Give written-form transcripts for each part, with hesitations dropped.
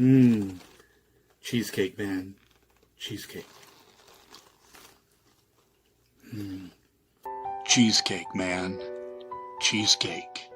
Mmm. Cheesecake, man. Cheesecake. Mmm. Cheesecake, man. Cheesecake.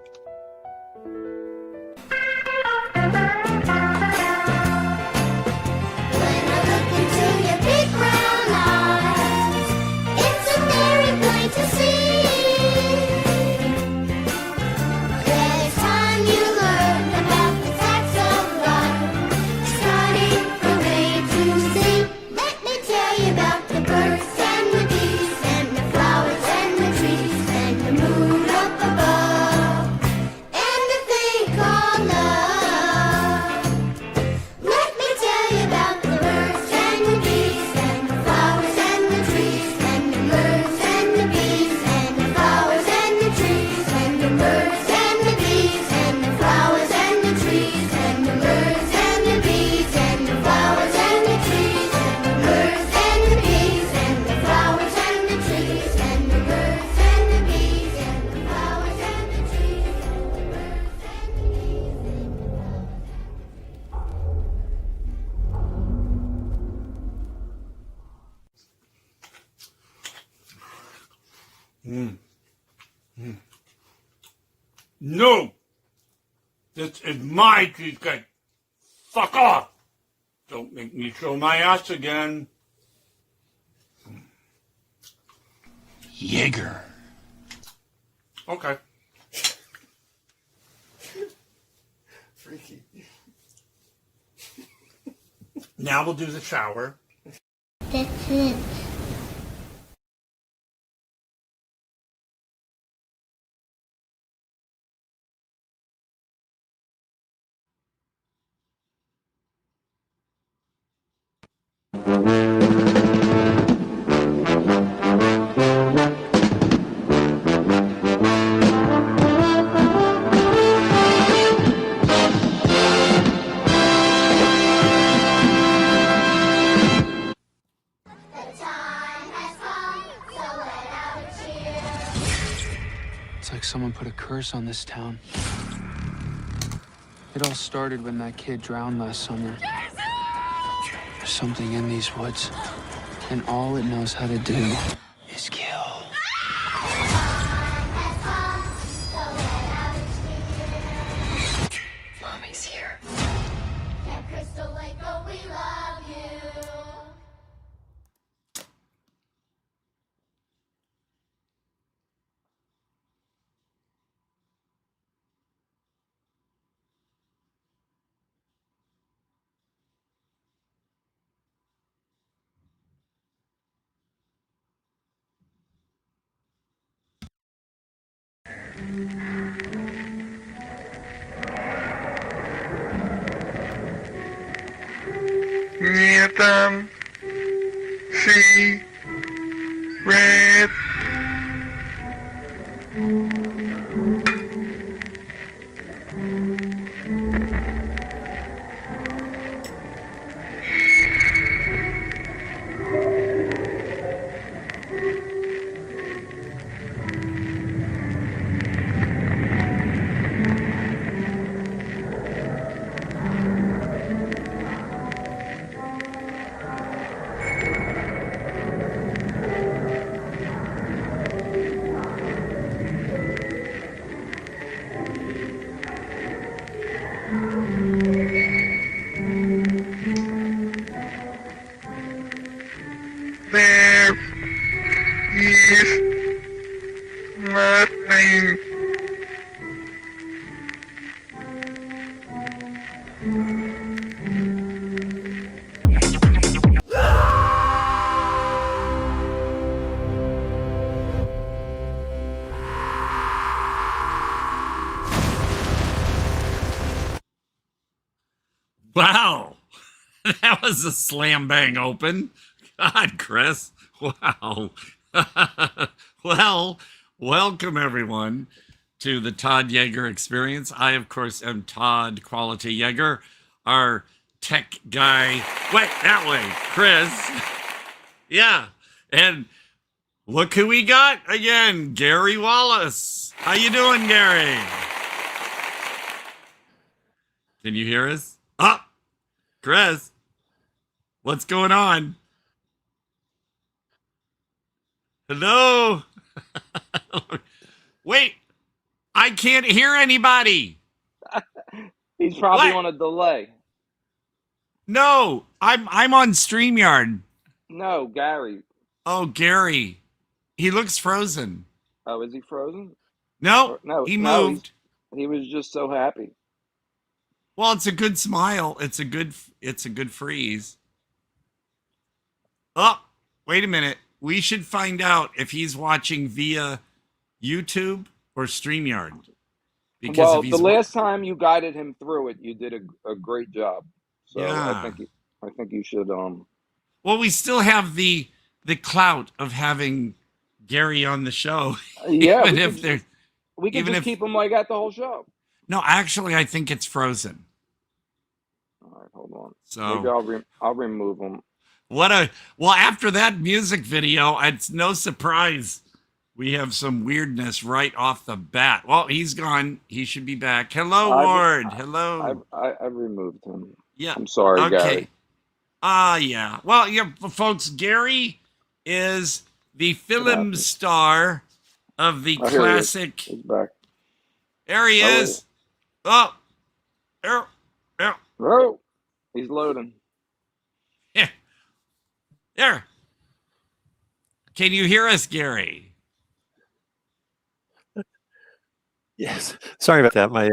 No! This is my cheesecake. Fuck off! Don't make me show my ass again. Jaeger. Okay. Freaky. Now we'll do the shower. That's it. It's like someone put a curse on this town. It all started when that kid drowned last summer. There's something in these woods, and all it knows how to do is kill. Mommy's here. Там she red. There is nothing. Wow. That was a slam bang open. God, Chris. Wow. Well, welcome everyone to the Todd Jaeger experience. I, of course, am Todd Quality Jaeger, our tech guy. Wait, that way, Chris. Yeah. And look who we got again, Gary Wallace. How you doing, Gary? Can you hear us? Chris, what's going on? Hello? Wait, I can't hear anybody. He's probably What? on a delay. No, I'm on StreamYard. No, Gary. Oh, Gary. He looks frozen. Oh, is he frozen? No, No, he no, moved. he was just so happy. Well, it's a good smile. It's a good freeze. Oh, wait a minute. We should find out if he's watching via YouTube or StreamYard. Because Well, if he's the last time you guided him through it, you did a great job. So Yeah. I think you should well, we still have the clout of having Gary on the show. yeah, Even we if could, there's we could even just if- keep him like that the whole show. no, actually, I think it's frozen. All right, hold on. So Maybe I'll remove him. well, after that music video, it's no surprise we have some weirdness right off the bat. Well, he's gone. He should be back. Hello, Ward. Hello. I removed him. Yeah. I'm sorry, Okay. Gary. Yeah. Well, yeah, folks, Gary is the film happened? star of the Oh, here he is. classic. He's back. There he Oh, is. Oh. There. Oh, he's loading. Yeah. There. Can you hear us, Gary? Yes, sorry about that.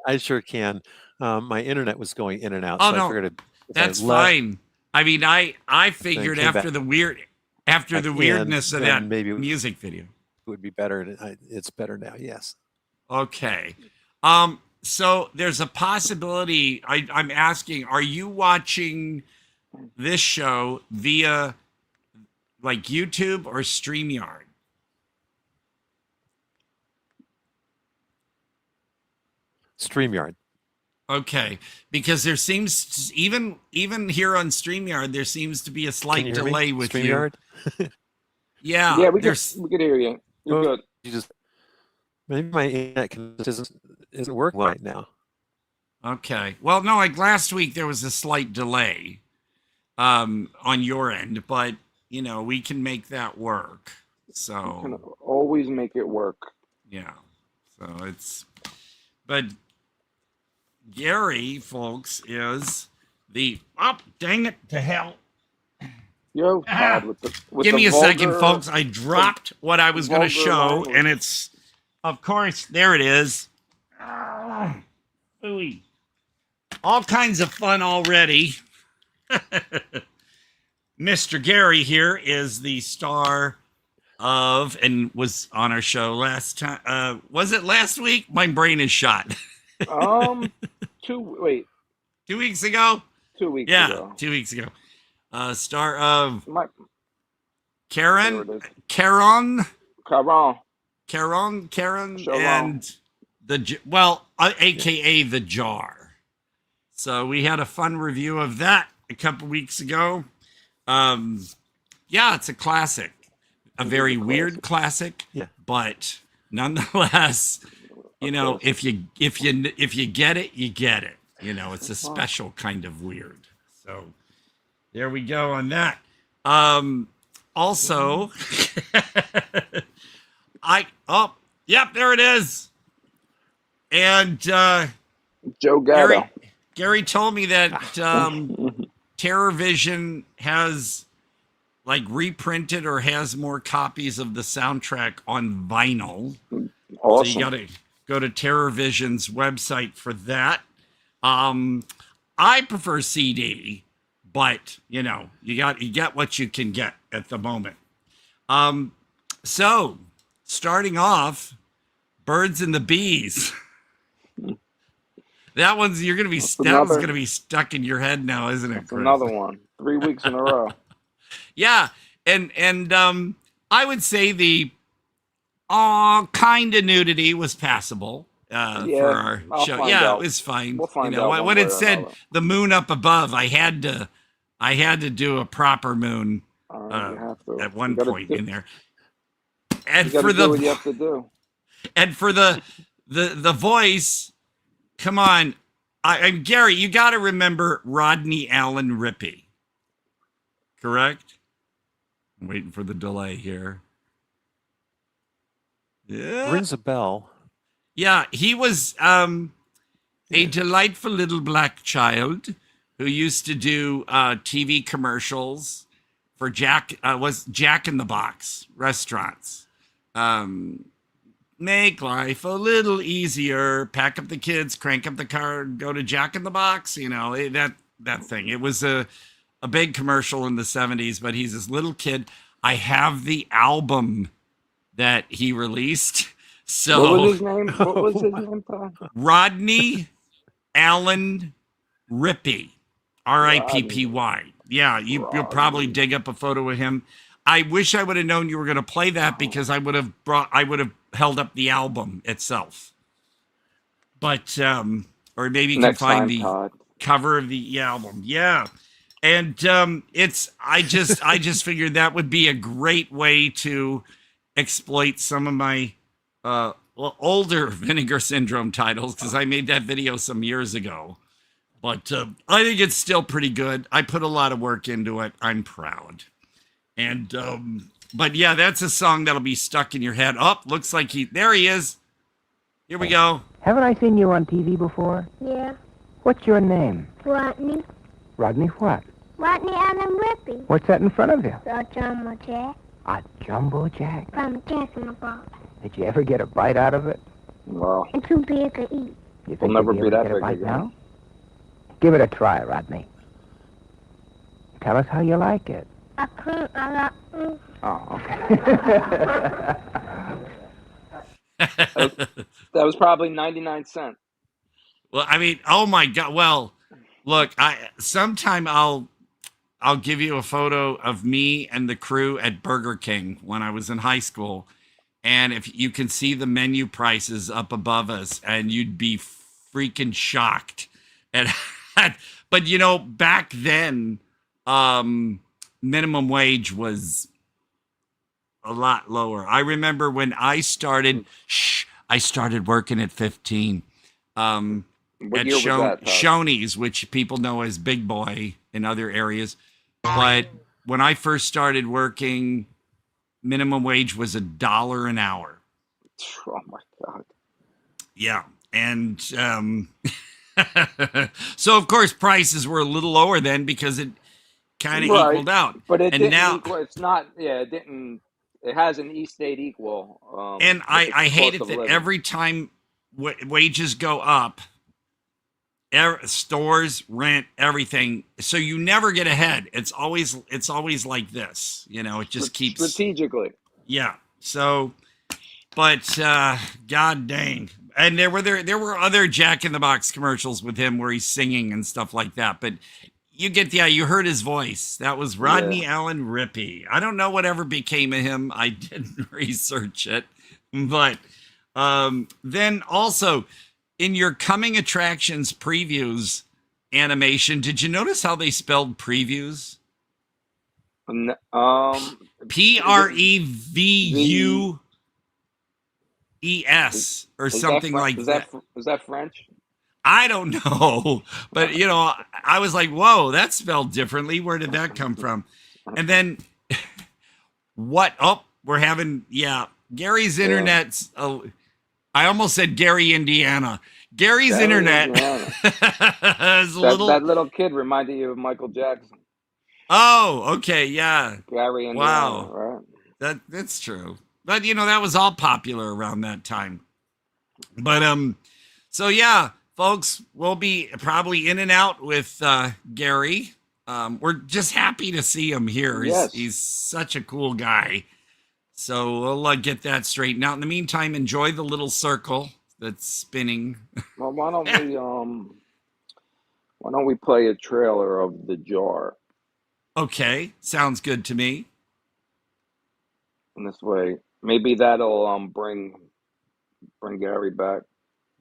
I sure can. My internet was going in and out, Oh, so no, I figured that's fine. I mean, I figured came after back after the weirdness of then that maybe music video. it would be better. And it's better now. Yes. Okay. So there's a possibility. I'm asking, are you watching this show via like YouTube or StreamYard? StreamYard. Okay, because there seems even here on StreamYard there seems to be a Can slight you hear me? delay with StreamYard? you. Yeah, Yeah, we there's could hear you. You're Well, good. you just maybe my internet isn't working right now. okay. Well, no, like last week there was a slight delay on your end, but you know, we can make that work. You can So, always make it work. yeah. So but Gary, folks, is the dang it to hell. Yo, Todd, with Give the me a second, vulgar- folks. I dropped what I was going to vulgar show, language. and it's, of course, there it is. Ooey. All kinds of fun already. Mr. Gary here is the star of, and was on our show last time. Was it last week? My brain is shot. 2 2 weeks ago? weeks Yeah, ago. 2 weeks ago. Star of There Karen, it is. Caron, Caron. Sharon. and AKA the Jar. So we had a fun review of that a couple weeks ago. Yeah, it's a classic, a very weird classic, Yeah. but nonetheless, you know, if you get it, you get it. You know, it's a special kind of weird. So there we go on that. Also, yep, there it is. And Joe Gatto. Gary told me that Terror Vision has like reprinted or has more copies of the soundtrack on vinyl. Awesome. So you got to go to Terror Vision's website for that. I prefer CD, but you know, you get what you can get at the moment. So starting off, Birds and the Bees. That one's one's gonna be stuck in your head now, isn't it, That's Chris? another one. 3 weeks in a row. Yeah, and I would say the kind of nudity was passable for our I'll show. find Yeah, out. it was fine. We'll find you know, out one when way it or said another. the moon up above, I had to do a proper moon You have to. at one You gotta point do- in there. And You gotta for do what you the have to do. and for the voice, come on, Gary, you got to remember Rodney Allen Rippey, correct? I'm waiting for the delay here. Yeah. Rings a bell. Yeah, he was a delightful little black child who used to do TV commercials for Jack in the Box restaurants. Make life a little easier. Pack up the kids, crank up the car, go to Jack in the Box. You know, that thing. It was a big commercial in the 70s, but he's this little kid. I have the album that he released. So What was his name? What was his name, Todd? Rodney Allen Rippey, Rippy. Yeah, you'll probably dig up a photo of him. I wish I would have known you were going to play that because I would have held up the album itself. But or maybe you can find the Todd. cover of the album. Yeah. And I just figured that would be a great way to exploit some of my older Vinegar Syndrome titles, because I made that video some years ago. But I think it's still pretty good. I put a lot of work into it. I'm proud. And but yeah, that's a song that'll be stuck in your head. Oh, looks like there he is. Here we go. Haven't I seen you on TV before? Yeah. What's your name? Rodney. Rodney what? Rodney Allen Rippey. What's that in front of you? The Jumbo Jack A jumbo jack? from Jack in the Box. Did you ever get a bite out of it? Well, And too big to eat. You think We'll never you'll be ever that get a big bite again. now? Give it a try, Rodney. Tell us how you like it. I couldn't. I like. Oh, okay. that was probably 99 cents. Well, I mean, oh my God. Well, look, sometime I'll give you a photo of me and the crew at Burger King when I was in high school. And if you can see the menu prices up above us, and you'd be freaking shocked. And but you know, back then, minimum wage was a lot lower. I remember when I started working at 15. What At year was that, Todd? Shoney's, which people know as Big Boy in other areas. But when I first started working, minimum wage was $1 an hour. Oh my God. Yeah. And so, of course, prices were a little lower then because it kind of Right. equaled out. But it And didn't now- equal. It's not. Yeah, it didn't. It hasn't East-State equal. And with I the hate cost it of that living. every time wages go up, stores, rent, everything. So you never get ahead. It's always like this, you know, it just keeps strategically. Yeah. So, but God dang. And there were other Jack in the Box commercials with him where he's singing and stuff like that. But you get you heard his voice. That was Rodney Allen Rippey. I don't know whatever became of him. I didn't research it. But then also in your coming attractions previews animation, did you notice how they spelled previews? Prevues or something like that. Is that French? I don't know, but you know, I was like, "Whoa, that's spelled differently. Where did that come from?" And then, what? Oh, we're having Gary's internet's. I almost said Gary, Indiana. Gary's internet is that little kid reminded you of Michael Jackson. Oh, okay, yeah. Gary, Indiana, wow, right? That's true. But you know, that was all popular around that time. But so yeah, folks, we'll be probably in and out with Gary. We're just happy to see him here. Yes. He's such a cool guy. So we'll get that straightened out. In the meantime, enjoy the little circle that's spinning. Well, why don't we play a trailer of The Jar? Okay, sounds good to me. And this way, maybe that'll bring Gary back.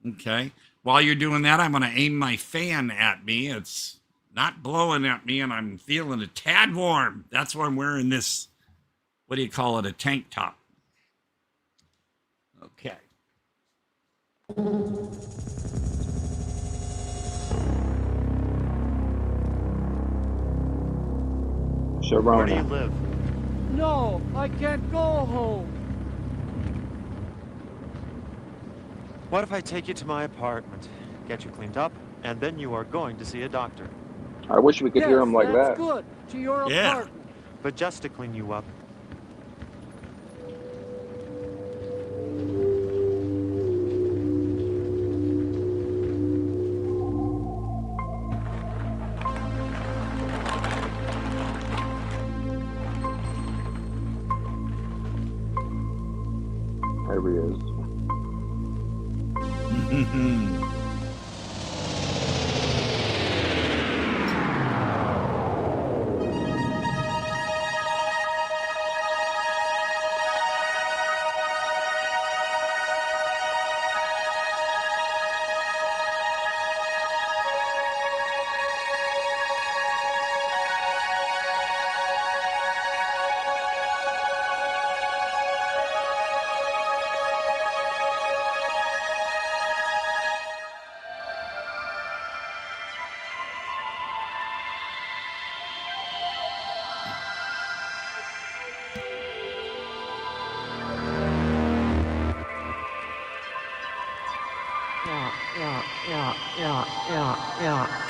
Okay. While you're doing that, I'm going to aim my fan at me. It's not blowing at me, and I'm feeling a tad warm. That's why I'm wearing this, what do you call it, a tank top. Okay. Where do you Sharona. live? No, I can't go home. What if I take you to my apartment, get you cleaned up, and then you are going to see a doctor? I wish we could hear him like that's that. good. To your Yeah. apartment. But just to clean you up. There he is.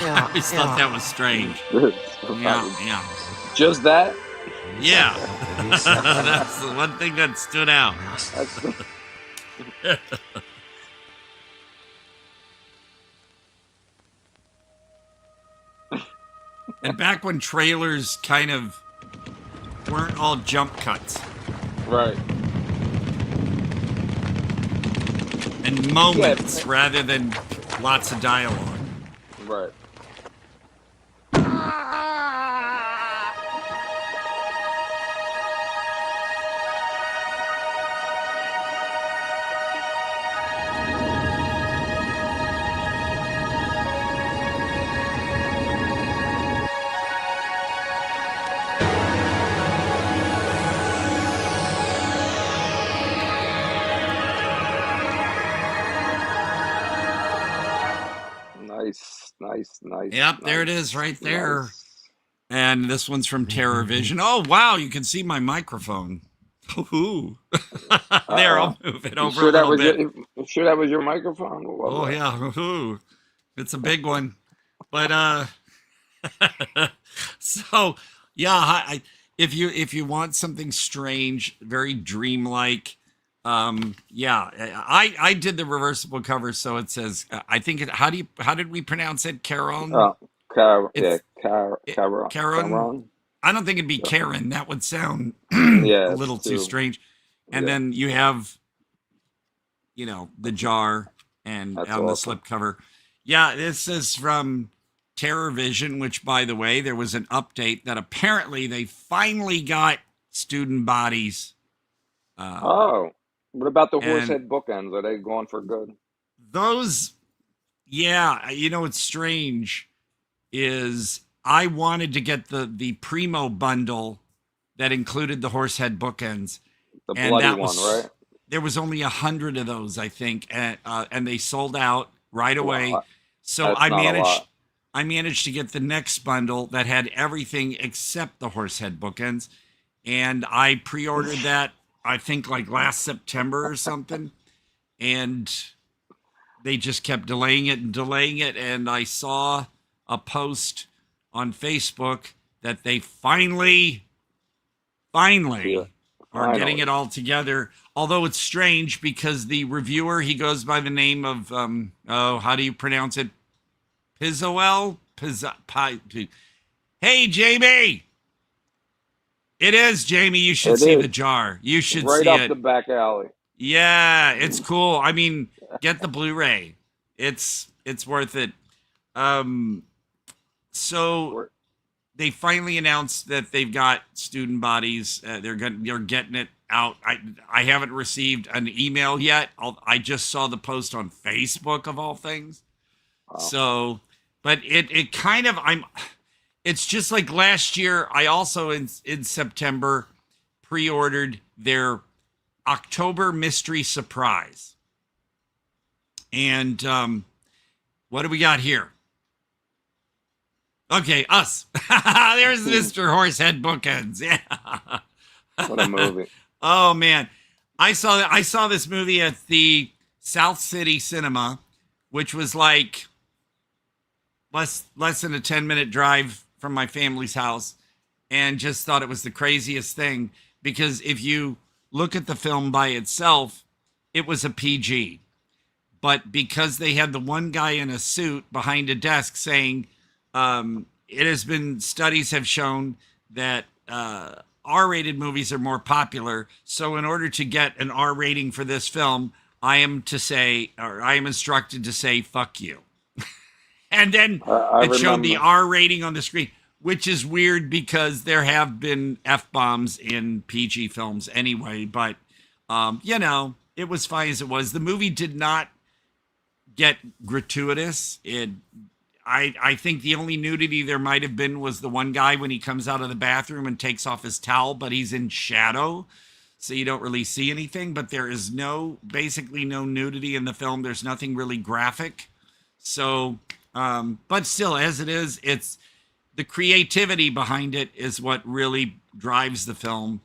I always thought that was strange. Yeah. Just that? Yeah. That's the one thing that stood out. And back when trailers kind of weren't all jump cuts. Right. And moments rather than lots of dialogue. Right. Nice. Yep, there it is right there. And this one's from Terror Vision. Oh, wow, you can see my microphone. Ooh. There, I'll move it over a little bit. You sure that was your microphone? Oh, yeah. Ooh. It's a big one. But, so, yeah, if you want something strange, very dreamlike, yeah, I did the reversible cover, so it says, I think how did we pronounce it? Caron? Oh, Caron. I don't think it'd be Karen. That would sound yeah, a little too strange. And then you have, the jar and on the slip cover. Yeah, this is from Terror Vision, which, by the way, there was an update that apparently they finally got student bodies. What about the horsehead bookends? Are they going for good? Those, yeah, what's strange is I wanted to get the Primo bundle that included the horsehead bookends. The bloody one, right? There was only 100 of those, I think, and they sold out right away. Wow. So I managed to get the next bundle that had everything except the horsehead bookends, and I pre-ordered that. I think like last September or something, and they just kept delaying it. And I saw a post on Facebook that they finally are getting it all together. Although it's strange because the reviewer, he goes by the name of, how do you pronounce it? Pizzoel? Hey, Jamie! It is, Jamie. You should see the jar. You should see it. Right up the back alley. Yeah, it's cool. I mean, get the Blu-ray. It's worth it. So they finally announced that they've got student bodies. They're getting it out. I haven't received an email yet. I just saw the post on Facebook of all things. Wow. So, but it kind of it's just like last year. I also in September pre-ordered their October mystery surprise. And what do we got here? Okay, us. There's Mr. Horsehead Bookends. Yeah. What a movie. Oh man. I saw this movie at the South City Cinema, which was like less than a 10-minute drive from my family's house, and just thought it was the craziest thing, because if you look at the film by itself, it was a PG. But because they had the one guy in a suit behind a desk saying, it has been, studies have shown that R-rated movies are more popular. So in order to get an R rating for this film, I am instructed to say, fuck you. And then it showed the R rating on the screen, which is weird because there have been F-bombs in PG films anyway. But, you know, it was fine as it was. The movie did not get gratuitous. I think the only nudity there might have been was the one guy when he comes out of the bathroom and takes off his towel, but he's in shadow, so you don't really see anything. But there is basically no nudity in the film. There's nothing really graphic. So, but still, as it is, it's the creativity behind it is what really drives the film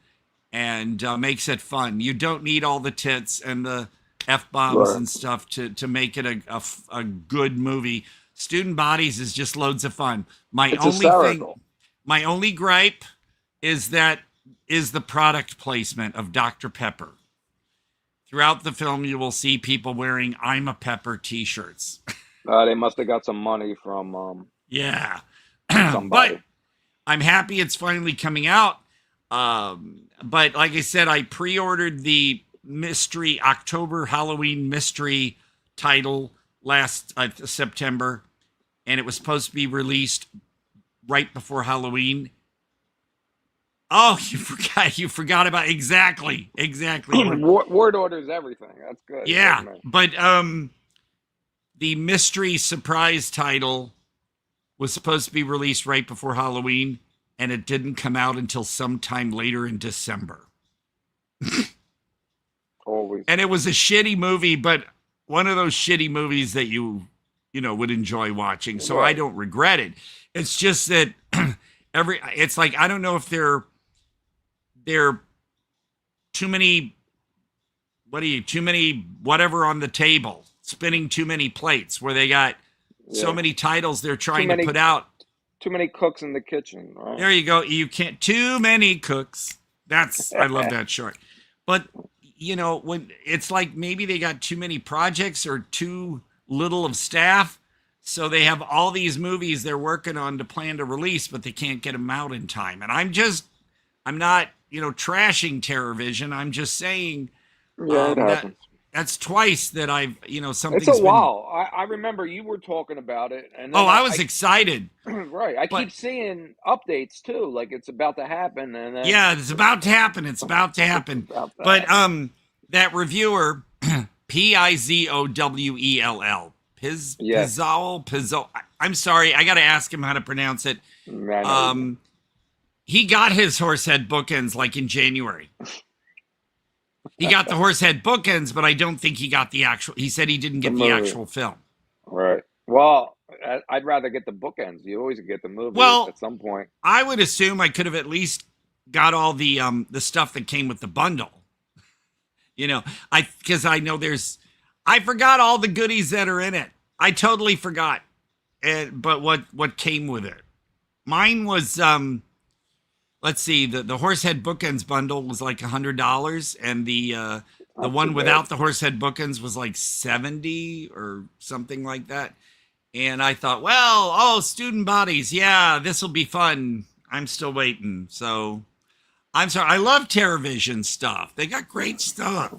and makes it fun. You don't need all the tits and the F-bombs and stuff to make it a good movie. Student Bodies is just loads of fun. My only gripe is the product placement of Dr. Pepper. Throughout the film, you will see people wearing "I'm a Pepper" T-shirts. They must have got some money from yeah. somebody. But I'm happy it's finally coming out. But like I said, I pre-ordered the mystery October Halloween mystery title last September, and it was supposed to be released right before Halloween. Oh, you forgot about exactly. Word orders everything. That's good. Yeah, but the mystery surprise title was supposed to be released right before Halloween, and it didn't come out until sometime later in December. Always. And it was a shitty movie, but one of those shitty movies that you would enjoy watching. So I don't regret it. It's just that it's like, I don't know if there are too many whatever on the table, spinning too many plates, where they got so many titles they're trying to put out. Too many cooks in the kitchen. Right? There you go. You can't, too many cooks. I love that short. But when it's like maybe they got too many projects or too little of staff, so they have all these movies they're working on to plan to release, but they can't get them out in time. And I'm not trashing TerrorVision. I'm just saying it happens. That's twice that I've something's It's a while. I remember you were talking about it, and then I was excited. Right, I keep seeing updates too, like it's about to happen, and then it's about to happen. It's about to happen. But that reviewer, Pizowell, Pizzol. I'm sorry, I got to ask him how to pronounce it. He got his Horsehead Bookends like in January. He got the Horsehead Bookends, but I don't think he got the actual. He said he didn't get the actual film. Right. Well, I'd rather get the bookends. You always get the movie at some point. I would assume I could have at least got all the stuff that came with the bundle. Because I know I forgot all the goodies that are in it. I totally forgot. But what came with it? Mine was let's see, the Horsehead Bookends bundle was like $100, and the one without the Horsehead Bookends was like $70 or something like that. And I thought, Student Bodies, yeah, this will be fun. I'm still waiting. So I'm sorry. I love TerrorVision stuff. They got great stuff,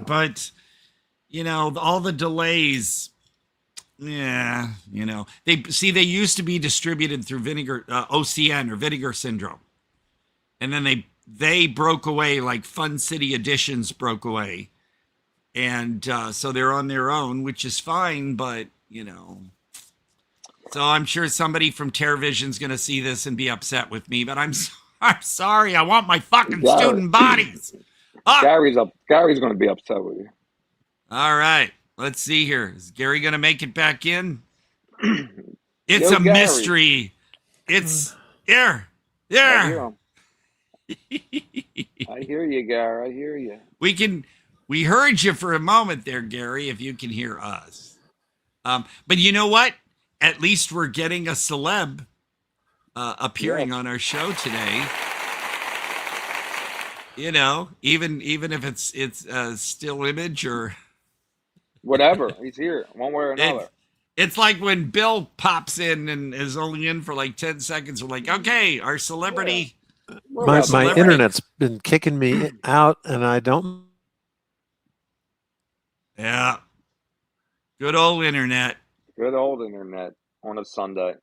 but all the delays. Yeah, they used to be distributed through OCN or Vinegar Syndrome. And then they broke away, like Fun City Editions broke away. And so they're on their own, which is fine, but, So I'm sure somebody from TerrorVision's going to see this and be upset with me, but I'm sorry. I want my fucking Student Bodies. Gary's going to be upset with you. All right. Let's see here. Is Gary going to make it back in? It's a mystery. It's there. I hear There. 'em. I hear you, Gar. I hear you. We heard you for a moment there, Gary, if you can hear us. But you know what? At least we're getting a celeb appearing on our show today. You know, even if it's still image or Whatever. He's here, one way or another. It's like when Bill pops in and is only in for like 10 seconds. We're like, okay, our celebrity. My internet's been kicking me out, and I don't. Yeah. Good old internet. Good old internet on a Sunday.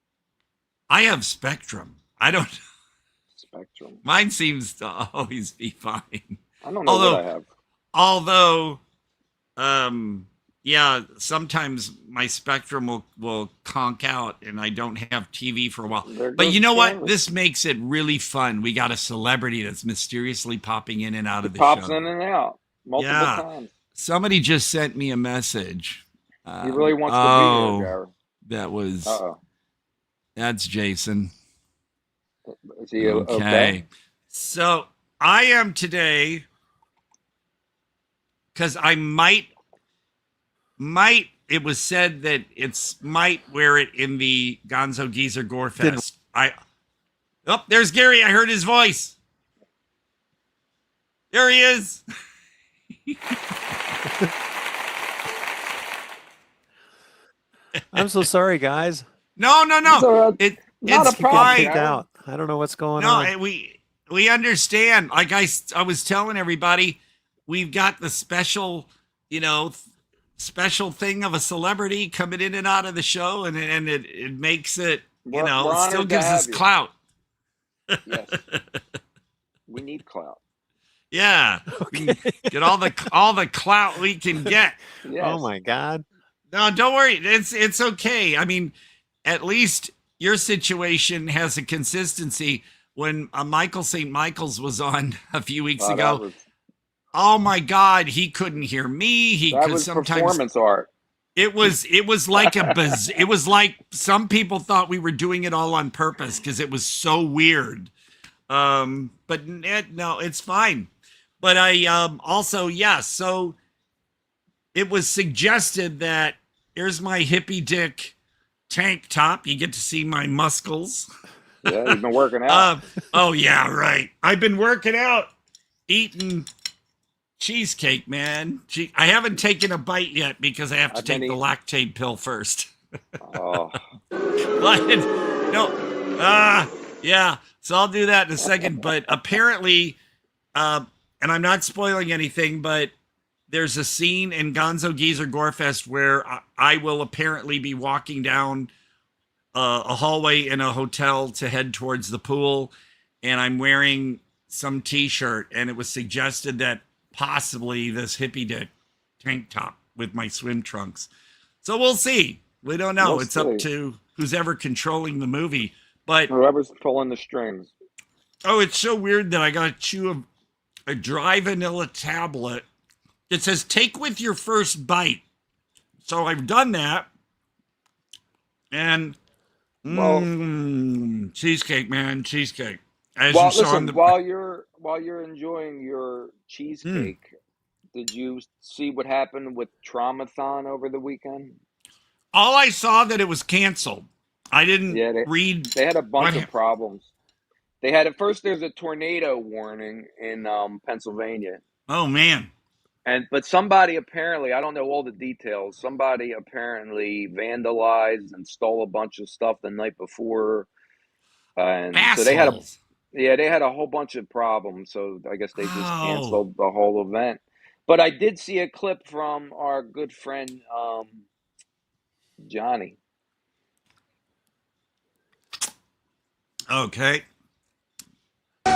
I have Spectrum. I don't. Spectrum. Mine seems to always be fine. I don't know what I have. Although, yeah, sometimes my Spectrum will conk out and I don't have TV for a while. But you know what? This makes it really fun. We got a celebrity that's mysteriously popping in and out of the show. Pops in and out multiple times. Somebody just sent me a message. He really wants to be here, Gary. That was. That's Jason. Is he okay? So I am today because I might. It was said that might wear it in the Gonzo Geezer Gore Fest. Oh, there's Gary. I heard his voice. There he is. I'm so sorry, guys. No. It's not a problem. Out. I don't know what's going on. No, we understand. Like I was telling everybody, we've got the special, special thing of a celebrity coming in and out of the show, and it makes it, it still gives us clout. Yes. We need clout. Yeah. Okay. Get all the clout we can get. Yes. Oh my God. No, don't worry. It's okay. I mean, at least your situation has a consistency. When Michael St. Michael's was on a few weeks ago, oh my God, he couldn't hear me. That was performance art. It was like it was like some people thought we were doing it all on purpose because it was so weird. But no, it's fine. But I also, yes. So it was suggested that here's my hippie dick tank top. You get to see my muscles. Yeah, you've been working out. Oh yeah, right. I've been working out, eating cheesecake, man. I haven't taken a bite yet because I have to take the lactate pill first. Oh. Yeah. So I'll do that in a second. But apparently, and I'm not spoiling anything, but there's a scene in Gonzo Geezer Gorefest where I will apparently be walking down a hallway in a hotel to head towards the pool, and I'm wearing some t-shirt, and it was suggested that possibly this hippie dick tank top with my swim trunks. So we'll see. We don't know. It's up to who's ever controlling the movie. But whoever's pulling the strings. Oh, it's so weird that I got to chew a dry vanilla tablet. It says, take with your first bite. So I've done that. And cheesecake, man, cheesecake. While you're enjoying your cheesecake, did you see what happened with Traumathon over the weekend? All I saw that it was canceled. I didn't read. They had a bunch of problems. They had at first. There's a tornado warning in Pennsylvania. Oh man! But somebody apparently, I don't know all the details. Somebody apparently vandalized and stole a bunch of stuff the night before, and so they had a whole bunch of problems. So I guess they just canceled the whole event. But I did see a clip from our good friend Johnny. Okay. I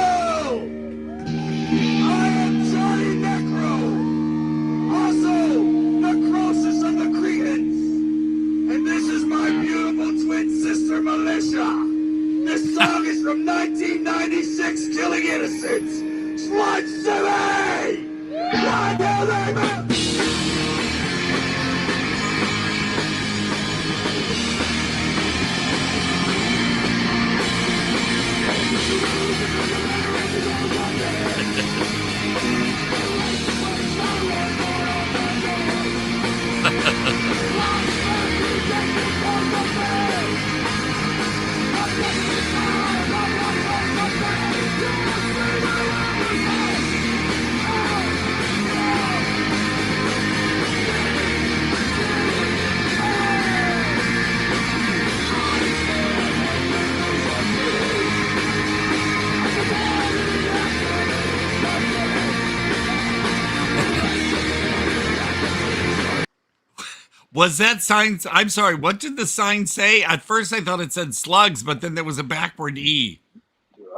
am Johnny Necro, also Necrosis of the Cretans, and this is my beautiful twin sister Militia. This song is from 1996, Killing Innocents. Sludge City! Why do they move? Was that sign? I'm sorry. What did the sign say? At first, I thought it said slugs, but then there was a backward E.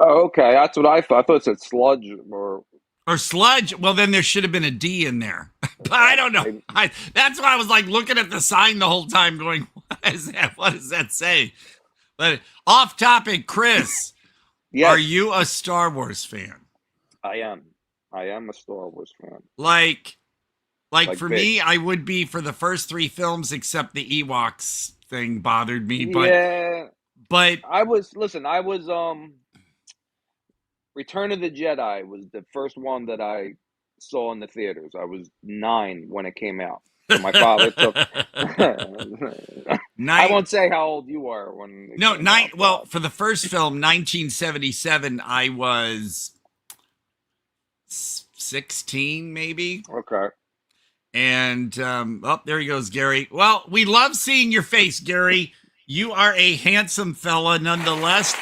Oh, okay, that's what I thought. I thought it said sludge or sludge. Well, then there should have been a D in there. But I don't know. That's why I was like looking at the sign the whole time, going, "What is that? What does that say?" But off topic, Chris. Yes. Are you a Star Wars fan? I am. I am a Star Wars fan. Like for big. me, I would be for the first 3 films, except the Ewoks thing bothered me. But I was Return of the Jedi was the first one that I saw in the theaters. I was 9 when it came out. So my father took. I won't say how old you are when. No, 9. Well, for the first film, 1977, I was 16, maybe. Okay. And there he goes, Gary. Well, we love seeing your face, Gary. You are a handsome fella, nonetheless.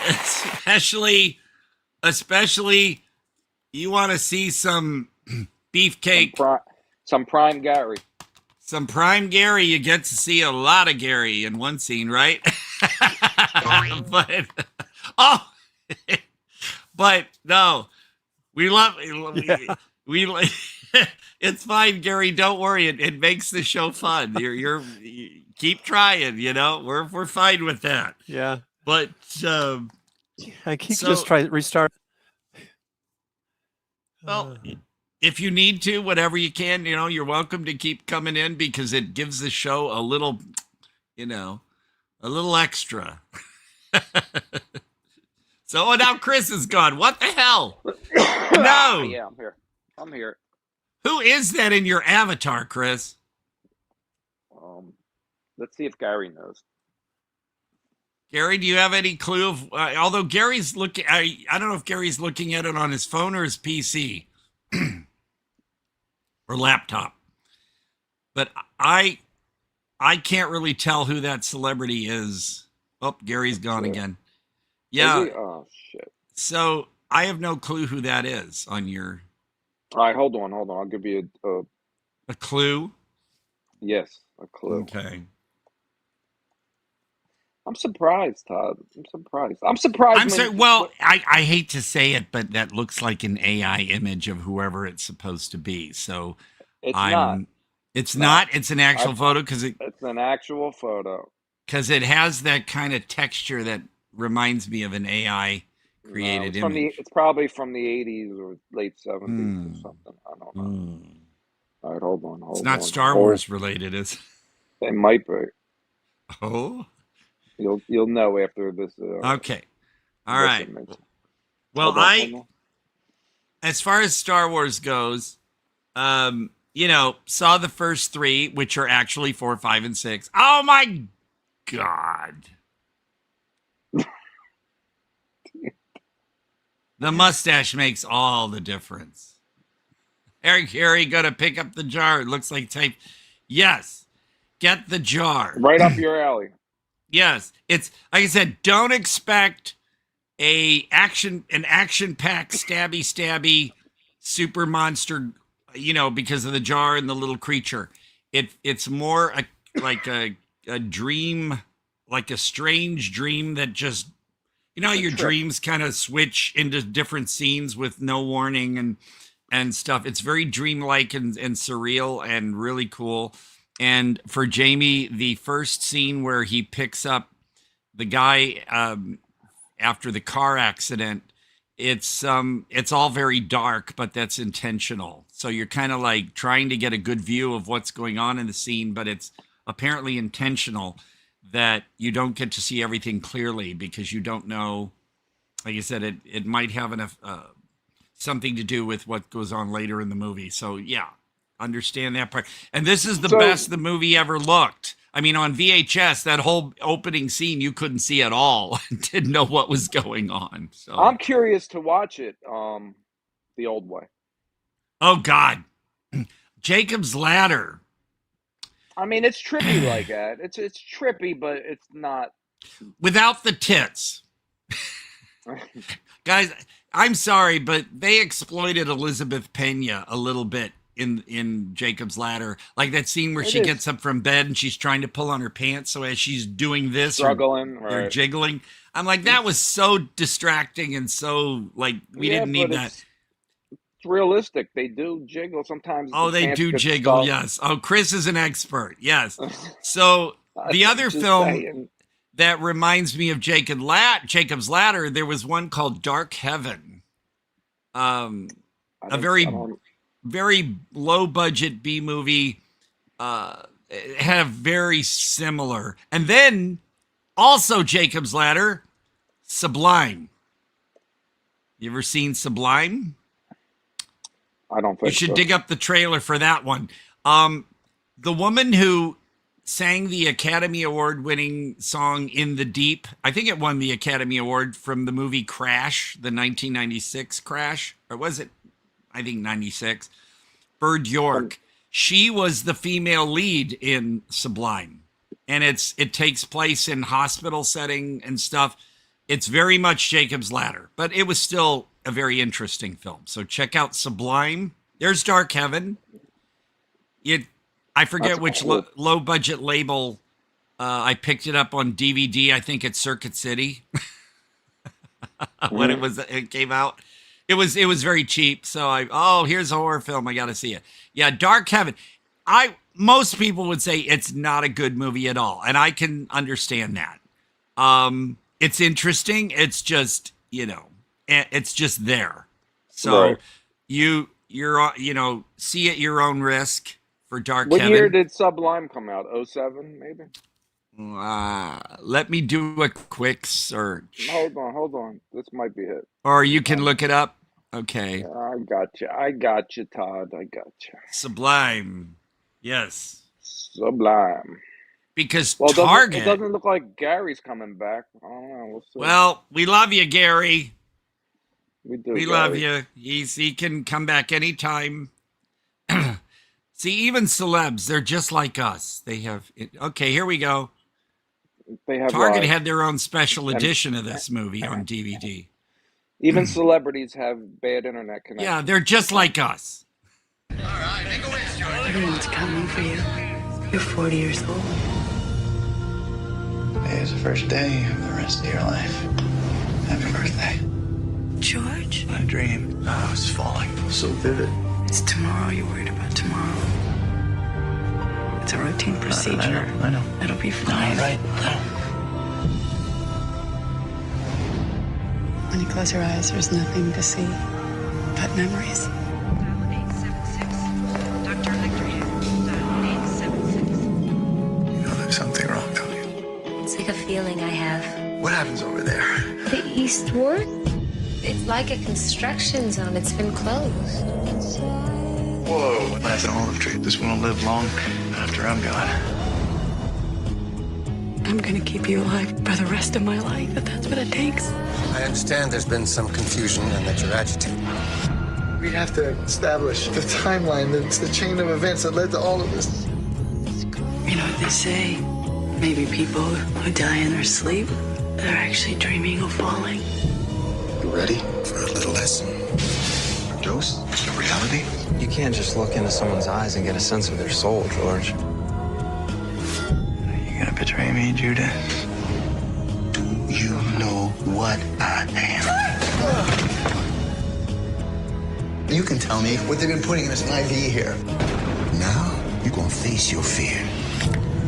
Especially, you want to see some beefcake. Some prime Gary. Some prime Gary. You get to see a lot of Gary in one scene, right? But no, we love. We it's fine, Gary. Don't worry. It makes the show fun. You keep trying. You know, we're fine with that. Yeah. But I keep just try restart. Well, if you need to, whatever you can, you know, you're welcome to keep coming in because it gives the show a little, you know, a little extra. So now Chris is gone. What the hell? No. Yeah, I'm here. Who is that in your avatar, Chris? Let's see if Gary knows. Gary, do you have any clue of? Although Gary's looking, I don't know if Gary's looking at it on his phone or his PC or laptop. But I can't really tell who that celebrity is. Oh, Gary's gone again. Yeah. Oh shit. So I have no clue who that is on your. All right, hold on. I'll give you a clue. Yes, a clue. Okay. I'm surprised, Todd. I'm surprised. Well, I hate to say it, but that looks like an AI image of whoever it's supposed to be. So it's not. It's not. It's an actual photo because it's an actual photo. Because it has that kind of texture that reminds me of an AI created image. It's probably from the 80s or late 70s or something. I don't know. All right, hold on. It's not Star Wars related, is it? It might be. Oh. You'll know after this. Okay. All right. Well, as far as Star Wars goes, you know, saw the first 3, which are actually 4, 5, and 6. Oh my God. The mustache makes all the difference. Eric, Harry, gotta pick up the jar. It looks like type. Yes. Get the jar. Right up your alley. Yes, it's like I said. Don't expect an action-packed stabby super monster, you know, because of the jar and the little creature. It's more like a dream, like a strange dream that just, you know, your dreams kind of switch into different scenes with no warning and stuff. It's very dreamlike and surreal and really cool. And for Jamie, the first scene where he picks up the guy after the car accident, it's all very dark, but that's intentional. So you're kind of like trying to get a good view of what's going on in the scene, but it's apparently intentional that you don't get to see everything clearly because you don't know. Like I said, it might have enough something to do with what goes on later in the movie. So yeah. Understand that part. And this is the best the movie ever looked. I mean, on VHS, that whole opening scene you couldn't see at all. Didn't know what was going on. So I'm curious to watch it the old way. Oh God. Jacob's Ladder. I mean, it's trippy like that. It's trippy, but it's not without the tits. Guys, I'm sorry, but they exploited Elizabeth Pena a little bit in Jacob's Ladder, like that scene where It she is. gets up from bed and she's trying to pull on her pants. So as she's doing this, Struggling, they're right. jiggling. I'm like, that was so distracting and so like we didn't need that. It's realistic. They do jiggle sometimes. Oh, the they pants do get jiggle. stuck. Yes. Oh, Chris is an expert. Yes. So the other Just film saying. that reminds me of Jacob's Ladder, there was one called Dark Heaven. A very low budget B movie. It had a very similar, and then also Jacob's Ladder, Sublime. You ever seen Sublime? I don't think you should so. dig up the trailer for that one. The woman who sang the Academy Award winning song In the Deep, I think it won the Academy Award from the movie Crash, the 1996 Crash, or was it? I think 96. Bird York. She was the female lead in Sublime. And it takes place in hospital setting and stuff. It's very much Jacob's Ladder, but it was still a very interesting film. So check out Sublime. There's Dark Heaven. I forget which low budget label. I picked it up on DVD. I think it's Circuit City when it came out. It was very cheap. So here's a horror film. I got to see it. Yeah, Dark Heaven. Most people would say it's not a good movie at all, and I can understand that. It's interesting. It's just it's just there. So Right. you're see at your own risk for Dark What Heaven. year did Sublime come out? 07, maybe? Let me do a quick search. Hold on. This might be it. Or you can look it up. Okay. I got you, Todd. I got you. Sublime. Yes. Sublime. Because Well, Target. it doesn't look like Gary's coming back. I don't know. We'll see. Well, we love you, Gary. We do. We love you. He can come back anytime. See, even celebs, they're just like us. They have okay. Here we go. They have Target had their own special edition of this movie on DVD. Even celebrities have bad internet connection. Yeah, they're just like us. Everyone's coming for you. You're 40 years old. Today is the first day of the rest of your life. Happy birthday. George? I dreamed I was falling. So vivid. It's tomorrow. You're worried about tomorrow. It's a routine procedure. I know. It'll be fine. Right. When you close your eyes, there's nothing to see but memories. You know there's something wrong, don't you? It's like a feeling I have. What happens over there? The East Ward? It's like a construction zone. It's been closed. Whoa. That's an olive tree. This one will live long after I'm gone. I'm gonna keep you alive for the rest of my life, if that's what it takes. I understand there's been some confusion and that you're agitated. We have to establish the timeline, the chain of events that led to all of this. You know what they say? Maybe people who die in their sleep, they're actually dreaming of falling. You ready for a little lesson? A dose of reality? You can't just look into someone's eyes and get a sense of their soul, George. You gonna betray me, Judith? Do you know what I am? You can tell me what they've been putting in this IV here. Now, you're gonna face your fear.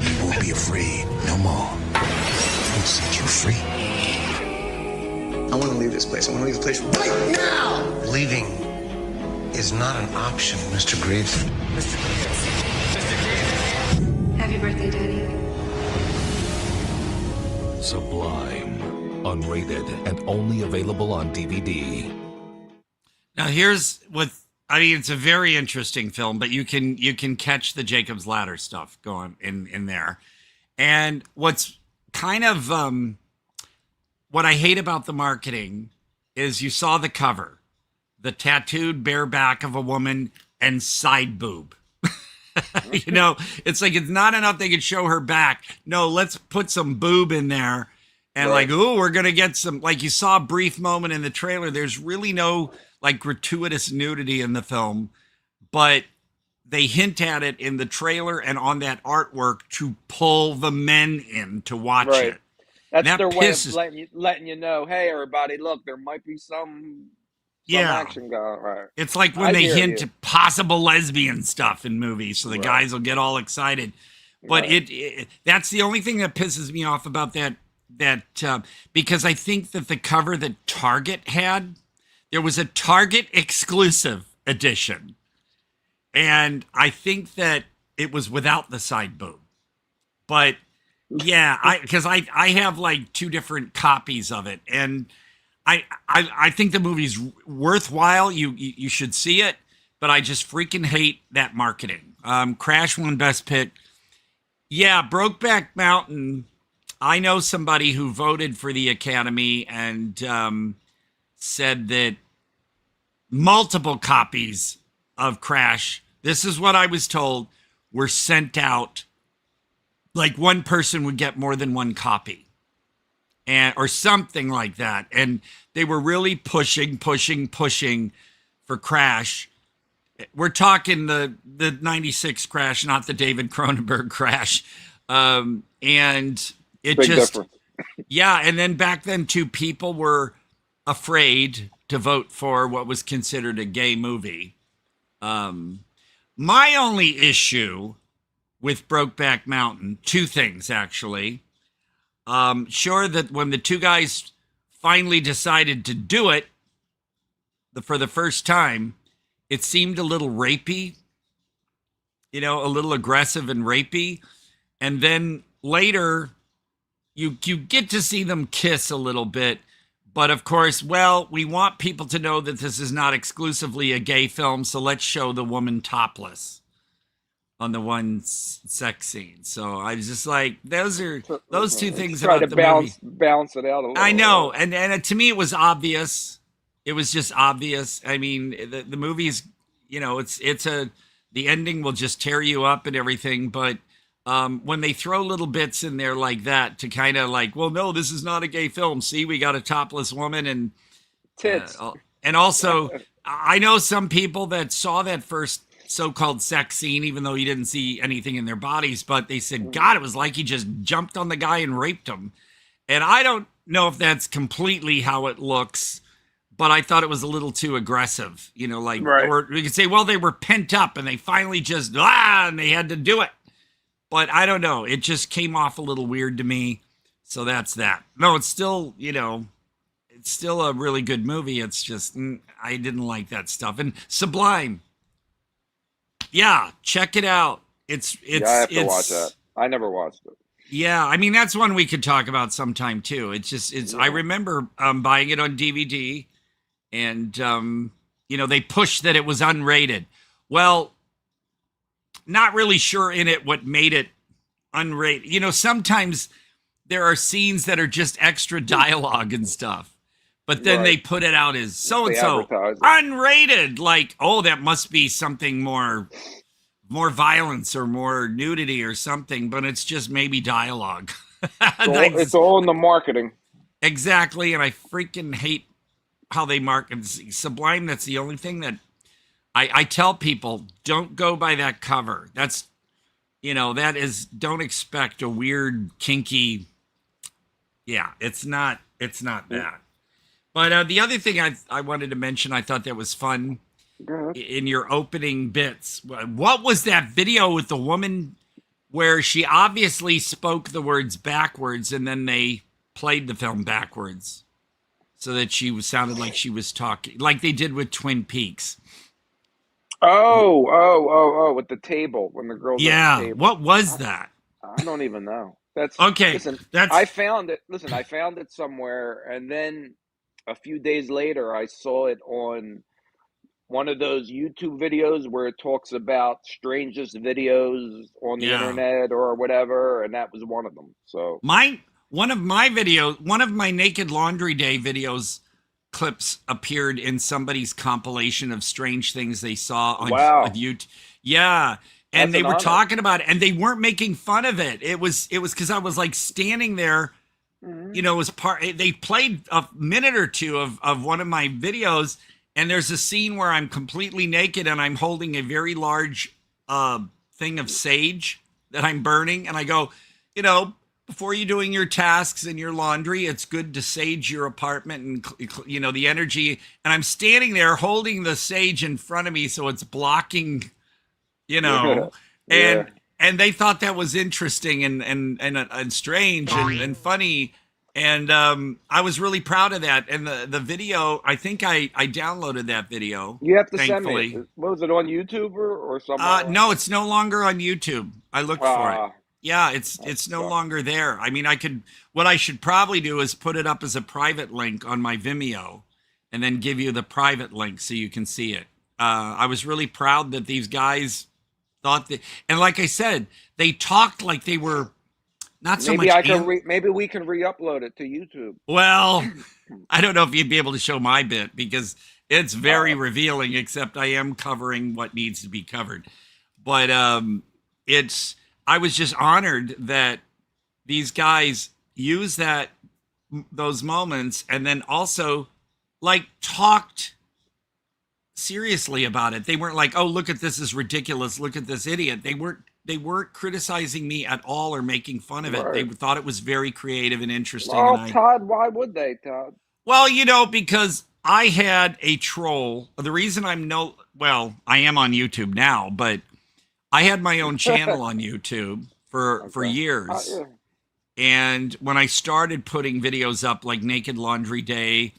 You won't be afraid no more. I'll set you free. I want to leave this place. I want to leave this place right now! Leaving is not an option, Mr. Greaves. Happy birthday, Daddy. Sublime. Unrated and only available on DVD. Now here's what I mean. It's a very interesting film, but you can catch the Jacob's Ladder stuff going in there. And what's kind of what I hate about the marketing is you saw the cover, the tattooed bare back of a woman and side boob. It's like it's not enough they could show her back. No, let's put some boob in there. And Right. we're going to get some, like you saw a brief moment in the trailer. There's really no like gratuitous nudity in the film, but they hint at it in the trailer and on that artwork to pull the men in to watch it. That's their way of letting you know, hey, everybody, look, there might be some action going. Right. It's like when they hint at possible lesbian stuff in movies, so the guys will get all excited. But that's the only thing that pisses me off about that because I think that the cover that Target had, there was a Target exclusive edition. And I think that it was without the side boob. But yeah, because I have like 2 different copies of it. And I think the movie's worthwhile. You should see it. But I just freaking hate that marketing. Crash won Best Pick. Yeah, Brokeback Mountain. I know somebody who voted for the Academy and said that multiple copies of Crash, this is what I was told, were sent out. Like one person would get more than 1 copy or something like that. And they were really pushing for Crash. We're talking the 96 Crash, not the David Cronenberg Crash. And it Big just, difference. yeah. And then back then too, people were afraid to vote for what was considered a gay movie. My only issue with Brokeback Mountain, 2 things actually. Sure that when the 2 guys finally decided to do it for the first time, it seemed a little rapey, a little aggressive and rapey. And then later you get to see them kiss a little bit. But of course, we want people to know that this is not exclusively a gay film, so let's show the woman topless on the one sex scene. So I was just like, those 2 things Try about to the movie. balance it out a little. I know, and to me it was obvious. It was just obvious. I mean, the movie's, the ending will just tear you up and everything, but when they throw little bits in there like that to kind of like, well, no, this is not a gay film. See, we got a topless woman and tits. And also, I know some people that saw that first so-called sex scene, even though you didn't see anything in their bodies, but they said, God, it was like he just jumped on the guy and raped him. And I don't know if that's completely how it looks, but I thought it was a little too aggressive, or we could say, well, they were pent up and they finally just, and they had to do it. But I don't know. It just came off a little weird to me. So that's that. No, it's still, it's still a really good movie. It's just, I didn't like that stuff. And Sublime. Yeah, check it out. I have to watch that. I never watched it. Yeah, I mean, that's one we could talk about sometime too. I remember buying it on DVD and, they pushed that it was unrated. Well, not really sure in it what made it unrated. Sometimes there are scenes that are just extra dialogue and stuff, but then they put it out as so-and-so unrated. Like, oh, that must be something more violence or more nudity or something, but it's just maybe dialogue. It's all in the marketing. Exactly. And I freaking hate how they market Sublime. That's the only thing that I tell people, don't go by that cover. That's, don't expect a weird, kinky. Yeah, it's not that. But the other thing I wanted to mention, I thought that was fun in your opening bits. What was that video with the woman where she obviously spoke the words backwards and then they played the film backwards so that sounded like she was talking, like they did with Twin Peaks. Oh, with the table when the girls. Yeah, at the table. What was that? I don't even know. That's okay. Listen, I found it. Listen, I found it somewhere, and then a few days later, I saw it on one of those YouTube videos where it talks about strangest videos on the internet or whatever, and that was one of them. So one of my Naked Laundry Day videos clips appeared in somebody's compilation of strange things they saw on YouTube. Yeah. And they were talking about it and they weren't making fun of it. It was because I was like standing there, they played a minute or two of one of my videos, and there's a scene where I'm completely naked and I'm holding a very large thing of sage that I'm burning, and I go, before you're doing your tasks and your laundry, it's good to sage your apartment and the energy. And I'm standing there holding the sage in front of me, so it's blocking, Yeah. and they thought that was interesting and strange and funny. And I was really proud of that. And the video, I think I downloaded that video. You have to thankfully. send me. What was it, on YouTube or somewhere? No, it's no longer on YouTube. I looked for it. Yeah, it's no longer there. I mean, what I should probably do is put it up as a private link on my Vimeo and then give you the private link so you can see it. I was really proud that these guys thought that, and like I said, they talked like they were not so Maybe much. Maybe we can re-upload it to YouTube. Well, I don't know if you'd be able to show my bit because it's very revealing, except I am covering what needs to be covered. But I was just honored that these guys use those moments and then also talked seriously about it. They weren't like, oh, look at this is ridiculous. Look at this idiot. They weren't criticizing me at all or making fun of it. Right. They thought it was very creative and interesting. Oh, Todd, why would they, Todd? Well, because I had a troll. The reason I am on YouTube now, but I had my own channel on YouTube for years. Yeah. And when I started putting videos up like Naked Laundry Day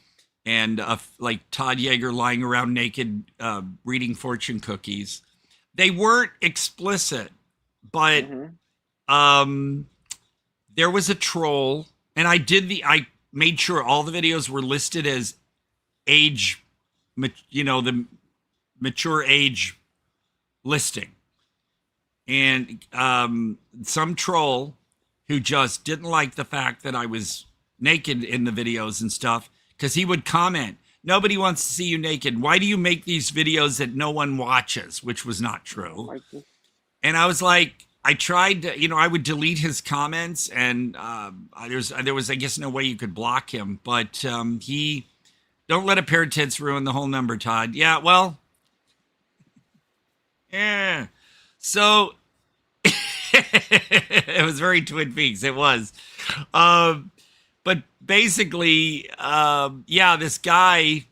and like Todd Jaeger lying around naked reading fortune cookies, they weren't explicit, but there was a troll, and I made sure all the videos were listed as age, the mature age listing. And some troll who just didn't like the fact that I was naked in the videos and stuff, because he would comment, nobody wants to see you naked. Why do you make these videos that no one watches? Which was not true. And I was like, I tried to, I would delete his comments, and there was, I guess, no way you could block him. But don't let a pair of tits ruin the whole number, Todd. Yeah, well, yeah. So it was very Twin Peaks. It was. But basically, this guy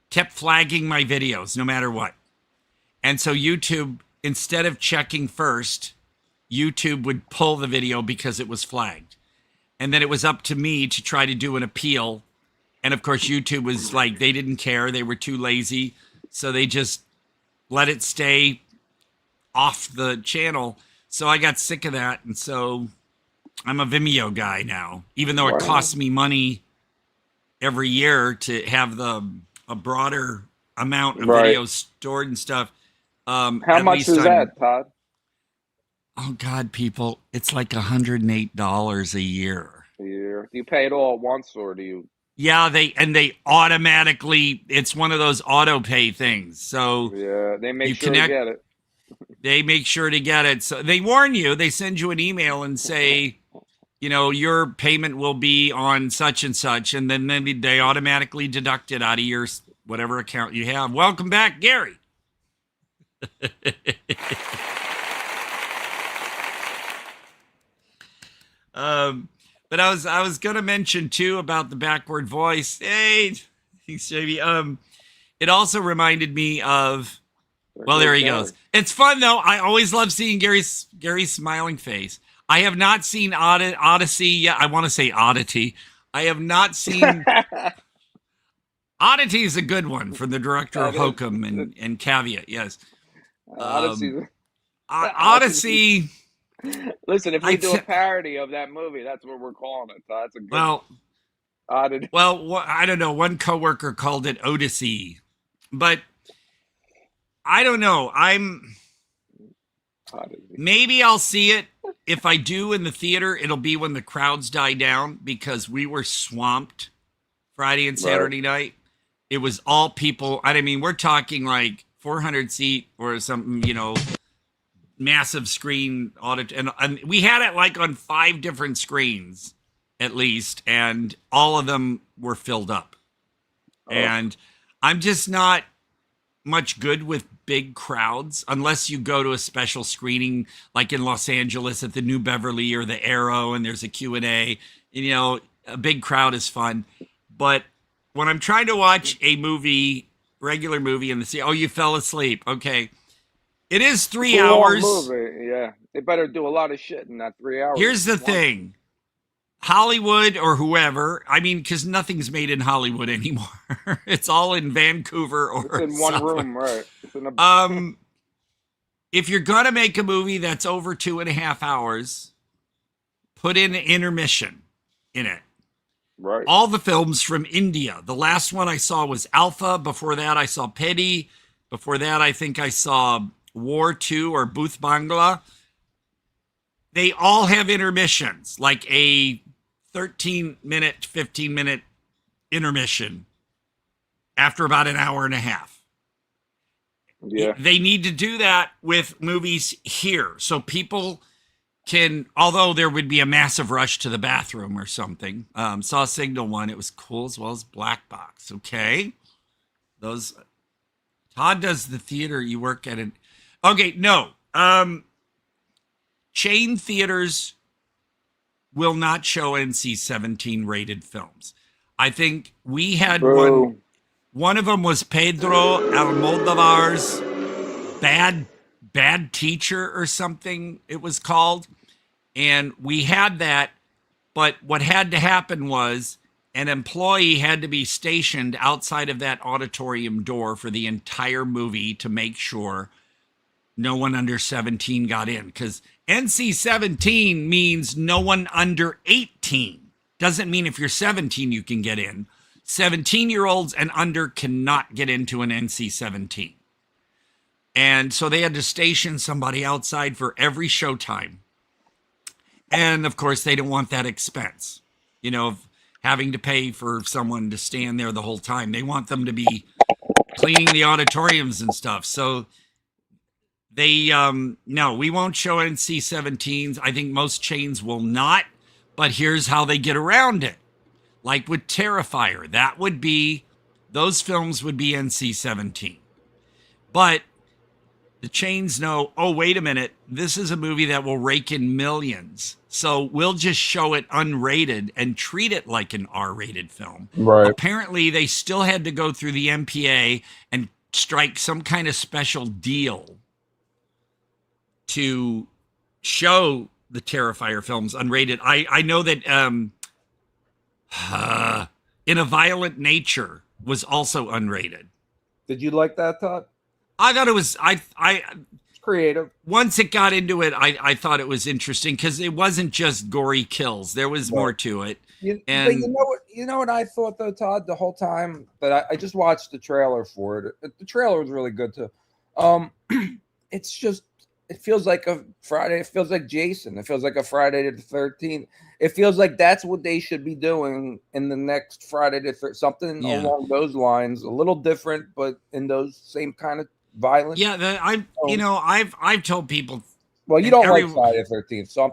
kept flagging my videos no matter what. And so YouTube, instead of checking first, YouTube would pull the video because it was flagged. And then it was up to me to try to do an appeal. And of course, YouTube was like, they didn't care. They were too lazy. So they just let it stay off the channel. So I got sick of that. And so I'm a Vimeo guy now, even though it costs me money every year to have a broader amount of videos stored and stuff. How much is that, Todd? Oh God, people, it's like $108 a year. A year. Do you pay it all at once, or do you? Yeah, they automatically. It's one of those auto pay things. So yeah, they make sure you get it. They make sure to get it. So they warn you. They send you an email and say, your payment will be on such and such, and then they automatically deduct it out of your whatever account you have. Welcome back, Gary. But I was gonna mention too about the backward voice. Hey, thanks, JB. It also reminded me of. Well, there he goes. It's fun though. I always love seeing Gary's smiling face. I have not seen Odyssey yet. I want to say Oddity. I have not seen. Oddity is a good one from the director of Hokum and Caveat. Yes. Odyssey. Listen, if we do a parody of that movie, that's what we're calling it. So that's a good Oddity. Well, I don't know. One coworker called it Odyssey, but I don't know. Maybe I'll see it. If I do in the theater, it'll be when the crowds die down, because we were swamped Friday and Saturday night. It was all people. I mean, we're talking like 400 seat or something, massive screen audit. And we had it like on 5 different screens at least. And all of them were filled up. And I'm just not much good with big crowds unless you go to a special screening like in Los Angeles at the New Beverly or the Arrow and there's a Q&A. You know, a big crowd is fun. But when I'm trying to watch a movie, regular movie, and say, oh, you fell asleep. Okay. It is 3 hours. Movie. Yeah. They better do a lot of shit in that 3 hours. Here's the thing. Hollywood or whoever, I mean, because nothing's made in Hollywood anymore. It's all in Vancouver or it's in one room, right? It's in if you're going to make a movie that's over 2.5 hours, put in an intermission in it. Right. All the films from India. The last one I saw was Alpha. Before that, I saw Petty. Before that, I think I saw War 2 or Booth Bangla. They all have intermissions, like a 13-minute, 15-minute intermission after about an hour and a half. Yeah. They need to do that with movies here. So people can, although there would be a massive rush to the bathroom or something. Saw Signal 1. It was cool as well as Black Box. Okay. Those, Todd does the theater. You work at an, okay, no. Chain theaters will not show NC-17 rated films. I think we had one. One of them was Pedro Almodovar's Bad Teacher or something it was called. And we had that, but what had to happen was an employee had to be stationed outside of that auditorium door for the entire movie to make sure no one under 17 got in, because NC-17 means no one under 18. Doesn't mean if you're 17 you can get in. 17-year-olds and under cannot get into an NC-17. And so they had to station somebody outside for every showtime. And of course, they don't want that expense, you know, of having to pay for someone to stand there the whole time. They want them to be cleaning the auditoriums and stuff. So they, no, we won't show NC-17s. I think most chains will not, but here's how they get around it. Like with Terrifier, that would be, those films would be NC-17. But the chains know, oh, wait a minute, this is a movie that will rake in millions. So we'll just show it unrated and treat it like an R-rated film. Right. Apparently, they still had to go through the MPA and strike some kind of special deal to show the Terrifier films unrated. I know that In a Violent Nature was also unrated. Did you like that, Todd? I thought it was, creative. Once it got into it, I thought it was interesting because it wasn't just gory kills. There was more to it. But you know what I thought though, Todd, the whole time that I just watched the trailer for it. The trailer was really good too. It's just, it feels like a Friday. It feels like Jason. It feels like a Friday the 13th. It feels like that's what they should be doing in the next Friday the 13th. Something along those lines, a little different, but in those same kind of violence. Yeah, I've told people. Well, you don't like Friday the 13th, so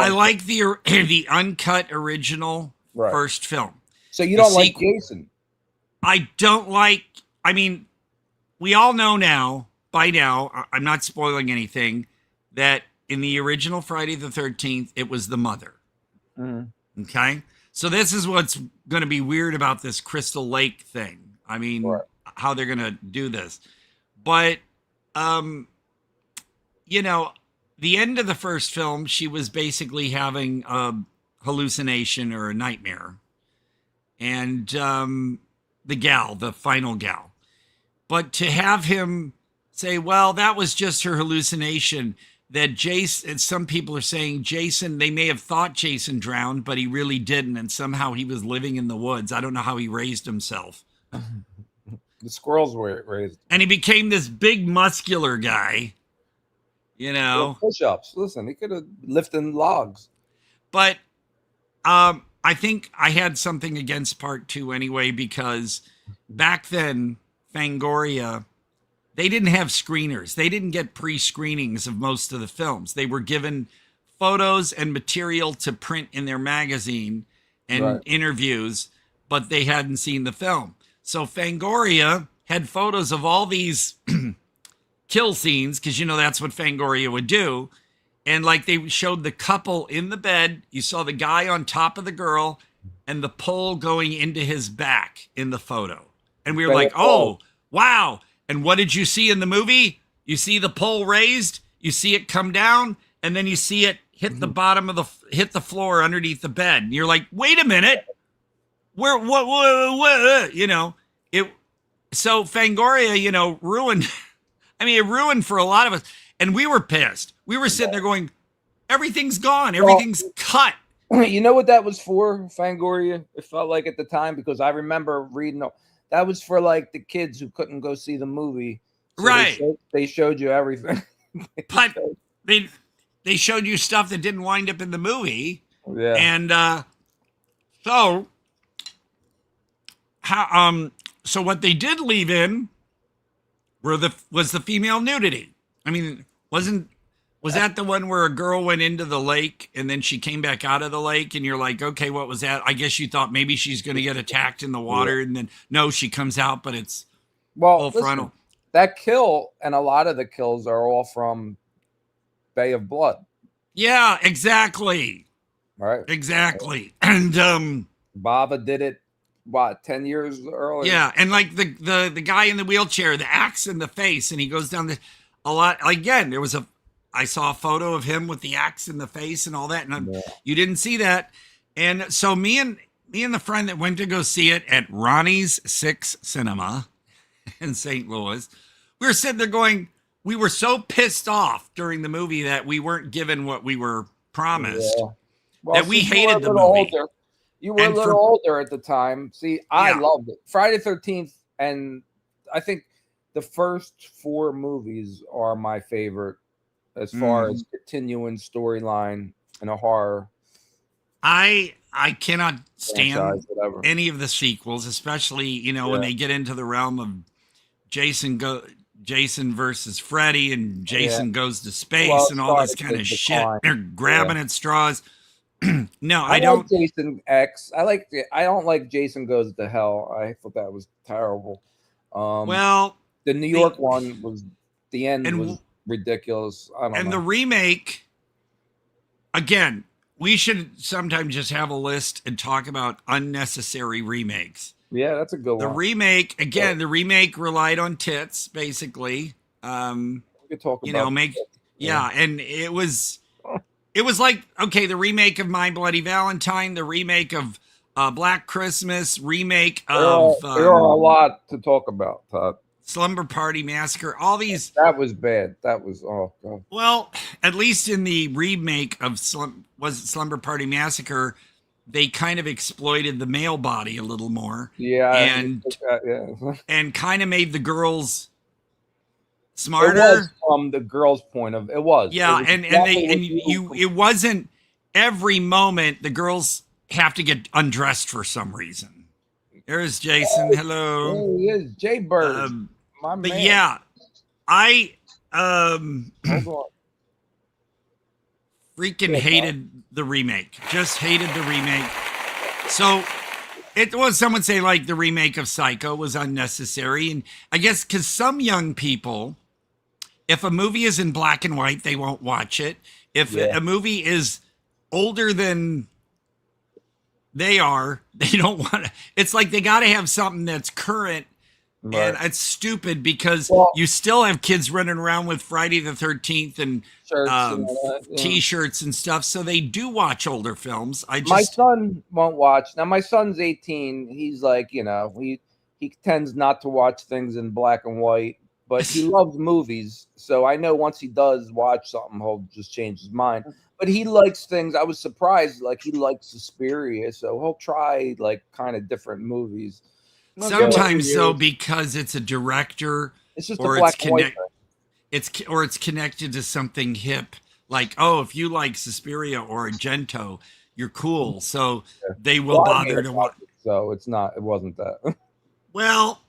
I like the uncut original first film. So you don't like Jason? I don't like. I mean, we all know now. By now, I'm not spoiling anything, that in the original Friday the 13th, it was the mother. Mm-hmm. Okay? So this is what's going to be weird about this Crystal Lake thing. I mean, how they're going to do this. But, you know, the end of the first film, she was basically having a hallucination or a nightmare. And the final gal. But to have him say, well, that was just her hallucination, that Jason, some people are saying Jason, they may have thought Jason drowned, but he really didn't. And somehow he was living in the woods. I don't know how he raised himself. The squirrels were raised. And he became this big muscular guy, you know. Push-ups. Listen, he could have lifted logs. But I think I had something against part 2 anyway, because back then, Fangoria, they didn't have screeners. They didn't get pre-screenings of most of the films. They were given photos and material to print in their magazine and interviews, but they hadn't seen the film. So Fangoria had photos of all these kill scenes, because that's what Fangoria would do. And like they showed the couple in the bed, you saw the guy on top of the girl and the pole going into his back in the photo. And we were like, oh, wow. And what did you see in the movie? You see the pole raised, you see it come down, and then you see it hit the bottom of hit the floor underneath the bed. And you're like, wait a minute. What, it. So Fangoria, ruined. I mean, it ruined for a lot of us. And we were pissed. We were sitting there going, everything's gone. Everything's cut. You know what that was for, Fangoria? It felt like at the time, because I remember reading that was for like the kids who couldn't go see the movie. So right. They showed you everything. But they showed you stuff that didn't wind up in the movie. Yeah. And so what they did leave in was the female nudity. I mean, was that the one where a girl went into the lake and then she came back out of the lake and you're like, okay, what was that? I guess you thought maybe she's going to get attacked in the water, and then no, she comes out, but it's all frontal. That kill and a lot of the kills are all from Bay of Blood. Yeah, exactly. Right. Exactly. And Bava did it, what, 10 years earlier? Yeah, and like the guy in the wheelchair, the axe in the face, and he goes down a lot. Again, I saw a photo of him with the axe in the face and all that, and you didn't see that. And so me and the friend that went to go see it at Ronnie's Six Cinema in St. Louis, we were sitting there going, we were so pissed off during the movie that we weren't given what we were promised, that we hated the movie. Older. You were a little older at the time. See, I loved it. Friday the 13th, and I think the first 4 movies are my favorite as far as continuing storyline in a horror. I cannot stand any of the sequels, especially when they get into the realm of Jason versus Freddy and Jason goes to space and all this kind of shit. They're grabbing at straws. No, I don't. Like Jason X. I don't like Jason Goes to Hell. I thought that was terrible. Well, the New York one was the end was ridiculous. I don't know. And the remake, again, we should sometimes just have a list and talk about unnecessary remakes. Yeah, that's a good one. The remake, again, the remake relied on tits, basically. We could talk about and it was like, okay, the remake of My Bloody Valentine, the remake of Black Christmas, remake of there are a lot to talk about, Todd. Slumber Party Massacre, all these. That was bad. That was God. Well, at least in the remake of Slumber Party Massacre, they kind of exploited the male body a little more. Yeah, and kind of made the girls smarter. It was from the girls' point of it was. Yeah, it was it wasn't every moment the girls have to get undressed for some reason. There's Jason. Hello. There he is, Jay Bird. But man. Yeah, I freaking hated the remake. Just hated the remake. So it was, someone say like the remake of Psycho was unnecessary, and I guess because some young people, if a movie is in black and white, they won't watch it. If a movie is older than they are, they don't want to. It's like they got to have something that's current. Right. And it's stupid because you still have kids running around with Friday the 13th and T-shirts and stuff. So they do watch older films. My son won't watch. Now, my son's 18. He's like, he tends not to watch things in black and white, but he loves movies. So I know once he does watch something, he'll just change his mind. But he likes things. I was surprised. Like, he likes Suspiria. So he'll try like kind of different movies. Sometimes so, because it's a director, it's just or a black and white it's connected to something hip. Like, oh, if you like Suspiria or Argento, you're cool. So they will bother to watch. So it wasn't that. Well,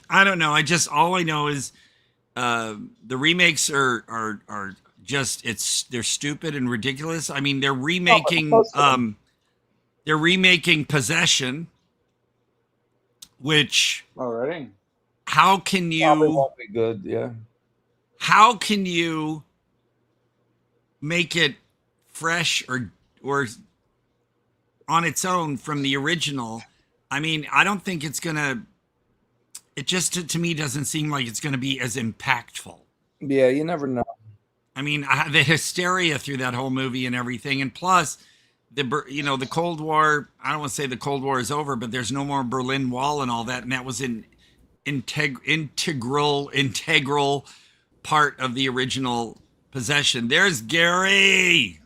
I don't know. All I know is the remakes are just they're stupid and ridiculous. I mean, they're remaking Possession, which already how can you Probably won't be good. Yeah. How can you make it fresh or on its own from the original? I mean, I don't think it's gonna. It just to me doesn't seem like it's gonna be as impactful. Yeah, you never know. I mean, the hysteria through that whole movie and everything, and plus the Cold War. I don't want to say the Cold War is over, but there's no more Berlin Wall and all that, and that was an integral part of the original possession. There's Gary.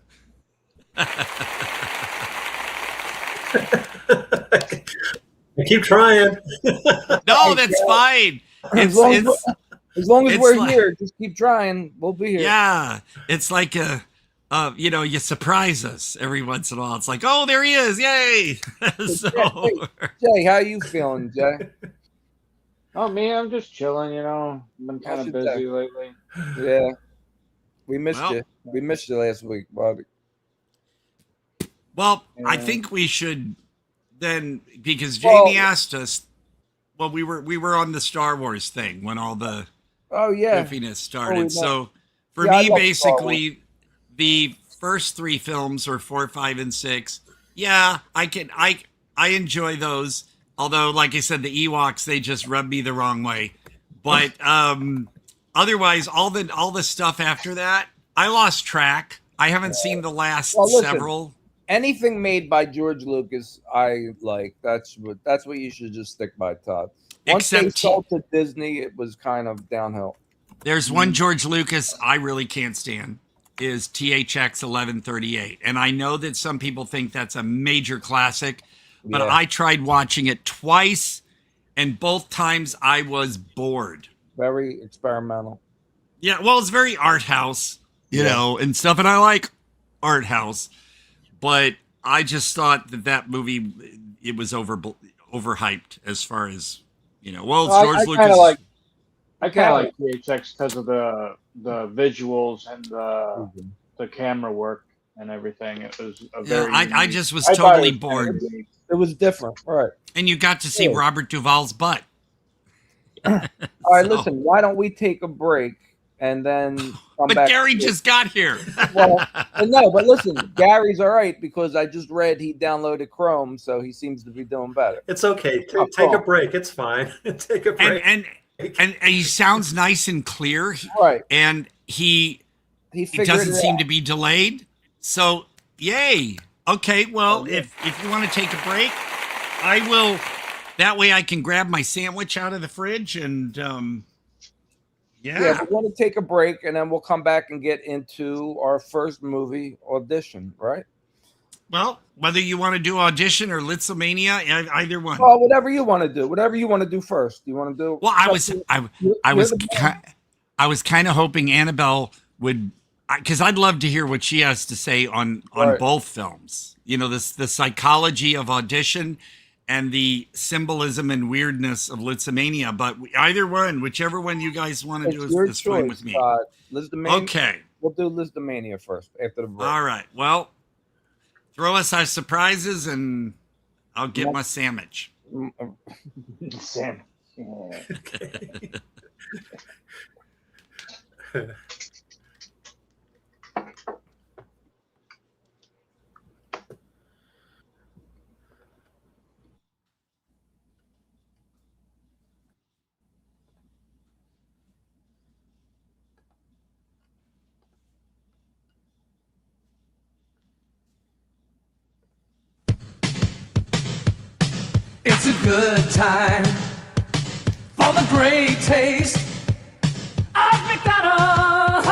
I keep trying. No, that's fine. As long as we're here, just keep trying. We'll be here. Yeah, it's like you surprise us every once in a while. It's like, oh, there he is! Yay! So, Jay, how you feeling, Jay? Oh, me, I'm just chilling. Been kind of busy lately. Yeah, we missed you. We missed you last week, Bobby. Well, I think we should then, because Jamie asked us. Well, we were on the Star Wars thing when all the goofiness started. So for me, basically, the first three films were 4, 5, and 6. Yeah, I enjoy those. Although, like I said, the Ewoks, they just rub me the wrong way. But otherwise, all the stuff after that, I lost track. I haven't seen the last several. Anything made by George Lucas, I like. That's what you should just stick by, Todd. Once they sold to Disney, it was kind of downhill. There's one George Lucas I really can't stand, is THX 1138. And I know that some people think that's a major classic, but I tried watching it twice, and both times I was bored. Very experimental. Yeah, well, it's very art house, you know, and stuff, and I like art house, but I just thought that movie, it was overhyped as far as, well, George Lucas. I kind of like THX because of the visuals and the camera work and everything. It was a very I just was totally bored. It was different, right? And you got to see Robert Duvall's butt. All right, listen. Why don't we take a break and then come back? But Gary just got here. Well, no, but listen, Gary's all right because I just read he downloaded Chrome, so he seems to be doing better. It's okay. Take a break. It's fine. Take a break. And he sounds nice and clear. Right. And he doesn't seem to be delayed. So, yay. Okay, well, if you want to take a break, I will. That way I can grab my sandwich out of the fridge and, Yeah, we want to take a break, and then we'll come back and get into our first movie, Audition, right? Well, whether you want to do Audition or Lisztomania, either one. Well, whatever you want to do. Whatever you want to do first. You want to do? Well, I was kind of hoping Annabelle would, because I'd love to hear what she has to say on both films. The psychology of Audition and the symbolism and weirdness of Lisztomania. But either one, whichever one you guys want to do is fine with me. Okay. We'll do Lisztomania first after the break. All right. Well, throw us our surprises and I'll get my sandwich. Sandwich. It's a good time for the great taste of McDonald's.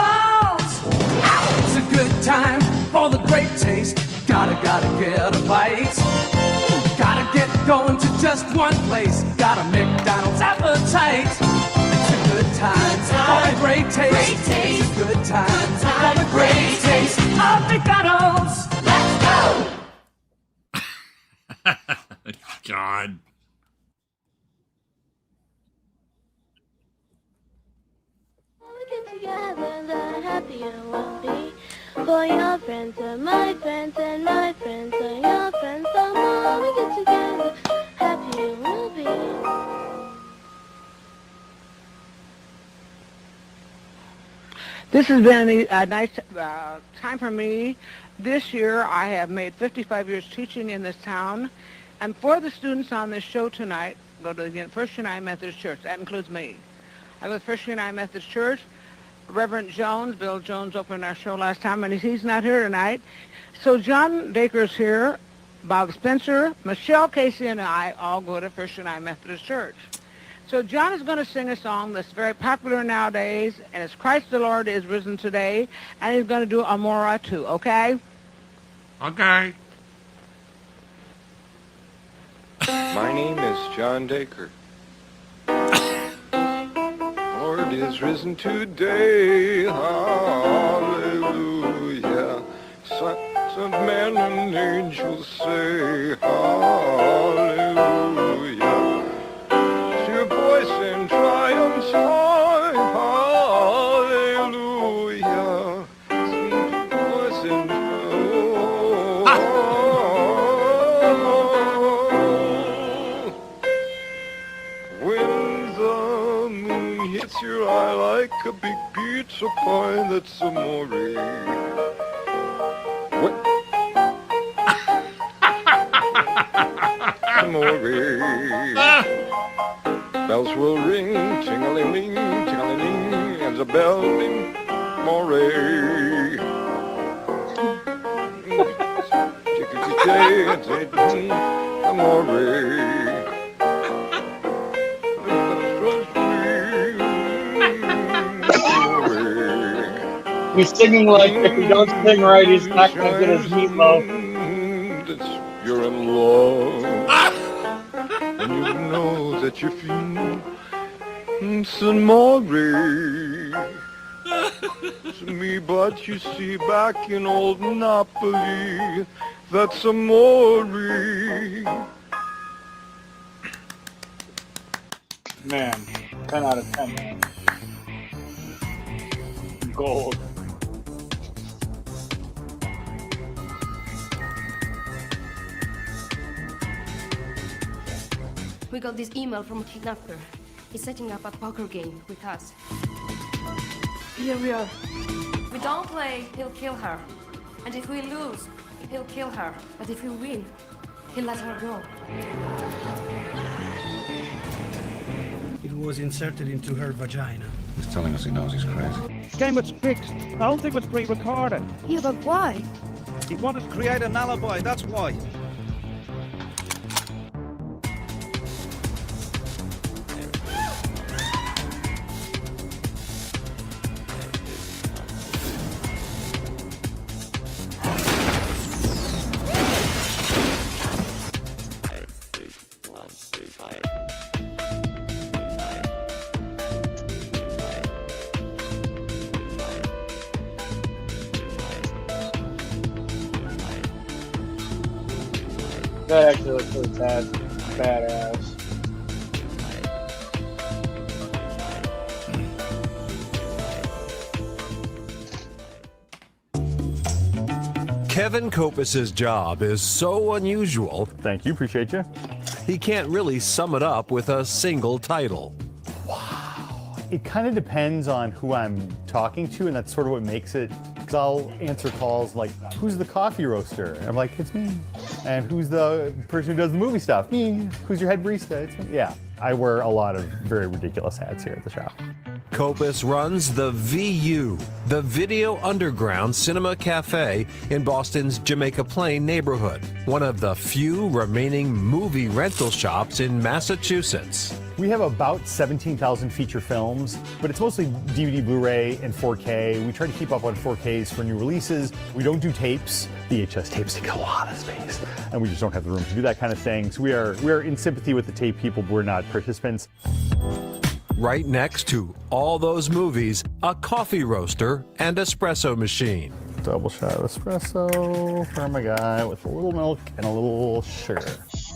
It's a good time for the great taste. Gotta get a bite. Gotta get going to just one place. Got a McDonald's appetite. It's a good time for the great taste. It's a good time for the great taste of McDonald's. Let's go! God. Together, the happier we'll be. For your friends are my friends, and my friends are your friends. The more we get together, happier we'll be. This has been a nice time for me. This year I have made 55 years teaching in this town. And for the students on this show tonight, go to the First United Methodist Church. That includes me. I go to First United Methodist Church. Reverend Jones, Bill Jones opened our show last time, and he's not here tonight. So John Baker's here, Bob Spencer, Michelle Casey, and I all go to First United Methodist Church. So John is going to sing a song that's very popular nowadays, and it's Christ the Lord is risen today, and he's going to do Amora too, okay? Okay. My name is John Jaeger. Lord is risen today, hallelujah. Sons of men and angels say, hallelujah. Your voice in triumph's high, hallelujah. Sweet voice in when the moon hits your eye like a big pizza pie, that's amore. Amore. Bells will ring, ting-a-ling-ling, ting-a-ling-ling, and the bell ring, more. He's singing like if he don't sing right, he's not going to get his meatloaf. You're in love, and you know that you feel some more to me, but you see back in old Napoli, that's amore. Man, 10 out of 10, man. Gold. We got this email from a kidnapper. He's setting up a poker game with us. Here we are. If we don't play, he'll kill her. And if we lose, he'll kill her. But if we win, he'll let her go. It was inserted into her vagina. He's telling us he knows he's crazy. The game was fixed. The whole thing was pre-recorded. Yeah, but why? He wanted to create an alibi, that's why. That actually looks really badass. Kevin Kopas's job is so unusual. Thank you, appreciate you. He can't really sum it up with a single title. It kind of depends on who I'm talking to, and that's sort of what makes it. Because I'll answer calls like, who's the coffee roaster? And I'm like, it's me. And who's the person who does the movie stuff? Me. Who's your head barista? It's me. Yeah, I wear a lot of very ridiculous hats here at the shop. Kopas runs the VU, the Video Underground Cinema Cafe in Boston's Jamaica Plain neighborhood, one of the few remaining movie rental shops in Massachusetts. We have about 17,000 feature films, but it's mostly DVD, Blu-ray, and 4K. We try to keep up on 4Ks for new releases. We don't do tapes. VHS tapes take a lot of space, and we just don't have the room to do that kind of thing. So we are in sympathy with the tape people, but we're not participants. Right next to all those movies, a coffee roaster and espresso machine. Double shot of espresso for my guy with a little milk and a little sugar.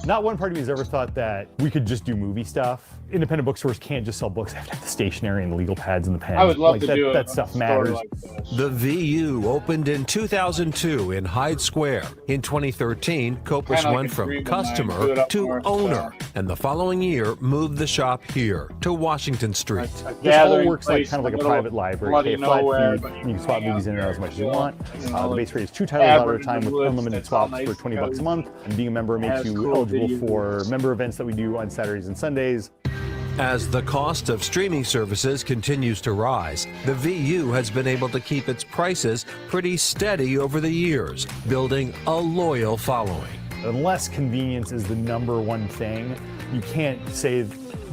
Not one part of me has ever thought that we could just do movie stuff. independent bookstores can't just sell books. They have to have the stationery and the legal pads and the pens. I would love to that, do that stuff matters. like this. The VU opened in 2002 in Hyde Square. In 2013, Copus Kinda like went a from dream of mine, do customer it up to north, owner, and the following year moved the shop here to Washington Street. This all works like kind of like a private library. Pay a flat fee, you can swap movies in and out as much as you want. The base rate is 2 titles out at a time with unlimited swaps for $20 a month. And being a member makes you eligible for member events that we do on Saturdays and Sundays. As the cost of streaming services continues to rise, the VU has been able to keep its prices pretty steady over the years, building a loyal following. Unless convenience is the #1 thing, you can't say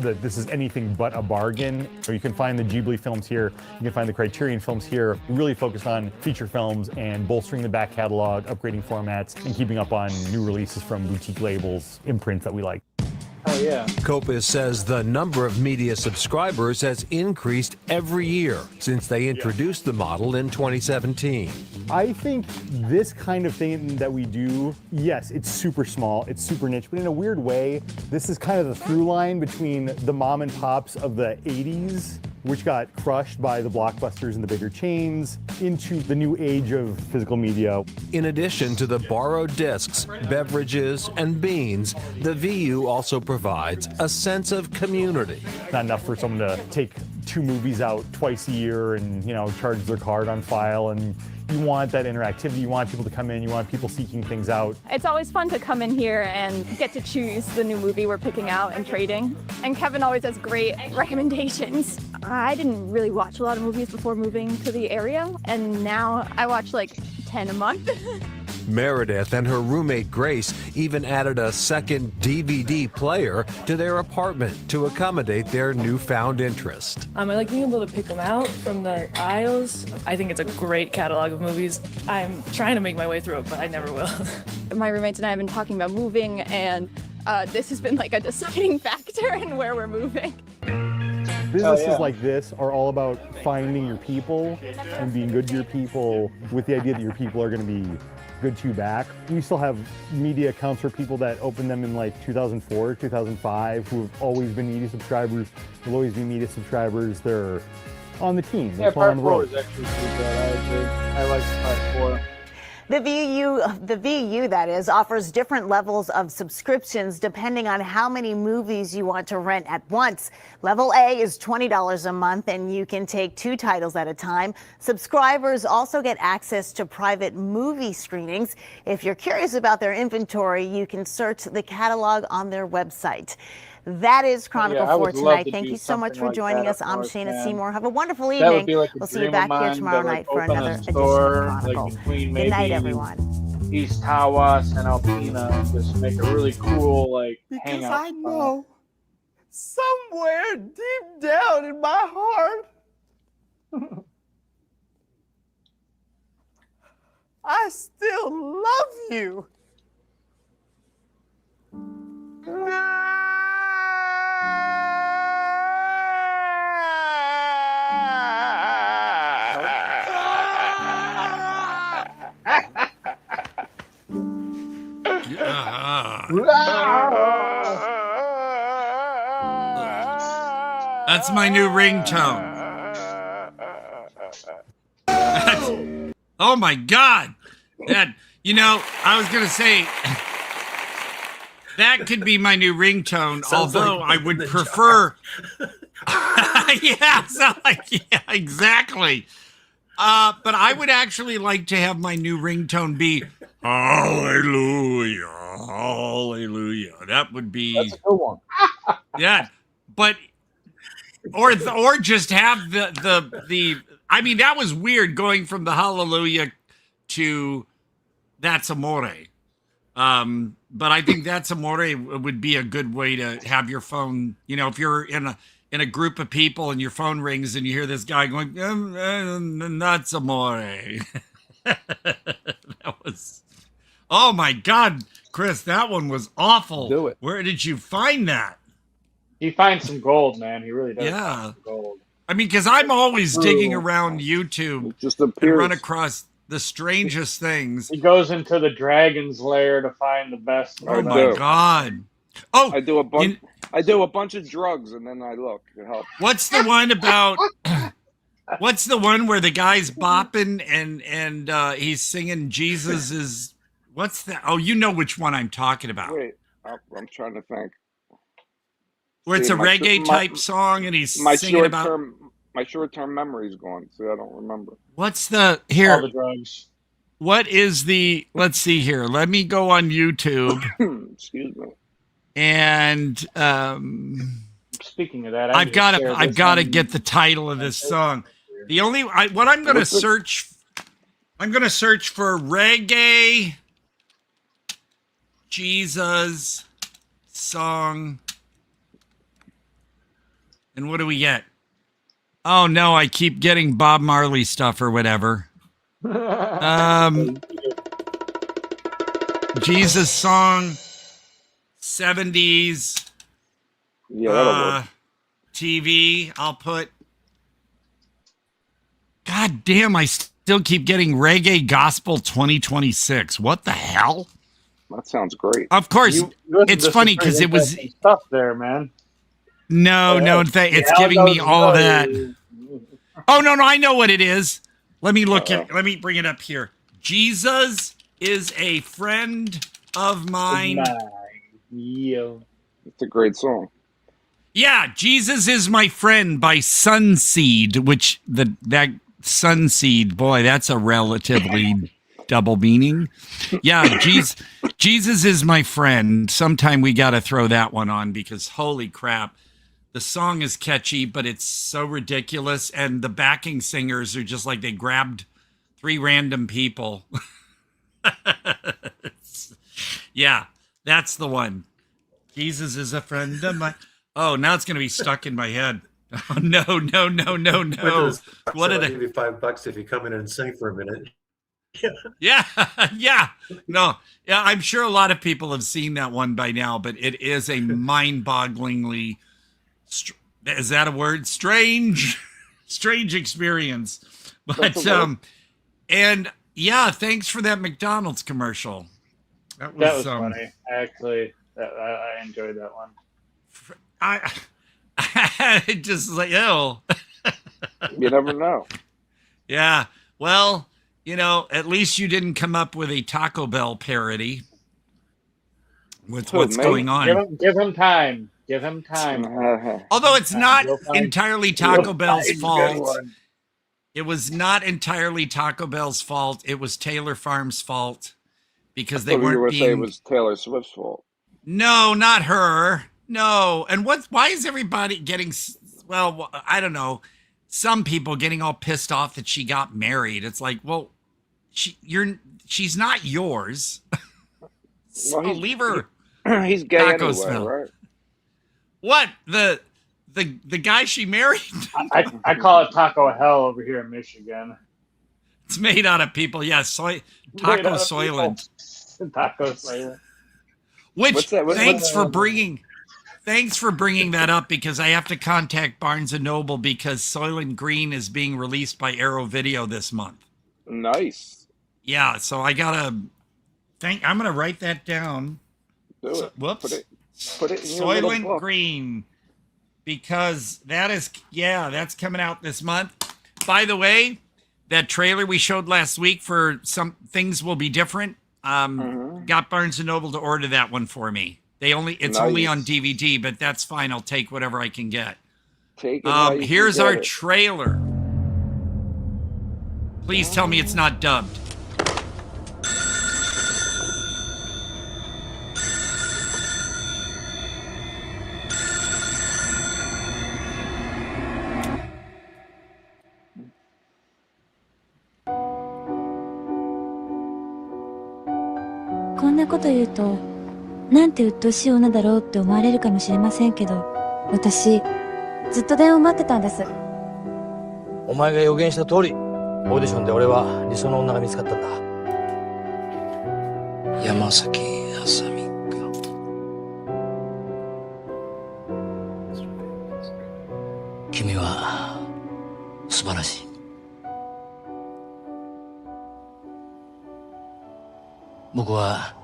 that this is anything but a bargain. Or you can find the Ghibli films here, you can find the Criterion films here. We really focused on feature films and bolstering the back catalog, upgrading formats, and keeping up on new releases from boutique labels, imprints that we like. Oh, yeah. Copus says the number of media subscribers has increased every year since they introduced the model in 2017. I think this kind of thing that we do, yes, it's super small, it's super niche, but in a weird way, this is kind of the through line between the mom and pops of the 80s, which got crushed by the blockbusters and the bigger chains, into the new age of physical media. In addition to the borrowed discs, beverages, and beans, the VU also provides a sense of community. Not enough for someone to take 2 movies out twice a year and, you know, charge their card on file. And you want that interactivity, you want people to come in, you want people seeking things out. It's always fun to come in here and get to choose the new movie we're picking out and trading. And Kevin always has great recommendations. I didn't really watch a lot of movies before moving to the area, and now I watch like 10 a month. Meredith and her roommate Grace even added a second DVD player to their apartment to accommodate their newfound interest. I like being able to pick them out from the aisles. I think it's a great catalog of movies. I'm trying to make my way through it, but I never will. My roommates and I have been talking about moving, and this has been like a deciding factor in where we're moving. Businesses like this are all about finding your people and being good to your people with the idea that your people are going to be good to you back. We still have media accounts for people that opened them in like 2004, 2005, who have always been media subscribers, will always be media subscribers. They're on the team. Yeah, They're on the Part 4 road. is actually pretty good. I agree. I like Part 4. The VU, that is, offers different levels of subscriptions depending on how many movies you want to rent at once. Level A is $20 a month, and you can take 2 titles at a time. Subscribers also get access to private movie screenings. If you're curious about their inventory, you can search the catalog on their website. That is Chronicle for tonight. Thank you so much for joining us. I'm Shayna Seymour. Have a wonderful evening. We'll see you back here tomorrow night for another edition of Chronicle. Good night, everyone. East Tawas and Alpena, just make a really cool Because hangout. I know somewhere deep down in my heart, I still love you. That's my new ringtone. Oh my God. That, you know, I was going to say that could be my new ringtone, Sounds although like I would prefer. Yeah, exactly. But I would actually like to have my new ringtone be Hallelujah, Hallelujah. That would be. That's a good one. Yeah, but or just have the. I mean, that was weird going from the Hallelujah to That's Amore. But I think That's Amore would be a good way to have your phone. You know, if you're in a group of people and your phone rings and you hear this guy going, That's Amore. That was. Oh my God, Chris, that one was awful. Do it. Where did you find that? He finds some gold, man. He really does. Yeah. Find some gold. I mean, because I'm always digging around YouTube and run across the strangest things. He goes into the dragon's lair to find the best. Oh my God! Oh, I do a bunch. I do a bunch of drugs and then I look. It helps. What's the one about? What's the one where the guy's bopping and he's singing Jesus is? What's that? Oh, you know which one I'm talking about. Wait, I'm trying to think. Where it's a reggae type song and he's singing about. My short-term memory's gone, so I don't remember. What's the here? All the drugs. What is the? Let's see here. Let me go on YouTube. Excuse me. And speaking of that, I've got to get the title of this song. The only what I'm going to search. I'm going to search for reggae Jesus song. And what do we get? Oh no, I keep getting Bob Marley stuff or whatever. Jesus song 70s TV. I'll put. God damn, I still keep getting Reggae Gospel 2026. What the hell? That sounds great. Of course, it's funny because it was stuff there, man. No, it's giving me all that. Oh no, I know what it is. Let me look at. Let me bring it up here. Jesus is a friend of mine. It's a great song. Yeah, Jesus is my friend by Sunseed, which that Sunseed, boy, that's a relatively double meaning. Yeah, Jesus is my friend. Sometime we got to throw that one on because holy crap. The song is catchy, but it's so ridiculous. And the backing singers are just like they grabbed 3 random people. Yeah, that's the one. Jesus is a friend of mine. Oh, now it's going to be stuck in my head. Oh, no. What did I give you $5 if you come in and sing for a minute? Yeah. No. Yeah, I'm sure a lot of people have seen that one by now, but it is a mind-bogglingly... is that a word? Strange experience. But and yeah, thanks for that McDonald's commercial. That was funny. Actually, I enjoyed that one. I just like ew. You never know. Yeah. Well, at least you didn't come up with a Taco Bell parody with what's going on. Give him time. Give him time. Although it's not entirely Taco Bell's fault. It was not entirely Taco Bell's fault. It was Taylor Farm's fault because they weren't being... say it was Taylor Swift's fault. No, not her. No. And why is everybody getting... Well, I don't know. Some people getting all pissed off that she got married. It's like, well, she's not yours. So well, leave her. He's gay Taco anyway, smell. right? What? The guy she married? I call it Taco Hell over here in Michigan. It's made out of people. Yeah, Taco Soylent. Taco Soylent. Which thanks for bringing that up because I have to contact Barnes & Noble because Soylent Green is being released by Arrow Video this month. Nice. Yeah, so I gotta I'm gonna write that down. Do it. Whoops. Put it in your little Soylent book. Green. Because that's coming out this month. By the way, that trailer we showed last week for Some Things Will Be Different, got Barnes & Noble to order that one for me. It's only on DVD, but that's fine. I'll take whatever I can get. Here's our trailer. Please tell me it's not dubbed.こんなこと言うと、なんて鬱陶しい女だろうって思われるかもしれませんけど、私、ずっと電話待ってたんです。お前が予言した通り、オーディションで俺は理想の女が見つかったんだ。山崎あさみか。君は素晴らしい。僕は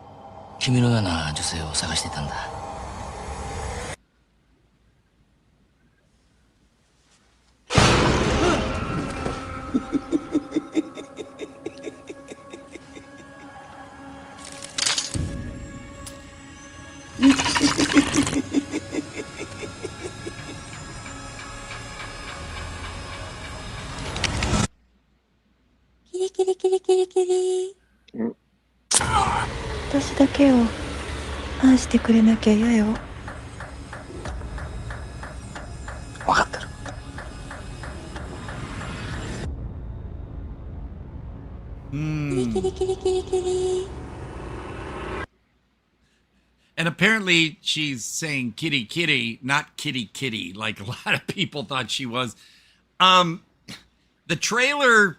君のような女性を探していたんだ。けを愛してくれなきゃ嫌よ。分かってる。キリキリキリキリ。 And apparently she's saying kitty kitty, not kitty kitty, like a lot of people thought she was. The trailer,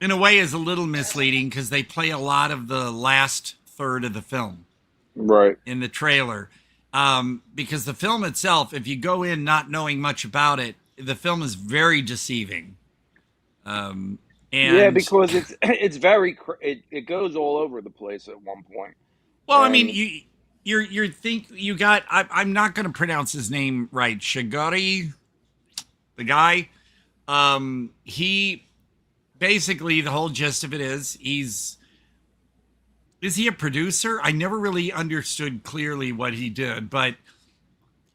in a way, is a little misleading because they play a lot of the last third of the film. Right. In the trailer. Because the film itself, if you go in not knowing much about it, the film is very deceiving. And yeah, because it's very, it goes all over the place at one point. Well, I mean, you got, I'm not going to pronounce his name right. Shigari, the guy, he basically, the whole gist of it is he a producer? I never really understood clearly what he did, but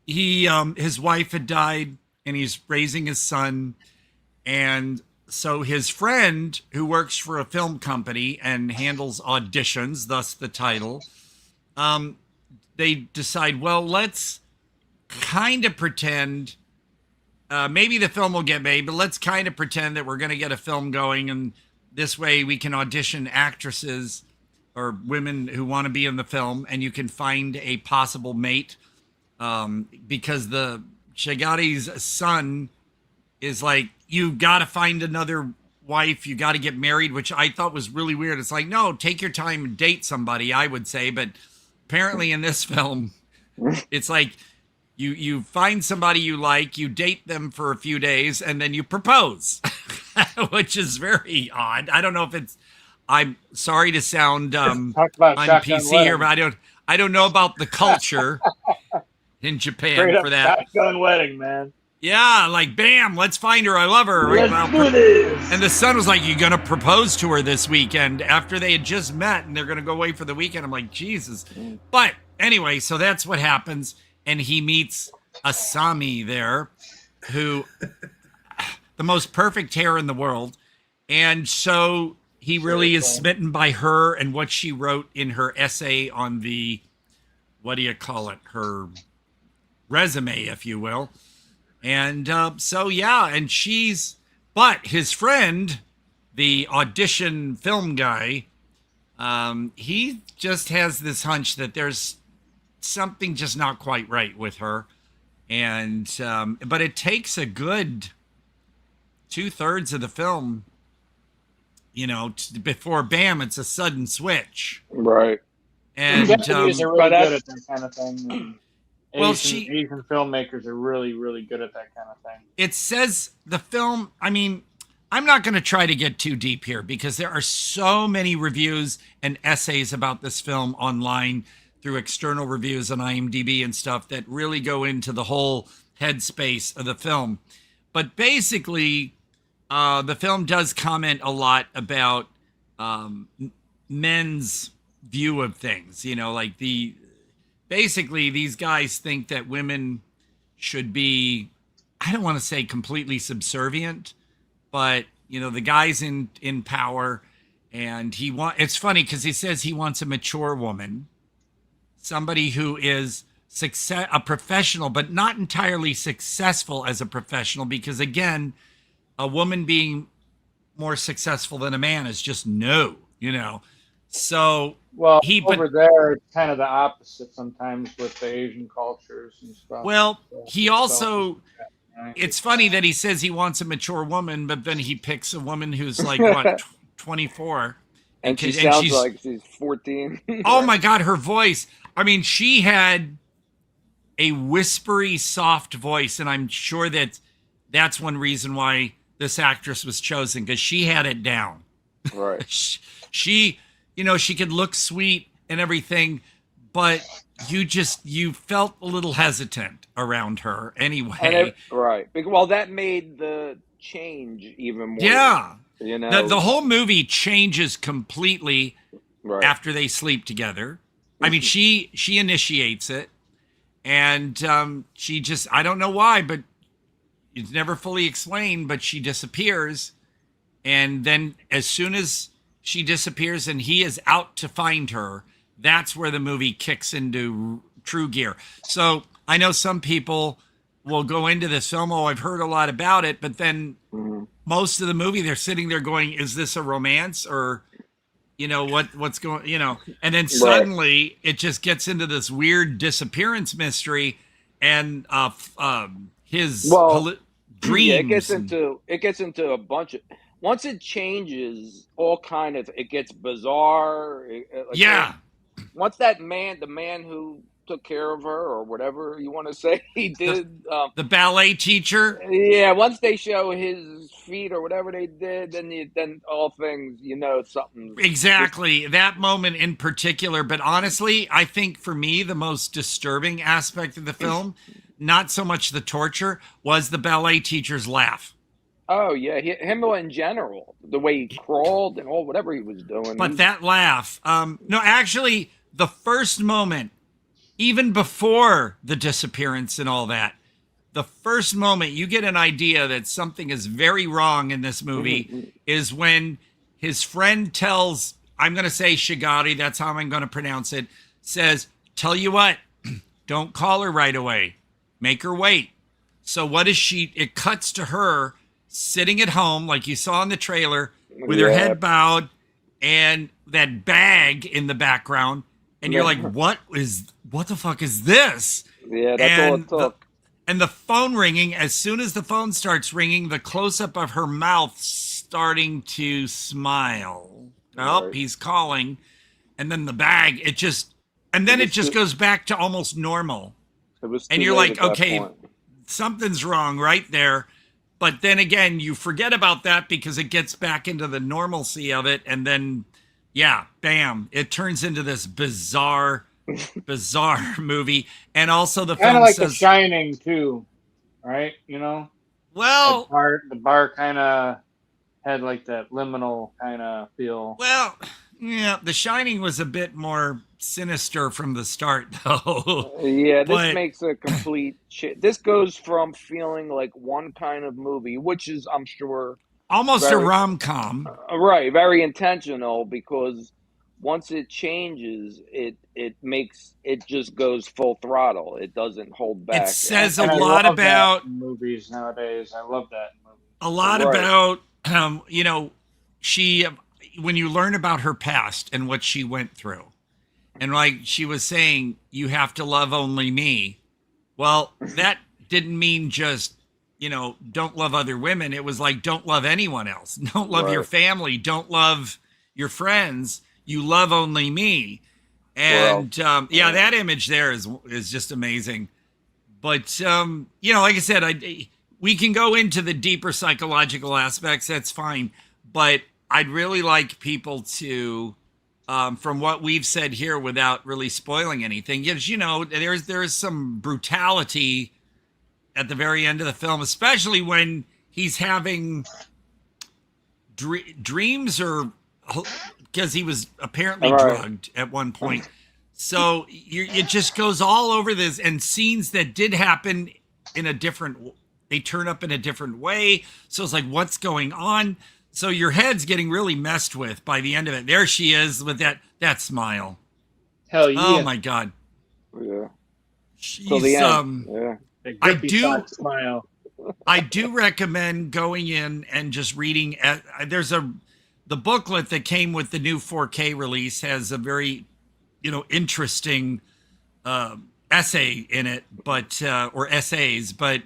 his wife had died and he's raising his son. And so his friend who works for a film company and handles auditions, thus the title, they decide, well, let's kind of pretend, maybe the film will get made, but let's kind of pretend that we're going to get a film going. And this way we can audition actresses or women who want to be in the film, and you can find a possible mate. Because the Shigari's son is like, you got to find another wife. You got to get married, which I thought was really weird. It's like, no, take your time and date somebody, I would say. But apparently in this film, it's like you find somebody you like, you date them for a few days, and then you propose, which is very odd. I don't know if I'm sorry to sound on PC here, but I don't know about the culture in Japan Straight for that. shotgun wedding, man. Yeah, like, bam, let's find her. I love her. Let's do this. And the son was like, you're going to propose to her this weekend after they had just met and they're going to go away for the weekend. I'm like, Jesus. But anyway, so that's what happens. And he meets Asami there, who, the most perfect hair in the world. And so he really is smitten by her and what she wrote in her essay on the, what do you call it? Her resume, if you will. And so, yeah, and but his friend, the audition film guy, he just has this hunch that there's something just not quite right with her. And, but it takes a good 2/3 of the film, before, bam, it's a sudden switch. Right. And Japanese are really good at that kind of thing. Well, Asian filmmakers are really, really good at that kind of thing. It says the film, I mean, I'm not going to try to get too deep here because there are so many reviews and essays about this film online through external reviews on IMDb and stuff that really go into the whole headspace of the film. But basically, the film does comment a lot about men's view of things, like basically, these guys think that women should be, I don't want to say completely subservient, but, the guy's in power, and it's funny because he says he wants a mature woman, somebody who is a professional, but not entirely successful as a professional, because, again, a woman being more successful than a man is just no, So... Well, over there, it's kind of the opposite sometimes with the Asian cultures and stuff. Well, he also, it's funny that he says he wants a mature woman, but then he picks a woman who's like, what, 24? And she sounds like she's 14. Oh my God, her voice. I mean, she had a whispery, soft voice, and I'm sure that's one reason why this actress was chosen, because she had it down. Right. She could look sweet and everything, but you felt a little hesitant around her anyway. Right. Well, that made the change even more. Yeah. The whole movie changes completely after they sleep together. I mean, she initiates it, and she just, I don't know why, but it's never fully explained, but she disappears. And then as soon as she disappears and he is out to find her, that's where the movie kicks into true gear. So I know some people will go into this film, oh, I've heard a lot about it, but then most of the movie they're sitting there going, is this a romance, or what's going, and then suddenly it just gets into this weird disappearance mystery and his dreams. Yeah, it gets into a bunch of, once it changes, all kind of, it gets bizarre. Once the man who took care of her, or whatever you want to say he did, the ballet teacher. Yeah, once they show his feet or whatever they did, then all things, something. Exactly, that moment in particular. But honestly, I think for me, the most disturbing aspect of the film, not so much the torture, was the ballet teacher's laugh. Oh yeah, him in general, the way he crawled and all whatever he was doing. But that laugh, no, actually, the first moment, even before the disappearance and all that, the first moment you get an idea that something is very wrong in this movie is when his friend tells, I'm going to say Shigari, that's how I'm going to pronounce it, says, tell you what, don't call her right away. Make her wait. So what is she? It cuts to her sitting at home, like you saw in the trailer, with her head bowed and that bag in the background. And you're like, what the fuck is this? Yeah, that's all it took. And the phone ringing, as soon as the phone starts ringing, the close-up of her mouth starting to smile. Oh, he's calling. And then the bag, it just goes back to almost normal. And you're like, okay, something's wrong right there. But then again, you forget about that because it gets back into the normalcy of it. And then, yeah, bam, it turns into this bizarre movie. And also the film kind of like says, The Shining too, right? Well, the bar kind of had like that liminal kind of feel. Well, yeah, The Shining was a bit more sinister from the start, though. Yeah, this makes a complete shit. This goes from feeling like one kind of movie, which is, I'm sure, almost a rom-com. Right, very intentional, because once it changes, it just goes full throttle. It doesn't hold back. It says a lot about movies nowadays. I love that movie. A lot about she, when you learn about her past and what she went through, and like she was saying, you have to love only me. Well, that didn't mean just don't love other women. It was like, don't love anyone else. Don't love your family. Don't love your friends. You love only me. And that image there is just amazing. But like I said, we can go into the deeper psychological aspects. That's fine. But I'd really like people to, from what we've said here, without really spoiling anything, because there's some brutality at the very end of the film, especially when he's having dreams, or because he was apparently drugged at one point. So it just goes all over this, and scenes that did happen they turn up in a different way. So it's like, what's going on? So your head's getting really messed with by the end of it. There she is with that smile. Hell yeah. Oh my God. Yeah. She's, the end. Yeah. Smile. I do recommend going in and just reading. The booklet that came with the new 4K release has a very, interesting essay in it, or essays. But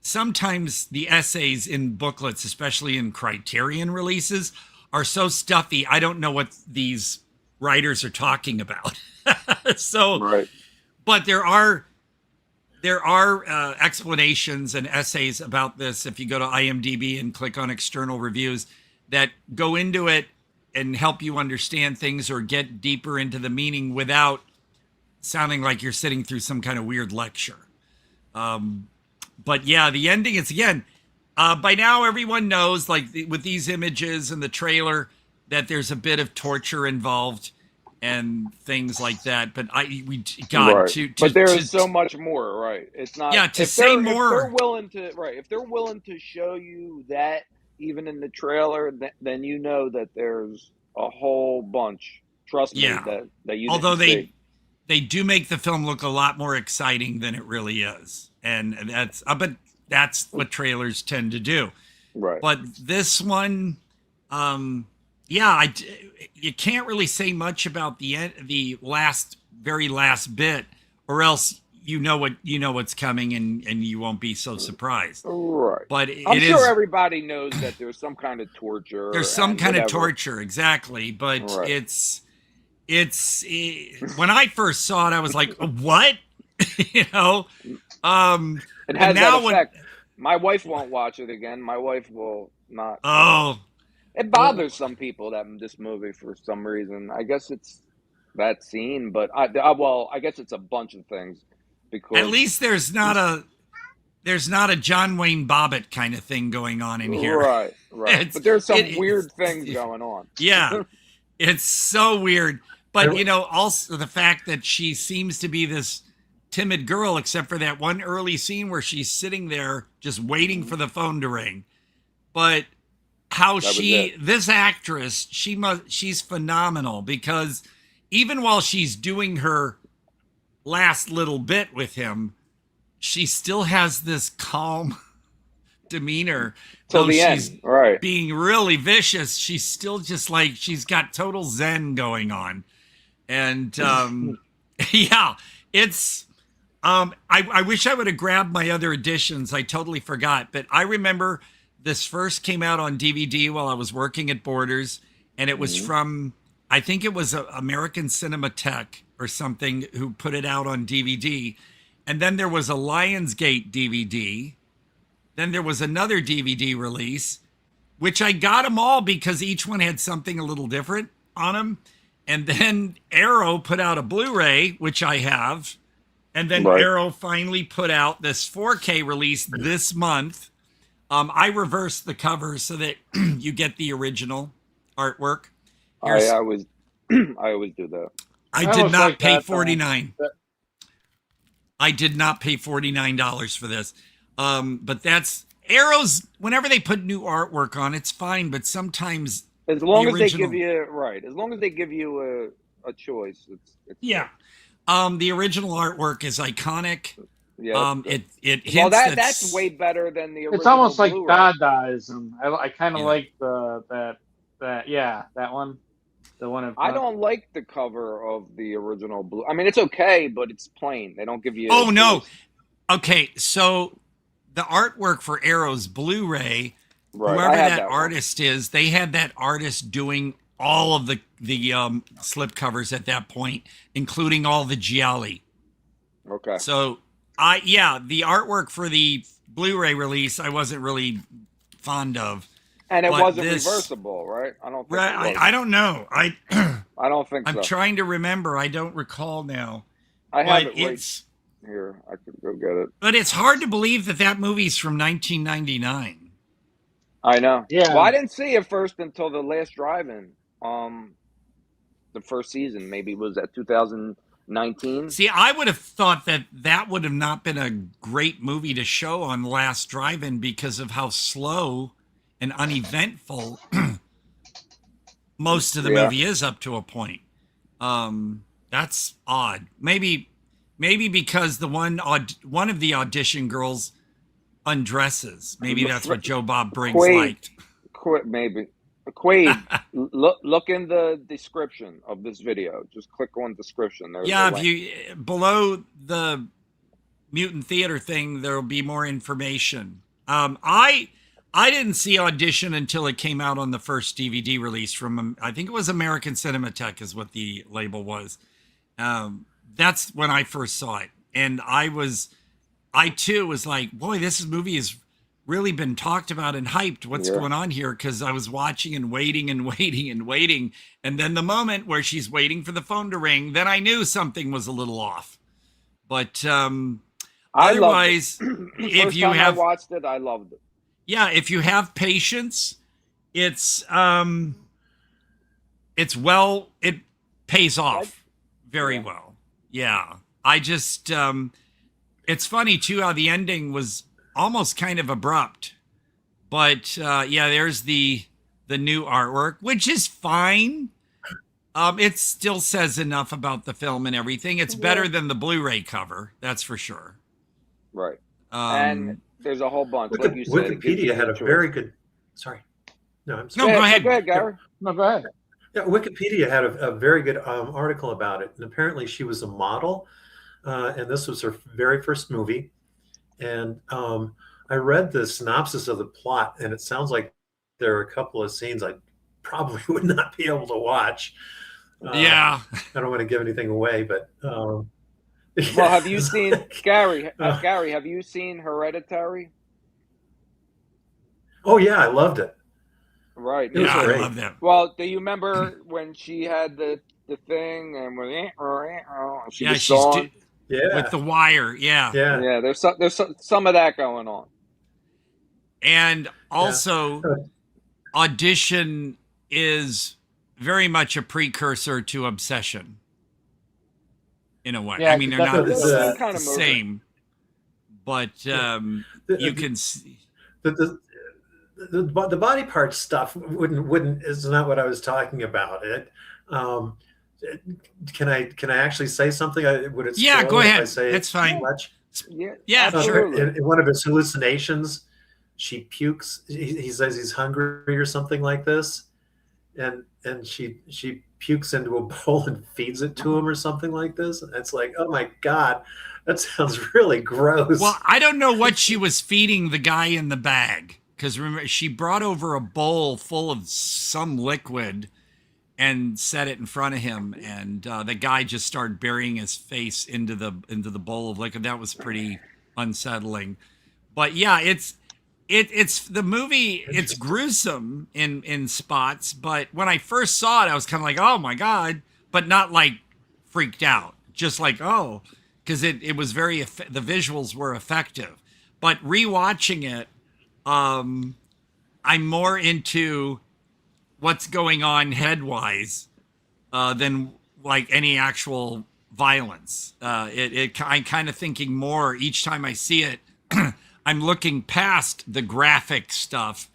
sometimes the essays in booklets, especially in Criterion releases, are so stuffy. I don't know what these writers are talking about. But there are explanations and essays about this, if you go to IMDb and click on external reviews, that go into it and help you understand things or get deeper into the meaning without sounding like you're sitting through some kind of weird lecture. But yeah, the ending is, again, by now everyone knows, like with these images and the trailer, that there's a bit of torture involved and things like that. But but there is so much more, right? It's not. Yeah, to say more. If they're willing to show you that even in the trailer, then that there's a whole bunch Trust me, Yeah. that you Although didn't see. they do make the film look a lot more exciting than it really is, and that's but that's what trailers tend to do. Right. But this one, you can't really say much about the very last bit, or else you know what's coming, and you won't be so surprised. Right. But I'm sure everybody knows that there's some kind of torture. There's some and kind of whatever. torture, exactly. But Right. it's when I first saw it, I was like, what? You know? It and has now that effect. My wife won't watch it again. My wife will not. Oh. It bothers some people, this movie, for some reason. I guess it's that scene, but I guess it's a bunch of things. Because at least there's not a John Wayne Bobbitt kind of thing going on in here. Right. But there's some weird things going on. Yeah. It's so weird. But, also the fact that she seems to be this timid girl, except for that one early scene where she's sitting there just waiting for the phone to ring. But how this actress, she's phenomenal, because even while she's doing her last little bit with him, she still has this calm demeanor. Till the she's end, right? Being really vicious, she's still just like, she's got total zen going on. And yeah, it's I wish I would have grabbed my other editions. I totally forgot, but I remember this first came out on DVD while I was working at Borders, and it was from, I think it was American Cinematheque or something, who put it out on DVD. And then there was a Lionsgate DVD. Then there was another DVD release, which I got them all because each one had something a little different on them. And then Arrow put out a Blu-ray, which I have. And then Arrow finally put out this 4K release this month. I reversed the cover so that you get the original artwork. I always do that. I did not pay $49. I did not pay $49 for this. But that's Arrow's. Whenever they put new artwork on, it's fine. But sometimes, as long as they give you a choice, it's yeah. The original artwork is iconic. Yeah. It hints well, that's way better than the original. It's almost like Blu-ray. Dadaism. I kind of like that one. The one. I don't like the cover of the original Blue. I mean, it's okay, but it's plain. They don't give you. Oh no. Okay, so the artwork for Arrow's Blu-ray, whoever that artist is, they had that artist doing all of the slip covers at that point, including all the Gialli. Okay. So the artwork for the Blu-ray release I wasn't really fond of. And it wasn't reversible, right? I don't think I don't know. I don't think so. I'm trying to remember. I don't recall now. I have it right here. I could go get it. But it's hard to believe that movie's from 1999. I know. Yeah. Well, I didn't see it first until the last drive-in. The first season maybe was at 2019. See, I would have thought that would have not been a great movie to show on Last Drive-In because of how slow and uneventful most of the movie is up to a point. That's odd. Maybe because the one of the audition girls undresses. Maybe that's what Joe Bob Briggs liked. Maybe. Quaid, look in the description of this video. Just click on description. There's if you below the Mutant Theater thing, there'll be more information. I didn't see Audition until it came out on the first DVD release from, I think it was American Cinematheque is what the label was. That's when I first saw it. And I too was like, boy, this movie has really been talked about and hyped. What's going on here? Because I was watching and waiting and waiting and waiting. And then the moment where she's waiting for the phone to ring, then I knew something was a little off. But otherwise, if you have watched it, I loved it. Yeah, if you have patience, it pays off very well. Yeah. I just it's funny too how the ending was almost kind of abrupt. But there's the new artwork, which is fine. It still says enough about the film and everything. It's better than the Blu-ray cover, that's for sure. Right. And there's a whole bunch, like you said. Wikipedia had a very good. Sorry. No, I'm No, sorry. go ahead. Go ahead, Gary. No, go ahead. Yeah, Wikipedia had a very good article about it, and apparently she was a model, and this was her very first movie. And I read the synopsis of the plot, and it sounds like there are a couple of scenes I probably would not be able to watch. Yeah. I don't want to give anything away, but well, have you seen Gary? Gary, have you seen Hereditary? Oh yeah, I loved it. Right. It was Yeah, great. I love that. Well, do you remember when she had the thing and when she Yeah, was she's gone? with the wire. Yeah. Yeah. There's some of that going on. And also, Audition is very much a precursor to Obsession. In a way. Yeah, I mean, they're not the kind of same, but you can see. The body part stuff wouldn't is not what I was talking about. It can I actually say something? Would it? Yeah, spoil go if ahead. I say That's too fine. much? Yeah, sure. In one of his hallucinations, she pukes. He says he's hungry or something like this, and she pukes into a bowl and feeds it to him or something like this. And it's like, oh my God, that sounds really gross. Well, I don't know what she was feeding the guy in the bag, because remember, she brought over a bowl full of some liquid and set it in front of him, and the guy just started burying his face into the bowl of liquid. That was pretty unsettling. But yeah, it's the movie. It's gruesome in spots, but when I first saw it, I was kind of like, oh my God, but not like freaked out. Just like, oh, because it was very the visuals were effective. But rewatching it, I'm more into what's going on head-wise than like any actual violence. I'm kind of thinking more each time I see it. I'm looking past the graphic stuff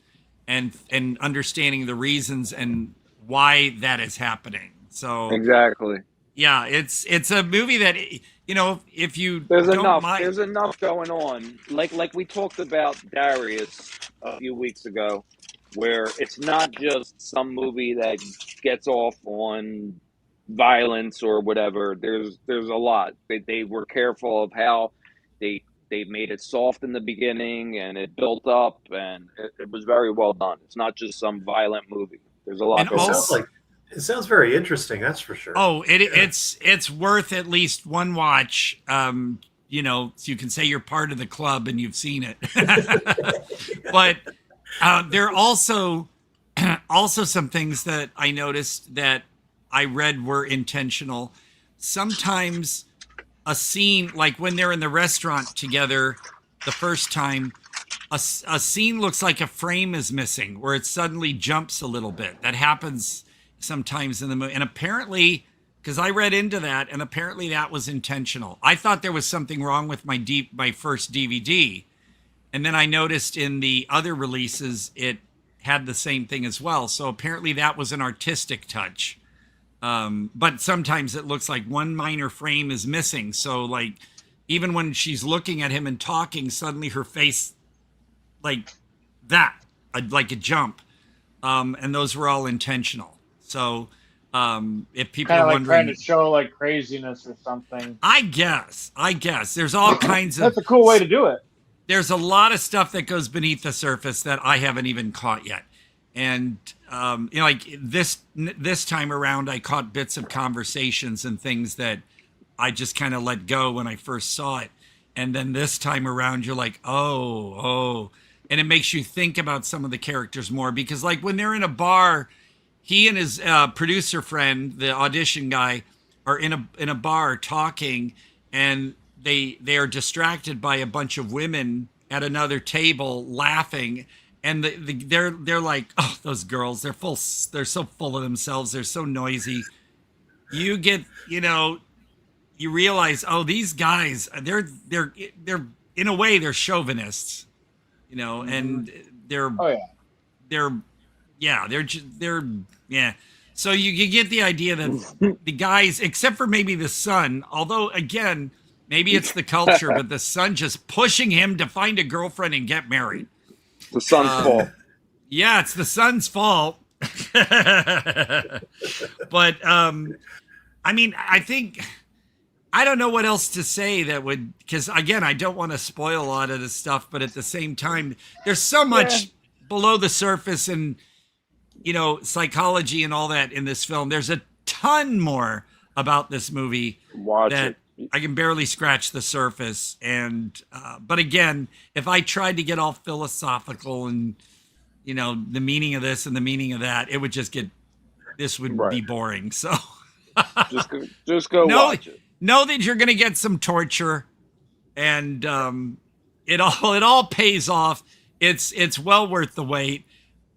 and understanding the reasons and why that is happening. So exactly. Yeah, it's a movie that, you know, if you there's don't there's enough going on. Like we talked about Darius a few weeks ago, where it's not just some movie that gets off on violence or whatever. There's a lot. They were careful of how they made it soft in the beginning and it built up, and it was very well done. It's not just some violent movie. There's a lot going on. It sounds very interesting, that's for sure. Oh, it's worth at least one watch. You know, so you can say you're part of the club and you've seen it. But there are also some things that I noticed that I read were intentional. Sometimes a scene, like when they're in the restaurant together the first time, a scene looks like a frame is missing, where it suddenly jumps a little bit. That happens sometimes in the movie. And apparently, because I read into that, and apparently that was intentional. I thought there was something wrong with my first DVD. And then I noticed in the other releases, it had the same thing as well. So apparently that was an artistic touch. But sometimes it looks like one minor frame is missing. So like, even when she's looking at him and talking, suddenly her face, like that, like a jump. And those were all intentional. So if people are wondering, trying to show like craziness or something. I guess there's all kinds of. That's a cool way to do it. There's a lot of stuff that goes beneath the surface that I haven't even caught yet. And, you know, like this time around, I caught bits of conversations and things that I just kind of let go when I first saw it. And then this time around, you're like, oh. And it makes you think about some of the characters more, because like when they're in a bar, he and his producer friend, the audition guy, are in a bar talking, and they are distracted by a bunch of women at another table laughing, and they're like, oh, those girls, they're so full of themselves, they're so noisy. You get, you know, you realize, oh, these guys, they're in a way they're chauvinists, you know, and they're So you get the idea that the guys, except for maybe the son, although again, maybe it's the culture, but the son just pushing him to find a girlfriend and get married. The son's fault. Yeah, it's the son's fault. But I mean, I don't know what else to say that would, because again, I don't want to spoil a lot of this stuff, but at the same time, there's so much below the surface and, you know, psychology and all that in this film. There's a ton more about this movie that I can barely scratch the surface. And, but again, if I tried to get all philosophical and, you know, the meaning of this and the meaning of that, it would just get, this would be boring. So just go watch it. Know that you're going to get some torture, and it all pays off. It's well worth the wait,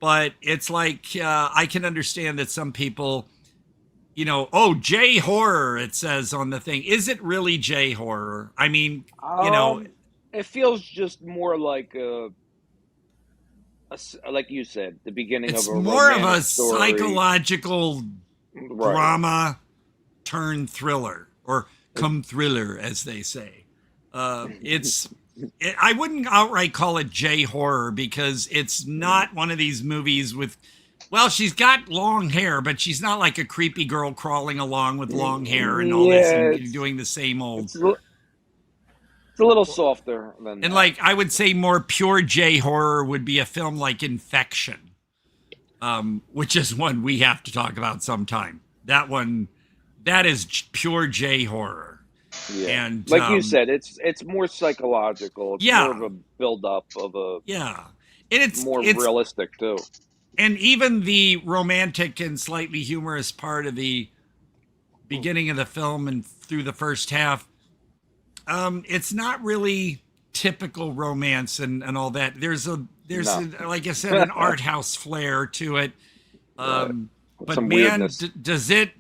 but it's like I can understand that some people, you know, oh, J horror, it says on the thing. Is it really J horror? I mean, you know, it feels just more like like you said, the beginning of a more of a story. Psychological drama turn thriller, or come thriller, as they say. I wouldn't outright call it J horror, because it's not one of these movies with, well, she's got long hair, but she's not like a creepy girl crawling along with long hair and all this and doing the same old. It's a little softer than and like I would say more pure J horror would be a film like Infection, which is one we have to talk about sometime. That one, that is pure J horror. Yeah. And like you said, it's more psychological. It's more of a build up of a and it's more realistic too. And even the romantic and slightly humorous part of the beginning of the film and through the first half, it's not really typical romance and all that. There's like I said, an art house flair to it. But man, does it?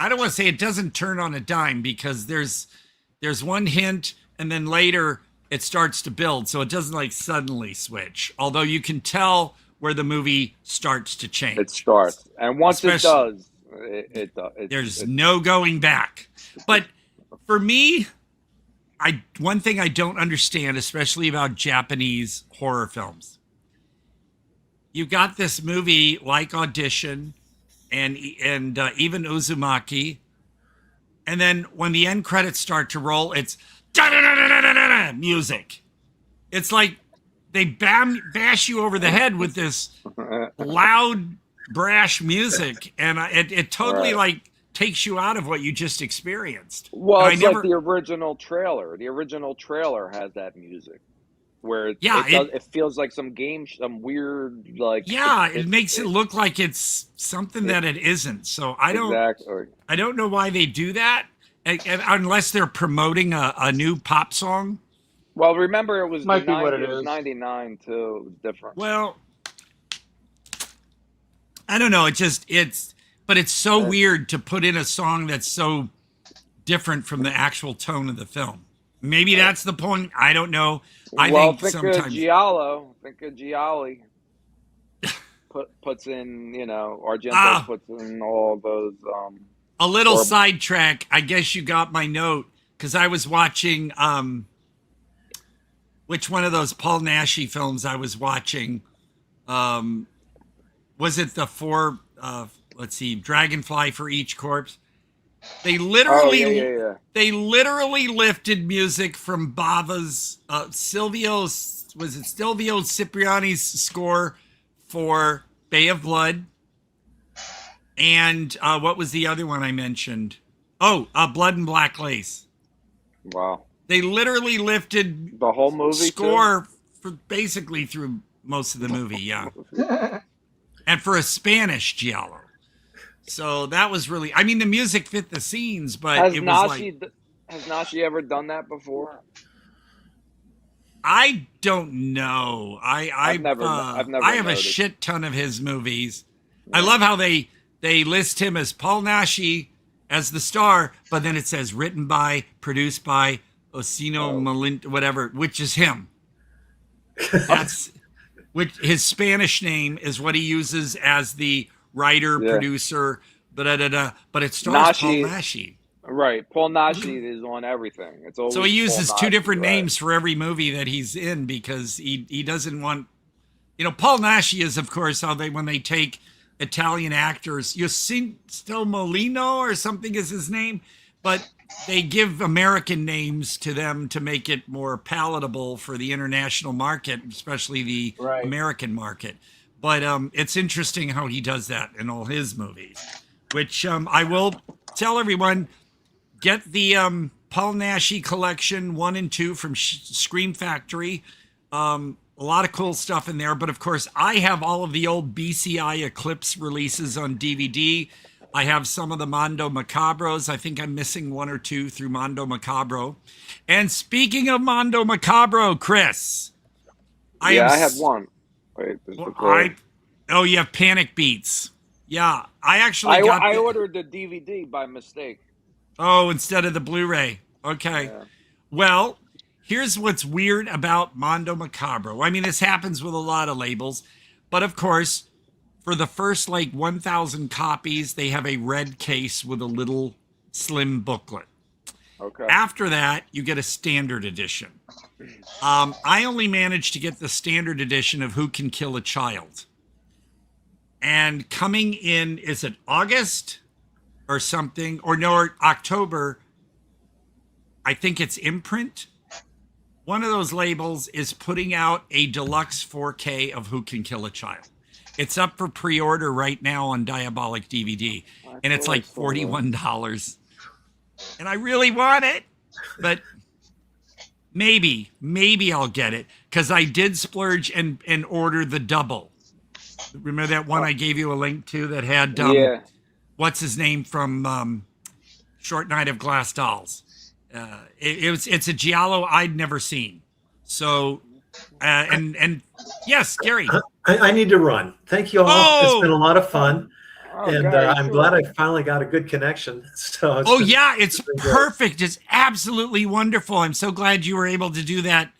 I don't want to say it doesn't turn on a dime, because there's one hint and then later it starts to build. So it doesn't like suddenly switch, although you can tell where the movie starts to change. It starts. And once it does, it does. There's no going back. But for me, one thing I don't understand, especially about Japanese horror films, you've got this movie like Audition and even Uzumaki, and then when the end credits start to roll, it's da-da-da-da-da-da-da music. It's like they bash you over the head with this loud, brash music, and it totally like takes you out of what you just experienced. Well, it's like the original trailer. The original trailer has that music, where it feels like some game, some weird like. Yeah, it makes it look like it's something that it isn't. So I don't know why they do that, unless they're promoting a new pop song. Well, remember it was Might be what it is. 99 too. It was different. Well, I don't know. But it's so weird to put in a song that's so different from the actual tone of the film. Maybe that's the point. I don't know. I think sometimes of Giallo. Think of Gialli. Puts in, you know, Argento puts in all those. A little sidetrack. I guess you got my note, because I was watching. Which one of those Paul Naschy films I was watching? Was it the four? Let's see, Dragonfly for Each Corpse. They literally, they literally lifted music from Bava's Silvio Cipriani's score for Bay of Blood, and what was the other one I mentioned? Blood and Black Lace. Wow! They literally lifted the whole movie score for basically through most of the movie, yeah, and for a Spanish giallo. So that was really, I mean, the music fit the scenes, but has Naschy ever done that before? I don't know. I've never I have noticed. A shit ton of his movies. Yeah. I love how they list him as Paul Naschy as the star, but then it says written by, produced by Osino Malint, whatever, which is him. That's which his Spanish name is what he uses as the writer, Yeah. producer, but it stars Paul Naschy. Right, Paul Naschy is on everything. It's always So he uses Paul two Naschy, different right. names for every movie that he's in because he doesn't want, Paul Naschy is, of course, when they take Italian actors, Still Molino or something is his name, but they give American names to them to make it more palatable for the international market, especially the American market. But it's interesting how he does that in all his movies, which I will tell everyone, get the Paul Naschy collection 1 and 2 from Scream Factory. A lot of cool stuff in there. But of course, I have all of the old BCI Eclipse releases on DVD. I have some of the Mondo Macabros. I think I'm missing 1 or 2 through Mondo Macabro. And speaking of Mondo Macabro, Chris. I have one. Wait, you have Panic Beats. Yeah, I ordered the DVD by mistake. Oh, instead of the Blu-ray. Okay. Yeah. Well, here's what's weird about Mondo Macabro. I mean, this happens with a lot of labels, but of course, for the first 1,000 copies, they have a red case with a little slim booklet. Okay. After that, you get a standard edition. I only managed to get the standard edition of Who Can Kill a Child. And coming in, is it August or something? Or October. I think it's Imprint. One of those labels is putting out a deluxe 4K of Who Can Kill a Child. It's up for pre-order right now on Diabolic DVD. And it's like $41. And I really want it. But maybe I'll get it. Because I did splurge and order the double. Remember that one I gave you a link to that had what's his name from Short Night of Glass Dolls? It's a Giallo I'd never seen. So and yes, Gary. I need to run. Thank you all. Oh! It's been a lot of fun. And Gary, I'm glad I finally got a good connection. So it's perfect. It's absolutely wonderful. I'm so glad you were able to do that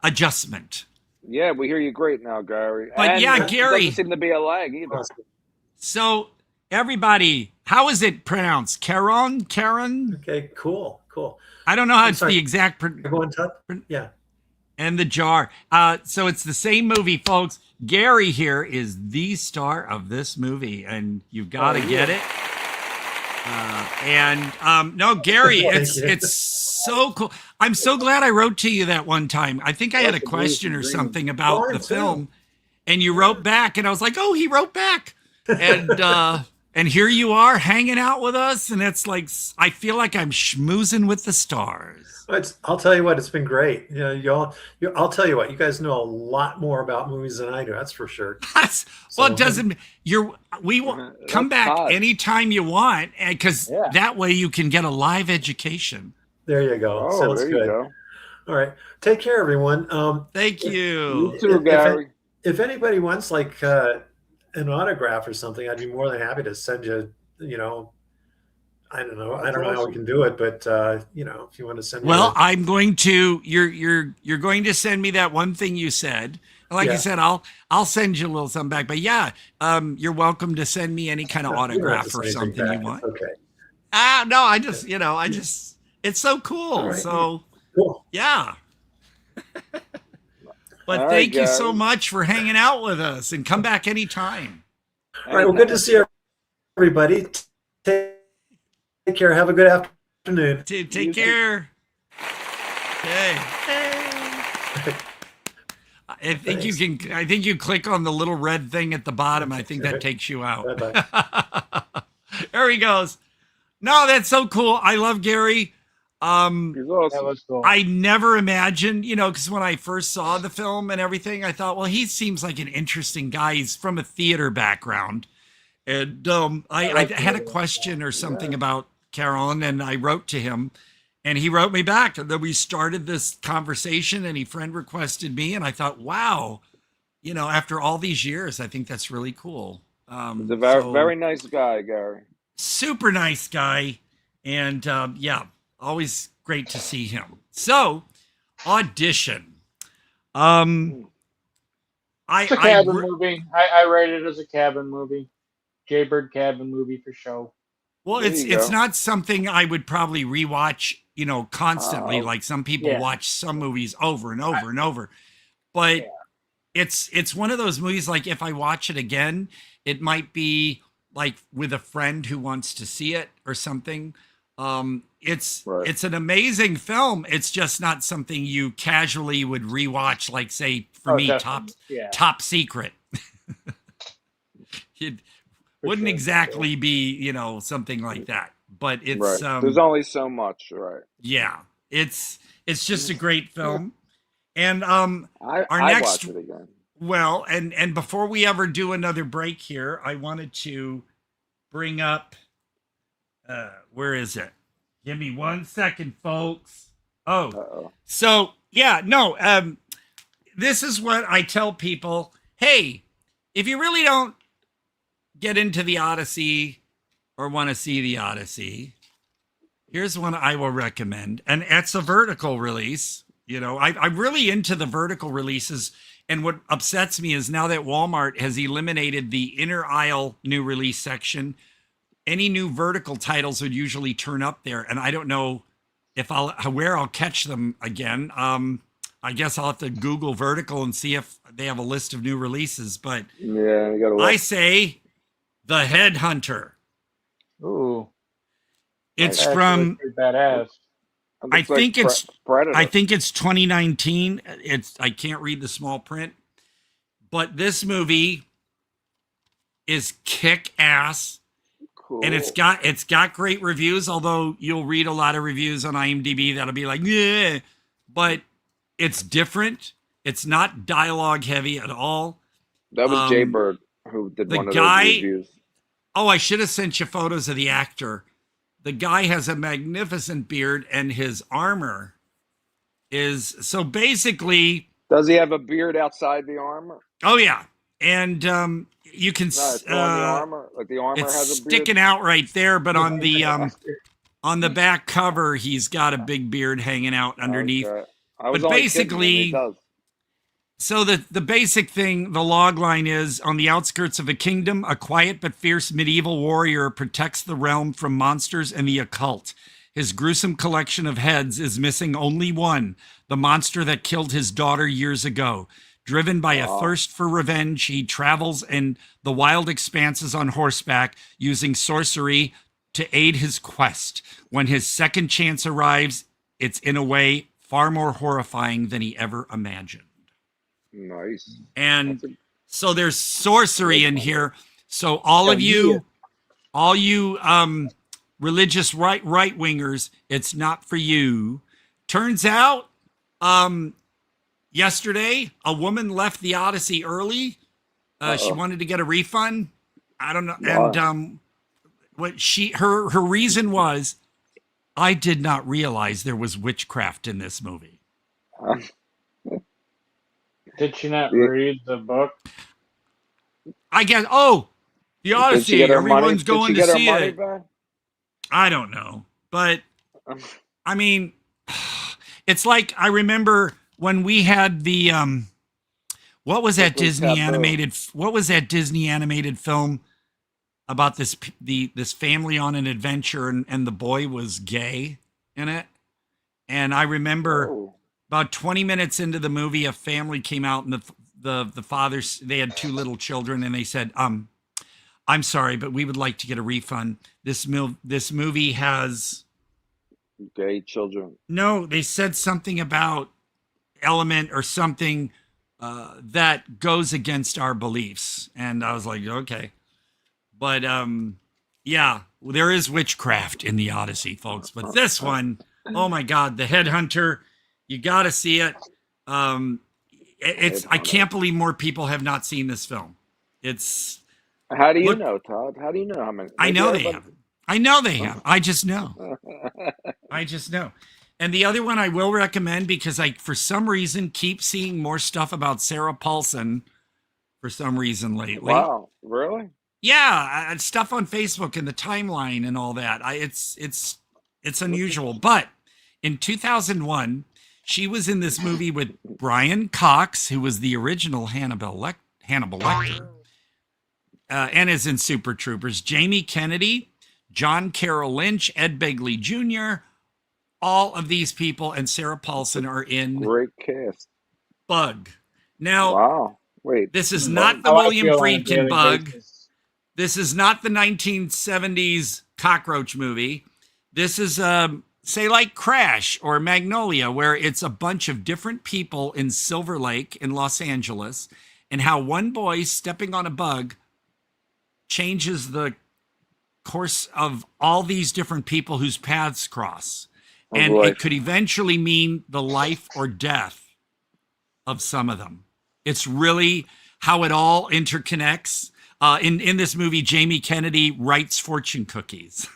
adjustment. Yeah, we hear you great now, Gary. But and yeah, Gary. Doesn't seem to be a lag either. So everybody, how is it pronounced? Karen? Okay, cool. I don't know how it's the exact. Yeah. And the jar. So it's the same movie, folks. Gary here is the star of this movie, and you've got to get it. No, Gary, it's so cool. I'm so glad I wrote to you that one time. I think I had a question or something about the film, and you wrote back, and I was like, oh, he wrote back. And here you are hanging out with us, and it's like I feel like I'm schmoozing with the stars. I'll tell you what, it's been great. I'll tell you what, you guys know a lot more about movies than I do. That's for sure. Well, it doesn't. Come back anytime you want, because that way you can get a live education. There you go. Sounds good. All right, take care, everyone. Thank you. You too, Gary. If anybody wants an autograph or something, I'd be more than happy to send you. I don't know how we can do it, but if you want to send me. Well, I'm going to. You're going to send me that one thing you said. Like you said, I'll send you a little something back. But yeah, you're welcome to send me any kind of autograph or something you want. Okay. No, I just it's so cool. Right. So cool. Yeah. But thank you so much for hanging out with us, and come back anytime. All right. Well, good to see everybody. Take care. Have a good afternoon. Take care. Okay. I think you can. I think you click on the little red thing at the bottom. I think that takes you out. There he goes. No, that's so cool. I love Gary. He's awesome. That was cool. I never imagined, because when I first saw the film and everything, I thought, well, he seems like an interesting guy. He's from a theater background. And I had a question or something about Caron, and I wrote to him, and he wrote me back. And then we started this conversation, and he friend requested me, and I thought, wow, after all these years, I think that's really cool. He's a very nice guy, Gary. Super nice guy. And always great to see him. So, Audition. I It's a cabin movie. I rate it as a cabin movie. Jaybird cabin movie for show. Well, it's not something I would probably rewatch, constantly. Like some people watch some movies over and over and over. But it's one of those movies, like if I watch it again, it might be like with a friend who wants to see it or something. It's an amazing film. It's just not something you casually would rewatch, like say for me, Top Secret. It wouldn't exactly be, something like that. But it's there's only so much, right? Yeah. It's just a great film. And I watch it again. Well, and before we ever do another break here, I wanted to bring up where is it? Give me 1 second, folks. So this is what I tell people. Hey, if you really don't get into the Odyssey or want to see the Odyssey, here's one I will recommend. And it's a vertical release. I'm really into the vertical releases. And what upsets me is now that Walmart has eliminated the inner aisle new release section, any new vertical titles would usually turn up there. And I don't know where I'll catch them again. I guess I'll have to Google vertical and see if they have a list of new releases. But yeah, you gotta look. I say The Headhunter. Ooh. It's from badass. I think it's Predator. I think it's 2019. I can't read the small print. But this movie is kick ass. Cool. And it's got great reviews, although you'll read a lot of reviews on IMDb that'll be like, yeah, but it's different. It's not dialogue heavy at all. That was Jaybird who did one of those reviews. Oh, I should have sent you photos of the actor. The guy has a magnificent beard, and his armor is so basically. Does he have a beard outside the armor? Oh yeah, and you can. No, it's on the armor. Like the armor it's has a beard. sticking out right there, but on the back cover, he's got a big beard hanging out underneath. Okay. But basically, so the basic thing, the log line is, on the outskirts of a kingdom, a quiet but fierce medieval warrior protects the realm from monsters and the occult. His gruesome collection of heads is missing only one, the monster that killed his daughter years ago. Driven by a thirst for revenge, he travels in the wild expanses on horseback, using sorcery to aid his quest. When his second chance arrives, it's in a way far more horrifying than he ever imagined. Nice. And so there's sorcery in here. So all you religious right wingers, it's not for you. Turns out, yesterday a woman left the Odyssey early. She wanted to get a refund. I don't know, and what her reason was, I did not realize there was witchcraft in this movie. Did she not read the book? I guess. The Odyssey. Everyone's going to see it. I don't know, but I mean, it's like I remember when we had the what was that Disney animated film about this family on an adventure, and the boy was gay in it. And I remember about 20 minutes into the movie, a family came out, and the fathers, they had 2 little children, and they said, I'm sorry, but we would like to get a refund. This movie has gay children. No, they said something about element or something that goes against our beliefs. And I was like, okay. But yeah, there is witchcraft in the Odyssey, folks. But this one, oh my God, The Headhunter, you got to see it. I can't believe more people have not seen this film. How do you know, Todd? How do you know how many? I know they have. I know they have. I just know. And the other one I will recommend, because I, for some reason, keep seeing more stuff about Sarah Paulson for some reason lately. Wow, really? Yeah, stuff on Facebook and the timeline and all that. It's unusual. But in 2001, She was in this movie with Brian Cox, who was the original Hannibal Lecter, and is in Super Troopers. Jamie Kennedy, John Carroll Lynch, Ed Begley Jr., all of these people, and Sarah Paulson are in Great cast. Bug. Now, wow. Wait, this is not the William Friedkin Bug. This is not the 1970s cockroach movie. This is, say, like Crash or Magnolia, where it's a bunch of different people in Silver Lake in Los Angeles, and how one boy stepping on a bug changes the course of all these different people whose paths cross. And it could eventually mean the life or death of some of them. It's really how it all interconnects. In this movie, Jamie Kennedy writes fortune cookies.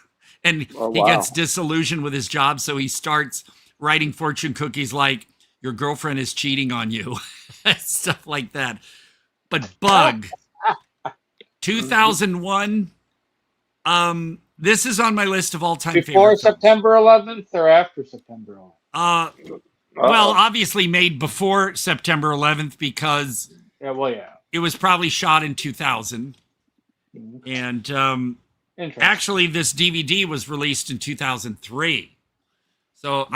And he gets disillusioned with his job, so he starts writing fortune cookies like, your girlfriend is cheating on you. Stuff like that. But Bug, 2001, this is on my list of all-time favorites. Before September 11th or after September 11th? Well, obviously made before September 11th because it was probably shot in 2000. And actually, this DVD was released in 2003. So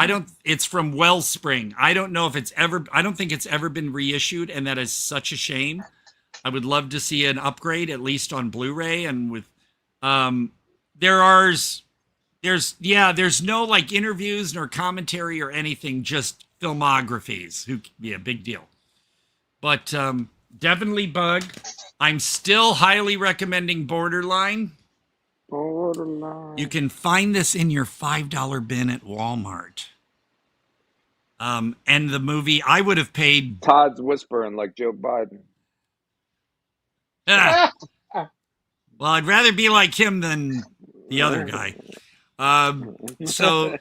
it's from Wellspring. I don't know if I don't think it's ever been reissued, and that is such a shame. I would love to see an upgrade, at least on Blu-ray. And with, there's no like interviews nor commentary or anything, just filmographies. Big deal. But definitely Bug. I'm still highly recommending Borderline. You can find this in your $5 bin at Walmart. And the movie, I would have paid. Todd's whispering like Joe Biden. Well, I'd rather be like him than the other guy. So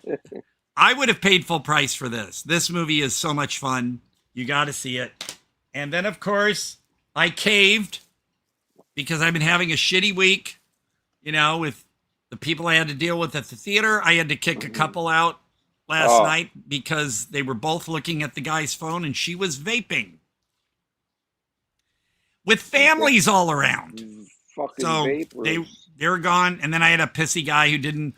I would have paid full price for this. This movie is so much fun. You got to see it. And then, of course, I caved because I've been having a shitty week, with the people I had to deal with at the theater. I had to kick a couple out last night because they were both looking at the guy's phone and she was vaping with families all around. Fucking so vapors. they were gone. And then I had a pissy guy who didn't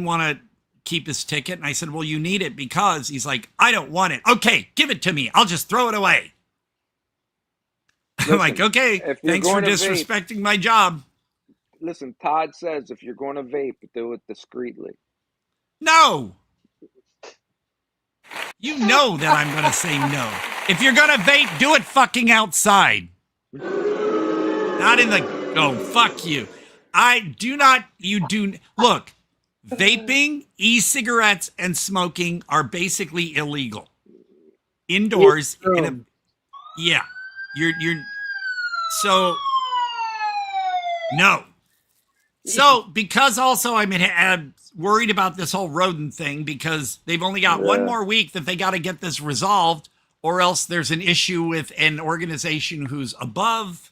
want to keep his ticket. And I said, well, you need it because he's like, I don't want it. Okay, give it to me. I'll just throw it away. Listen, I'm like, okay, thanks for disrespecting my job. Listen, Todd says if you're going to vape, do it discreetly. No. You know that I'm going to say no. If you're going to vape, do it fucking outside. Not in the, fuck you. Look, vaping, e-cigarettes, and smoking are basically illegal. Indoors. So, no. So, because also I'm worried about this whole rodent thing because they've only got one more week that they got to get this resolved, or else there's an issue with an organization who's above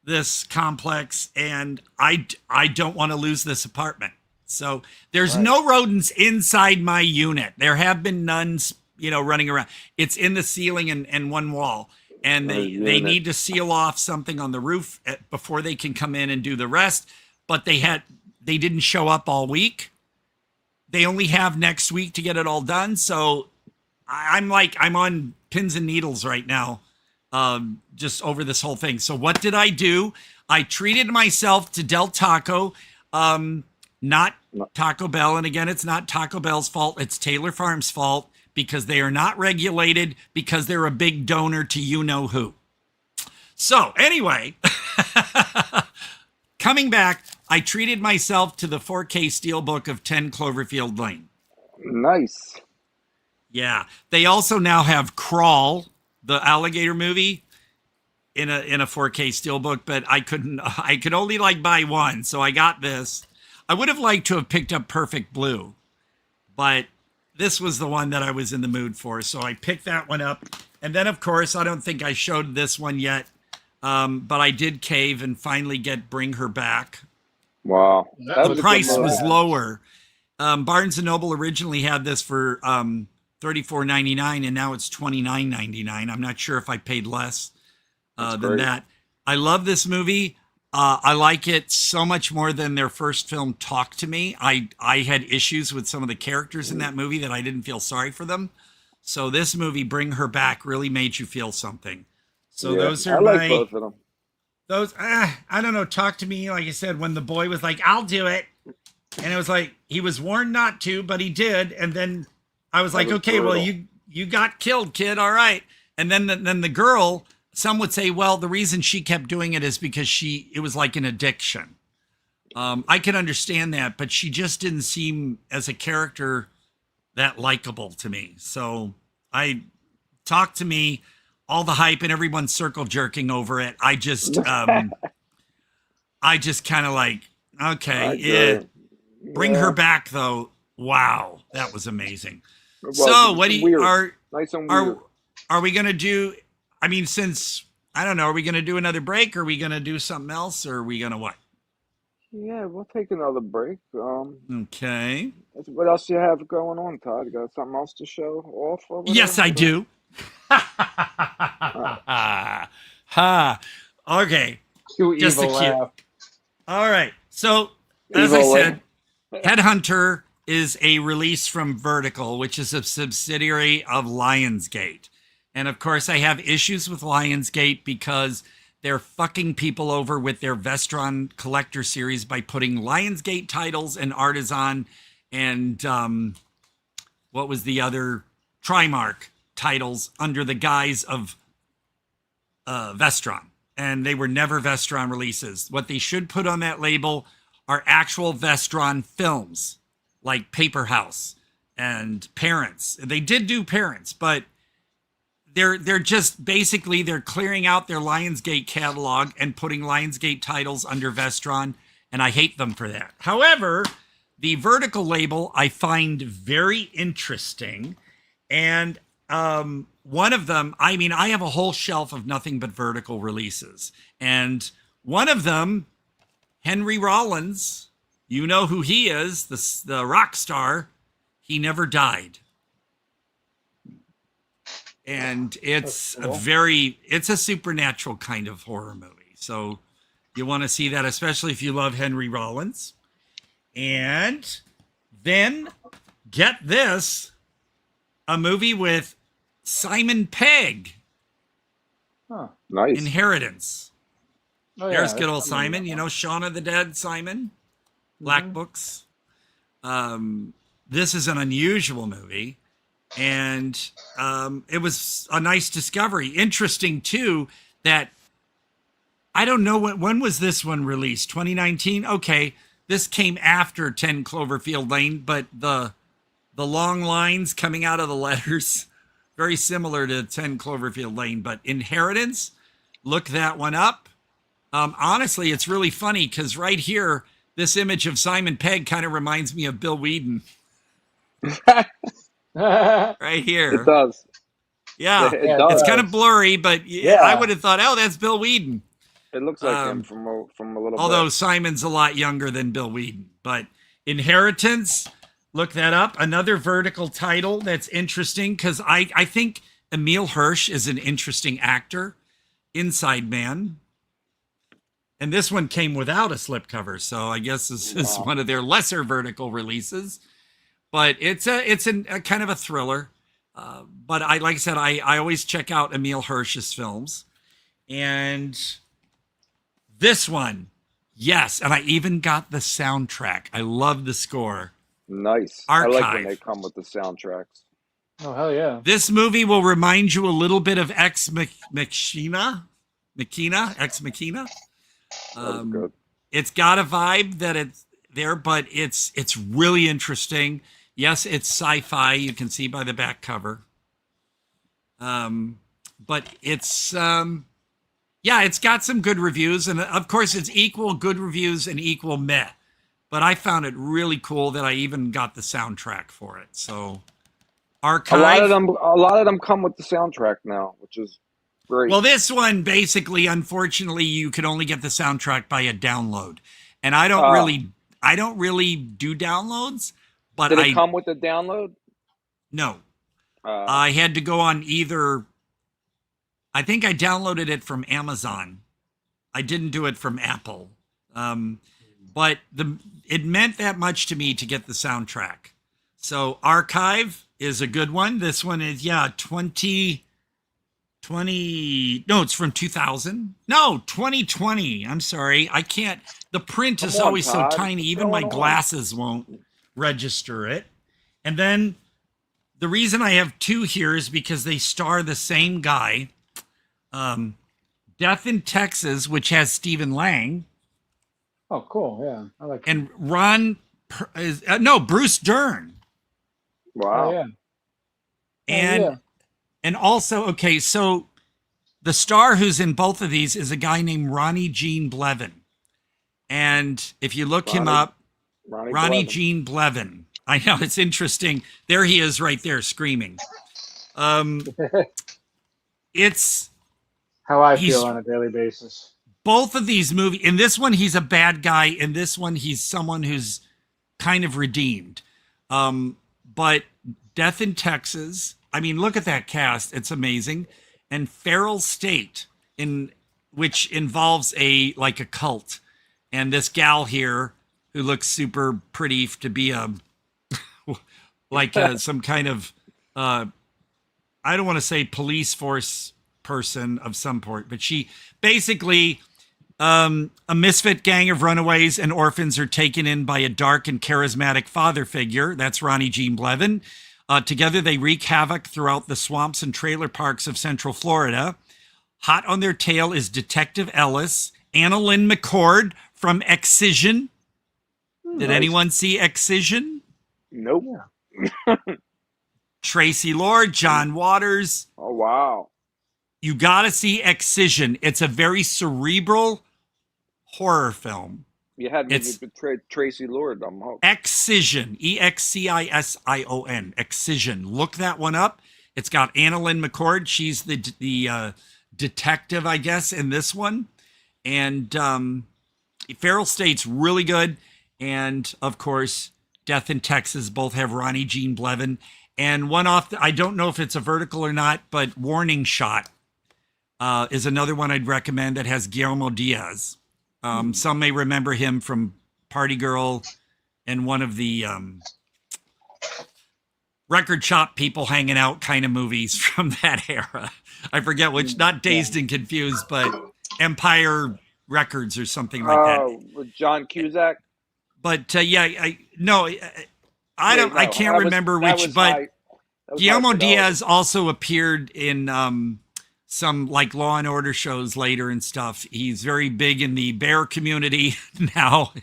this complex, and I don't want to lose this apartment. So there's no rodents inside my unit. There have been none, running around. It's in the ceiling and one wall. And they need to seal off something on the roof before they can come in and do the rest. But they didn't show up all week. They only have next week to get it all done. So I'm on pins and needles right now, just over this whole thing. So what did I do? I treated myself to Del Taco, not Taco Bell. And again, it's not Taco Bell's fault. It's Taylor Farms' fault. Because they are not regulated, because they're a big donor to you-know-who. So, anyway, coming back, I treated myself to the 4K steelbook of 10 Cloverfield Lane. Nice. Yeah. They also now have Crawl, the alligator movie, in a 4K steelbook, but I could only buy one, so I got this. I would have liked to have picked up Perfect Blue, but this was the one that I was in the mood for. So I picked that one up. And then, of course, I don't think I showed this one yet, but I did cave and finally get Bring Her Back. Wow. The price was lower. Barnes & Noble originally had this for $34.99, and now it's $29.99. I'm not sure if I paid less than great. that. I love this movie. I like it so much more than their first film, Talk to Me. I had issues with some of the characters in that movie that I didn't feel sorry for them. So this movie, Bring Her Back, really made you feel something. So those are I like both of them. Those, I don't know, Talk to Me, like I said, when the boy was like, I'll do it. And it was like, he was warned not to, but he did. And then I was like, okay, well, you got killed, kid. All right. And then the girl, some would say, well, the reason she kept doing it is because it was like an addiction. I can understand that, but she just didn't seem as a character that likable to me. So Talk to Me, all the hype and everyone circle jerking over it. I just kind of like, okay, Bring Her Back though. Wow, that was amazing. Well, so what do you weird. Nice and weird. Are we gonna do? I mean, since I don't know, are we gonna do another break? Or are we gonna do something else? Or are we gonna what? Yeah, we'll take another break. Okay. What else do you have going on, Todd? You got something else to show off? Over Yes, there? I do. Okay. Just a evil cute. laugh. All right. So, as Evil I said, Headhunter is a release from Vertical, which is a subsidiary of Lionsgate. And of course, I have issues with Lionsgate because they're fucking people over with their Vestron Collector series by putting Lionsgate titles and Artisan and what was the other Trimark titles under the guise of Vestron. And they were never Vestron releases. What they should put on that label are actual Vestron films, like Paper House and Parents. They did do Parents, but they're just basically they're clearing out their Lionsgate catalog and putting Lionsgate titles under Vestron, and I hate them for that. However, the Vertical label I find very interesting, and one of them, I mean, I have a whole shelf of nothing but Vertical releases, and one of them, Henry Rollins, you know who he is, the rock star, he never died. And it's cool. it's a supernatural kind of horror movie. So you want to see that, especially if you love Henry Rollins. And then get this, a movie with Simon Pegg. Huh. Nice. Inheritance. Oh, yeah, There's good old that's Simon, you know, Shaun of the Dead Simon, Black Books. This is an unusual movie, and it was a nice discovery. Interesting, too, that I don't know when was this one released? 2019? Okay, this came after 10 Cloverfield Lane, but the long lines coming out of the letters, very similar to 10 Cloverfield Lane, but Inheritance, look that one up. Honestly, it's really funny because right here, this image of Simon Pegg kind of reminds me of Bill Whedon. Right here. It does. Yeah, It does. it's kind of blurry, but I would have thought, oh, that's Bill Whedon. It looks like him from a little Although bit. Simon's a lot younger than Bill Whedon. But Inheritance, look that up. Another Vertical title that's interesting because I think Emil Hirsch is an interesting actor. Inside Man. And this one came without a slipcover, so I guess this is one of their lesser Vertical releases. But it's a kind of a thriller. But like I said, I always check out Emil Hirsch's films. And this one, yes, and I even got the soundtrack. I love the score. Nice. Archive. I like when they come with the soundtracks. Oh, hell yeah. This movie will remind you a little bit of Ex Machina. Ex Machina. Good. It's got a vibe that it's there, but it's really interesting. Yes, it's sci-fi. You can see by the back cover. But it's it's got some good reviews, and of course it's equal good reviews and equal meh. But I found it really cool that I even got the soundtrack for it. So Archive. A lot of them come with the soundtrack now, which is great. Well, this one basically, unfortunately, you could only get the soundtrack by a download, and I don't really do downloads. But did it come with the download? No, I had to go on either. I think I downloaded it from Amazon. I didn't do it from Apple. But it meant that much to me to get the soundtrack. So Archive is a good one. This one is, 2020. No, it's from 2000. No, 2020. I'm sorry. I can't. The print is always so tiny. Even my glasses won't register it. And then the reason I have two here is because they star the same guy. Death in Texas, which has Stephen Lang. Oh, cool. Yeah. I like and Bruce Dern. Wow. Oh, yeah. And also, okay, so the star who's in both of these is a guy named Ronnie Gene Blevin. And if you look him up, Ronnie Gene Blevin. I know, it's interesting. There he is right there screaming. It's how I feel on a daily basis. Both of these movies, in this one, he's a bad guy. In this one, he's someone who's kind of redeemed. But Death in Texas, I mean, look at that cast. It's amazing. And Feral State, which involves a cult. And this gal here who looks super pretty to be some kind of, I don't want to say police force person of some sort, but she basically, a misfit gang of runaways and orphans are taken in by a dark and charismatic father figure. That's Ronnie Gene Blevin. Together, they wreak havoc throughout the swamps and trailer parks of Central Florida. Hot on their tail is Detective Ellis, Anna Lynn McCord from Excision. Did anyone see Excision? Nope. Tracy Lord, John Waters. Oh, wow. You got to see Excision. It's a very cerebral horror film. You had me betray Tracy Lord. Excision. Excision. Excision. Look that one up. It's got Anna Lynn McCord. She's the detective, I guess, in this one. And Feral State's really good. And, of course, Death in Texas both have Ronnie Gene Blevin. And one off, I don't know if it's a vertical or not, but Warning Shot is another one I'd recommend that has Guillermo Diaz. Some may remember him from Party Girl and one of the record shop people hanging out kind of movies from that era. I forget which, not Dazed and Confused, but Empire Records or something like that. With John Cusack. But I can't remember which, but Guillermo Diaz also appeared in some Law and Order shows later and stuff. He's very big in the bear community now,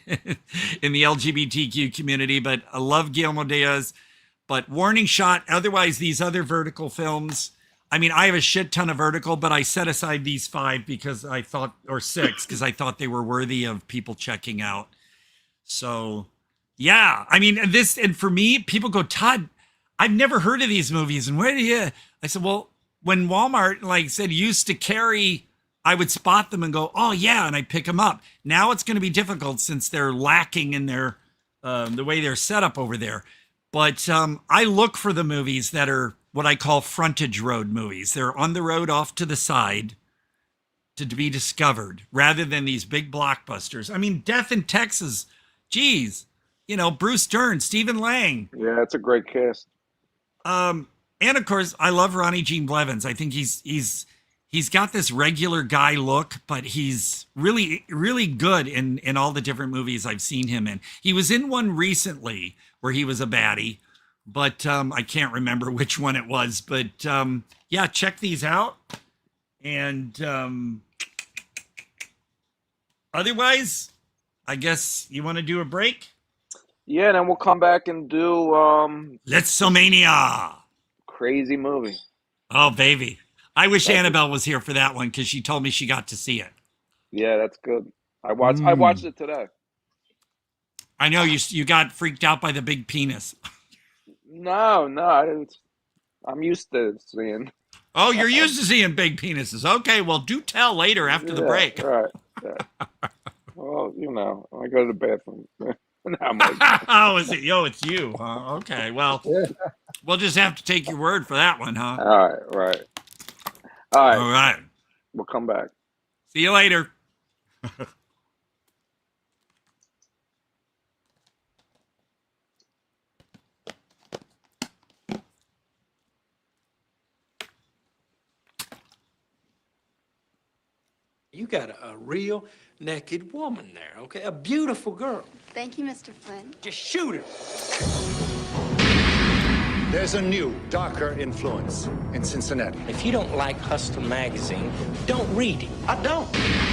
in the LGBTQ community, but I love Guillermo Diaz. But Warning Shot, otherwise these other vertical films, I mean, I have a shit ton of vertical, but I set aside these 5 because I thought, or 6, because I thought they were worthy of people checking out. So, yeah, I mean, and for me, people go, Todd, I've never heard of these movies. And where do you? I said, well, when Walmart said used to carry, I would spot them and go, oh yeah, and I pick them up. Now it's going to be difficult since they're lacking in their the way they're set up over there. But I look for the movies that are what I call frontage road movies. They're on the road off to the side to be discovered rather than these big blockbusters. I mean, Death in Texas, geez, Bruce Dern, Stephen Lang. Yeah, it's a great cast. And of course, I love Ronnie Gene Blevins. I think he's got this regular guy look, but he's really, really good in all the different movies I've seen him in. He was in one recently where he was a baddie, but I can't remember which one it was. But yeah, check these out. And otherwise, I guess you want to do a break? Yeah, and then we'll come back and do Lisztomania. Crazy movie. Oh, baby. I wish Annabelle was here for that one because she told me she got to see it. Yeah, that's good. I watched it today. I know you got freaked out by the big penis. No, I'm used to seeing. Oh, you're used to seeing big penises. Okay, well, do tell later after the break. Right. Yeah. Well, I go to the bathroom. Oh, is it? It's you. Okay, well, We'll just have to take your word for that one, huh? All right. All right. We'll come back. See you later. You got a real naked woman there, okay? A beautiful girl. Thank you, Mr. Flynn. Just shoot her. There's a new, darker influence in Cincinnati. If you don't like Hustler magazine, don't read it. I don't.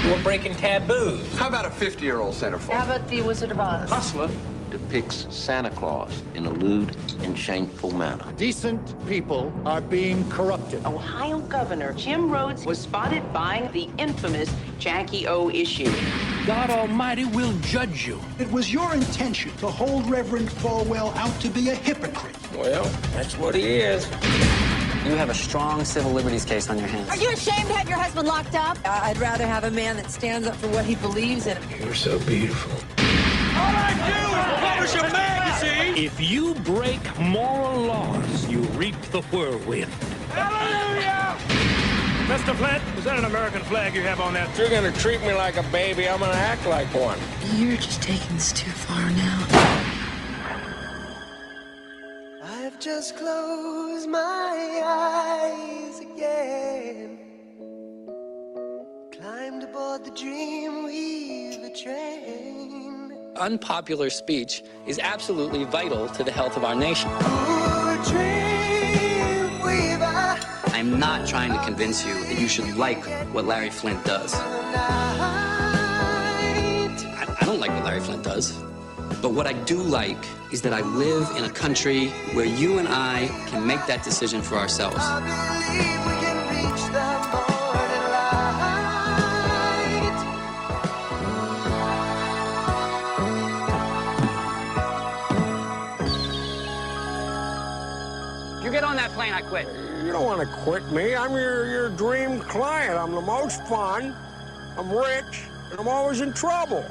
We're breaking taboos. How about a 50-year-old centerfold? How about the Wizard of Oz? Hustler depicts Santa Claus in a lewd and shameful manner. Decent people are being corrupted. Ohio Governor Jim Rhodes was spotted buying the infamous Jackie O issue. God Almighty will judge you. It was your intention to hold Reverend Falwell out to be a hypocrite. Well, that's what he is. You have a strong civil liberties case on your hands. Are you ashamed to have your husband locked up? I'd rather have a man that stands up for what he believes in. You're so beautiful. All I do is publish a magazine. If you break moral laws, you reap the whirlwind. Hallelujah! Mr. Flint, is that an American flag you have on that? If you're gonna treat me like a baby, I'm gonna act like one. You're just taking this too far now. I've just closed my eyes again. Climbed aboard the Dreamweaver train. Unpopular speech is absolutely vital to the health of our nation. I'm not trying to convince you that you should like what Larry Flint does. I don't like what Larry Flint does. But what I do like is that I live in a country where you and I can make that decision for ourselves. You get on that plane, I quit. You don't want to quit me. I'm your dream client. I'm the most fun. I'm rich, and I'm always in trouble.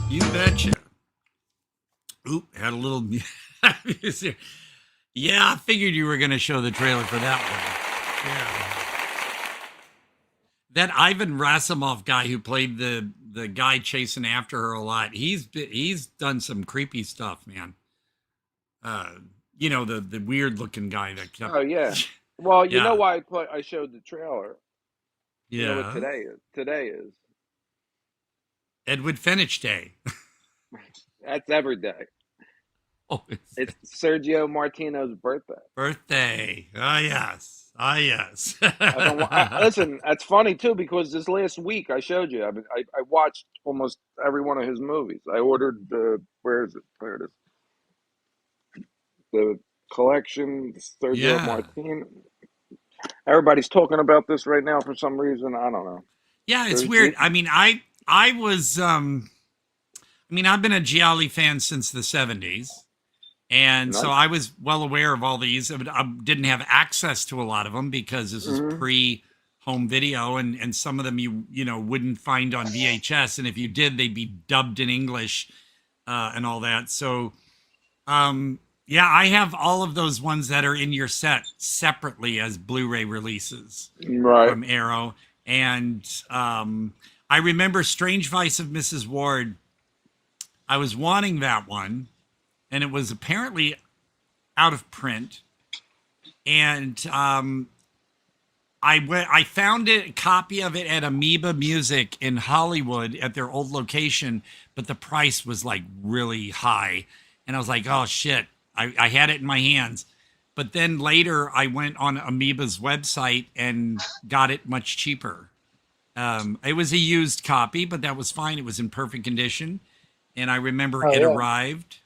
You betcha. Oop, had a little. Yeah, I figured you were going to show the trailer for that one. Yeah. That Ivan Rasimov guy who played the guy chasing after her a lot. He's done some creepy stuff, man. You know, the weird looking guy that kept. Oh yeah. Well, you Yeah. know why I showed the trailer. Yeah. You know what today is? Today is Edward Finch Day. that's every day. Oh, it's Sergio Martino's birthday. Birthday. Ah, yes. Ah, yes. Listen, that's funny too because this last week I showed you. I watched almost every one of his movies. I ordered where is it? There it is. The collection, Sergio Martino. Everybody's talking about this right now for some reason. I don't know. Yeah, it's weird. I mean, I was I've been a Gialli fan since the 70s. And so I was well aware of all these. I didn't have access to a lot of them because this was pre-home video, and some of them you know wouldn't find on VHS, and if you did, they'd be dubbed in English and all that. So, yeah, I have all of those ones that are in your set separately as Blu-ray releases from Arrow. And I remember Strange Vice of Mrs. Ward. I was wanting that one. And it was apparently out of print. And I found a copy of it at Amoeba Music in Hollywood at their old location, but the price was like really high. And I was like, oh shit, I had it in my hands. But then later I went on Amoeba's website and got it much cheaper. It was a used copy, but that was fine. It was in perfect condition. And I remember it arrived.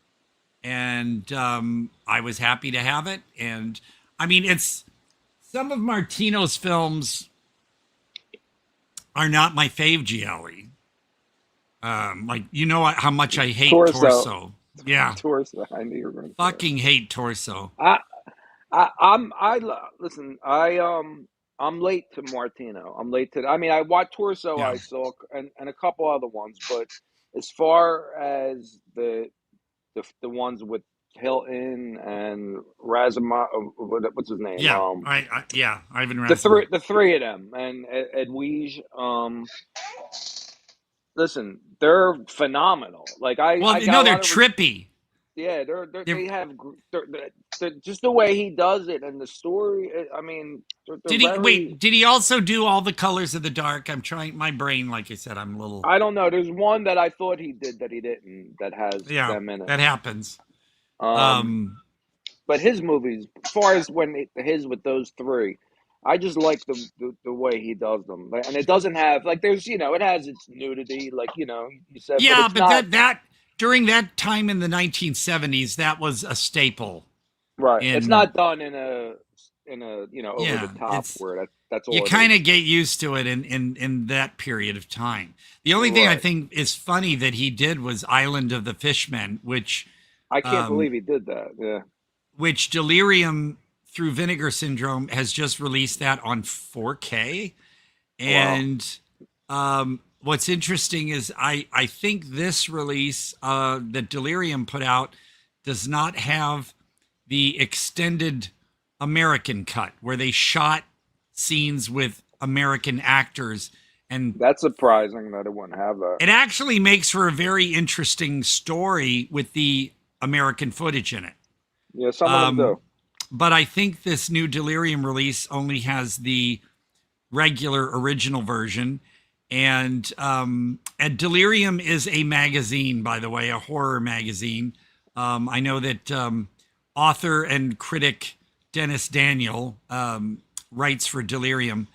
And I was happy to have it. And I mean, it's some of Martino's films are not my fave Gialli. Like, you know how much I hate Torso. Yeah. Torso. I knew you were going to fucking hate Torso. Listen, I'm late to Martino. I'm late to, I mean, I watched Torso, I saw, and a couple other ones, but as far as the ones with Hilton and Razima, what's his name? Yeah, Ivan Razima. The three of them and Edwige. Listen, they're phenomenal. Like they're trippy. Yeah, they're just the way he does it and the story. I mean, did he also do All the Colors of the Dark? I'm trying my brain, like I said, I'm a little. I don't know. There's one that I thought he did that he didn't. That has them in it. That happens. But his movies, as far as his with those three, I just like the way he does them, and it doesn't have like there's it has its nudity, like you said. Yeah, but that during that time in the 1970s, that was a staple. Right. It's not done in a over the top where that's all. You kind of get used to it in that period of time. The only thing I think is funny that he did was Island of the Fishmen, which I can't believe he did that. Yeah. Which Delirium through Vinegar Syndrome has just released that on 4K. And what's interesting is I think this release that Delirium put out does not have the extended American cut where they shot scenes with American actors. And that's surprising that it wouldn't have that. It actually makes for a very interesting story with the American footage in it. Yeah, some of them do. But I think this new Delirium release only has the regular original version. And Delirium is a magazine, by the way, a horror magazine. I know that author and critic Dennis Daniel writes for Delirium.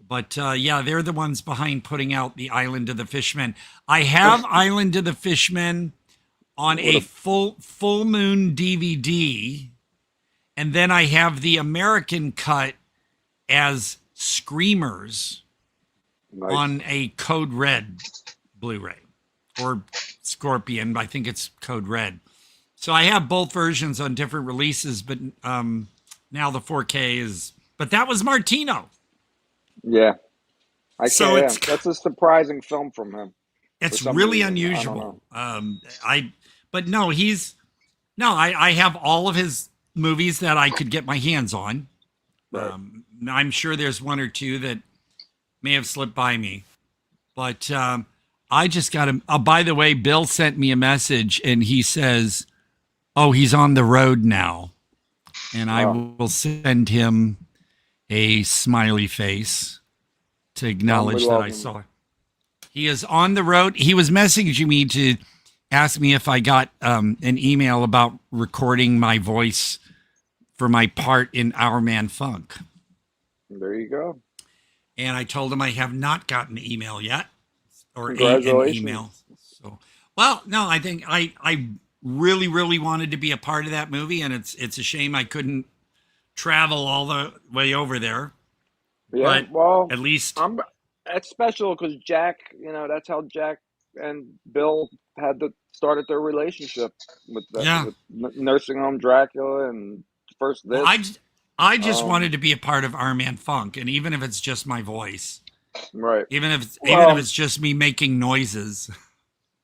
But yeah, they're the ones behind putting out the Island of the Fishmen. I have Island of the Fishmen on a full moon DVD. And then I have the American cut as Screamers on a Code Red Blu-ray or Scorpion. I think it's Code Red. So I have both versions on different releases, but now the 4K is. But that was Martino. Yeah, that's a surprising film from him. It's some really reason. unusual. But no, I have all of his movies that I could get my hands on. Right. I'm sure there's one or two that may have slipped by me, but I just got him. Oh, by the way, Bill sent me a message and he says, "Oh, he's on the road now," and I will send him a smiley face to acknowledge that I saw it. He is on the road. He was messaging me to ask me if I got an email about recording my voice for my part in Our Man Funk. There you go. And I told him I have not gotten the email yet, or an email. So, well, no, I think I really, really wanted to be a part of that movie, and it's a shame I couldn't travel all the way over there. Yeah, but well, at least that's special because Jack, that's how Jack and Bill started their relationship with Nursing Home Dracula and first this. Well, I just wanted to be a part of Our Man Funk, and even if it's just my voice, right? Even if it's just me making noises.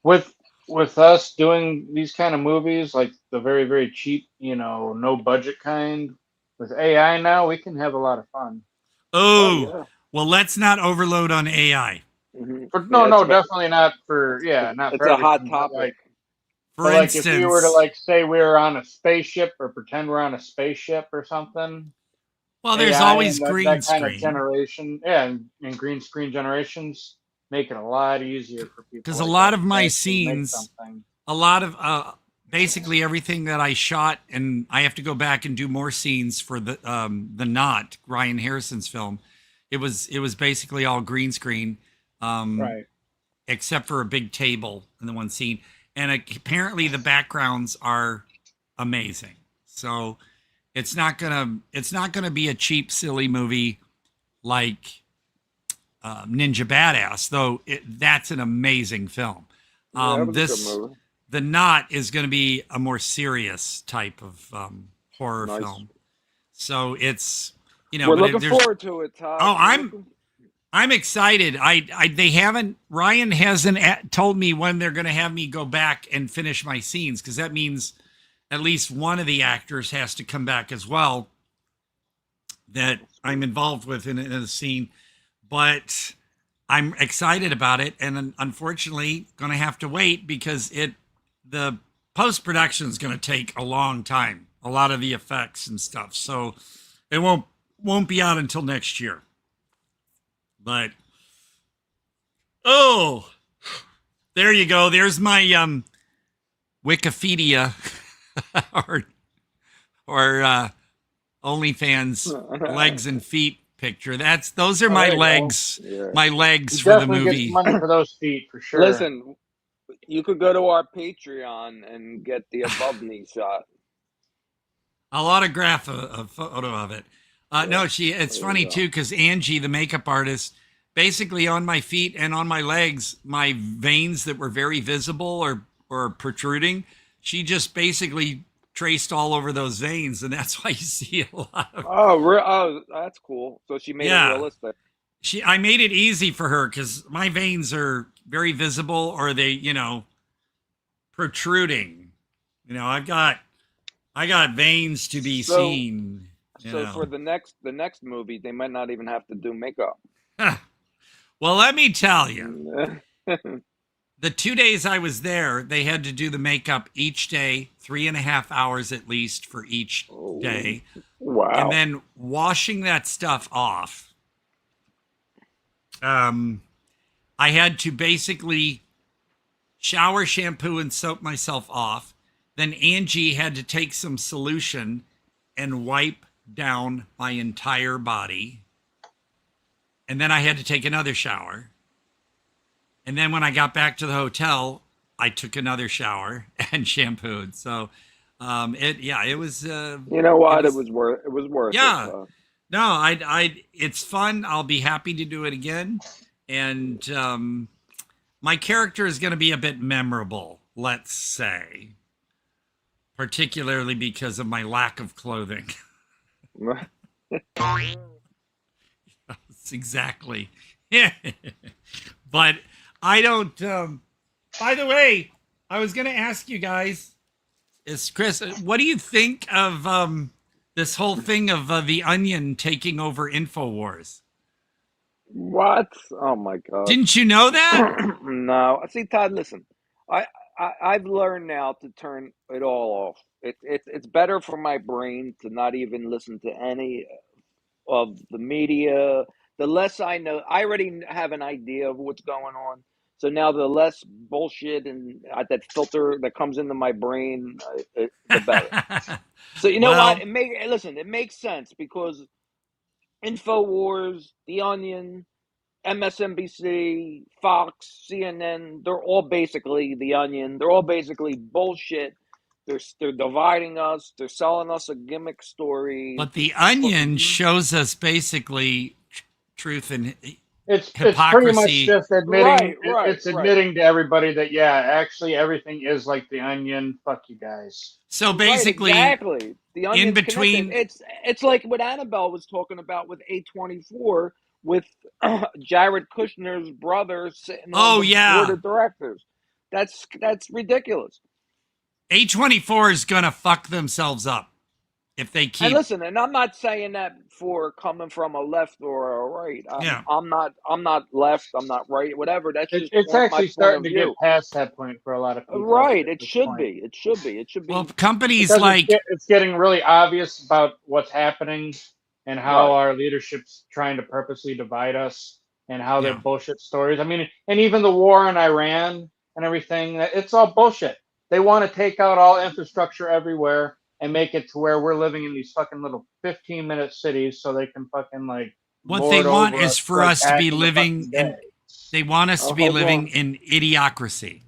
With us doing these kind of movies, like the very, very cheap, no budget kind, with AI now, we can have a lot of fun. Oh, well, let's not overload on AI. Mm-hmm. No, definitely not for not. It's for a hot everything, topic. For instance, if we were to say we were on a spaceship or pretend we're on a spaceship or something. Well, there's AI always and green that screen. kind of generation, and green screen generations make it a lot easier for people. Because a lot of my scenes, a lot of basically everything that I shot, and I have to go back and do more scenes for the Knot, Ryan Harrison's film. It was basically all green screen, right? Except for a big table in the one scene, and apparently the backgrounds are amazing. So it's not gonna be a cheap, silly movie like Ninja Badass, though. That's an amazing film. The Knot is going to be a more serious type of horror film. So it's we're looking forward to it, Todd. Oh, I'm excited. Ryan hasn't told me when they're going to have me go back and finish my scenes, because that means at least one of the actors has to come back as well that I'm involved with in a scene. But I'm excited about it, and unfortunately going to have to wait because the post-production is going to take a long time, a lot of the effects and stuff. So it won't be out until next year. But there you go. There's my Wikipedia or OnlyFans legs and feet picture. Those are my legs. Yeah. My legs for the movie. Get money for those feet for sure. Listen, you could go to our Patreon and get the above knee shot. I'll autograph a photo of it. No, it's funny too, because Angie, the makeup artist, basically on my feet and on my legs, my veins that were very visible or protruding, she just basically traced all over those veins, and that's why you see a lot of. Oh, that's cool. So she made it realistic. I made it easy for her because my veins are very visible, or they, protruding. I got veins to be seen. So for the next movie, they might not even have to do makeup. Well, let me tell you. The 2 days I was there, they had to do the makeup each day, 3.5 hours at least for each day. Wow. And then washing that stuff off. I had to basically shower, shampoo, and soap myself off. Then Angie had to take some solution and wipe down my entire body. And then I had to take another shower. And then when I got back to the hotel, I took another shower and shampooed. So, it was. You know what? It was worth it. Yeah. No, it's fun. I'll be happy to do it again. And my character is going to be a bit memorable, let's say, particularly because of my lack of clothing. Yes, exactly. Yeah. But I don't, By the way, I was going to ask you guys, Chris, what do you think of this whole thing of the Onion taking over InfoWars? What? Oh my God! Didn't you know that? No. See, Todd, listen. I've learned now to turn it all off. It's better for my brain to not even listen to any of the media. The less I know, I already have an idea of what's going on. So now the less bullshit and that filter that comes into my brain, the better. So you know what? It makes sense because InfoWars, The Onion, MSNBC, Fox, CNN, they're all basically The Onion. They're all basically bullshit. They're dividing us. They're selling us a gimmick story. But The Onion shows us basically truth and It's hypocrisy. pretty much just admitting admitting to everybody that actually everything is like The Onion. Fuck you guys. So basically, exactly. The Onion's in between, connected. It's like what Annabelle was talking about with A24 with Jared Kushner's brother sitting on the board of directors. That's ridiculous. A24 is gonna fuck themselves up if they keep. And listen, and I'm not saying that for coming from a left or a right. I'm not left. I'm not right. Whatever. That's just it's actually starting to get past that point for a lot of people. Right. It should be. It should be. It should be. Well, companies because like it's getting really obvious about what's happening and how our leadership's trying to purposely divide us and how they're bullshit stories. I mean, and even the war in Iran and everything, it's all bullshit. They want to take out all infrastructure everywhere and make it to where we're living in these fucking little 15-minute cities so they can fucking like. What they want is for us to be living in. They want us to be living in idiocracy.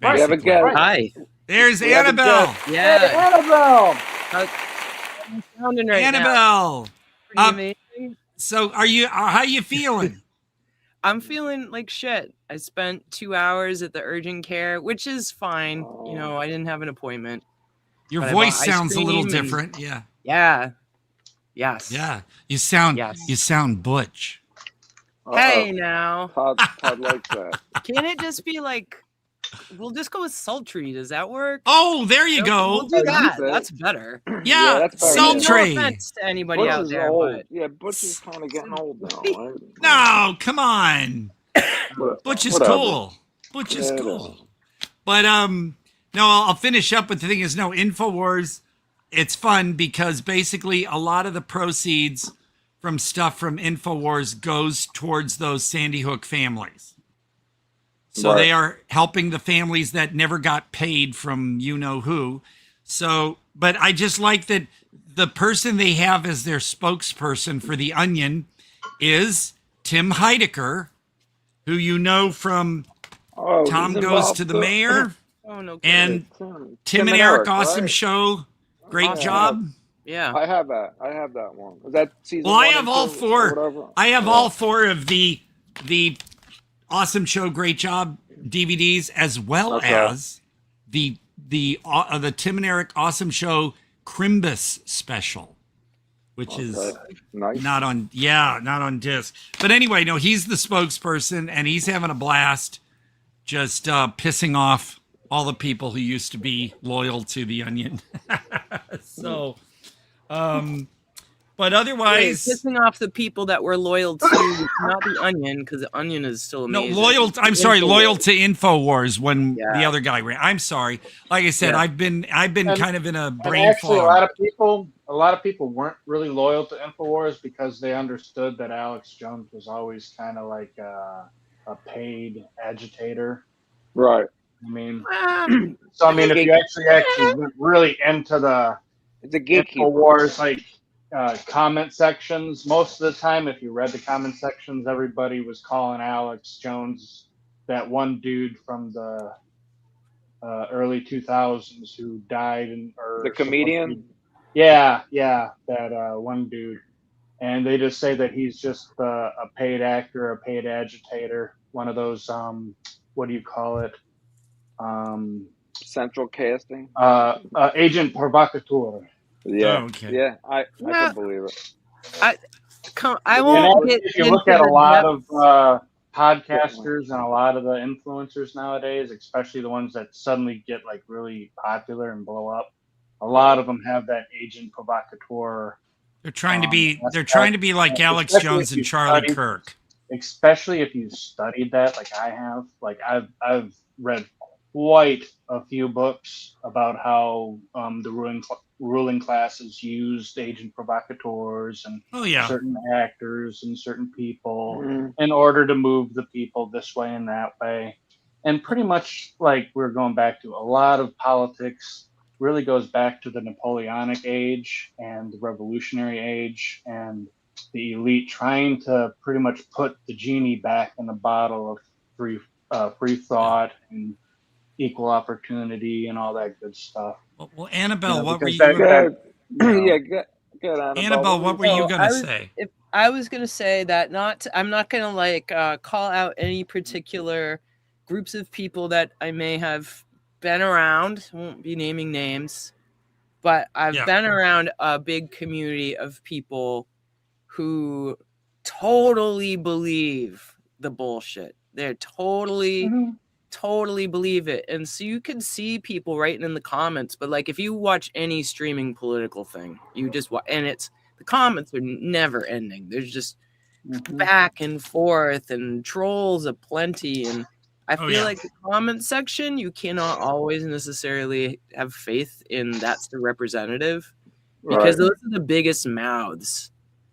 We have a guest. Hi. There's Annabelle. Yeah. Hey, Annabelle. I'm sounding right Annabelle. now. Pretty amazing. So how you feeling? I'm feeling like shit. I spent 2 hours at the urgent care, which is fine. You know, I didn't have an appointment. Your voice sounds a little different. Yeah. Yeah. Yes. Yeah. You sound butch. Hey now. Todd likes that. Can it just be like, we'll just go with sultry. Does that work? Oh, there you go. We'll do that. That's better. Yeah, that's better. sultry. No offense to anybody Butch out is there, old. but Yeah, Butch is kind of getting old now. Right? No, come on. Butch is cool. Butch is cool. But no, I'll finish up with the thing is InfoWars. It's fun because basically a lot of the proceeds from stuff from InfoWars goes towards those Sandy Hook families. So they are helping the families that never got paid from you know who. So, but I just like that the person they have as their spokesperson for The Onion is Tim Heidecker, who you know from Tom Goes to the Mayor. Oh, no and Tim and Eric, awesome show. Great job. Yeah. I have that one. Is that season I one have and all two or four. whatever? I have all four of the awesome show, great job DVDs, as well as the Tim and Eric awesome show Crimbus special, which is nice. not on disc. But anyway, no, he's the spokesperson and he's having a blast, just pissing off all the people who used to be loyal to The Onion. So, but otherwise, pissing off the people that were loyal to not The Onion, because The Onion is still amazing. No, loyal to InfoWars when the other guy ran. I'm sorry. Like I said, I've been kind of in a brain fog. A lot of people weren't really loyal to InfoWars because they understood that Alex Jones was always kind of like a paid agitator. Right. I mean, if you actually went really into the InfoWars comment sections, most of the time, if you read the comment sections, everybody was calling Alex Jones that one dude from the early 2000s who died the comedian. That one dude, and they just say that he's just a paid actor, a paid agitator, one of those what do you call it? Central casting. Agent provocateur. Yeah. Oh, okay. Yeah. I can believe it. I won't get if you look at a lot of podcasters and a lot of the influencers nowadays, especially the ones that suddenly get like really popular and blow up, a lot of them have that agent provocateur. They're trying to be like Alex Especially Jones if and you Charlie study- Kirk. Especially if you studied that, like I have. Like I've read quite a few books about how the ruling classes used agent provocateurs and Oh, yeah. certain actors and certain people Mhm. in order to move the people this way and that way. And pretty much like we're going back to a lot of politics really goes back to the Napoleonic age and the Revolutionary age and the elite trying to pretty much put the genie back in the bottle of free thought and equal opportunity and all that good stuff. Well, Annabelle, what were because you? Good, Annabelle. Annabelle, what were you Oh, gonna say? I was gonna say that I'm not gonna like call out any particular groups of people that I may have been around. I won't be naming names, but I've been around a big community of people who totally believe the bullshit. They're totally believe it. And so you can see people writing in the comments, but like if you watch any streaming political thing, you just and it's the comments are never ending. There's just back and forth and trolls aplenty. And I feel like the comment section, you cannot always necessarily have faith in that's the representative because those are the biggest mouths.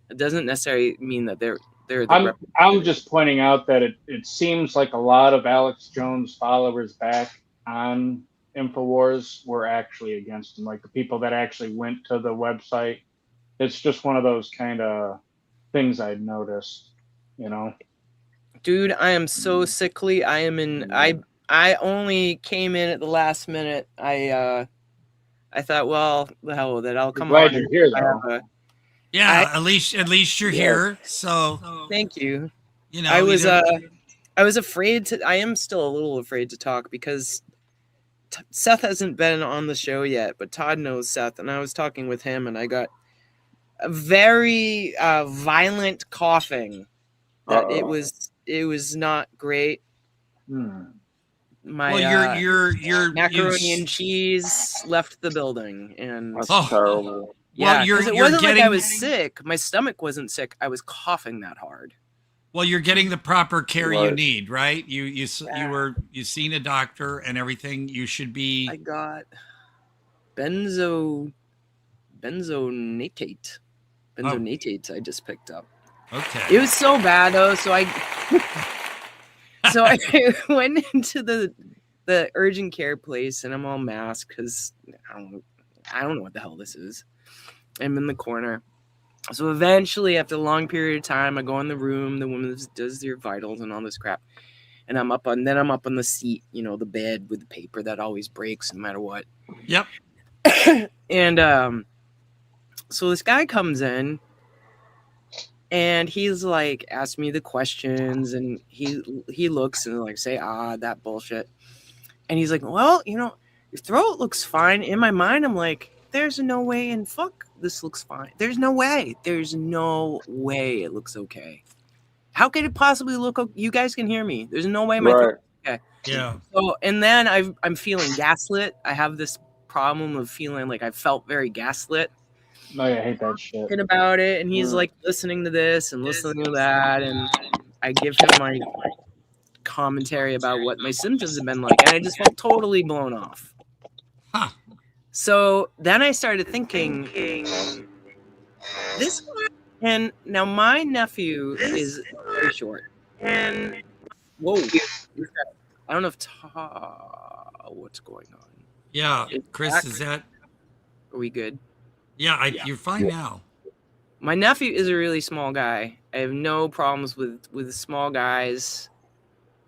It doesn't necessarily mean that they're the I'm just pointing out that it seems like a lot of Alex Jones followers back on InfoWars were actually against him. Like the people that actually went to the website. It's just one of those kind of things I'd noticed, you know. Dude, I am so sickly. I am in. I only came in at the last minute. I thought, well, the hell with it. I'll come glad on. you're here, though. At least you're here. So thank you. You know, I was afraid to. I am still a little afraid to talk because Seth hasn't been on the show yet, but Todd knows Seth, and I was talking with him, and I got a very violent coughing. That it was not great. My your macaroni and cheese left the building, and That's terrible. Yeah, Well, you're it wasn't like I getting- was sick. My stomach wasn't sick. I was coughing that hard. Well, you're getting the proper care you Right. need, right? You seen a doctor and everything. You should be. I got benzonatate. Benzonatate I just picked up. Okay. It was so bad though, so I went into the urgent care place and I'm all masked because I don't know what the hell this is. I'm in the corner. So eventually, after a long period of time, I go in the room. The woman does your vitals and all this crap, and I'm up on the seat, you know, the bed with the paper that always breaks no matter what. Yep. And so this guy comes in, and he's like, asks me the questions, and he looks and like say, that bullshit, and he's like, well, you know, your throat looks fine. In my mind, I'm like, there's no way in fuck this looks fine. There's no way it looks okay. How could it possibly look okay? You guys can hear me. There's no way my throat looks okay. Yeah. So, and then I'm feeling gaslit. I have this problem of feeling like I felt very gaslit. No, I hate that shit. Thinking about it, and he's like listening to this and listening to that, and I give him my commentary about what my symptoms have been like, and I just felt totally blown off. Huh. So then I started thinking, this guy, and now my nephew is very short. And whoa, I don't know if what's going on. Yeah, Chris, is that? Are we good? Yeah, you're fine now. My nephew is a really small guy. I have no problems with small guys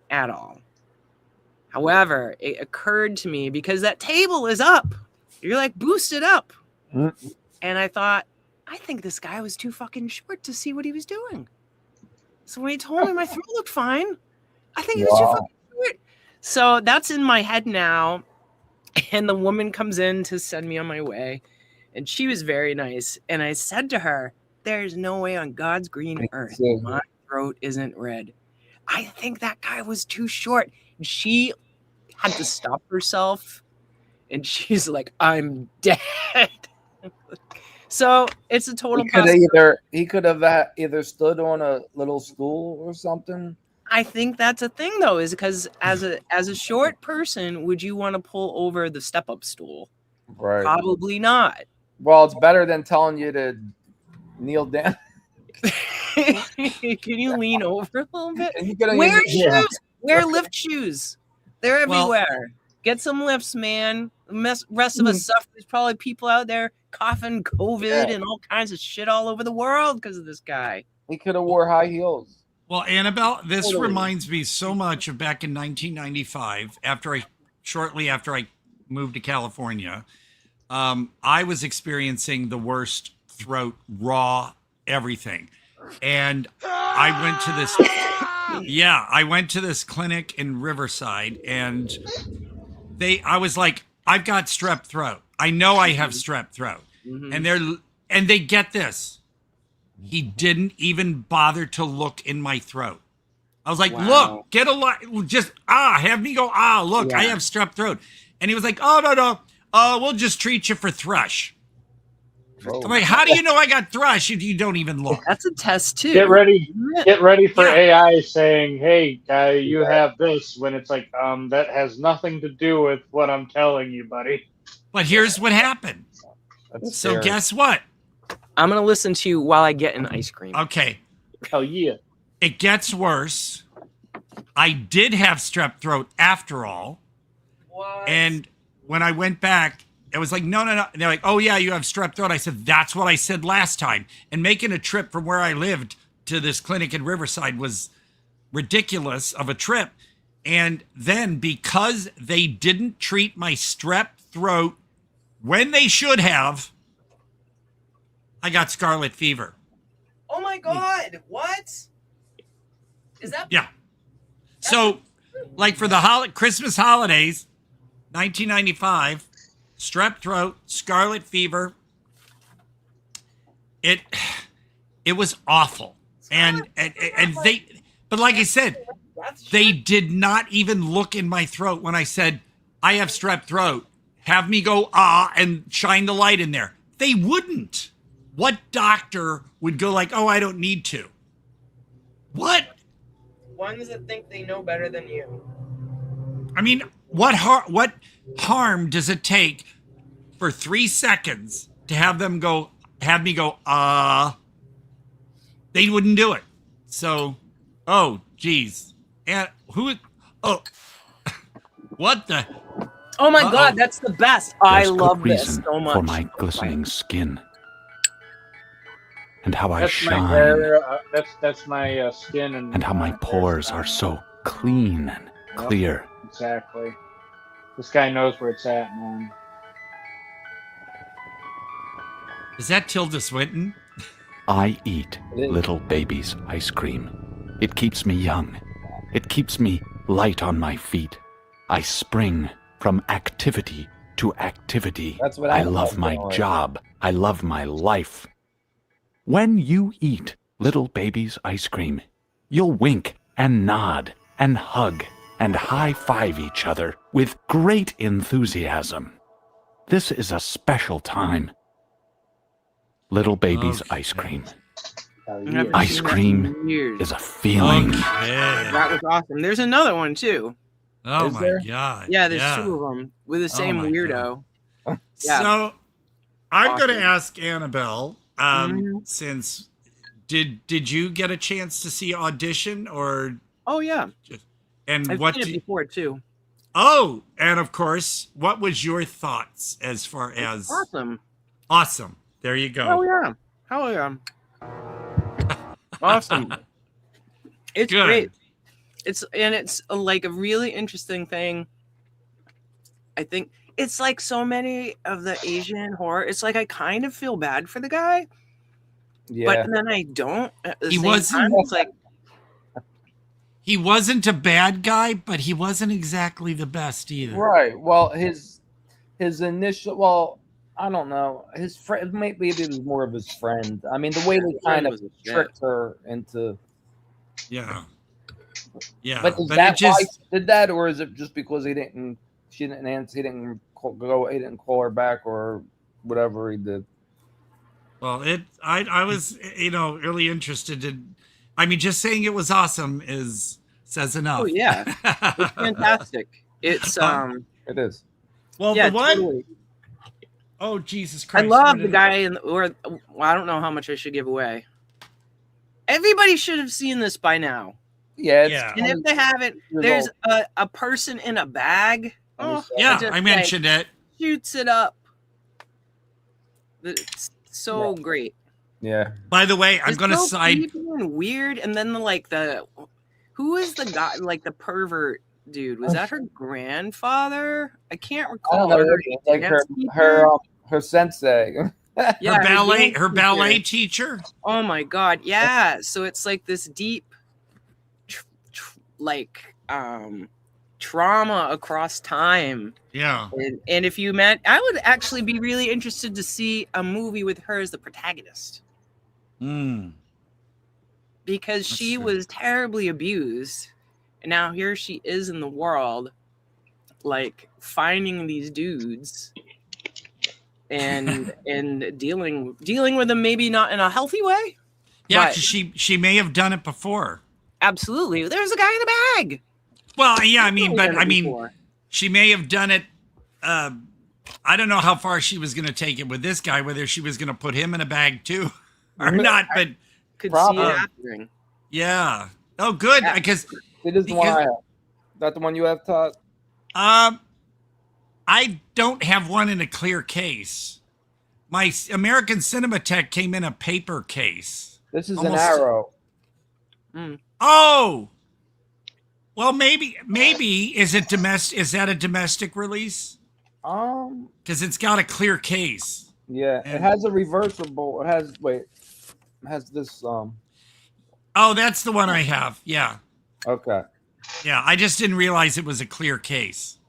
at all. However, it occurred to me because that table is up. You're like boosted up. And I thought, I think this guy was too fucking short to see what he was doing. So when he told me my throat looked fine, I think he was too fucking short. So that's in my head now. And the woman comes in to send me on my way. And she was very nice. And I said to her, there's no way on God's green earth my throat isn't red. I think that guy was too short. She had to stop herself, and she's like, I'm dead. So it's a total He could have either stood on a little stool or something. I think that's a thing, though, is because as a short person, would you want to pull over the step-up stool? Right. Probably not. Well, it's better than telling you to kneel down. Can you lean over a little bit? gonna Wear use it- shoes. Wear lift shoes. They're everywhere. Get some lifts, man. The rest of us suffer. There's probably people out there coughing COVID and all kinds of shit all over the world because of this guy. He could have wore high heels. Well, Annabelle, this Totally. reminds me so much of back in 1995, shortly after I moved to California. I was experiencing the worst throat, raw, everything. And I went to this clinic in Riverside, and I was like, I've got strep throat. I know I have strep throat. Mm-hmm. And they get this. He didn't even bother to look in my throat. I was like, look, get a lot, just, have me go, look, I have strep throat. And he was like, oh, no, we'll just treat you for thrush. Whoa. I'm like, how do you know I got thrush if you don't even look? That's a test, too. Get ready for AI saying, hey, guy, you have this, when it's like, that has nothing to do with what I'm telling you, buddy. But here's what happened. So scary. guess what? I'm going to listen to you while I get an ice cream. Okay. Oh, yeah. It gets worse. I did have strep throat after all. What? And when I went back, it was like, no. And they're like, oh, yeah, you have strep throat. I said, that's what I said last time. And making a trip from where I lived to this clinic in Riverside was ridiculous of a trip. And then because they didn't treat my strep throat when they should have, I got scarlet fever. Oh, my God. What? Is that? Yeah. So, like for the Christmas holidays, 1995, strep throat, scarlet fever. It was awful, and they. But like I said, they did not even look in my throat when I said I have strep throat. Have me go and shine the light in there. They wouldn't. What doctor would go like, oh, I don't need to? What? Ones that think they know better than you. I mean, what harm does it take for 3 seconds to have me go, They wouldn't do it. So, oh, geez. And what the? Oh my God, that's the best. I love this reason so much. for my glistening skin. And how I That's shine. my hair, that's my skin. And how my pores are so clean and clear. Exactly. This guy knows where it's at, man. Is that Tilda Swinton? I eat little baby's ice cream. It keeps me young. It keeps me light on my feet. I spring from activity to activity. That's what I I love my like. job. I love my life. When you eat little baby's ice cream, you'll wink and nod and hug and high-five each other with great enthusiasm. This is a special time. Little baby's ice cream. Ice cream is a feeling. That was awesome. There's another one too. Oh Is my there? God. Yeah, there's two of them with the same my weirdo. God. Yeah. So I'm going to Awesome. ask Annabelle, since did you get a chance to see Audition or? Oh yeah. And I've what seen it before too. Oh, and of course, what was your thoughts as far as Awesome. Awesome. There you go. Oh yeah. Hell yeah. Awesome. It's Good. great. It's like a really interesting thing. I think it's like so many of the Asian horror. It's like I kind of feel bad for the guy, but then I don't. At the He same wasn't- time, it's like He wasn't a bad guy, but he wasn't exactly the best either. Right. Well, his initial. Well, I don't know. His friend. Maybe it was more of his friend. I mean, the way they kind of tricked her into. Yeah. Yeah, But is but that it just why she did that, or is it just because he didn't answer, he didn't call her back, or whatever he did? well, I was really interested in. I mean, just saying it was awesome says enough. Oh yeah, it's fantastic. It's It is. Well, yeah, the one totally. Oh Jesus I Christ! love the guy well, I don't know how much I should give away. Everybody should have seen this by now. Yeah, Yeah. And if they haven't, there's a person in a bag. Oh, Yeah, just I mentioned it. Shoots it up. It's so great. Yeah. By the way, I'm It's going to so side. creepy and weird, and then who is the guy, like the pervert dude? Was that her grandfather? I can't recall. I don't know. Like her sensei. Yeah, her ballet teacher. Oh my god, yeah. So it's like this deep, trauma across time. Yeah. And if you met, I would actually be really interested to see a movie with her as the protagonist. Because she was terribly abused, and now here she is in the world, like finding these dudes and dealing with them, maybe not in a healthy way. Yeah, because she may have done it before. Absolutely. There's a guy in a bag. Well, yeah, I mean, she may have done it. I don't know how far she was going to take it with this guy, whether she was going to put him in a bag too or not, but could see it happening. Yeah. Oh, good. Because it is the one I have. That the one you have, Todd? I don't have one in a clear case. My American Cinematheque came in a paper case. This is an Arrow. Oh, well, maybe is it domestic? Is that a domestic release? Because it's got a clear case. Yeah, it has a reversible. It has this. Oh, that's the one I have. Yeah. Okay. Yeah, I just didn't realize it was a clear case.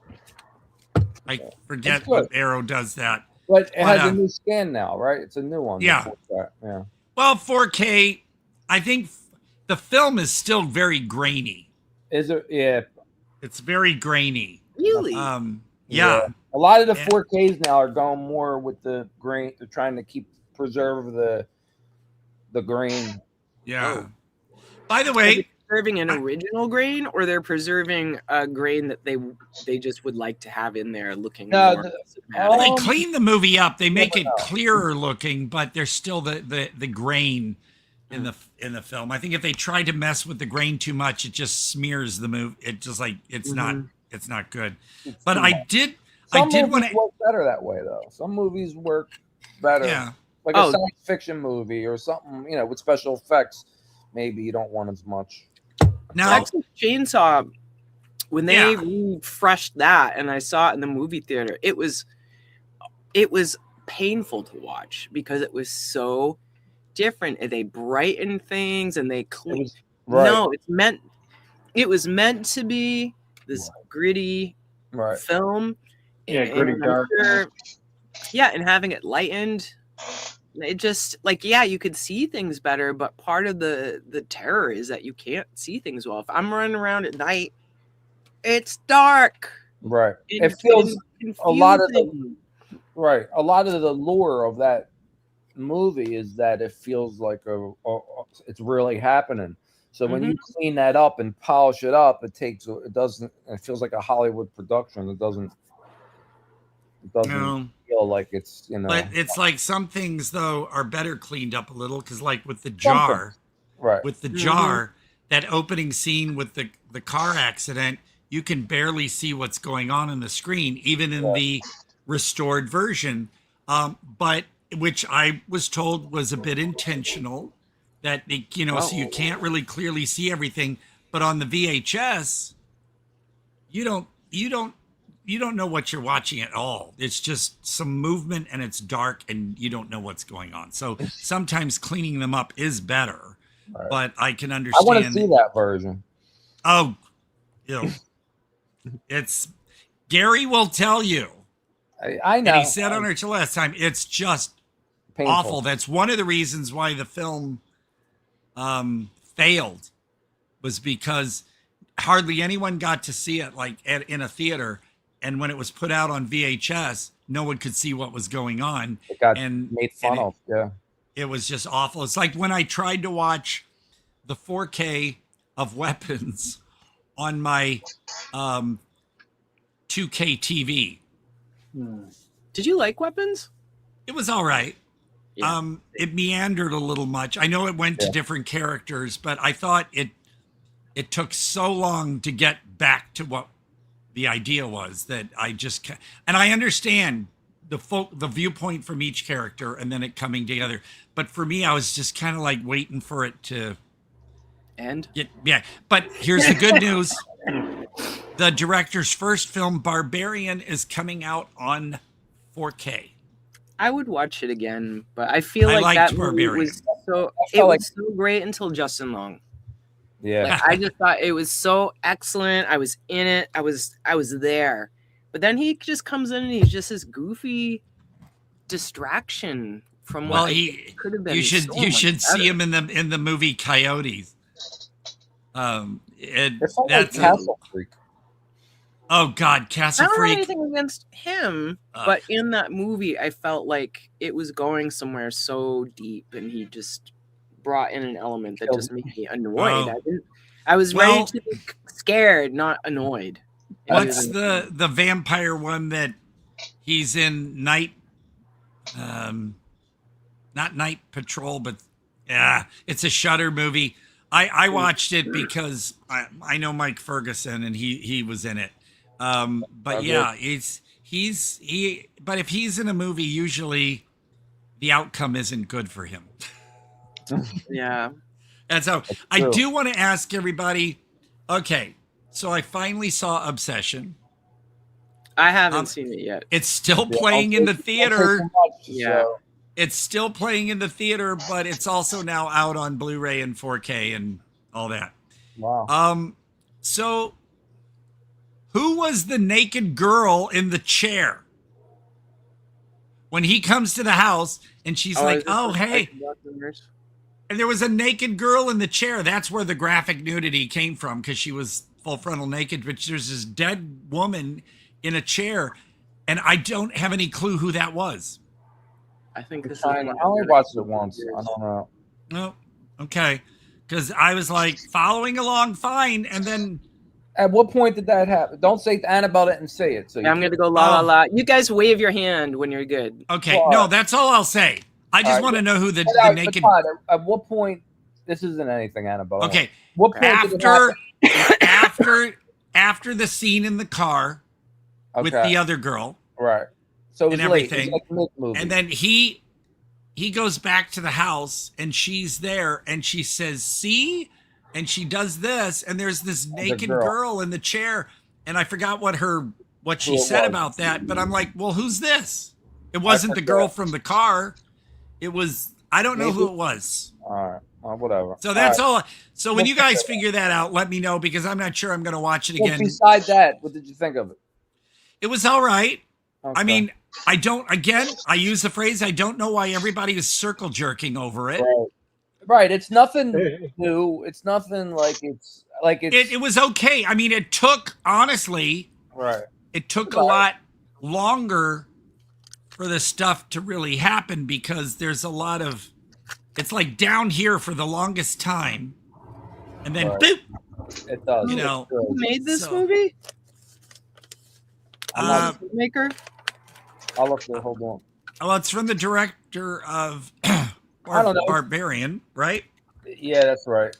I forget what Arrow does that. But it has a new scan now, right? It's a new one. Yeah. Yeah. Well, 4K, I think the film is still very grainy. Is it? Yeah. It's very grainy. Really? Yeah. A lot of the 4Ks now are going more with the grain. They're trying to preserve the grain. Yeah. By the way, preserving an original grain, or they're preserving a grain that they just would like to have in there looking more they clean the movie up. They make it clearer looking, but there's still the grain in the film. I think if they try to mess with the grain too much, it just smears the movie. It just it's not good. But I did want to work better that way though. Some movies work better. Yeah. Like a science fiction movie or something, with special effects. Maybe you don't want as much. Now, Texas Chainsaw, when they refreshed that, and I saw it in the movie theater, it was painful to watch because it was so different. And they brightened things and they clean. No, it was meant to be this gritty film. Yeah, gritty dark. And having it lightened. It just you could see things better, but part of the terror is that you can't see things well. If I'm running around at night, it's dark. Right. It feels a lot of a lot of the lure of that movie is that it feels like it's really happening. So when you clean that up and polish it up, it feels like a Hollywood production. It doesn't feel like it's But it's like some things though are better cleaned up a little because like with the jar, with the jar, that opening scene with the car accident, you can barely see what's going on the screen, even in the restored version. But which I was told was a bit intentional, that so you can't really clearly see everything. But on the VHS, you don't know what you're watching at all. It's just some movement and it's dark and you don't know what's going on. So sometimes cleaning them up is better, but I can understand. I want to see that version. Oh, it's Gary will tell you. I know. And he said on our show last time, it's just painful. Awful. That's one of the reasons why the film failed, was because hardly anyone got to see it like in a theater. And when it was put out on VHS, no one could see what was going on. It got and made fun of. Yeah. It was just awful. It's like when I tried to watch the 4K of Weapons on my 2K TV. Did you like Weapons? It was all right. Yeah. It meandered a little much. I know it went to different characters, but I thought it took so long to get back to what the idea was that I just and I understand the viewpoint from each character and then it coming together. But for me, I was just kind of like waiting for it to end. Yeah. But here's the good news. The director's first film, Barbarian, is coming out on 4K. I would watch it again, but I feel like liked that movie was so so great until Justin Long. Yeah. Like, I just thought it was so excellent. I was in it. I was there. But then he just comes in and he's just this goofy distraction from what it could have been. You should so much see better. him in the movie Coyotes. It's like Castle Freak. Oh God, I Castle don't Freak. have anything against him, but in that movie, I felt like it was going somewhere so deep, and he just brought in an element that just made me annoyed. Oh. I was ready to be scared, not annoyed. What's the vampire one that he's in Night? Not Night Patrol, but it's a Shudder movie. I watched it because I know Mike Ferguson and he was in it. But yeah, but if he's in a movie, usually the outcome isn't good for him. Yeah. And so I do want to ask everybody, okay, so I finally saw Obsession. I haven't seen it yet. It's still playing in the theater. Yeah. It's still playing in the theater, but it's also now out on Blu-ray and 4K and all that. Wow. So who was the naked girl in the chair? When he comes to the house and she's like, oh, hey. And there was a naked girl in the chair. That's where the graphic nudity came from, because she was full frontal naked, but there's this dead woman in a chair. And I don't have any clue who that was. I think this is I only watched it once. I don't know. No. Okay. Because I was like following along fine. And then at what point did that happen? Don't say Annabelle didn't say it. So I'm going to go la la la. You guys wave your hand when you're good. Okay. Well, no, that's all I'll say. I just want to know who the naked. Todd, at what point? This isn't anything Annabelle. Okay. What point after the scene in the car with the other girl. Right. So it was and everything. It was like mid-movie. And then he goes back to the house and she's there and she says, see? And she does this. And there's this naked girl in the chair. And I forgot what she said about that. But I'm like, well, who's this? It wasn't the girl from the car. It was, I don't know who it was. All right. Whatever. So that's all. So when you guys figure that out, let me know, because I'm not sure I'm going to watch it again. Well, besides that, what did you think of it? It was all right. Okay. I mean, I use the phrase, I don't know why everybody is circle jerking over it. Right. It's nothing new. It's nothing it was okay. I mean, it took, honestly, it took a lot longer for the stuff to really happen, because there's a lot of, it's like down here for the longest time. And then boop. It does. You know, who made this movie? Maker. I'll look there. Hold on. Well, it's from the director of Barbarian, right? Yeah, that's right.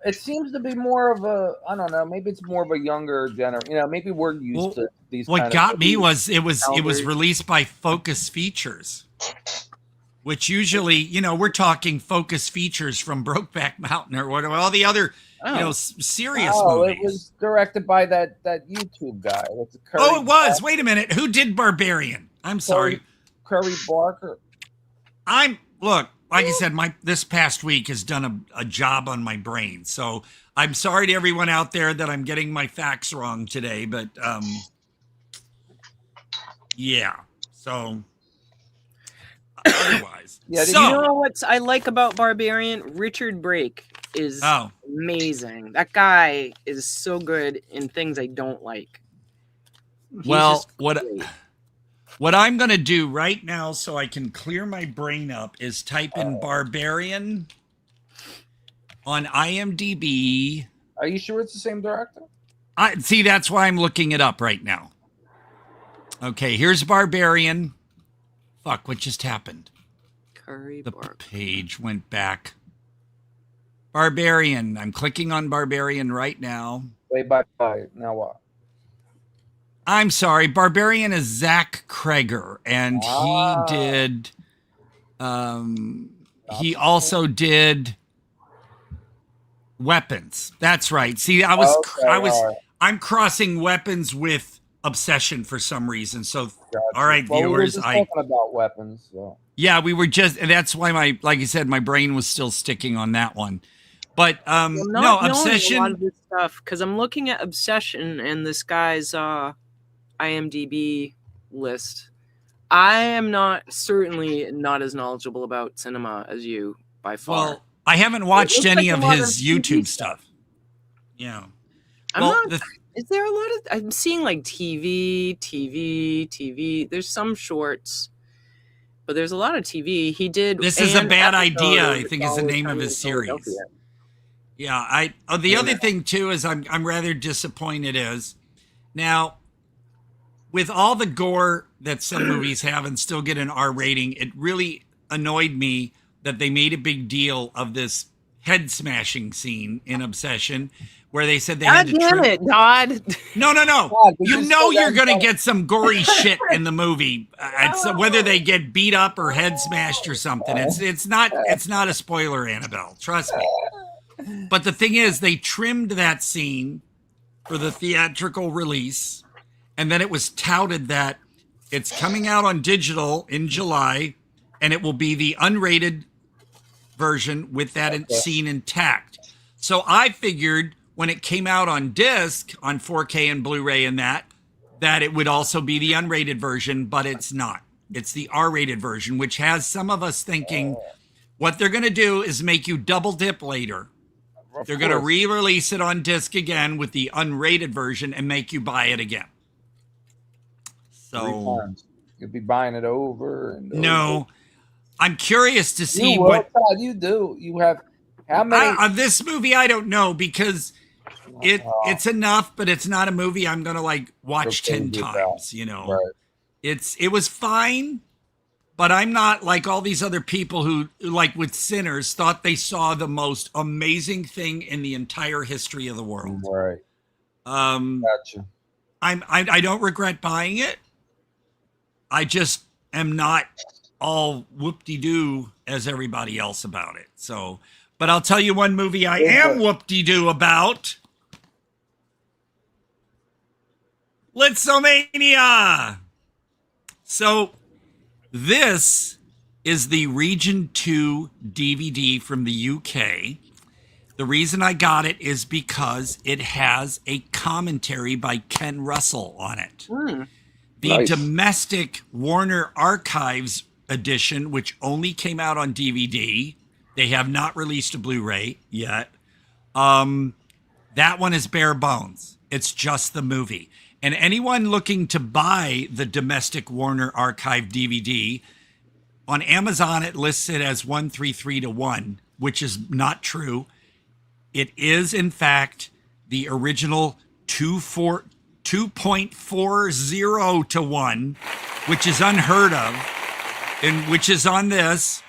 It seems to be more of a, I don't know, maybe it's more of a younger generation. You know, maybe we're used to these. What got me was it was released by Focus Features, which usually, you know, we're talking Focus Features from Brokeback Mountain or what, all the other, you know, serious movies. It was directed by that YouTube guy. It was. Wait a minute. Who did Barbarian? I'm sorry. Curry Barker. Look, like I said, this past week has done a job on my brain. So I'm sorry to everyone out there that I'm getting my facts wrong today, but yeah. So otherwise. Yeah, you know what I like about Barbarian? Richard Brake. is amazing. That guy is so good in things I don't like. Well, what I'm going to do right now so I can clear my brain up is type in Barbarian on IMDb. Are you sure it's the same director? See, that's why I'm looking it up right now. Okay, here's Barbarian. Fuck, what just happened? The page went back. Barbarian. I'm clicking on Barbarian right now. Wait, bye. Now what? I'm sorry. Barbarian is Zach Kreger, and he did. He also did Weapons. That's right. See, I'm crossing Weapons with Obsession for some reason. So, all right, well, viewers, we were just talking about Weapons. So. Yeah, we were just, and that's why like I said, my brain was still sticking on that one. But no, Obsession. A lot of this stuff because I'm looking at Obsession and this guy's IMDb list. I am certainly not as knowledgeable about cinema as you by far. Well, I haven't watched any of his YouTube stuff. Yeah. Is there a lot of? I'm seeing like TV. There's some shorts, but there's a lot of TV. He did. This is a bad idea. I think is the name of his series. Yeah. The other thing too is I'm rather disappointed is now with all the gore that some movies have and still get an R rating. It really annoyed me that they made a big deal of this head smashing scene in Obsession. Where they said they had to damn it, Todd. No. God, you know you're going to get some gory shit in the movie. Whether they get beat up or head smashed or something. It's not a spoiler, Annabelle. Trust me. But the thing is, they trimmed that scene for the theatrical release, and then it was touted that it's coming out on digital in July, and it will be the unrated version with that scene intact. So I figured when it came out on disc, on 4K and Blu-ray and that it would also be the unrated version, but it's not. It's the R-rated version, which has some of us thinking what they're going to do is make you double dip later. They're going to re-release it on disc again with the unrated version and make you buy it again. So you'll be buying it over and no, I'm curious to see what you do. You have how many on this movie? I don't know because it's enough, but it's not a movie I'm gonna like watch 10 times. You know, right. It was fine, but I'm not like all these other people who, like with Sinners, thought they saw the most amazing thing in the entire history of the world. Right. Gotcha. I don't regret buying it. I just am not all whoop-de-doo as everybody else about it. So, but I'll tell you one movie I am whoop-de-doo about. Lisztomania. So this is the Region 2 DVD from the UK. The reason I got it is because it has a commentary by Ken Russell on it. The domestic Warner Archives edition, which only came out on DVD. They have not released a Blu-ray yet. That one is bare bones. It's just the movie. And anyone looking to buy the domestic Warner Archive DVD, on Amazon it lists it as 133-1, which is not true. It is, in fact, the original 2.40-1, which is unheard of, and which is on this.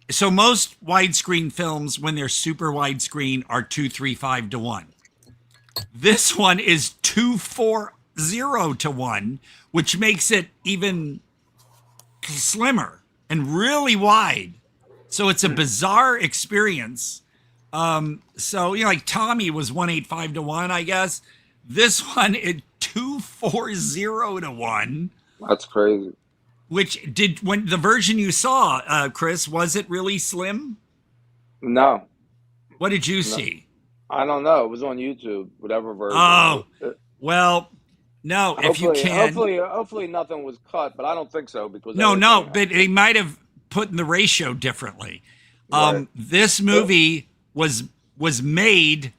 So most widescreen films, when they're super widescreen, are 2.35-1. This one is 2.40-1, which makes it even slimmer and really wide. So it's a bizarre experience. So, you know, like Tommy was 1.85-1, I guess. This one is 2.40-1. That's crazy. Which when the version you saw, Chris, was it really slim? No. What did you see? I don't know. It was on YouTube, whatever version. Oh, well, no. If you can, hopefully nothing was cut, but I don't think so because no. But they might have put in the ratio differently. Right. This movie was was made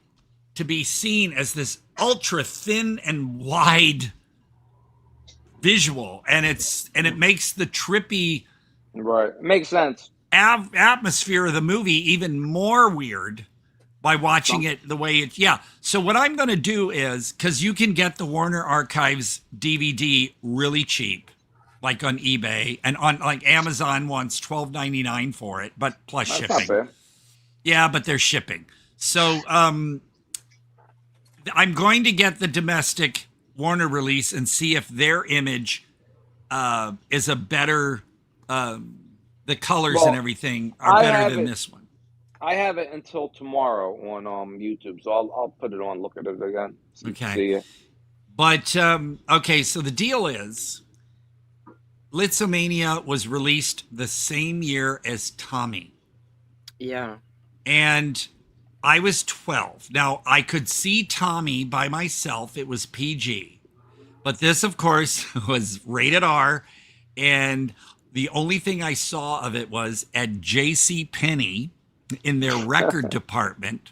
to be seen as this ultra thin and wide visual, and it makes the trippy makes sense atmosphere of the movie even more weird by watching it the way it. So what I'm going to do is, because you can get the Warner Archives DVD really cheap, like on eBay, and on like Amazon wants $12.99 for it, but plus That's shipping. not bad. Yeah, but they're shipping. So I'm going to get the domestic Warner release and see if their image is a better. The colors and everything are better than this one. I have it until tomorrow on YouTube, so I'll put it on, look at it again. Okay. See it. But okay, so the deal is, Lisztomania was released the same year as Tommy. Yeah. And I was 12. Now, I could see Tommy by myself. It was PG. But this, of course, was rated R. And the only thing I saw of it was at J.C. Penney in their record department.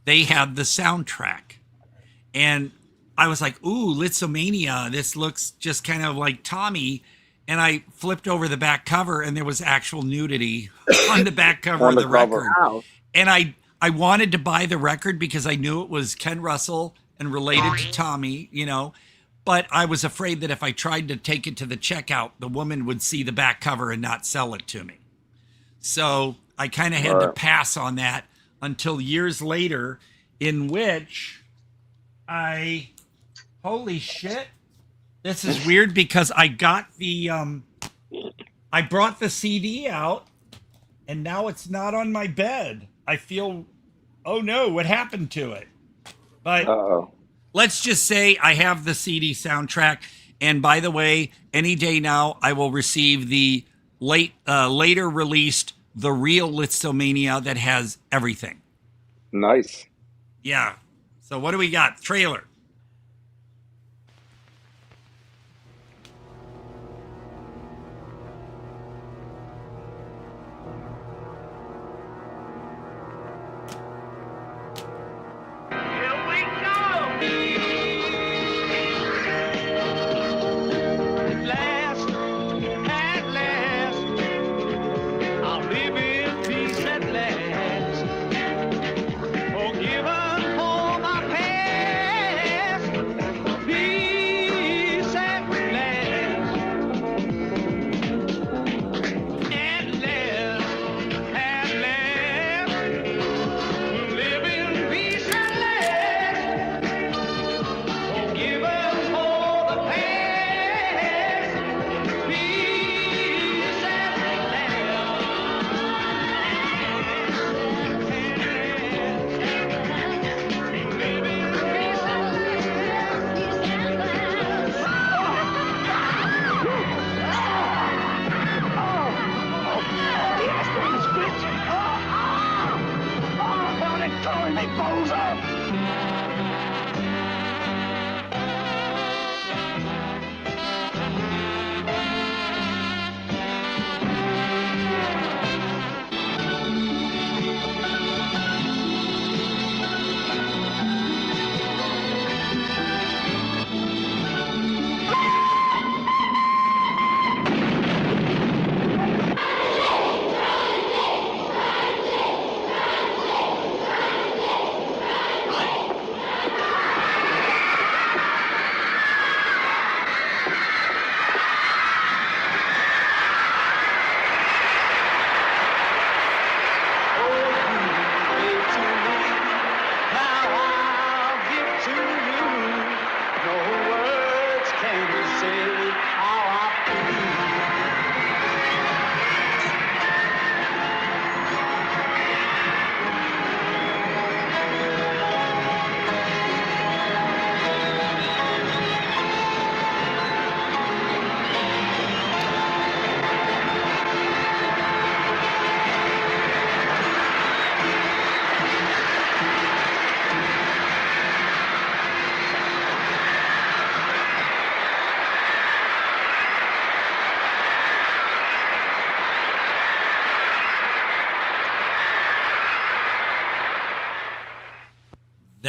They had the soundtrack. And I was like, ooh, Lisztomania. This looks just kind of like Tommy. And I flipped over the back cover, and there was actual nudity on the back cover of the record. Wow. And I wanted to buy the record because I knew it was Ken Russell and related to Tommy, you know. But I was afraid that if I tried to take it to the checkout, the woman would see the back cover and not sell it to me. So I kind of had to pass on that until years later, in which holy shit. This is weird because I got the, I brought the CD out and now it's not on my bed. I feel, oh no, what happened to it? But let's just say I have the CD soundtrack. And by the way, any day now, I will receive the later released The Real Lisztomania that has everything. Nice. Yeah. So what do we got? Trailer.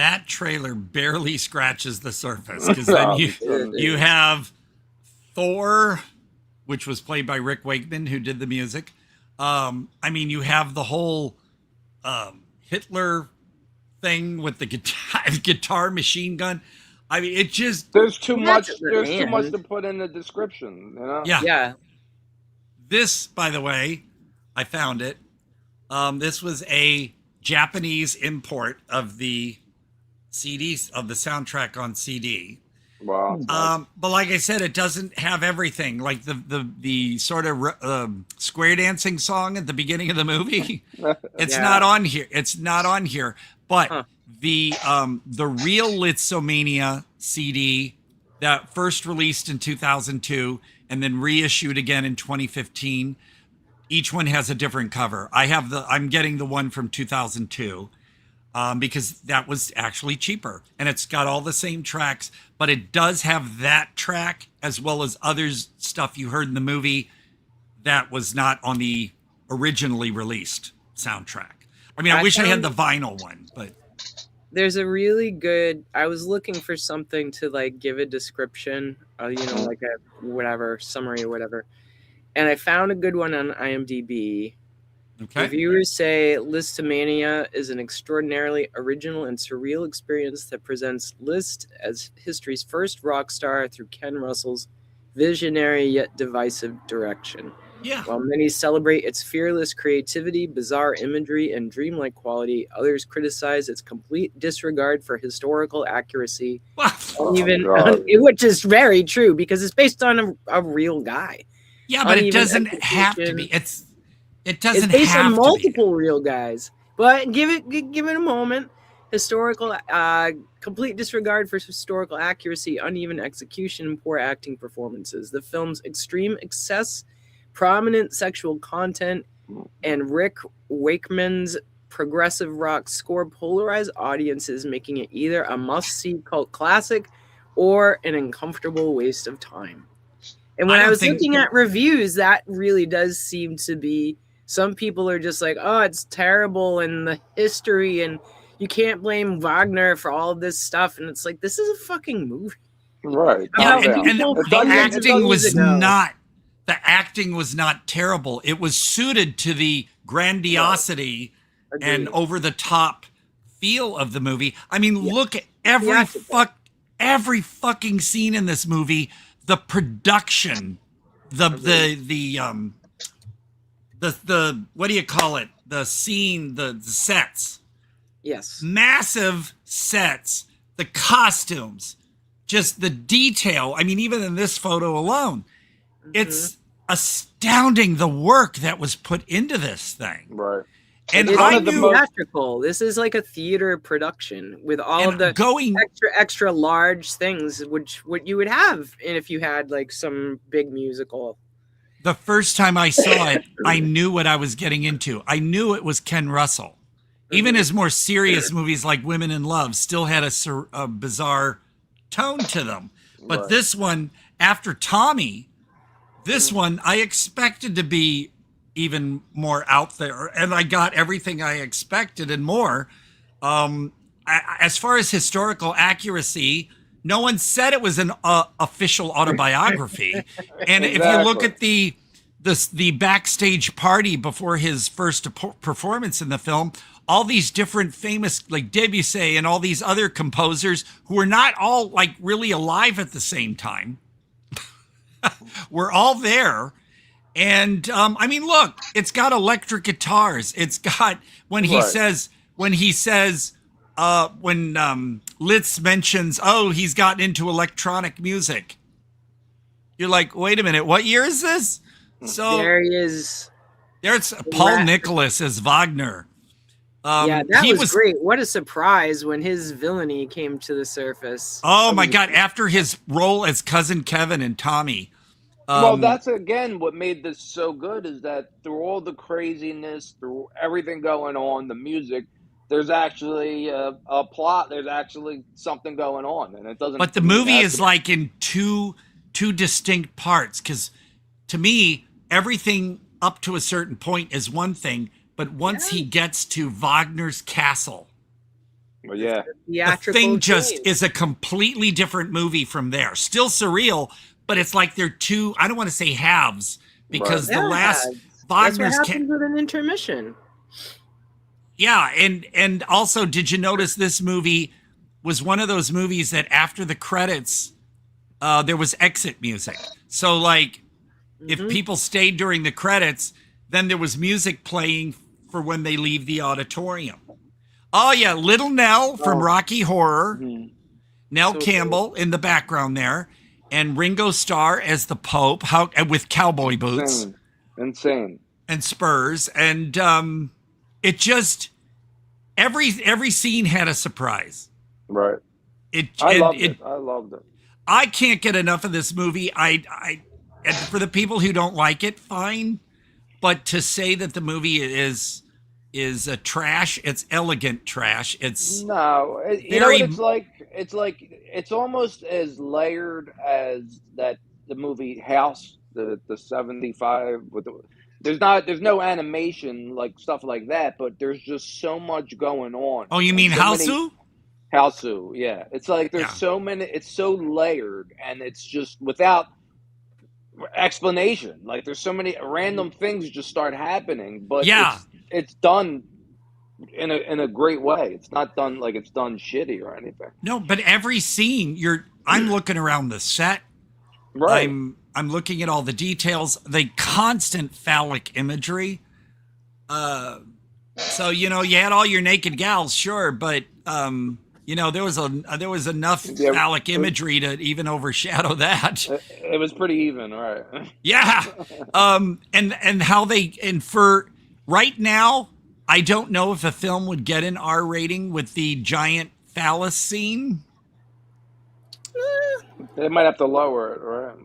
that trailer barely scratches the surface, because then you have Thor, which was played by Rick Wakeman, who did the music. I mean, you have the whole Hitler thing with the guitar machine gun. I mean, it just there's too much to put in the description, you know? Yeah. This, by the way, I found it. This was a Japanese import of the CDs, of the soundtrack on CD. Wow. But like I said, it doesn't have everything. Like the sort of square dancing song at the beginning of the movie. It's not on here. It's not on here. But the real Lisztomania CD that first released in 2002 and then reissued again in 2015. Each one has a different cover. I'm getting the one from 2002 because that was actually cheaper, and it's got all the same tracks, but it does have that track as well as other stuff you heard in the movie that was not on the originally released soundtrack. I mean, I wish I had the vinyl one, but there's a really good, I was looking for something to like give a description, like a whatever summary or whatever. And I found a good one on IMDb. Okay. Reviewers say Lisztomania is an extraordinarily original and surreal experience that presents Liszt as history's first rock star through Ken Russell's visionary yet divisive direction. Yeah. While many celebrate its fearless creativity, bizarre imagery, and dreamlike quality, others criticize its complete disregard for historical accuracy. Which is very true because it's based on a real guy. Yeah, but it doesn't have to be. It doesn't it's based have on to multiple real guys. But give it a moment. Historical, complete disregard for historical accuracy, uneven execution, and poor acting performances. The film's extreme excess, prominent sexual content, and Rick Wakeman's progressive rock score polarize audiences, making it either a must-see cult classic or an uncomfortable waste of time. And when I was looking at reviews, that really does seem to be, some people are just like, oh, it's terrible and the history and you can't blame Wagner for all of this stuff. And it's like, this is a fucking movie. Right. Yeah, and the acting was not terrible. It was suited to the grandiosity and over the top feel of the movie. I mean, look at every fucking scene in this movie. The production, the what do you call it? The scene, the sets. Yes. Massive sets, the costumes, just the detail. I mean, even in this photo alone, it's astounding the work that was put into this thing. Right. And it's theatrical. This is like a theater production with all of the extra large things, which what you would have if you had like some big musical. The first time I saw it, I knew what I was getting into. I knew it was Ken Russell. Even his more serious movies like Women in Love still had a bizarre tone to them. But this one, after Tommy, this one I expected to be even more out there, and I got everything I expected and more. As far as historical accuracy, no one said it was an official autobiography. And if you look at the backstage party before his first performance in the film, all these different famous, like Debussy and all these other composers who were not all like really alive at the same time, were all there. And I mean, look, it's got electric guitars. It's got when Liszt mentions, oh, he's gotten into electronic music. You're like, wait a minute, what year is this? So there he is. There's Paul Nicholas as Wagner. Yeah, that was great. What a surprise when his villainy came to the surface. Oh my God! After his role as Cousin Kevin and Tommy. Well, that's again what made this so good is that through all the craziness, through everything going on, the music, there's actually a plot. There's actually something going on, and it doesn't. But the movie is like in two distinct parts, because to me, everything up to a certain point is one thing, but once he gets to Wagner's castle, Well, yeah. The Thing just is a completely different movie from there. Still surreal, but it's like they're two, I don't want to say halves, because the last That's what Wagner's happens with an intermission. Yeah, and also, did you notice this movie was one of those movies that after the credits, there was exit music. So like, if people stayed during the credits, then there was music playing for when they leave the auditorium. Oh yeah, Little Nell from Rocky Horror, Nell Campbell in the background there, and Ringo Starr as the Pope, with cowboy boots, insane, and spurs, and it just every scene had a surprise. Right. I loved it. I loved it. I can't get enough of this movie. And for the people who don't like it, fine. But to say that the movie is a trash, it's elegant trash. It's no, you know what it's like. It's almost as layered as that the movie House, the 75 with the. There's no animation like stuff like that, but there's just so much going on. Oh, you mean Hausu? Hausu, yeah. It's like there's so many. It's so layered, and it's just without explanation. Like there's so many random things just start happening, but it's done in a great way. It's not done like it's done shitty or anything. No, but every scene I'm looking around the set. Right. I'm looking at all the details, the constant phallic imagery. So you had all your naked gals, sure, but there was enough phallic imagery to even overshadow that. It was pretty even, right? Yeah. And how for right now, I don't know if a film would get an R rating with the giant phallus scene. They might have to lower it, right?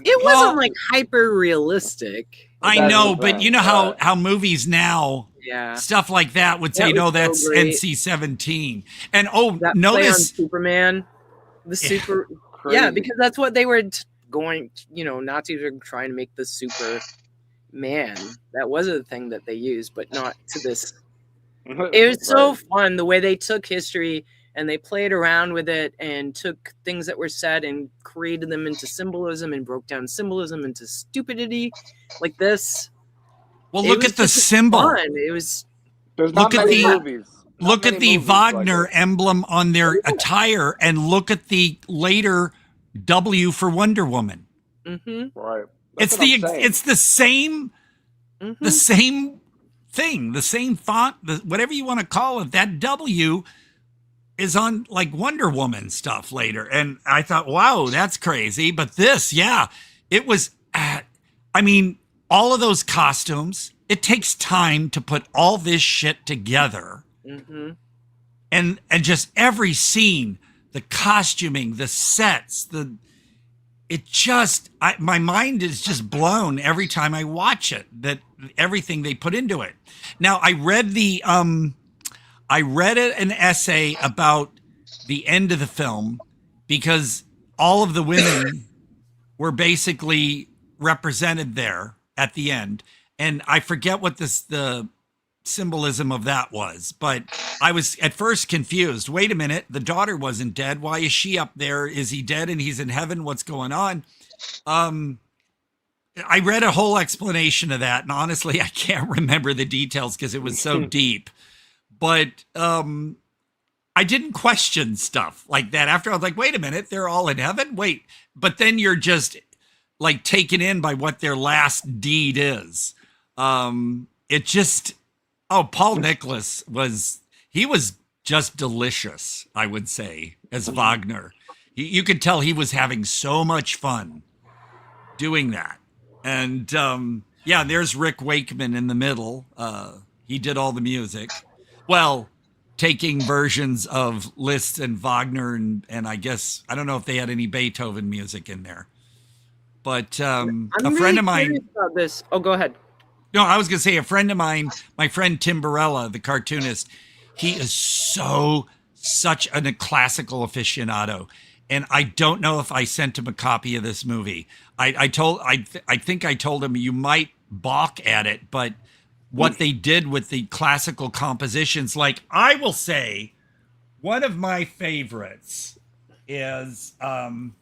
It wasn't like hyper realistic. I know, but you know how movies now, stuff like that would say, no, that's NC-17. And that notice play on Superman, the super, because that's what they were going. Nazis were trying to make the Superman. That was a thing that they used, but not to this. It was so fun the way they took history and they played around with it and took things that were said and created them into symbolism and broke down symbolism into stupidity like this. Well, look at the symbol. Fun. It was. Look at the Wagner emblem on their attire, and look at the later W for Wonder Woman. Mm-hmm. Right. It's the same, the same thing, the same font, whatever you want to call it. That W is on like Wonder Woman stuff later. And I thought, wow, that's crazy. But this, it was, all of those costumes, it takes time to put all this shit together. Mm-hmm. And just every scene, the costuming, the sets, my mind is just blown every time I watch it, that everything they put into it. Now I read an essay about the end of the film because all of the women were basically represented there at the end. And I forget what the symbolism of that was, but I was at first confused. Wait a minute, the daughter wasn't dead. Why is she up there? Is he dead and he's in heaven? What's going on? I read a whole explanation of that, and honestly, I can't remember the details because it was so deep. But I didn't question stuff like that. After I was like, wait a minute, they're all in heaven? Wait. But then you're just like taken in by what their last deed is. Paul Nicholas was just delicious, I would say, as Wagner. You could tell he was having so much fun doing that. And there's Rick Wakeman in the middle. He did all the music. Well, taking versions of Liszt and Wagner and I guess, I don't know if they had any Beethoven music in there. But a friend of mine... About this. Oh, go ahead. No, I was going to say a friend of mine, my friend Tim Barella, the cartoonist, he is such a classical aficionado. And I don't know if I sent him a copy of this movie. I think I told him you might balk at it, but what they did with the classical compositions, like I will say, one of my favorites is one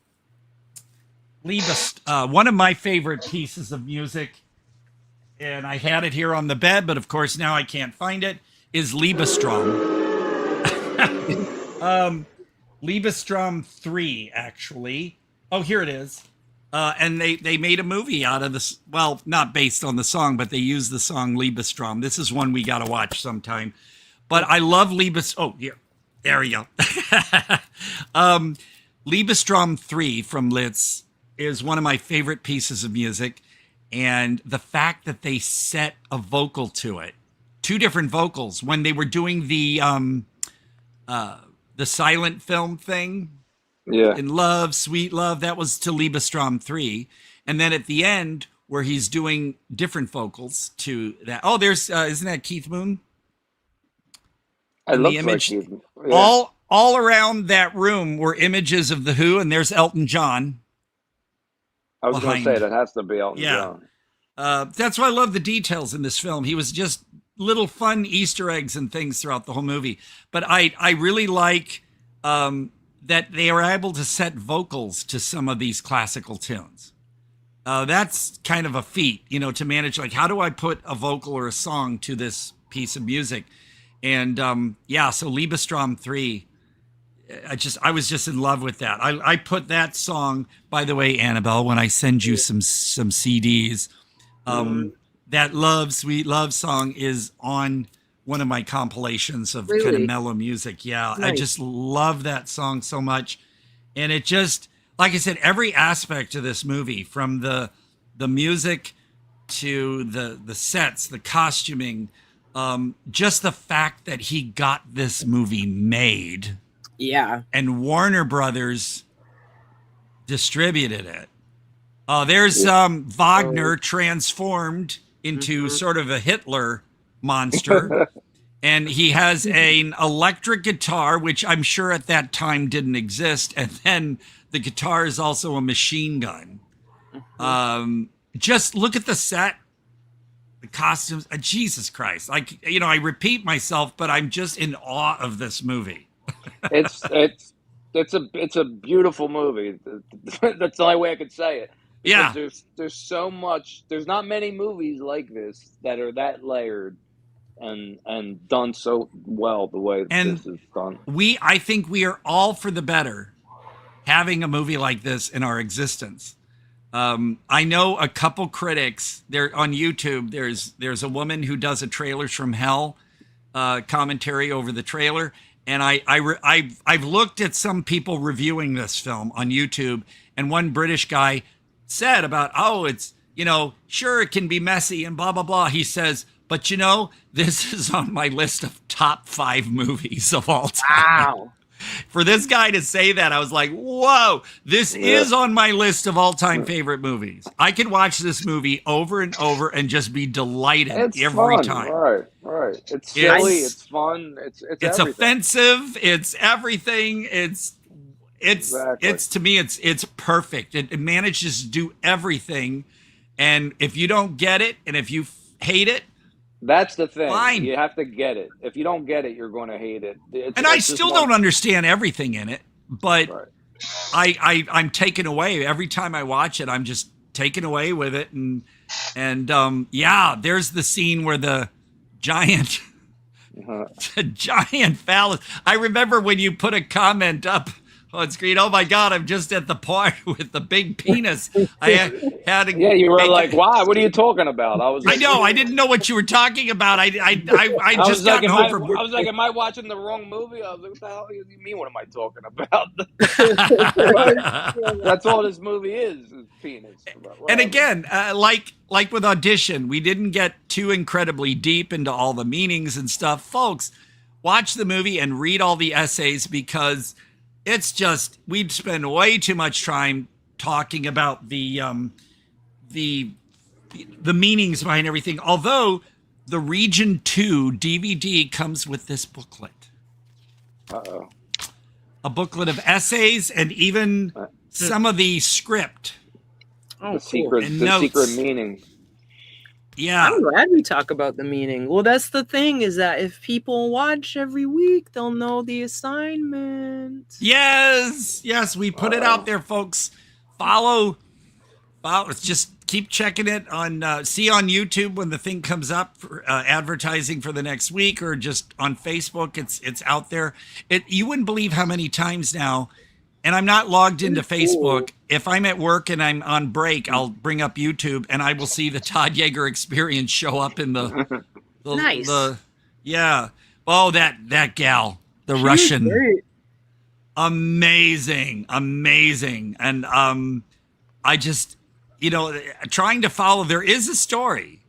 of my favorite pieces of music, and I had it here on the bed, but of course now I can't find it, is Lisztomania. Lisztomania 3, actually. Oh, here it is. And they made a movie out of this. Well, not based on the song, but they used the song Lisztomania. This is one we got to watch sometime. But I love Oh, here. There we go. Lisztomania 3 from Liszt is one of my favorite pieces of music. And the fact that they set a vocal to it, 2 different vocals, when they were doing the silent film thing. Yeah. In Love, Sweet Love, that was to Lisztomania 3. And then at the end, where he's doing different vocals to that. Oh, there's, isn't that Keith Moon? It looks image, like Keith. Yeah. All around that room were images of The Who, and there's Elton John. I was going to say, that has to be Elton John. That's why I love the details in this film. He was just little fun Easter eggs and things throughout the whole movie. But I really like that they are able to set vocals to some of these classical tunes. That's kind of a feat, you know, to manage, like, how do I put a vocal or a song to this piece of music? And so Lisztomania 3, I was just in love with that. I put that song, by the way, Annabelle, when I send you some CDs, that Love, Sweet Love song is on one of my compilations of kind of mellow music. Yeah, nice. I just love that song so much. And it just, like I said, every aspect of this movie, from the music to the sets, the costuming, just the fact that he got this movie made. Yeah. And Warner Brothers distributed it. There's Wagner transformed into sort of a Hitler monster. And he has an electric guitar, which I'm sure at that time didn't exist. And then the guitar is also a machine gun. Just look at the set, the costumes. Jesus Christ. Like, you know, I repeat myself, but I'm just in awe of this movie. It's a beautiful movie. That's the only way I could say it. Yeah. There's so much. There's not many movies like this that are that layered and done so well the way this is done. I think we are all for the better having a movie like this in our existence. I know a couple critics there on YouTube. There's a woman who does a Trailers from Hell commentary over the trailer. And I've looked at some people reviewing this film on YouTube, and one British guy said about, it's, you know, sure, it can be messy and blah, blah, blah. He says, but you know, this is on my list of top 5 movies of all time. Wow. For this guy to say that, I was like, whoa, this is on my list of all-time favorite movies. I could watch this movie over and over and just be delighted every time. Right. It's silly, it's fun, it's everything. Offensive, it's everything. It's to me, it's perfect. It manages to do everything. And if you don't get it, and if you hate it, that's the thing. Fine. You have to get it. If you don't get it, you're going to hate it. I still don't understand everything in it, but I'm taken away every time I watch it. I'm just taken away with it, and there's the scene where the giant, phallus. I remember when you put a comment up on screen. Oh my God, I'm just at the part with the big penis. I had to. Yeah, you were like, "Why? What are you talking about?" I know. I didn't know what you were talking about. I just got home from. I was like, "Am I watching the wrong movie?" I was like, "What the hell do you mean? What am I talking about?" That's all this movie is penis. And again, like with Audition, we didn't get too incredibly deep into all the meanings and stuff, folks. Watch the movie and read all the essays, because it's just, we'd spend way too much time talking about the meanings behind everything. Although the Region 2 DVD comes with this booklet. Uh-oh. A booklet of essays and even some of the script. The secret meaning. Yeah. I'm glad we talk about the meaning. Well, that's the thing, is that if people watch every week, they'll know the assignment. Yes. Yes. We put it out there, folks. Follow. Just keep checking it on, see on YouTube when the thing comes up for advertising for the next week, or just on Facebook. It's out there. You wouldn't believe how many times now. And I'm not logged into Facebook. If I'm at work and I'm on break, I'll bring up YouTube and I will see the Todd Jaeger Experience show up in the Nice. Yeah. Oh, that gal, the Russian. Great. Amazing. And I just, trying to follow, there is a story,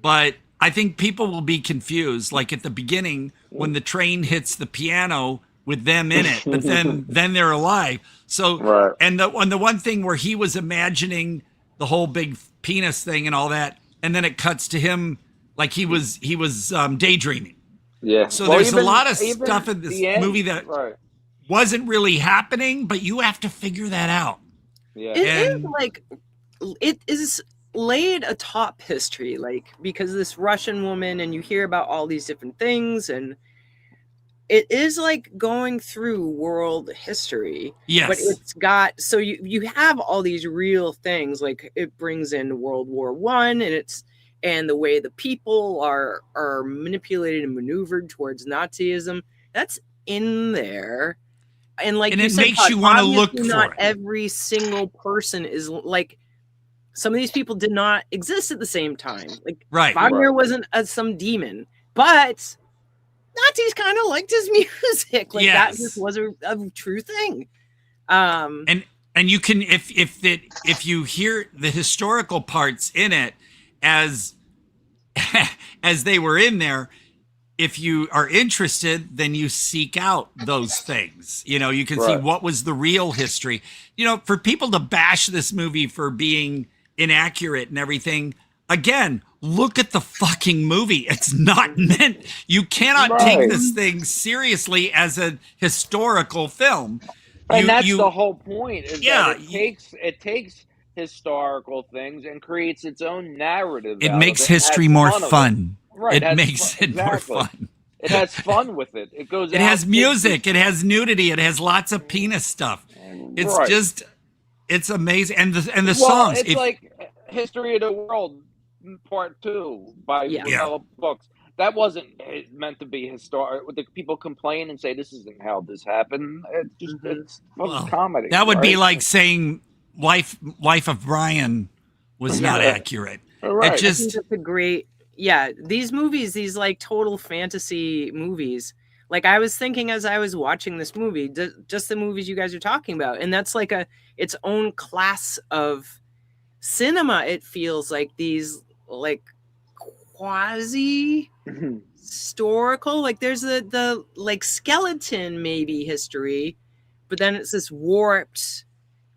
but I think people will be confused. Like at the beginning, when the train hits the piano with them in it, but then they're alive. So, Right. and the one thing where he was imagining the whole big penis thing and all that, and then it cuts to him like he was daydreaming. Yeah. So Well, there's a even- lot of even stuff in this the end, movie that right. wasn't really happening, but you have to figure that out. Yeah. It is like, it is laid atop history, like, because this Russian woman, and you hear about all these different things, and it is like going through world history. Yes. But it's got, so you have all these real things, like it brings in World War I, and the way the people are manipulated and maneuvered towards Nazism. That's in there. And like, And you it said, makes Todd, you want to look obviously for not it. every single person is like, some of these people did not exist at the same time. Like, Right. Wagner wasn't some demon, but Nazis kind of liked his music. Like, that Yes. just was a true thing. And you can, if you hear the historical parts in it as they were in there, if you are interested, then you seek out those things. You can see Right. what was the real history. For people to bash this movie for being inaccurate and everything, again, look at the fucking movie. It's not meant, you cannot take Right. this thing seriously as a historical film. And that's the whole point. Is Yeah, that it takes historical things and creates its own narrative. It out makes of it and history has more fun of fun. It. Right. It has makes fu- it more exactly. fun. It has fun with it. It goes. It out has to- music. It has nudity. It has lots of penis stuff. It's Right. just, it's amazing. And the Well, songs. it's like History of the World Part 2 by Ravel Books. That wasn't meant to be historic. The people complain and say this isn't how this happened. It's comedy. That would be right? like saying Wife of Brian was not Yeah. accurate. Right. It I just, think that's a great, these movies, these like total fantasy movies. Like, I was thinking as I was watching this movie, just the movies you guys are talking about, and that's like its own class of cinema. It feels like these like quasi historical, like there's the like skeleton maybe history, but then it's this warped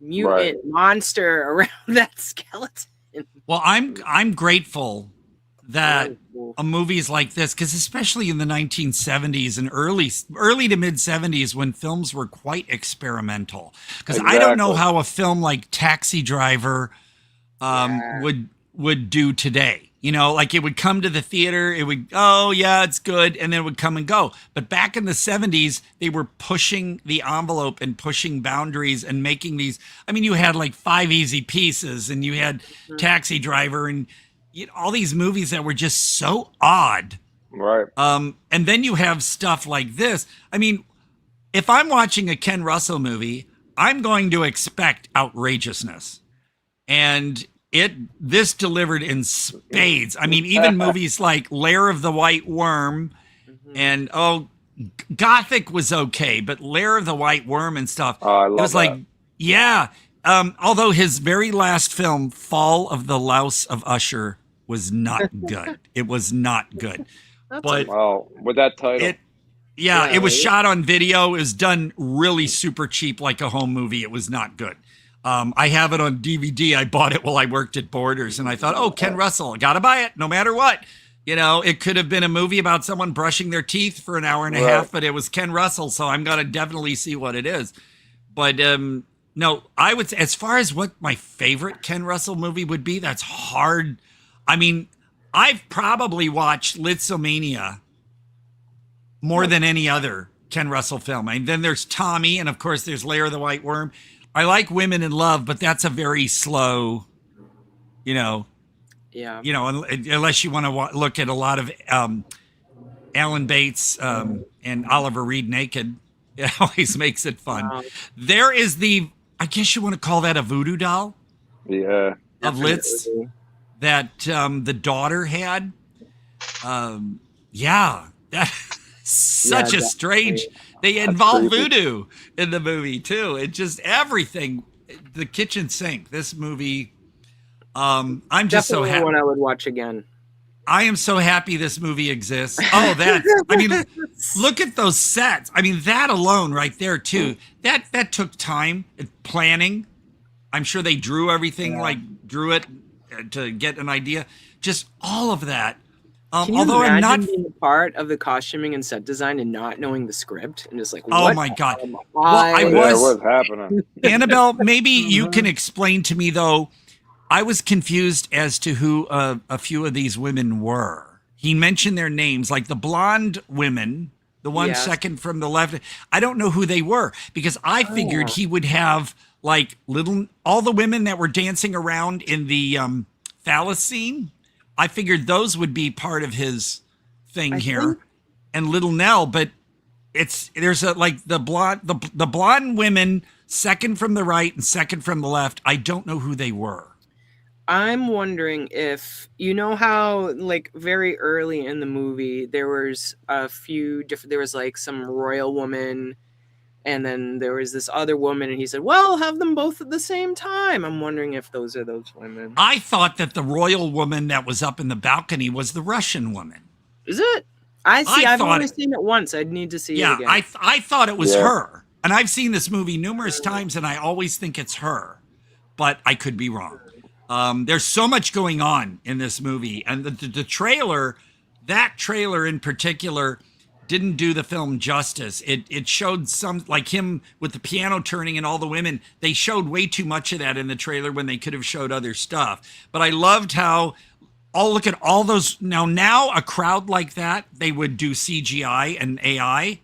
mutant monster around that skeleton. well, I'm grateful that movies like this, because especially in the 1970s and early to mid 70s, when films were quite experimental, because I don't know how a film like Taxi Driver would do today. Like it would come to the theater, it would, oh yeah, it's good, and then it would come and go. But back in the 70s, they were pushing the envelope and pushing boundaries and making these, you had like Five Easy Pieces, and you had Taxi Driver, and all these movies that were just so odd. Right. And then you have stuff like this. If I'm watching a Ken Russell movie, I'm going to expect outrageousness. And this delivered in spades. Even movies like Lair of the White Worm and Gothic was okay, but Lair of the White Worm and stuff. Oh, I love it was that. like, although his very last film, Fall of the Louse of Usher, was not good. It was not good. But with that title. it was shot on video. It was done really super cheap, like a home movie. It was not good. I have it on DVD. I bought it while I worked at Borders, and I thought, Ken Russell, got to buy it no matter what. It could have been a movie about someone brushing their teeth for an hour and a half, but it was Ken Russell, so I'm going to definitely see what it is. But no, I would say, as far as what my favorite Ken Russell movie would be, that's hard. I've probably watched Lisztomania more than any other Ken Russell film. And then there's Tommy, and of course there's Lair of the White Worm. I like Women in Love, but that's a very slow, Yeah. Unless you want to look at a lot of Alan Bates and Oliver Reed naked. It always makes it fun. There is I guess you want to call that a voodoo doll? Yeah. Of Litz that the daughter had. Such a strange. They involve voodoo in the movie too. It just everything. The kitchen sink. This movie. I'm just so happy. One I would watch again. I am so happy this movie exists. Oh, look at those sets. I mean, that alone right there too. That took time planning. I'm sure they drew everything drew it to get an idea. Just all of that. Can you although I'm not being a part of the costuming and set design and not knowing the script and just like, oh my God. What's happening? Annabelle, maybe you can explain to me though. I was confused as to who a few of these women were. He mentioned their names, like the blonde women, the one second from the left. I don't know who they were because I figured he would have like all the women that were dancing around in the phallus scene. I figured those would be part of his thing here, and Little Nell. But there's the blonde women, second from the right and second from the left. I don't know who they were. I'm wondering if you know how like very early in the movie there was a few different. There was like some royal woman, and then there was this other woman, and he said, "Well, have them both at the same time." I'm wondering if those are those women. I thought that the royal woman that was up in the balcony was the Russian woman. Is it? I've only seen it once. I'd need to see it again. I thought it was her, and I've seen this movie numerous times, and I always think it's her, but I could be wrong. There's so much going on in this movie, and the trailer, that trailer in particular, didn't do the film justice. It showed some, like him with the piano turning and all the women. They showed way too much of that in the trailer when they could have showed other stuff. But I loved how, look at all those. Now a crowd like that, they would do CGI and AI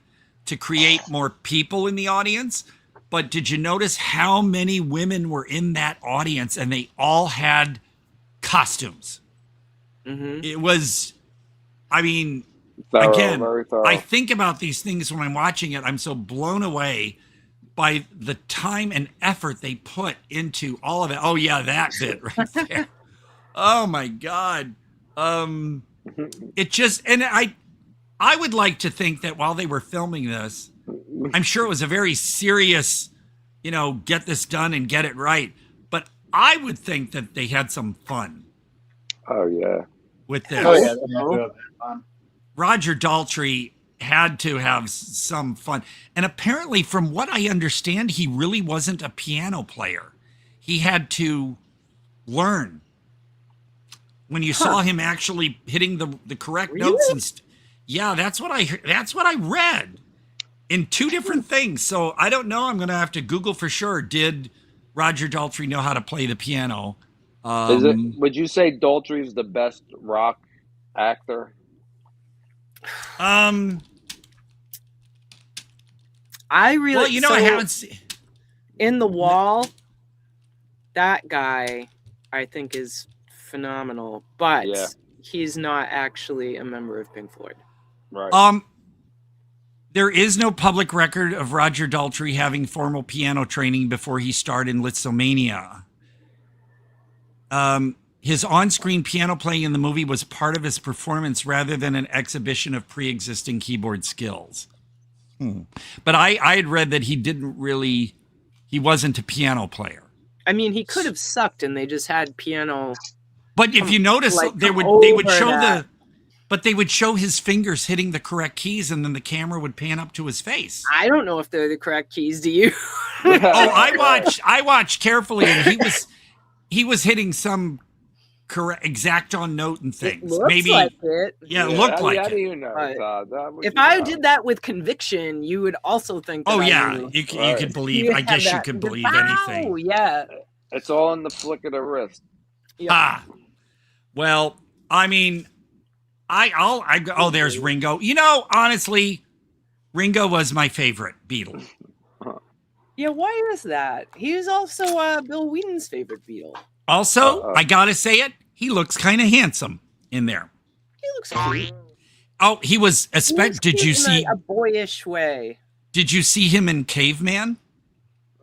to create more people in the audience. But did you notice how many women were in that audience and they all had costumes? Mm-hmm. It was, again, I think about these things when I'm watching it. I'm so blown away by the time and effort they put into all of it. Oh yeah, that bit right there. Oh my God. It just, and I would like to think that while they were filming this, I'm sure it was a very serious, get this done and get it right. But I would think that they had some fun. Oh yeah. With this. Oh yeah. Roger Daltrey had to have some fun. And apparently, from what I understand, he really wasn't a piano player. He had to learn. When you saw him actually hitting the correct notes and that's what I read in two different things. So I don't know. I'm going to have to Google for sure. Did Roger Daltrey know how to play the piano? Would you say Daltrey's the best rock actor? I really I haven't seen In the Wall. That guy, I think, is phenomenal, but he's not actually a member of Pink Floyd. Right. There is no public record of Roger Daltrey having formal piano training before he starred in Lisztomania. His on-screen piano playing in the movie was part of his performance rather than an exhibition of pre-existing keyboard skills. But I had read that he wasn't a piano player. I mean, he could have sucked and they just had piano. But if you notice, they would show they would show his fingers hitting the correct keys, and then the camera would pan up to his face. I don't know if they're the correct keys. Do you? I watched carefully, and he was hitting some correct exact on note and things. It looks like it. Yeah, it looked like how it. do you know, Todd? If I did that with conviction, you would also think that you could believe. I guess you could believe anything. Oh, yeah. It's all in the flick of the wrist. Well, I mean, oh, there's Ringo. You know, honestly, Ringo was my favorite Beatle. Yeah, why is that? He was also Bill Whedon's favorite Beatle. Also, I gotta say it, he looks kind of handsome in there. He looks cute. Oh, he was. Did you see a boyish way? Did you see him in Caveman?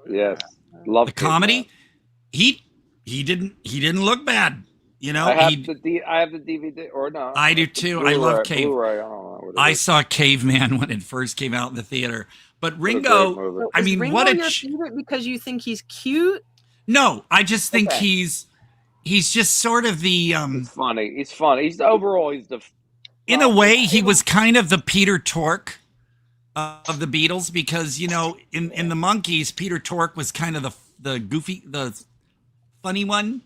Yes, love the comedy. He didn't look bad. You know, I have the DVD or no? I do too. Blu-ray, I love Cave. Blu-ray, I don't know what it I is. saw Caveman when it first came out in the theater. But Ringo, I mean, Ringo what a your favorite because you think he's cute? No, I just think he's just sort of the He's funny. He's funny. He's overall he's the in a way he was kind of the Peter Tork of the Beatles, because you know in the Monkees, Peter Tork was kind of the goofy, the funny one,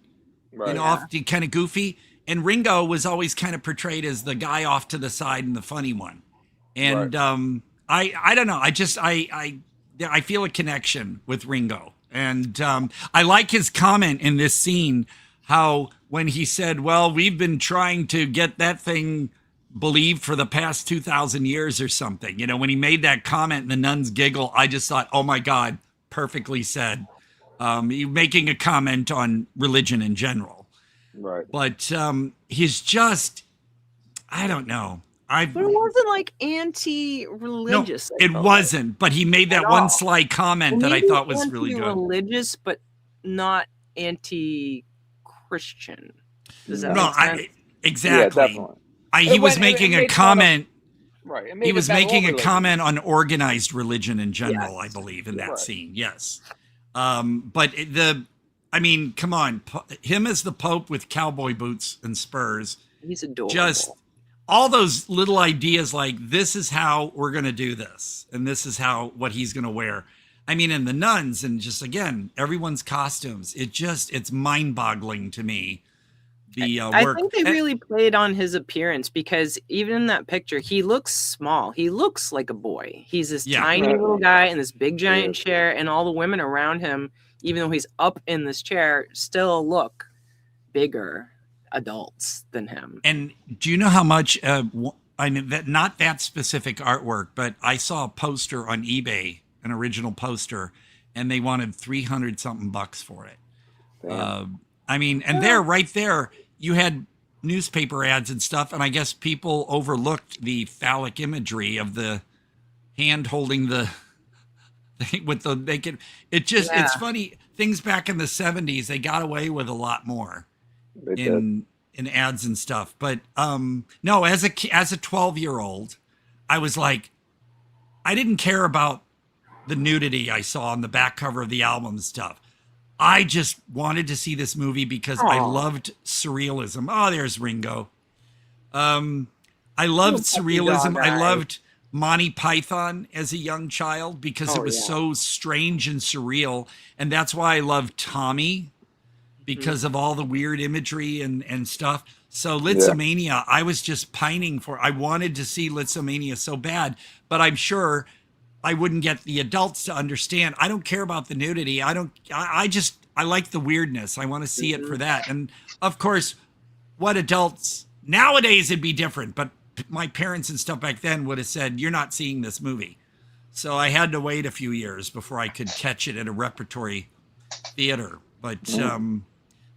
right. you know, often kind of goofy, and Ringo was always kind of portrayed as the guy off to the side and the funny one. And I don't know, I feel a connection with Ringo. And I like his comment in this scene, how when he said, well, we've been trying to get that thing believed for the past 2,000 years or something. You know, when he made that comment and the nuns giggle, I just thought, oh my God, perfectly said. Making a comment on religion in general. Right. But he's just, I don't know. But it wasn't like anti-religious. No, it wasn't. But he made that one sly comment that I thought was really good. Religious, but not anti-Christian. Does that make sense? Exactly. Yeah, definitely. He was making a comment. Right. He was making a comment on organized religion in general, I believe, in that scene. Yes. But I mean, come on, him as the Pope with cowboy boots and spurs. He's adorable. Just all those little ideas, like this is how we're going to do this, and this is what he's going to wear. I mean, and the nuns, and just again, everyone's costumes. It's mind-boggling to me. I think they really played on his appearance, because even in that picture, he looks small. He looks like a boy. He's this tiny little guy in this big giant chair, and all the women around him, even though he's up in this chair, still look bigger adults than him. And do you know how much? I mean, that not that specific artwork, but I saw a poster on eBay, an original poster, and they wanted $300-something for it. I mean, and right there, you had newspaper ads and stuff, and I guess people overlooked the phallic imagery of the hand holding the thing with the naked. It's funny. Things back in the 70s, they got away with a lot more in ads and stuff. But no, as a 12-year-old, I was like, I didn't care about the nudity I saw on the back cover of the album and stuff. I just wanted to see this movie because I loved surrealism. Oh, there's Ringo. I loved surrealism. I loved Monty Python as a young child because it was so strange and surreal. And that's why I loved Tommy, because of all the weird imagery and stuff. So Lisztomania, I was just pining for. I wanted to see Lisztomania so bad, but I'm sure I wouldn't get the adults to understand. I don't care about the nudity. I like the weirdness. I want to see it for that. And of course, what adults nowadays it'd be different, but my parents and stuff back then would have said, you're not seeing this movie. So I had to wait a few years before I could catch it at a repertory theater. But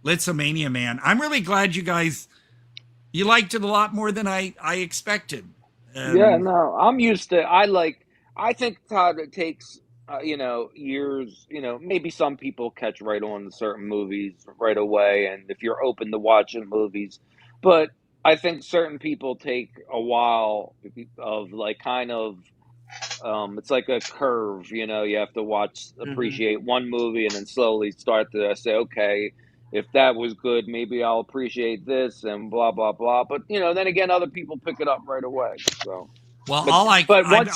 Lisztomania, man, I'm really glad you liked it a lot more than I expected. I'm used to. I think, Todd, it takes years. Maybe some people catch right on to certain movies right away, and if you're open to watching movies, but I think certain people take a while of it's like a curve. You have to appreciate one movie, and then slowly start to say, okay, if that was good, maybe I'll appreciate this, and blah blah blah. But then again, other people pick it up right away. So. Well,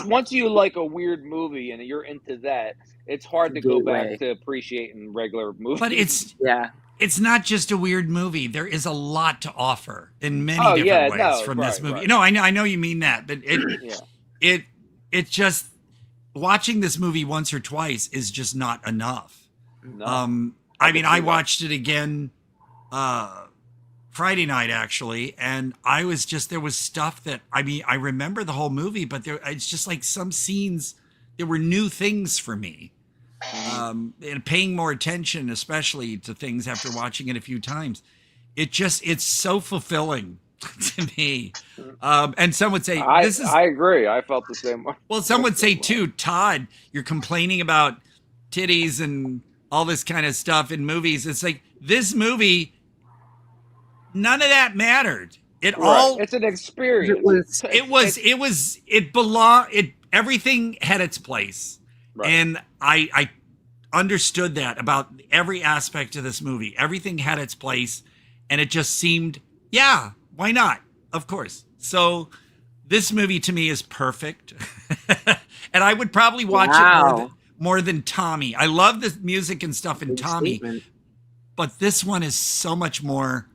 once you like a weird movie and you're into that, it's hard to go back to appreciating regular movies. But it's not just a weird movie. There is a lot to offer in many different ways from this movie. Right. No, I know you mean that, but it just watching this movie once or twice is just not enough. No. I mean, I watched it again Friday night actually, and I was just, there was stuff that, I mean, I remember the whole movie, but it's just like some scenes, there were new things for me. And paying more attention, especially to things after watching it a few times. It's so fulfilling to me. And some would say, I agree. I felt the same way. Well, some would say too, Todd, you're complaining about titties and all this kind of stuff in movies. It's like, this movie, none of that mattered. It's an experience. Everything had its place. Right. And I understood that about every aspect of this movie. Everything had its place, and it just seemed, yeah, why not? Of course. So this movie to me is perfect. And I would probably watch it more than Tommy. I love the music and stuff in Tommy, but this one is so much more.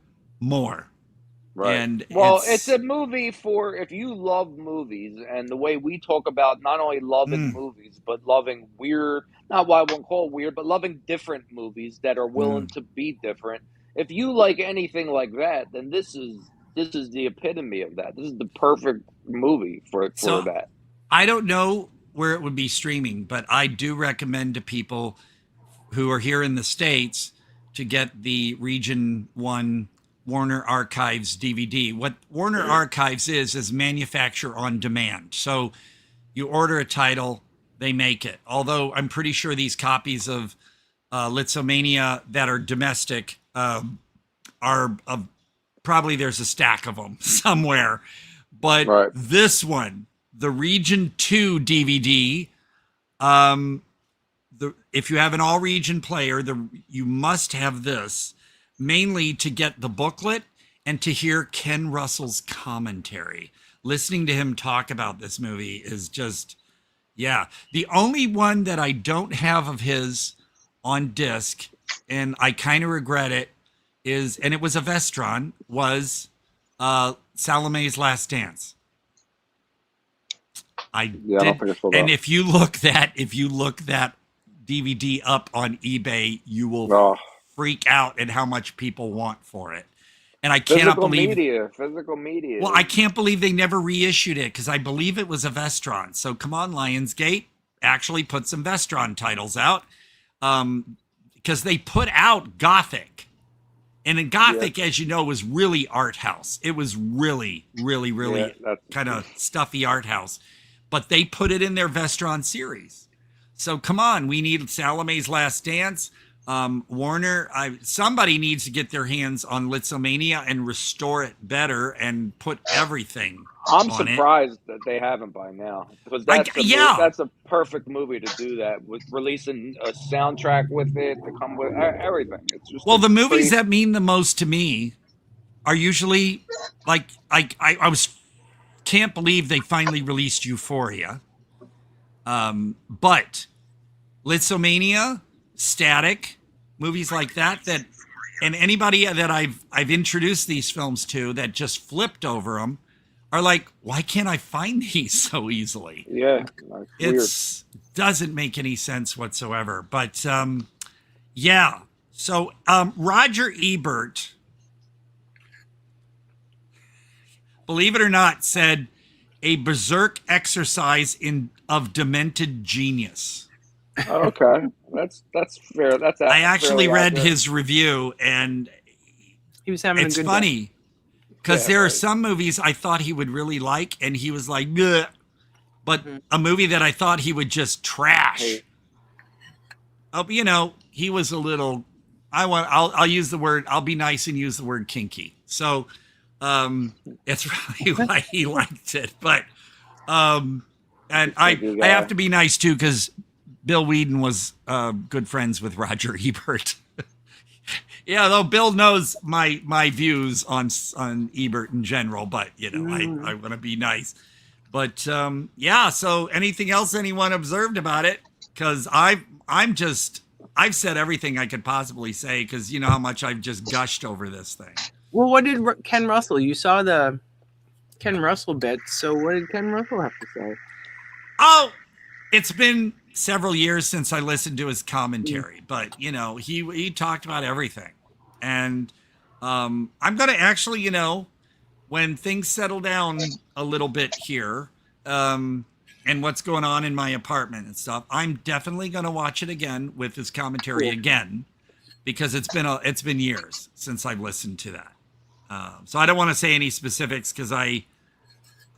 Right. And it's a movie for, if you love movies and the way we talk about not only loving movies, but loving weird, not what I won't call weird, but loving different movies that are willing to be different. If you like anything like that, then this is the epitome of that. This is the perfect movie for that. I don't know where it would be streaming, but I do recommend to people who are here in the States to get the Region 1 Warner Archives DVD. What Warner Archives is manufacture on demand. So you order a title, they make it. Although I'm pretty sure these copies of Lisztomania that are domestic are probably, there's a stack of them somewhere. But this one, the Region 2 DVD, if you have an all-region player, you must have this, mainly to get the booklet and to hear Ken Russell's commentary. Listening to him talk about this movie is just, yeah. The only one that I don't have of his on disc, and I kind of regret it, is, and it was a Vestron, was Salome's Last Dance. If you look that DVD up on eBay, you will freak out at how much people want for it. And I cannot believe physical media. Well, I can't believe they never reissued it, because I believe it was a Vestron. So come on, Lionsgate, actually put some Vestron titles out, because they put out Gothic. And in Gothic, as you know, was really art house. It was really, really, really kind of stuffy art house. But they put it in their Vestron series. So come on, we need Salome's Last Dance. Warner, somebody needs to get their hands on Lisztomania and restore it better and put everything I'm surprised that they haven't by now, because that's a perfect movie to do that, with releasing a soundtrack with it to come with everything. It's just the movies that mean the most to me are usually like can't believe they finally released Euphoria, but Lisztomania, Static, movies like that, and anybody that I've introduced these films to that just flipped over them are like, why can't I find these so easily? Yeah, it doesn't make any sense whatsoever. But yeah, so Roger Ebert, believe it or not, said a berserk exercise of demented genius. Okay, that's fair. I actually read his review, and he was having it's a good funny day. Because there are some movies I thought he would really like, and he was like, bleh. But a movie that I thought he would just trash. He was a little. I'll use the word. I'll be nice and use the word kinky. So it's probably why he liked it. But and I have to be nice too, because Bill Whedon was good friends with Roger Ebert. Yeah, though Bill knows my views on Ebert in general, but I want to be nice. But yeah, so anything else anyone observed about it? Because I've said everything I could possibly say, because you know how much I've just gushed over this thing. Well, what did Ken Russell? You saw the Ken Russell bit, so what did Ken Russell have to say? Oh, it's been several years since I listened to his commentary, but he talked about everything, and I'm gonna actually, when things settle down a little bit here, and what's going on in my apartment and stuff, I'm definitely gonna watch it again with his commentary again, because it's been years since I've listened to that. So I don't want to say any specifics because I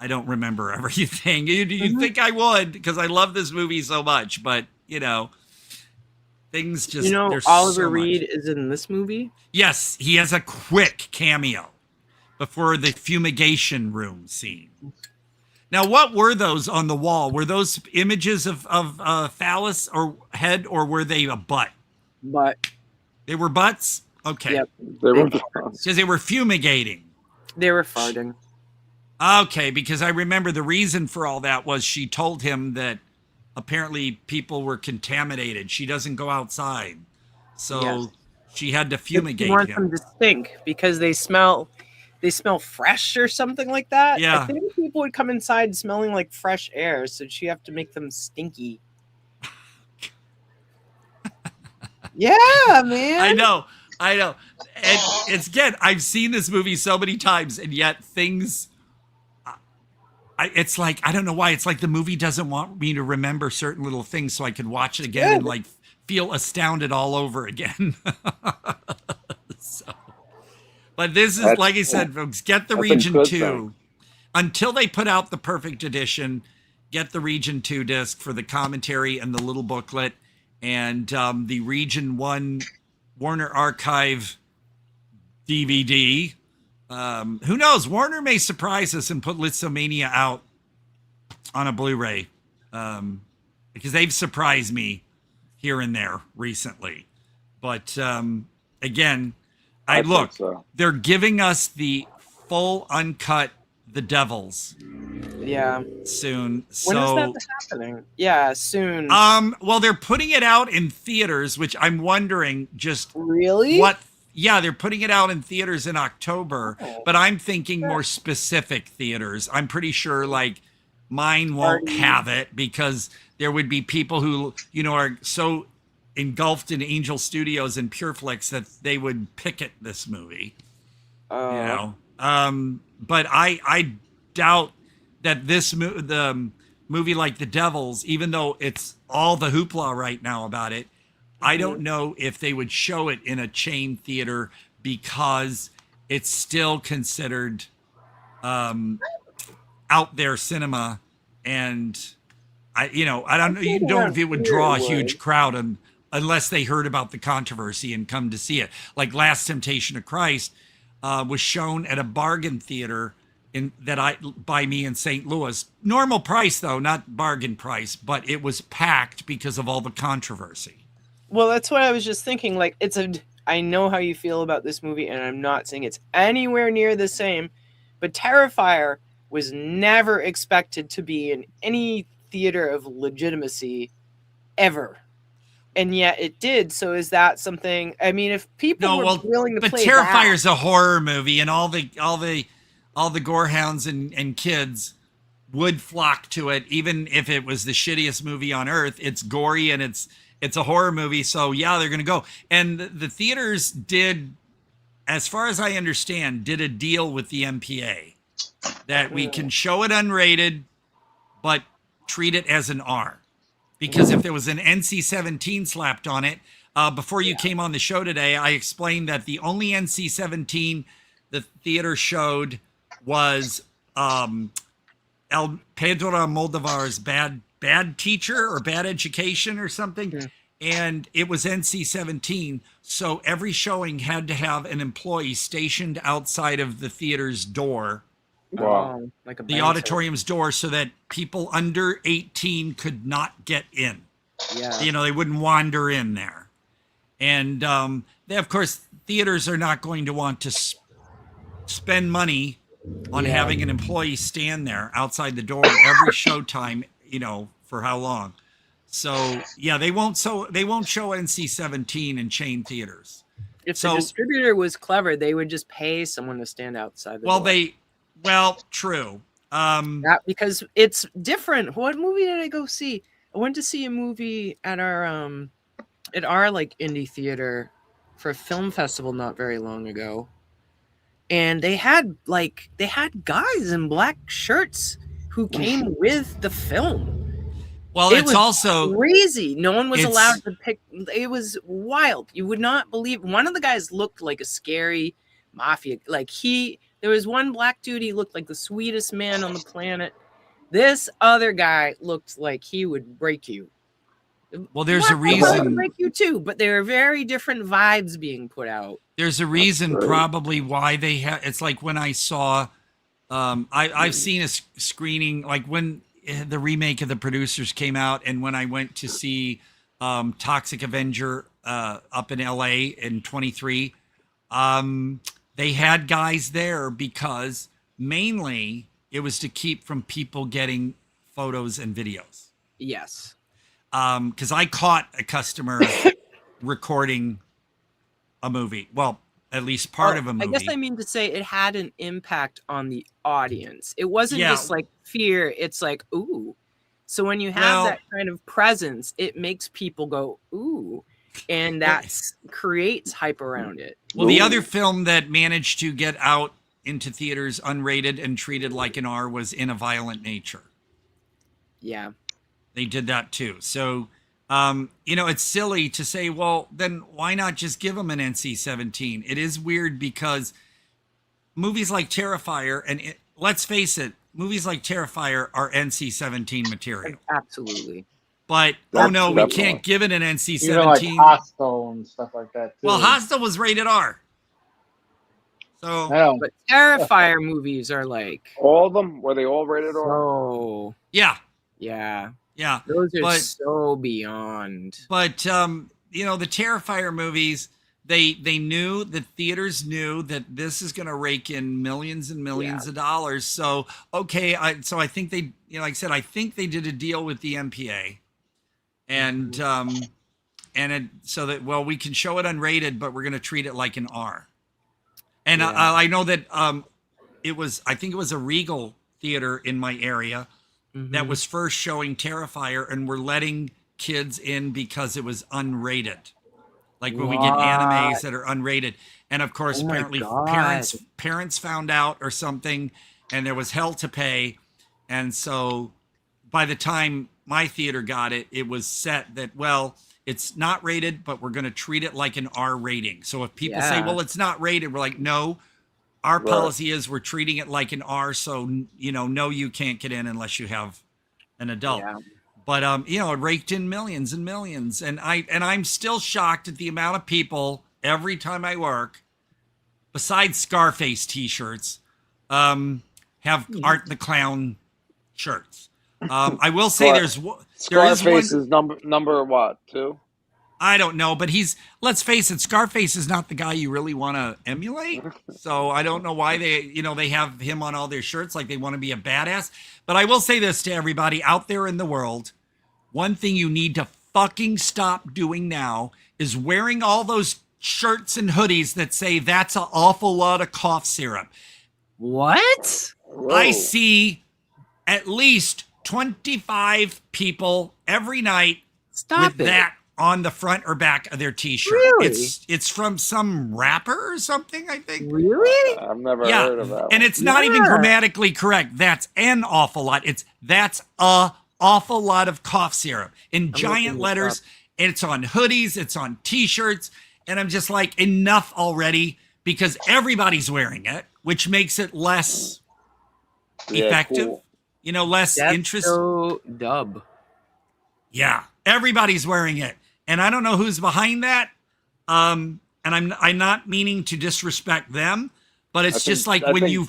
don't remember everything. You think I would, because I love this movie so much, but things just Oliver Reed is in this movie. Yes, he has a quick cameo before the fumigation room scene. Now, what were those on the wall? Were those images of phallus or head, or were they a butt? Butt. They were butts? Okay. Yep. They were butts. Because they were fumigating. They were farting. Okay, because I remember the reason for all that was she told him that apparently people were contaminated. She doesn't go outside. So she had to fumigate She wants him. them to stink because they smell fresh or something like that. Yeah. I think people would come inside smelling like fresh air, so she have to make them stinky. Yeah, man. I know. And it's again, I've seen this movie so many times, and yet things. It's like, I don't know why. It's like the movie doesn't want me to remember certain little things, so I could watch it again and like feel astounded all over again. But this is, like I said, folks, get the Region 2. Until they put out the perfect edition, get the Region 2 disc for the commentary and the little booklet, and the Region 1 Warner Archive DVD. Who knows? Warner may surprise us and put Lisztomania out on a Blu-ray, because they've surprised me here and there recently. But again, they're giving us the full uncut The Devils. Yeah. Soon. When is that happening? Yeah, soon. Well, they're putting it out in theaters, which I'm wondering just really what. Yeah, they're putting it out in theaters in October, but I'm thinking more specific theaters. I'm pretty sure like mine won't have it because there would be people who, are so engulfed in Angel Studios and Pureflix that they would picket this movie. But I doubt that the movie like The Devils, even though it's all the hoopla right now about it, I don't know if they would show it in a chain theater because it's still considered out there cinema, and I don't know. You don't know if it would draw a huge crowd unless they heard about the controversy and come to see it. Like Last Temptation of Christ was shown at a bargain theater by me in St. Louis. Normal price though, not bargain price, but it was packed because of all the controversy. Well, that's what I was just thinking. Like, I know how you feel about this movie, and I'm not saying it's anywhere near the same, but Terrifier was never expected to be in any theater of legitimacy ever. And yet it did. So is that something? I mean, if people were willing to play that. But Terrifier's a horror movie, and all the gorehounds and kids would flock to it, even if it was the shittiest movie on earth. It's gory and it's a horror movie, so yeah, they're going to go. And the theaters did, as far as I understand, did a deal with the MPA that we can show it unrated, but treat it as an R. Because if there was an NC-17 slapped on it, before you came on the show today, I explained that the only NC-17 the theater showed was Pedro Moldovar's Bad Teacher or Bad Education or something. And it was NC-17. So every showing had to have an employee stationed outside of the theater's door. Wow. Like the auditorium's door, so that people under 18 could not get in. Yeah. They wouldn't wander in there. And they, of course, theaters are not going to want to spend money on having an employee stand there outside the door every showtime, for how long. So yeah, they won't show NC-17 in chain theaters. If the distributor was clever, they would just pay someone to stand outside the door. True. Because it's different. What movie did I go see? I went to see a movie at our like indie theater for a film festival not very long ago. and they had guys in black shirts who came with the film. Well, It it's was also crazy. No one was allowed to pick. It was wild. You would not believe. One of the guys looked like a scary mafia. There was one black dude. He looked like the sweetest man on the planet. This other guy looked like he would break you. Well, there's a Black guys would reason. break you too, but there are very different vibes being put out. There's a reason probably why they have. It's like when I saw, I've seen a screening, like when the remake of The Producers came out, and when I went to see Toxic Avenger up in LA in 23, they had guys there because mainly it was to keep from people getting photos and videos. Yes. Because I caught a customer recording a movie. Well, at least part of a movie. I guess I mean to say it had an impact on the audience. It wasn't Yeah. just like fear. It's like, ooh. So when you have that kind of presence, it makes people go, ooh. And that creates hype around it. Well, the other film that managed to get out into theaters unrated and treated like an R was In a Violent Nature. Yeah. They did that too. So, it's silly to say, well, then why not just give them an NC-17? It is weird because movies like Terrifier, and let's face it, movies like Terrifier are NC-17 material. Absolutely. But, we can't give it an NC-17. Even like Hostel and stuff like that too. Well, Hostel was rated R. So, but Terrifier movies are like all of them. Were they all rated R? Oh, yeah. Yeah. Those are so beyond. But the Terrifier movies, they knew, the theaters knew that this is going to rake in millions and millions of dollars. So I think they, like I said, I think they did a deal with the MPA, and so that we can show it unrated, but we're going to treat it like an R. And I know that I think it was a Regal theater in my area that was first showing Terrifier, and we're letting kids in because it was unrated. Like when we get animes that are unrated. And of course, apparently parents found out or something, and there was hell to pay. And so by the time my theater got it, it was set that, it's not rated, but we're going to treat it like an R rating. So if people say, well, it's not rated, we're like, no, our policy is we're treating it like an R. So, no, you can't get in unless you have an adult. Yeah. But, it raked in millions and millions. And I'm still shocked at the amount of people every time I work, besides Scarface t-shirts, have Art the Clown shirts. I will say Scarface is number what, 2? I don't know, but let's face it, Scarface is not the guy you really want to emulate. So I don't know why they have him on all their shirts, like they want to be a badass. But I will say this to everybody out there in the world. One thing you need to fucking stop doing now is wearing all those shirts and hoodies that say that's an awful lot of cough syrup. What? Whoa. I see at least 25 people every night with that on the front or back of their t-shirt. Really? It's from some rapper or something, I think. Really? I've never heard of that. And it's not even grammatically correct. That's an awful lot. That's a awful lot of cough syrup in giant letters. It's on hoodies, it's on t-shirts, and I'm just like, enough already, because everybody's wearing it, which makes it less effective. Cool. Less interest. So dub. Yeah, everybody's wearing it, and I don't know who's behind that. And I'm not meaning to disrespect them, but it's just like when you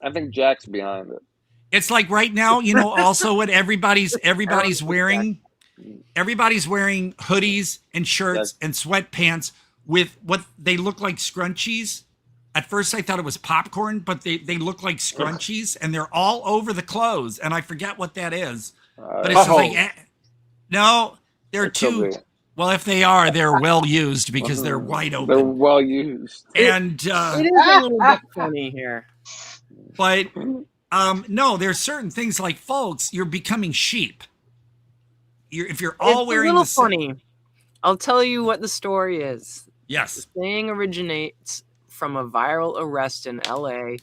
I think Jack's behind it. It's like right now, also what everybody's wearing. Everybody's wearing hoodies and shirts and sweatpants with what they look like scrunchies. At first I thought it was popcorn, but they look like scrunchies, and they're all over the clothes, and I forget what that is. But it's just like, no, they're too. Well, if they are, they're well used because they're wide open. They're well used. And it is a little bit funny here. But no, there's certain things like, folks, you're becoming sheep. If you're all wearing the same. Funny. I'll tell you what the story is. Yes. The saying originates from a viral arrest in LA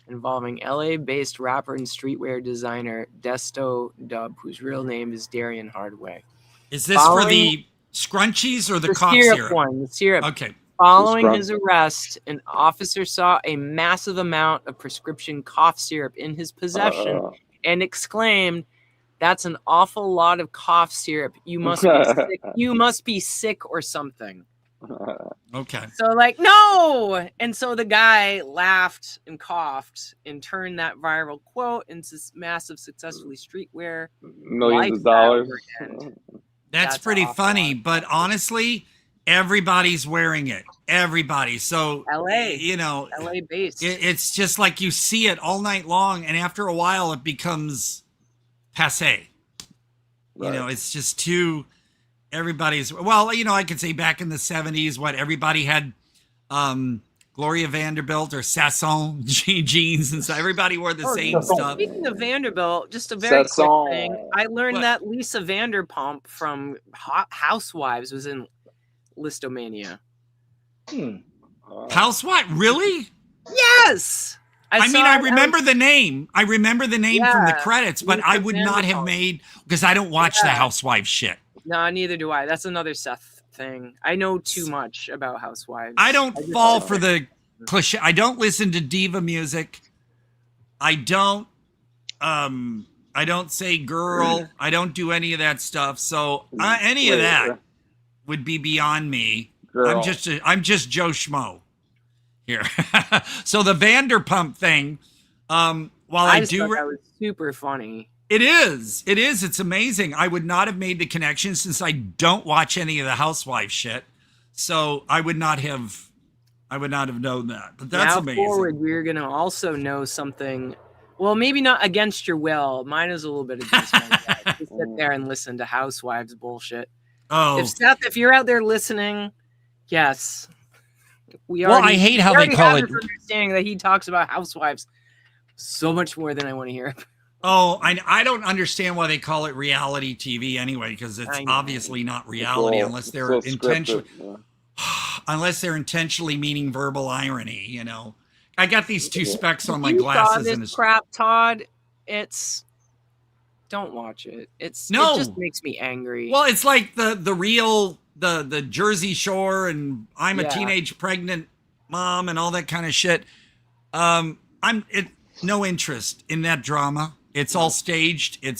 involving LA-based rapper and streetwear designer Desto Dub, whose real name is Darian Hardaway. Is this for the scrunchies or the cough syrup? The syrup. Okay. Following his arrest, an officer saw a massive amount of prescription cough syrup in his possession and exclaimed, "That's an awful lot of cough syrup. You must be sick. You must be sick or something." Okay. So like, no. And so the guy laughed and coughed and turned that viral quote into massive successfully streetwear millions of dollars. That's pretty funny, but honestly, everybody's wearing it. Everybody. So LA, you know, LA based. It's just like you see it all night long, and after a while it becomes passé. You know, it's just too everybody's, well, you know, I could say back in the 70s, what everybody had Gloria Vanderbilt or Sasson jeans, and so everybody wore the same stuff. Speaking of Vanderbilt, just a very quick thing. I learned that Lisa Vanderpump from Housewives was in Lisztomania. Housewife? Really? Yes. I mean, I remember the name. I remember the name from the credits, but Lisa I would not have made, because I don't watch the Housewives shit. No, neither do I. That's another Seth thing. I know too much about Housewives. I don't fall for the cliche. I don't listen to diva music. I don't say girl. I don't do any of that stuff. So any of that would be beyond me. Girl. I'm just Joe Schmo here. So the Vanderpump thing, while I just do, thought that was super funny. It is. It's amazing. I would not have made the connection since I don't watch any of the Housewives shit. So I would not have known that. But that's amazing. Forward, we're gonna also know something. Well, maybe not against your will. Mine is a little bit against my will. Just sit there and listen to Housewives bullshit. Oh, if you're out there listening, yes. I hate how they call it. Understanding that he talks about Housewives so much more than I want to hear. Oh, I don't understand why they call it reality TV anyway, because it's obviously not reality unless they're intentionally meaning verbal irony. You know, I got these two specks on my glasses and this crap, Todd. Don't watch it. It just makes me angry. Well, it's like the real the Jersey Shore and I'm a teenage pregnant mom and all that kind of shit. No interest in that drama. It's all staged. It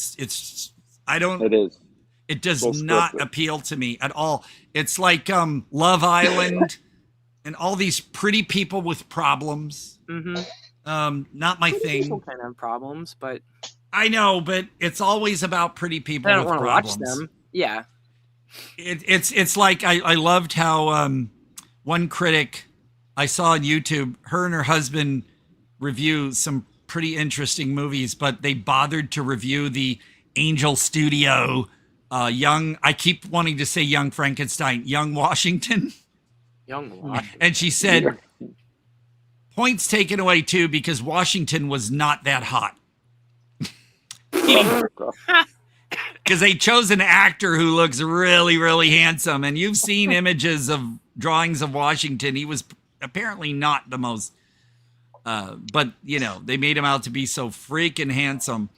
does not appeal to me at all. It's like Love Island and all these pretty people with problems. Not my thing. People kind of have problems, but I know, but it's always about pretty people I don't with want to problems. watch them. Yeah. It's like I loved how one critic I saw on YouTube, her and her husband review some pretty interesting movies, but they bothered to review the Angel Studio I keep wanting to say Young Frankenstein, Young Washington. And she said, points taken away too, because Washington was not that hot. Because they chose an actor who looks really, really handsome. And you've seen images of drawings of Washington. He was apparently not the most, but you know, they made him out to be so freaking handsome.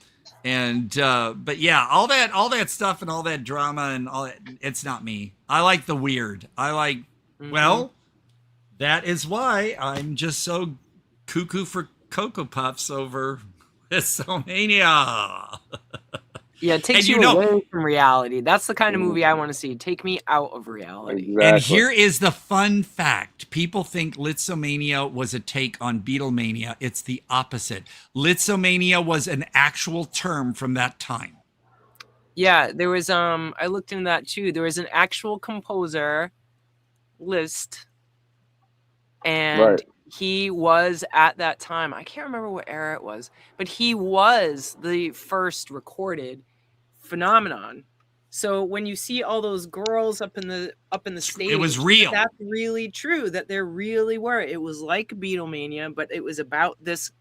And, but yeah, all that stuff and all that drama and all that, it's not me. I like the weird. I like, well, that is why I'm just so cuckoo for Cocoa Puffs over Lisztomania. Yeah, it takes you away from reality. That's the kind of movie I want to see. Take me out of reality. Exactly. And here is the fun fact. People think Lisztomania was a take on Beatlemania. It's the opposite. Lisztomania was an actual term from that time. Yeah, there was I looked into that too. There was an actual composer, Liszt, and he was at that time, I can't remember what era it was, but he was the first recorded phenomenon. So when you see all those girls up in the stage, it was real. That's really true, that there really were. It was like Beatlemania, but it was about this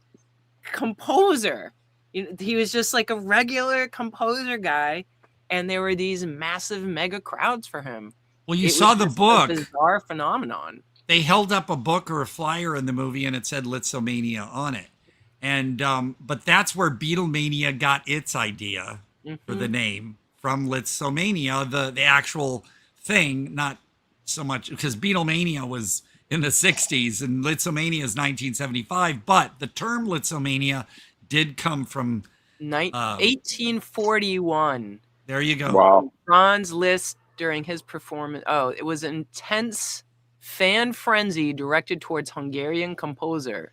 composer. He was just like a regular composer guy, and there were these massive mega crowds for him. Well, you saw the book. A bizarre phenomenon. they held up a book or a flyer in the movie and it said Lisztomania on it. And but that's where Beatlemania got its idea for the name, from Lisztomania, the actual thing, not so much because Beatlemania was in the 60s and Lisztomania is 1975, but the term Lisztomania did come from 1841. There you go. Wow. Franz Liszt during his performance. Oh, it was an intense fan frenzy directed towards Hungarian composer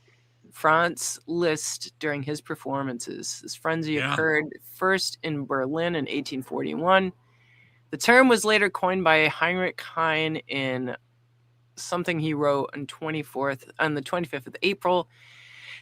Franz Liszt during his performances. This frenzy occurred first in Berlin in 1841. The term was later coined by Heinrich Heine in something he wrote on the 25th of April,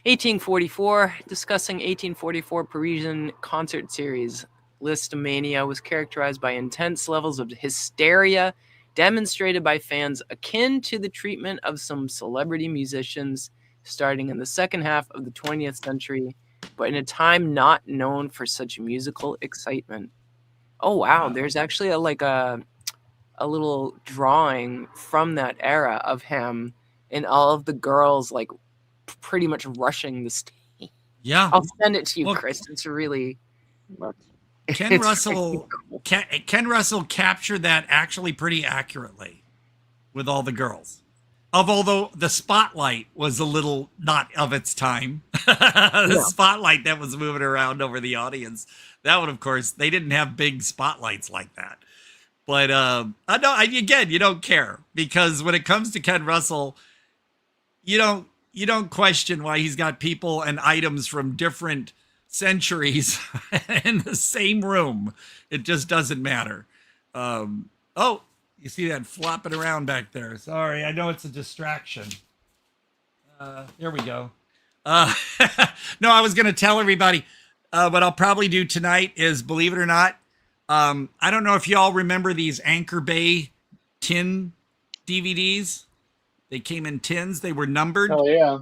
1844, discussing 1844 Parisian concert series. Lisztomania was characterized by intense levels of hysteria demonstrated by fans akin to the treatment of some celebrity musicians starting in the second half of the 20th century, but in a time not known for such musical excitement. Oh, wow. There's actually a little drawing from that era of him and all of the girls like pretty much rushing the stage. Yeah. I'll send it to you, Chris. It's really... Ken Russell captured that actually pretty accurately with all the girls. Although the spotlight was a little not of its time. The spotlight that was moving around over the audience. That one, of course, they didn't have big spotlights like that. But again, you don't care, because when it comes to Ken Russell, you don't question why he's got people and items from different centuries in the same room. It just doesn't matter. Oh, you see that flopping around back there. Sorry, I know it's a distraction. There we go. No, I was going to tell everybody what I'll probably do tonight is, believe it or not, I don't know if y'all remember these Anchor Bay tin DVDs. They came in tins. They were numbered. Oh, yeah.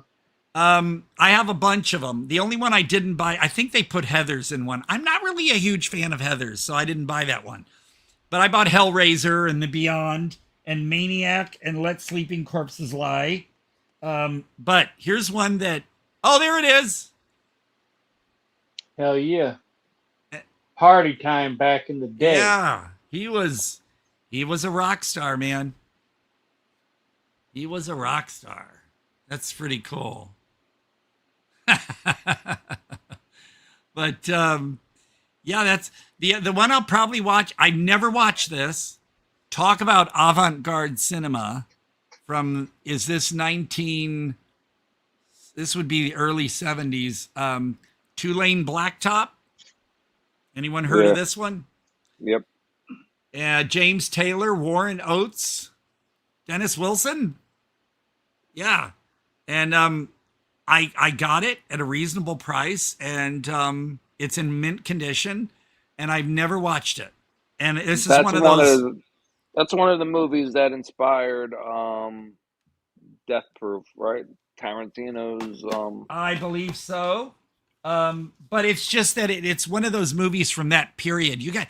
I have a bunch of them. The only one I didn't buy, I think they put Heathers in one. I'm not really a huge fan of Heathers, so I didn't buy that one. But I bought Hellraiser and The Beyond and Maniac and Let Sleeping Corpses Lie. But here's one that, oh, there it is. Hell yeah. Party time back in the day. Yeah, he was a rock star, man. He was a rock star. That's pretty cool. But yeah, that's the one I'll probably watch. I never watched this. Talk about avant-garde cinema from, is this this would be the early 70s. Two-Lane Blacktop. Anyone heard of this one? Yep. James Taylor, Warren Oates, Dennis Wilson. Yeah. And I got it at a reasonable price, and it's in mint condition, and I've never watched it. And this is one of those. That's one of the movies that inspired Death Proof, right? Tarantino's. I believe so. But it's just that it's one of those movies from that period. You got,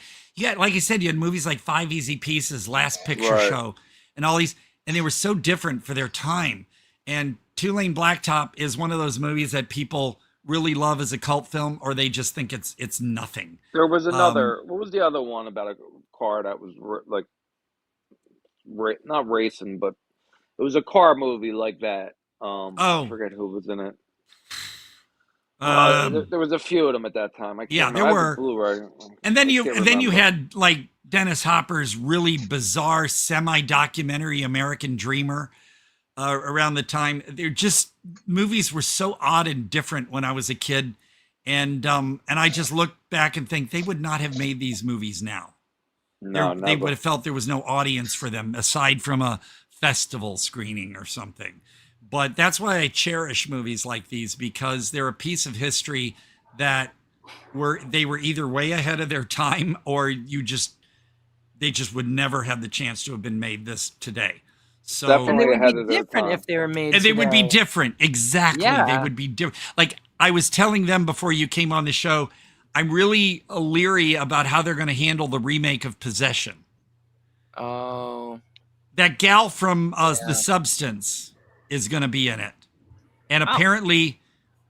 like I said, you had movies like Five Easy Pieces, Last Picture Show, and all these, and they were so different for their time. And Two-Lane Blacktop is one of those movies that people really love as a cult film, or they just think it's nothing. There was another. What was the other one about a car that was not racing, but it was a car movie like that. I forget who was in it. There was a few of them at that time. I can't remember. There were. Blu-ray. And then you had like Dennis Hopper's really bizarre semi-documentary American Dreamer around the time. They're just, movies were so odd and different when I was a kid, and I just look back and think they would not have made these movies now. No, they would have felt there was no audience for them aside from a festival screening or something. But that's why I cherish movies like these, because they're a piece of history that they were either way ahead of their time, or they just would never have the chance to have been made this today. So definitely and they ahead would of be their different time. if they were made and they would be today. different. Exactly. Yeah. They would be different. Like I was telling them before you came on the show, I'm really leery about how they're going to handle the remake of Possession. Oh. that gal from The Substance is going to be in it. And apparently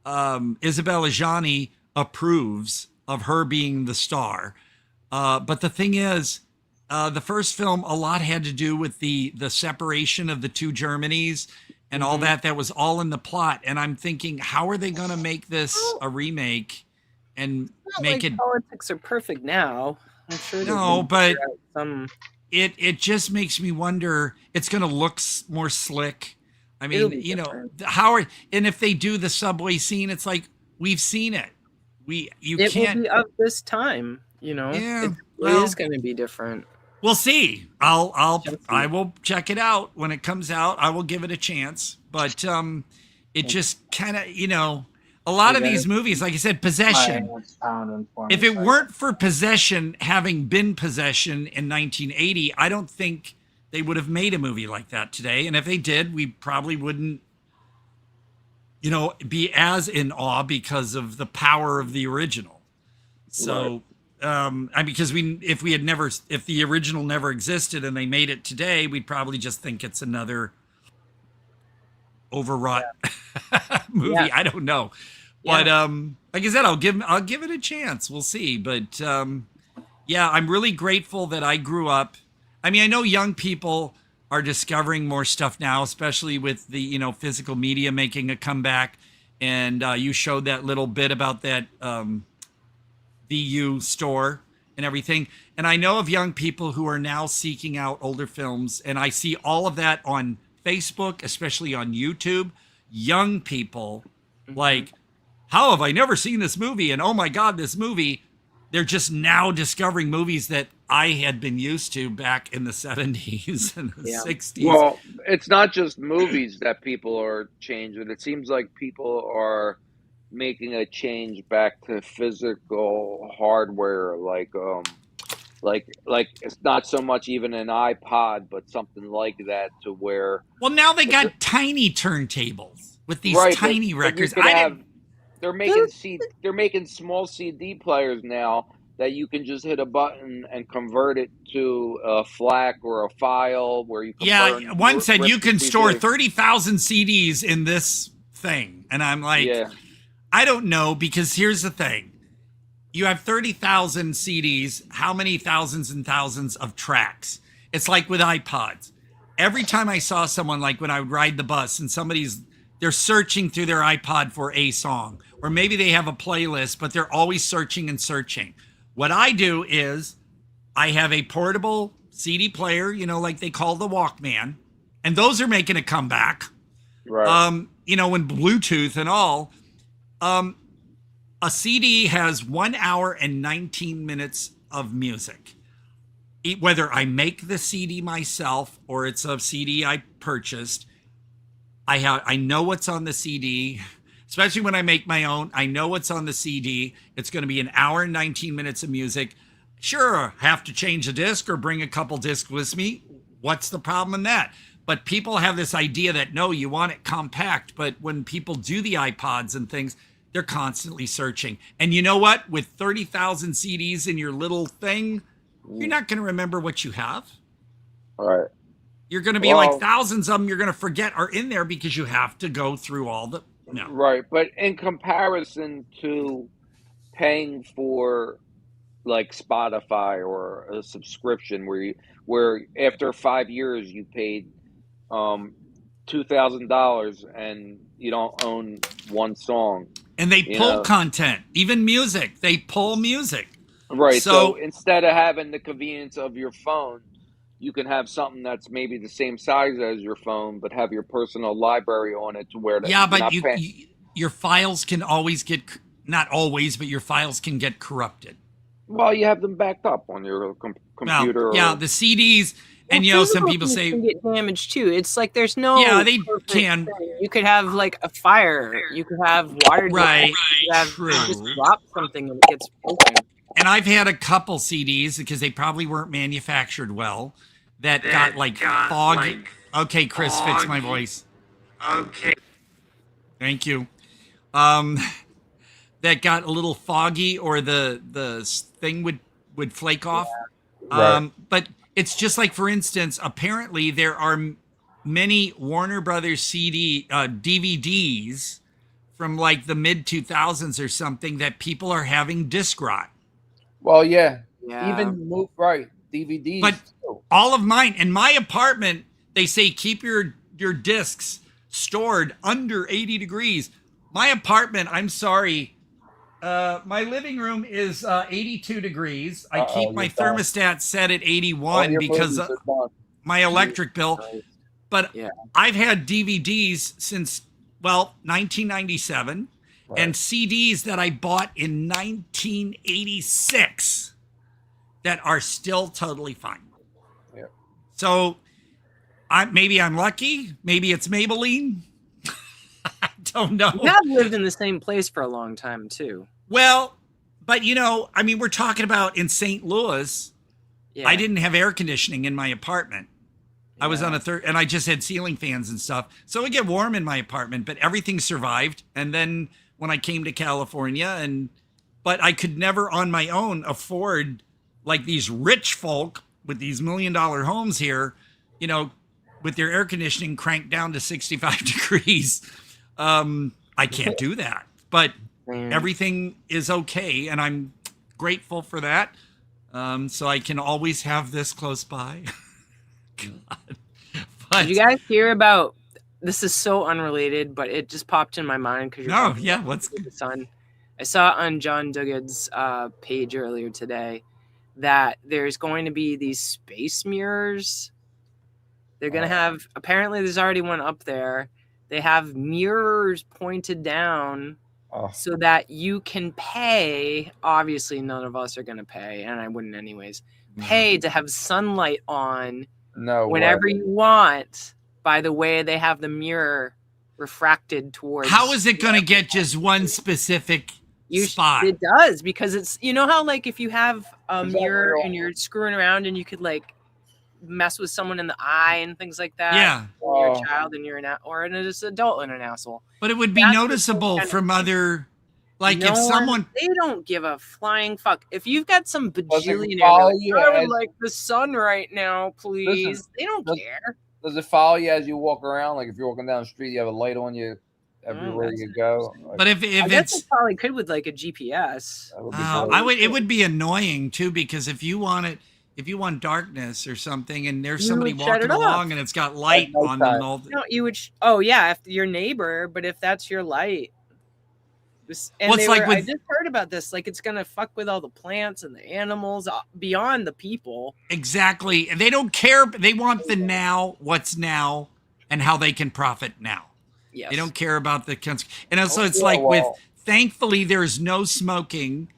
Isabella Gianni approves of her being the star. But the thing is, the first film, a lot had to do with the separation of the two Germanys and all that. That was all in the plot. And I'm thinking, how are they going to make this a remake and make it? Politics are perfect now. I'm sure. No, but it just makes me wonder. It's going to look more slick. I mean, you know, and if they do the subway scene, it's like, we've seen it. It can't will be of this time, you know. Yeah, it is going to be different. We'll see. I will check it out when it comes out. I will give it a chance. But it just kind of, you know, a lot of these movies, like I said, Possession. If it weren't for Possession having been Possession in 1980, I don't think they would have made a movie like that today. And if they did, we probably wouldn't, you know, be as in awe because of the power of the original. So, because if the original never existed and they made it today, we'd probably just think it's another overwrought movie. Yeah. I don't know. But like I said, I'll give it a chance. We'll see. But yeah, I'm really grateful that I grew up. I mean, I know young people are discovering more stuff now, especially with the, you know, physical media making a comeback. And you showed that little bit about that VU store and everything. And I know of young people who are now seeking out older films. And I see all of that on Facebook, especially on YouTube. Young people like, how have I never seen this movie? And oh my God, this movie. They're just now discovering movies that I had been used to back in the 70s and the 60s. Well, it's not just movies that people are changing. It seems like people are making a change back to physical hardware, like it's not so much even an iPod, but something like that, to where. Well, now they got tiny turntables with these tiny records. They're making small CD players now that you can just hit a button and convert it to a FLAC or a file where you can. Yeah, one said you can store 30,000 CDs in this thing, and I'm like, I don't know, because here's the thing: you have 30,000 CDs. How many thousands and thousands of tracks? It's like with iPods. Every time I saw someone, like when I would ride the bus and they're searching through their iPod for a song, or maybe they have a playlist, but they're always searching and searching. What I do is I have a portable CD player, you know, like they call the Walkman, and those are making a comeback. Right. You know, when Bluetooth and all, a CD has 1 hour and 19 minutes of music. Whether I make the CD myself or it's a CD I purchased, I know what's on the CD, especially when I make my own. I know what's on the CD. It's going to be 1 hour and 19 minutes of music. Sure, have to change a disc or bring a couple discs with me. What's the problem in that? But people have this idea that, no, you want it compact. But when people do the iPods and things, they're constantly searching. And you know what? With 30,000 CDs in your little thing, you're not going to remember what you have. All right. You're going to be like thousands of them you're going to forget are in there because you have to go through all the. No. Right. But in comparison to paying for like Spotify or a subscription where after 5 years you paid $2,000 and you don't own one song. And they pull content, even music. They pull music. Right. So instead of having the convenience of your phone, you can have something that's maybe the same size as your phone, but have your personal library on it to where. But your files can always get, not always, but your files can get corrupted. Well, you have them backed up on your computer. Well, the CDs, and you know, some people say can get damaged too. It's like there's no. Yeah, they can. Thing. You could have like a fire. You could have water. Right. True. You just drop something and it gets broken. And I've had a couple CDs because they probably weren't manufactured well that got like foggy. Okay, Chris, fix my voice. Okay. Thank you. That got a little foggy, or the thing would flake off. Right. But it's just like, for instance, apparently there are many Warner Brothers DVDs from like the mid 2000s or something that people are having disc rot. Well, yeah. Yeah. Even right DVDs. But all of mine in my apartment, they say keep your discs stored under 80 degrees. My apartment, I'm sorry, my living room is 82 degrees. I keep my thermostat set at 81 because my electric bill. But I've had DVDs since, 1997, and CDs that I bought in 1986 that are still totally fine. Yeah. So maybe I'm lucky. Maybe it's Maybelline. I don't know. You have lived in the same place for a long time too. Well, but we're talking about in St. Louis. I didn't have air conditioning in my apartment. I was on a third, and I just had ceiling fans and stuff. So it get warm in my apartment, but everything survived. And then when I came to California, but I could never on my own afford like these rich folk with these $1 million homes here, with their air conditioning cranked down to 65 degrees. I can't do that, but everything is okay. And I'm grateful for that. So I can always have this close by. God. But, did you guys hear about? This is so unrelated, but it just popped in my mind because you're what's the sun. I saw on John Duggan's page earlier today that there's going to be these space mirrors. They're going to have. Apparently, there's already one up there. They have mirrors pointed down so that you can pay. Obviously, none of us are going to pay, and I wouldn't anyways. Pay to have sunlight on. Whenever you want, by the way they have the mirror refracted towards. How is it going to get just one specific spot? It does, because it's, how like if you have a mirror and you're screwing around and you could like mess with someone in the eye and things like that. Yeah. When you're a child and you're or an adult and an asshole. But it would be noticeable from other. Like if someone, they don't give a flying fuck. If you've got some bajillionaire, I would like the sun right now, please. They don't care. Does it follow you as you walk around? Like if you're walking down the street, you have a light on you everywhere you go. But if I guess it probably could with like a GPS. It would be annoying too, because if you want darkness or something, and there's somebody walking along and it's got light on them, no, you would. If your neighbor, but if that's your light. And I just heard about this. Like it's gonna fuck with all the plants and the animals beyond the people. Exactly. And they don't care. They want the now, what's now, and how they can profit now. Yes. They don't care about the and so it's thankfully there's no smoking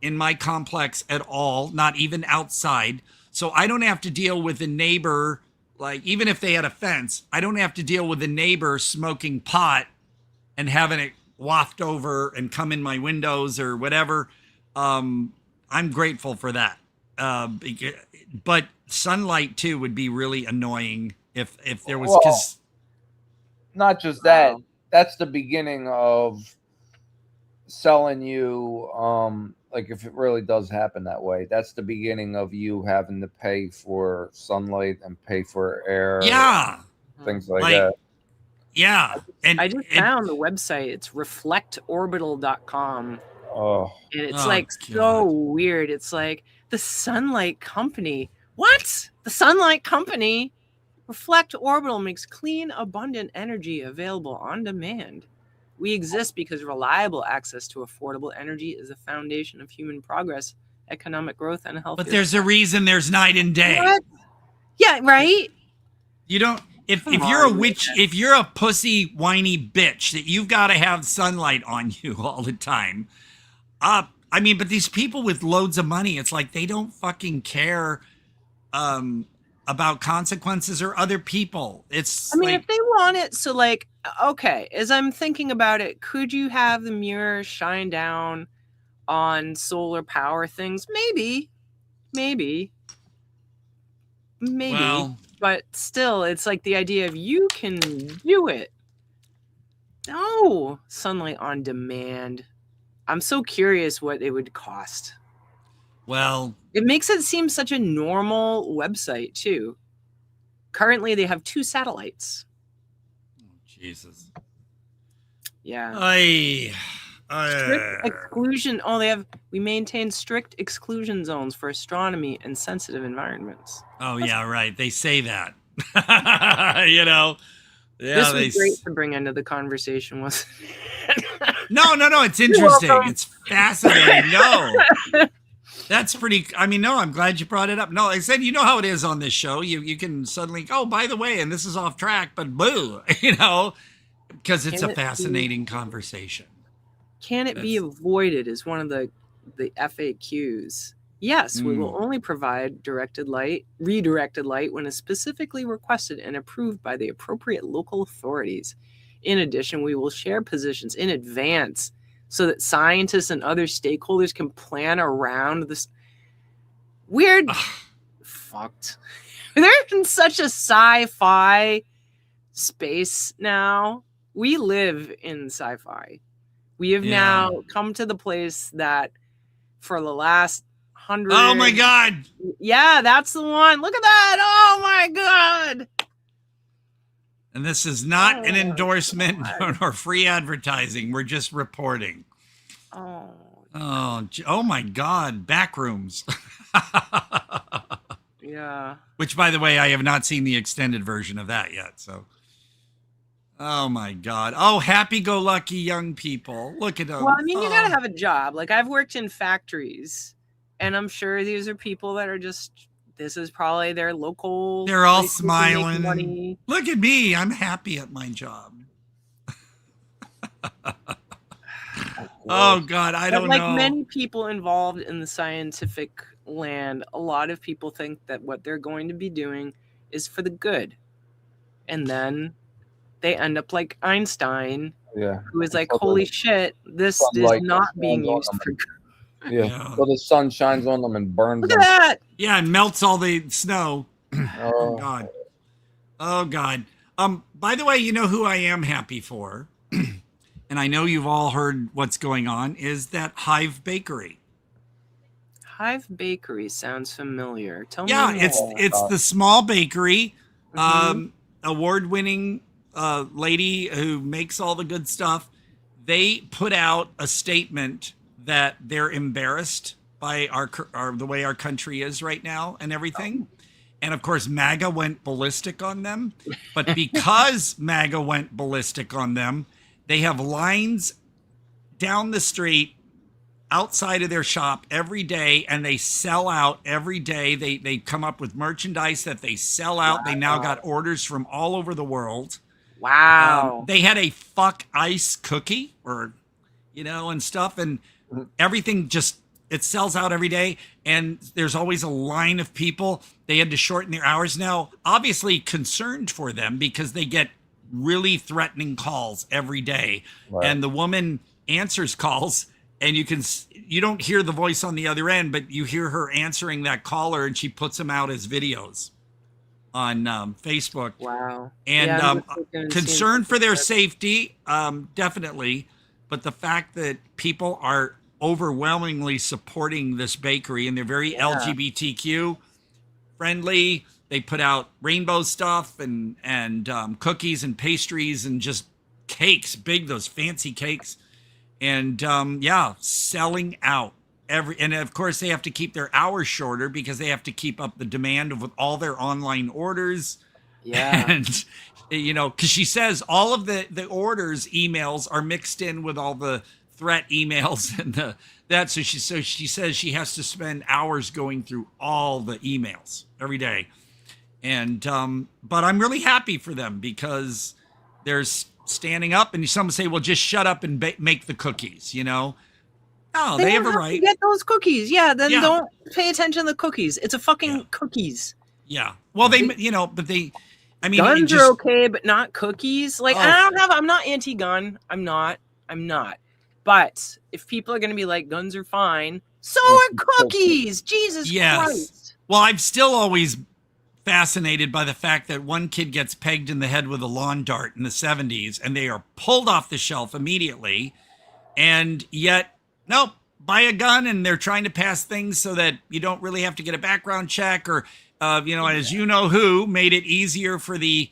in my complex at all, not even outside. So I don't have to deal with a neighbor, like even if they had a fence, I don't have to deal with a neighbor smoking pot and having it waft over and come in my windows or whatever. I'm grateful for that. But sunlight too would be really annoying if there was, because not just that, that's the beginning of selling you, like if it really does happen that way, that's the beginning of you having to pay for sunlight and pay for air. Yeah. Things like that. Yeah. And I just found the website. It's reflectorbital.com. Oh. And it's so weird. It's like the Sunlight Company. What? The Sunlight Company? Reflect Orbital makes clean, abundant energy available on demand. We exist because reliable access to affordable energy is the foundation of human progress, economic growth, and health. But there's a reason there's night and day. What? Yeah, right? You don't... If you're a witch, if you're a pussy whiny bitch that you've got to have sunlight on you all the time, but these people with loads of money, it's like they don't fucking care about consequences or other people. It's if they want it, so like, okay, as I'm thinking about it, could you have the mirror shine down on solar power things? Maybe. Well, but still, it's like the idea of you can do it. No, sunlight on demand. I'm so curious what it would cost. Well, it makes it seem such a normal website too. Currently, they have 2 satellites. Jesus. Yeah. Strict exclusion. We maintain strict exclusion zones for astronomy and sensitive environments. Oh, yeah, right. They say that. You know. Yeah, this was great to bring into the conversation, wasn't it? No. It's interesting. It's fascinating. No. That's pretty. I mean, no, I'm glad you brought it up. No, I said, you know how it is on this show. You can suddenly, oh, by the way, and this is off track, but boo, you know, because it's a fascinating conversation. Can it be avoided is one of the FAQs. Yes, we will only provide redirected light when is specifically requested and approved by the appropriate local authorities. In addition, we will share positions in advance so that scientists and other stakeholders can plan around this weird fucked. They're in such a sci-fi space now. We live in sci-fi. We have now come to the place that for the last 100. Oh my God. Yeah, that's the one. Look at that. Oh my God. And this is not an endorsement or free advertising. We're just reporting. Oh my God. Backrooms. Yeah. Which, by the way, I have not seen the extended version of that yet. So, oh my God. Oh, happy-go-lucky young people. Look at them. Well, I mean, you gotta have a job. Like, I've worked in factories, and I'm sure these are people that are just. This is probably their local. They're all smiling. Look at me. I'm happy at my job. Oh God, I don't know. Like many people involved in the scientific land, a lot of people think that what they're going to be doing is for the good, and then they end up like Einstein, who is like, "Holy shit, this is not being used for good." Yeah. So the sun shines on them and burns them. Look at that. Yeah, and melts all the snow. Oh God. Oh God. By the way, you know who I am happy for? And I know you've all heard what's going on, is that Hive Bakery. Hive Bakery sounds familiar. Tell me more. Yeah, it's the small bakery, award-winning lady who makes all the good stuff. They put out a statement that they're embarrassed by the way our country is right now and everything. And of course, MAGA went ballistic on them. But because MAGA went ballistic on them, they have lines down the street outside of their shop every day, and they sell out every day. They come up with merchandise that they sell out. Wow. They now got orders from all over the world. Wow. They had a fuck ice cookie and stuff, and everything just, it sells out every day, and there's always a line of people. They had to shorten their hours now, obviously concerned for them because they get really threatening calls every day. Right. And the woman answers calls, and you don't hear the voice on the other end, but you hear her answering that caller, and she puts them out as videos on Facebook. Wow. And concern for their safety, definitely. But the fact that people are overwhelmingly supporting this bakery, and they're very LGBTQ friendly. They put out rainbow stuff and cookies and pastries and just cakes, those fancy cakes. And selling out and of course they have to keep their hours shorter because they have to keep up the demand of all their online orders. Yeah. And because she says all of the orders emails are mixed in with all the threat emails and so she says she has to spend hours going through all the emails every day. And but I'm really happy for them because there's standing up, and some say, well, just shut up and make the cookies, No, they have a right. Get those cookies. Yeah, then don't pay attention to the cookies. It's a fucking cookies. Yeah. Well, but they, I mean, guns are okay, but not cookies. Like, I'm not anti-gun. I'm not. But if people are going to be like, guns are fine, so are cookies. Jesus Christ. Well, I'm still always fascinated by the fact that one kid gets pegged in the head with a lawn dart in the 70s, and they are pulled off the shelf immediately. And yet, nope, buy a gun and they're trying to pass things so that you don't really have to get a background check, or as you know who made it easier for the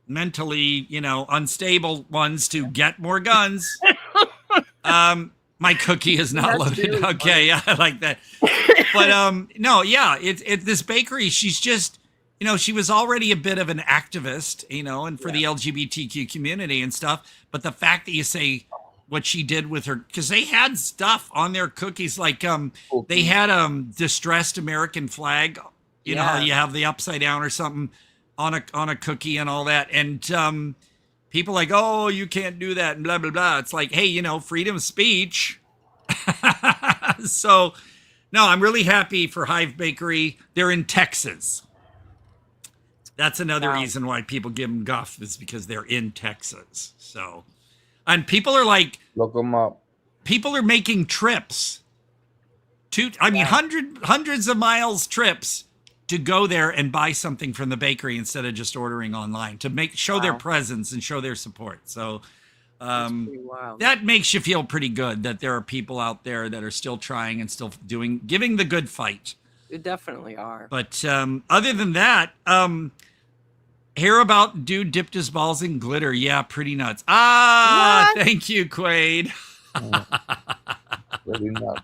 mentally unstable ones to get more guns. My cookie is not loaded. Really okay, yeah, I like that. But no, yeah, it's this bakery. She's just, she was already a bit of an activist, and for the LGBTQ community and stuff. But the fact that you say what she did with her, because they had stuff on their cookies, like they had distressed American flag. You know how you have the upside down or something on a cookie and all that, and people like, oh, you can't do that, and blah, blah, blah. It's like, hey, freedom of speech. So, no, I'm really happy for Hive Bakery. They're in Texas. That's another reason why people give them guff, is because they're in Texas. So, and people are like, look them up. People are making trips hundreds of miles trips to go there and buy something from the bakery instead of just ordering online, to show their presence and show their support. So that makes you feel pretty good that there are people out there that are still trying and still giving the good fight. They definitely are. But other than that, hear about dude dipped his balls in glitter. Yeah, pretty nuts. What? Thank you, Quaid. Pretty nuts.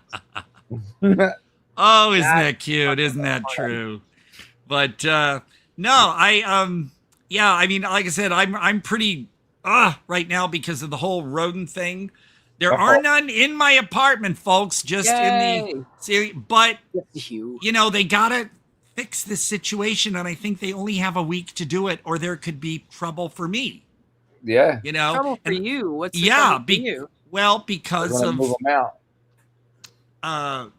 Oh, isn't that cute? Isn't that true? But no, I mean, like I said, I'm pretty right now because of the whole rodent thing. There are none in my apartment, folks. Just in the but they gotta fix this situation, and I think they only have a week to do it, or there could be trouble for me. Yeah, trouble for you. What's the trouble for you? Well, because of move them out.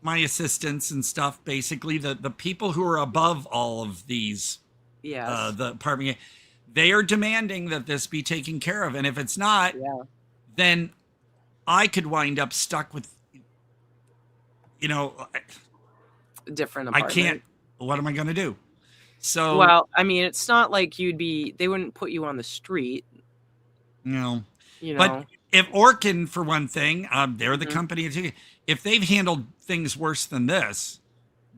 My assistants and stuff, basically the people who are above all of these, the apartment, they are demanding that this be taken care of. And if it's not, then I could wind up stuck with, a different apartment. I can't, what am I going to do? So, well, I mean, it's not like they wouldn't put you on the street. No, but if Orkin, for one thing, they're the company. If they've handled things worse than this,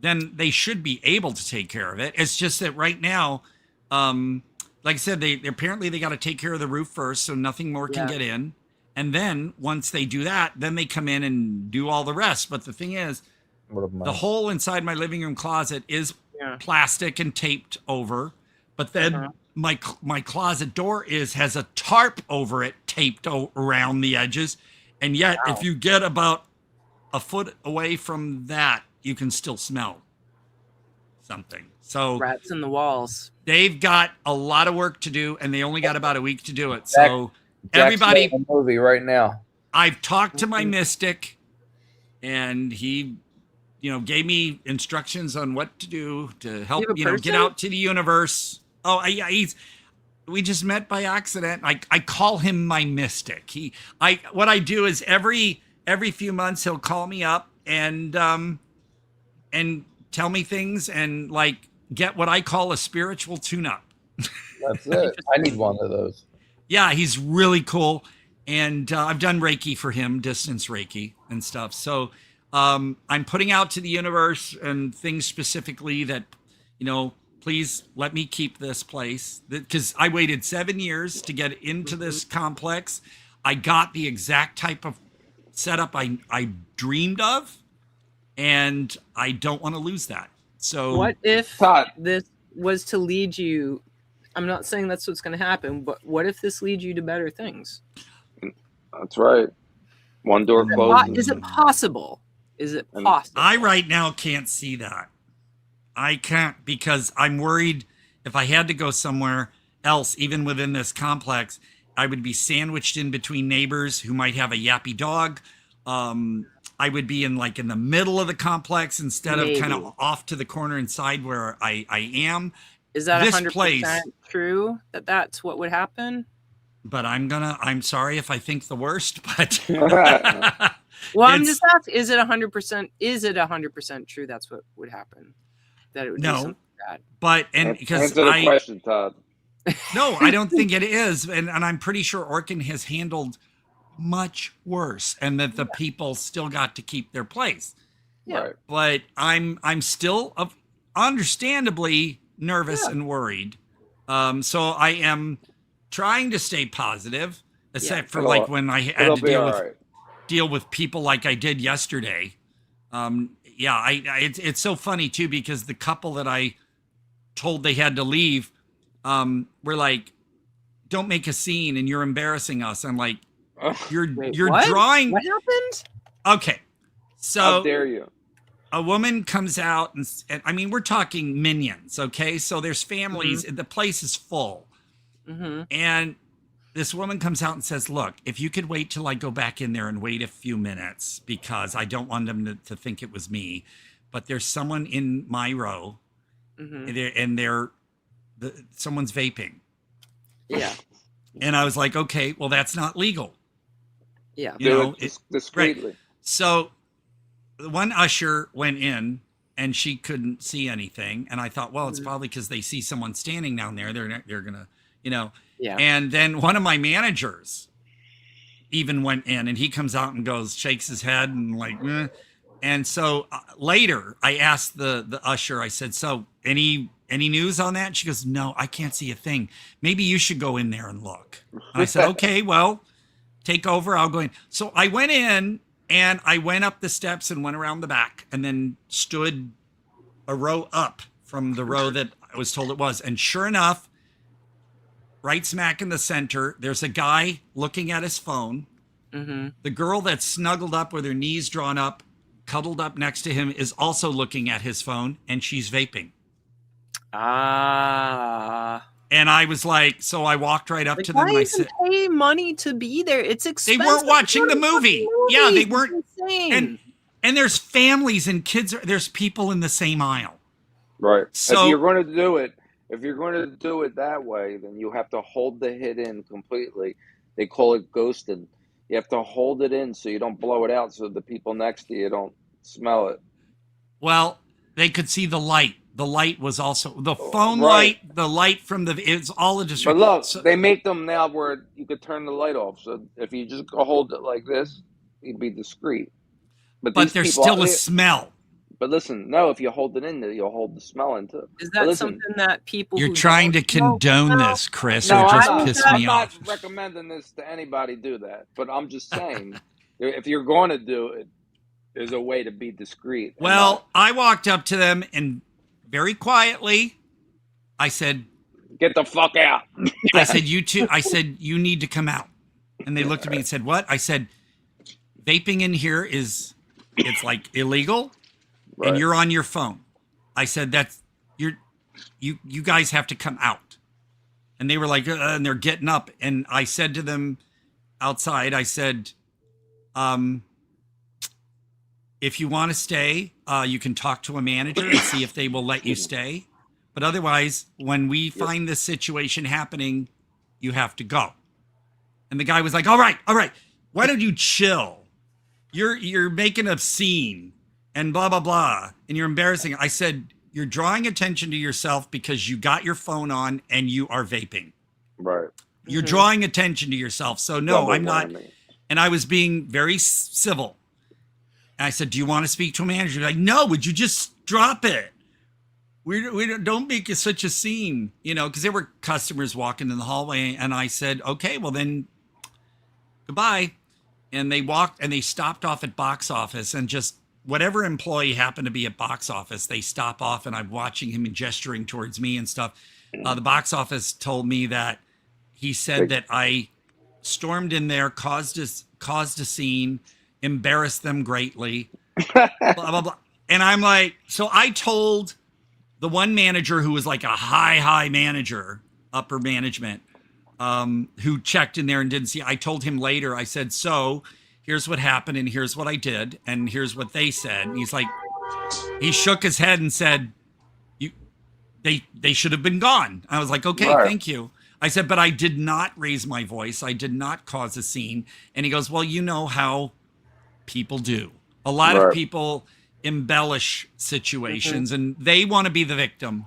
then they should be able to take care of it. It's just that right now, like I said, they apparently got to take care of the roof first, so nothing more can get in. And then once they do that, then they come in and do all the rest. But the thing is, the hole inside my living room closet is plastic and taped over. But then my closet door has a tarp over it, taped around the edges. And yet, if you get about a foot away from that, you can still smell something. So rats in the walls. They've got a lot of work to do, and they only got about a week to do it. So everybody, a movie right now. I've talked to my mystic, and he, gave me instructions on what to do to help, get out to the universe. Oh, we just met by accident. I call him my mystic. What I do is every few months he'll call me up and tell me things and get what I call a spiritual tune-up. That's it. I need one of those. Yeah, he's really cool. And I've done Reiki for him, distance Reiki and stuff. So I'm putting out to the universe and things specifically that, please let me keep this place. Because I waited 7 years to get into this complex. I got the exact type of setup I dreamed of, and I don't want to lose that. So what if this was to lead you? I'm not saying that's what's going to happen, but what if this leads you to better things? That's right. One door closes. Is it possible? Is it possible? I right now can't see that. I can't, because I'm worried if I had to go somewhere else, even within this complex, I would be sandwiched in between neighbors who might have a yappy dog. I would be in the middle of the complex instead of kind of off to the corner inside where I am. Is that 100% true that that's what would happen? But I'm sorry if I think the worst, but well, I'm just asking, is it 100% true that's what would happen? That it would do something bad? But because answer the question, Todd. No, I don't think it is. And I'm pretty sure Orkin has handled much worse, and that the people still got to keep their place. Yeah. Right. But I'm still understandably nervous and worried. So I am trying to stay positive, except for like when I had to deal with people like I did yesterday. It's so funny too, because the couple that I told they had to leave were like, don't make a scene and you're embarrassing us. I'm like, you're what? drawing. What happened? Okay. So how dare you? A woman comes out and I mean, we're talking Minions. Okay. So there's families, the place is full. And this woman comes out and says, look, if you could wait till I go back in there and wait a few minutes, because I don't want them to think it was me, but there's someone in my row and someone's vaping. Yeah. And I was like, okay, well, that's not legal. Yeah. You know, discreetly. Right. So the one usher went in and she couldn't see anything. And I thought, well, it's probably because they see someone standing down there. They're going to, you know. Yeah. And then one of my managers even went in and he comes out and goes, shakes his head and like, eh. And so later I asked the usher, I said, so any news on that? She goes, no, I can't see a thing. Maybe you should go in there and look. And I said, okay, well, take over. I'll go in. So I went in and I went up the steps and went around the back and then stood a row up from the row that I was told it was. And sure enough, right smack in the center, there's a guy looking at his phone. The girl that's snuggled up with her knees drawn up, cuddled up next to him, is also looking at his phone, and she's vaping. And I was like, so I walked right up to them and I said, pay money to be there? It's expensive. They weren't watching the movie. Yeah, they weren't. Insane. And there's families and kids. There's people in the same aisle. Right. So if you're going to do it that way, then you have to hold the hit in completely. They call it ghosting. You have to hold it in so you don't blow it out, so the people next to you don't smell it. Well, they could see the light. The light was also the phone light, the light from it's all a distraction. But look, they make them now where you could turn the light off. So if you just go hold it like this, you'd be discreet. But there's still a smell. But listen, no, if you hold it in there, you'll hold the smell into it. Is that something that people You're trying to condone this, Chris, or just piss me off? I'm not recommending this to anybody do that. But I'm just saying, if you're going to do it, there's a way to be discreet. Well, I walked up to them and very quietly, I said, get the fuck out. I said, you two, I said, you need to come out. And they looked at me and said, what? I said, vaping in here it's like illegal. Right. And you're on your phone. I said, you guys have to come out. And they were like, and they're getting up. And I said to them outside, I said, if you want to stay, you can talk to a manager and see if they will let you stay. But otherwise, when we find this situation happening, you have to go. And the guy was like, all right. Why don't you chill? You're making a scene and blah, blah, blah. And you're embarrassing. I said, you're drawing attention to yourself because you got your phone on and you are vaping. Right. You're drawing attention to yourself. So no, I'm not. And I was being very civil. And I said, do you want to speak to a manager? Like, no, would you just drop it? We don't make such a scene, because there were customers walking in the hallway. And I said, okay, well then goodbye. And they walked and they stopped off at box office and just whatever employee happened to be at box office, they stop off and I'm watching him and gesturing towards me and stuff. The box office told me that he said that I stormed in there, caused a scene, embarrassed them greatly, blah, blah, blah. And I'm like, so I told the one manager who was like a high manager, upper management, who checked in there and didn't see, I told him later, I said, so here's what happened and here's what I did and here's what they said. And he's like, he shook his head and said, they should have been gone. I was like, okay, thank you. I said, but I did not raise my voice. I did not cause a scene. And he goes, well, you know how people do. A lot of people embellish situations and they want to be the victim.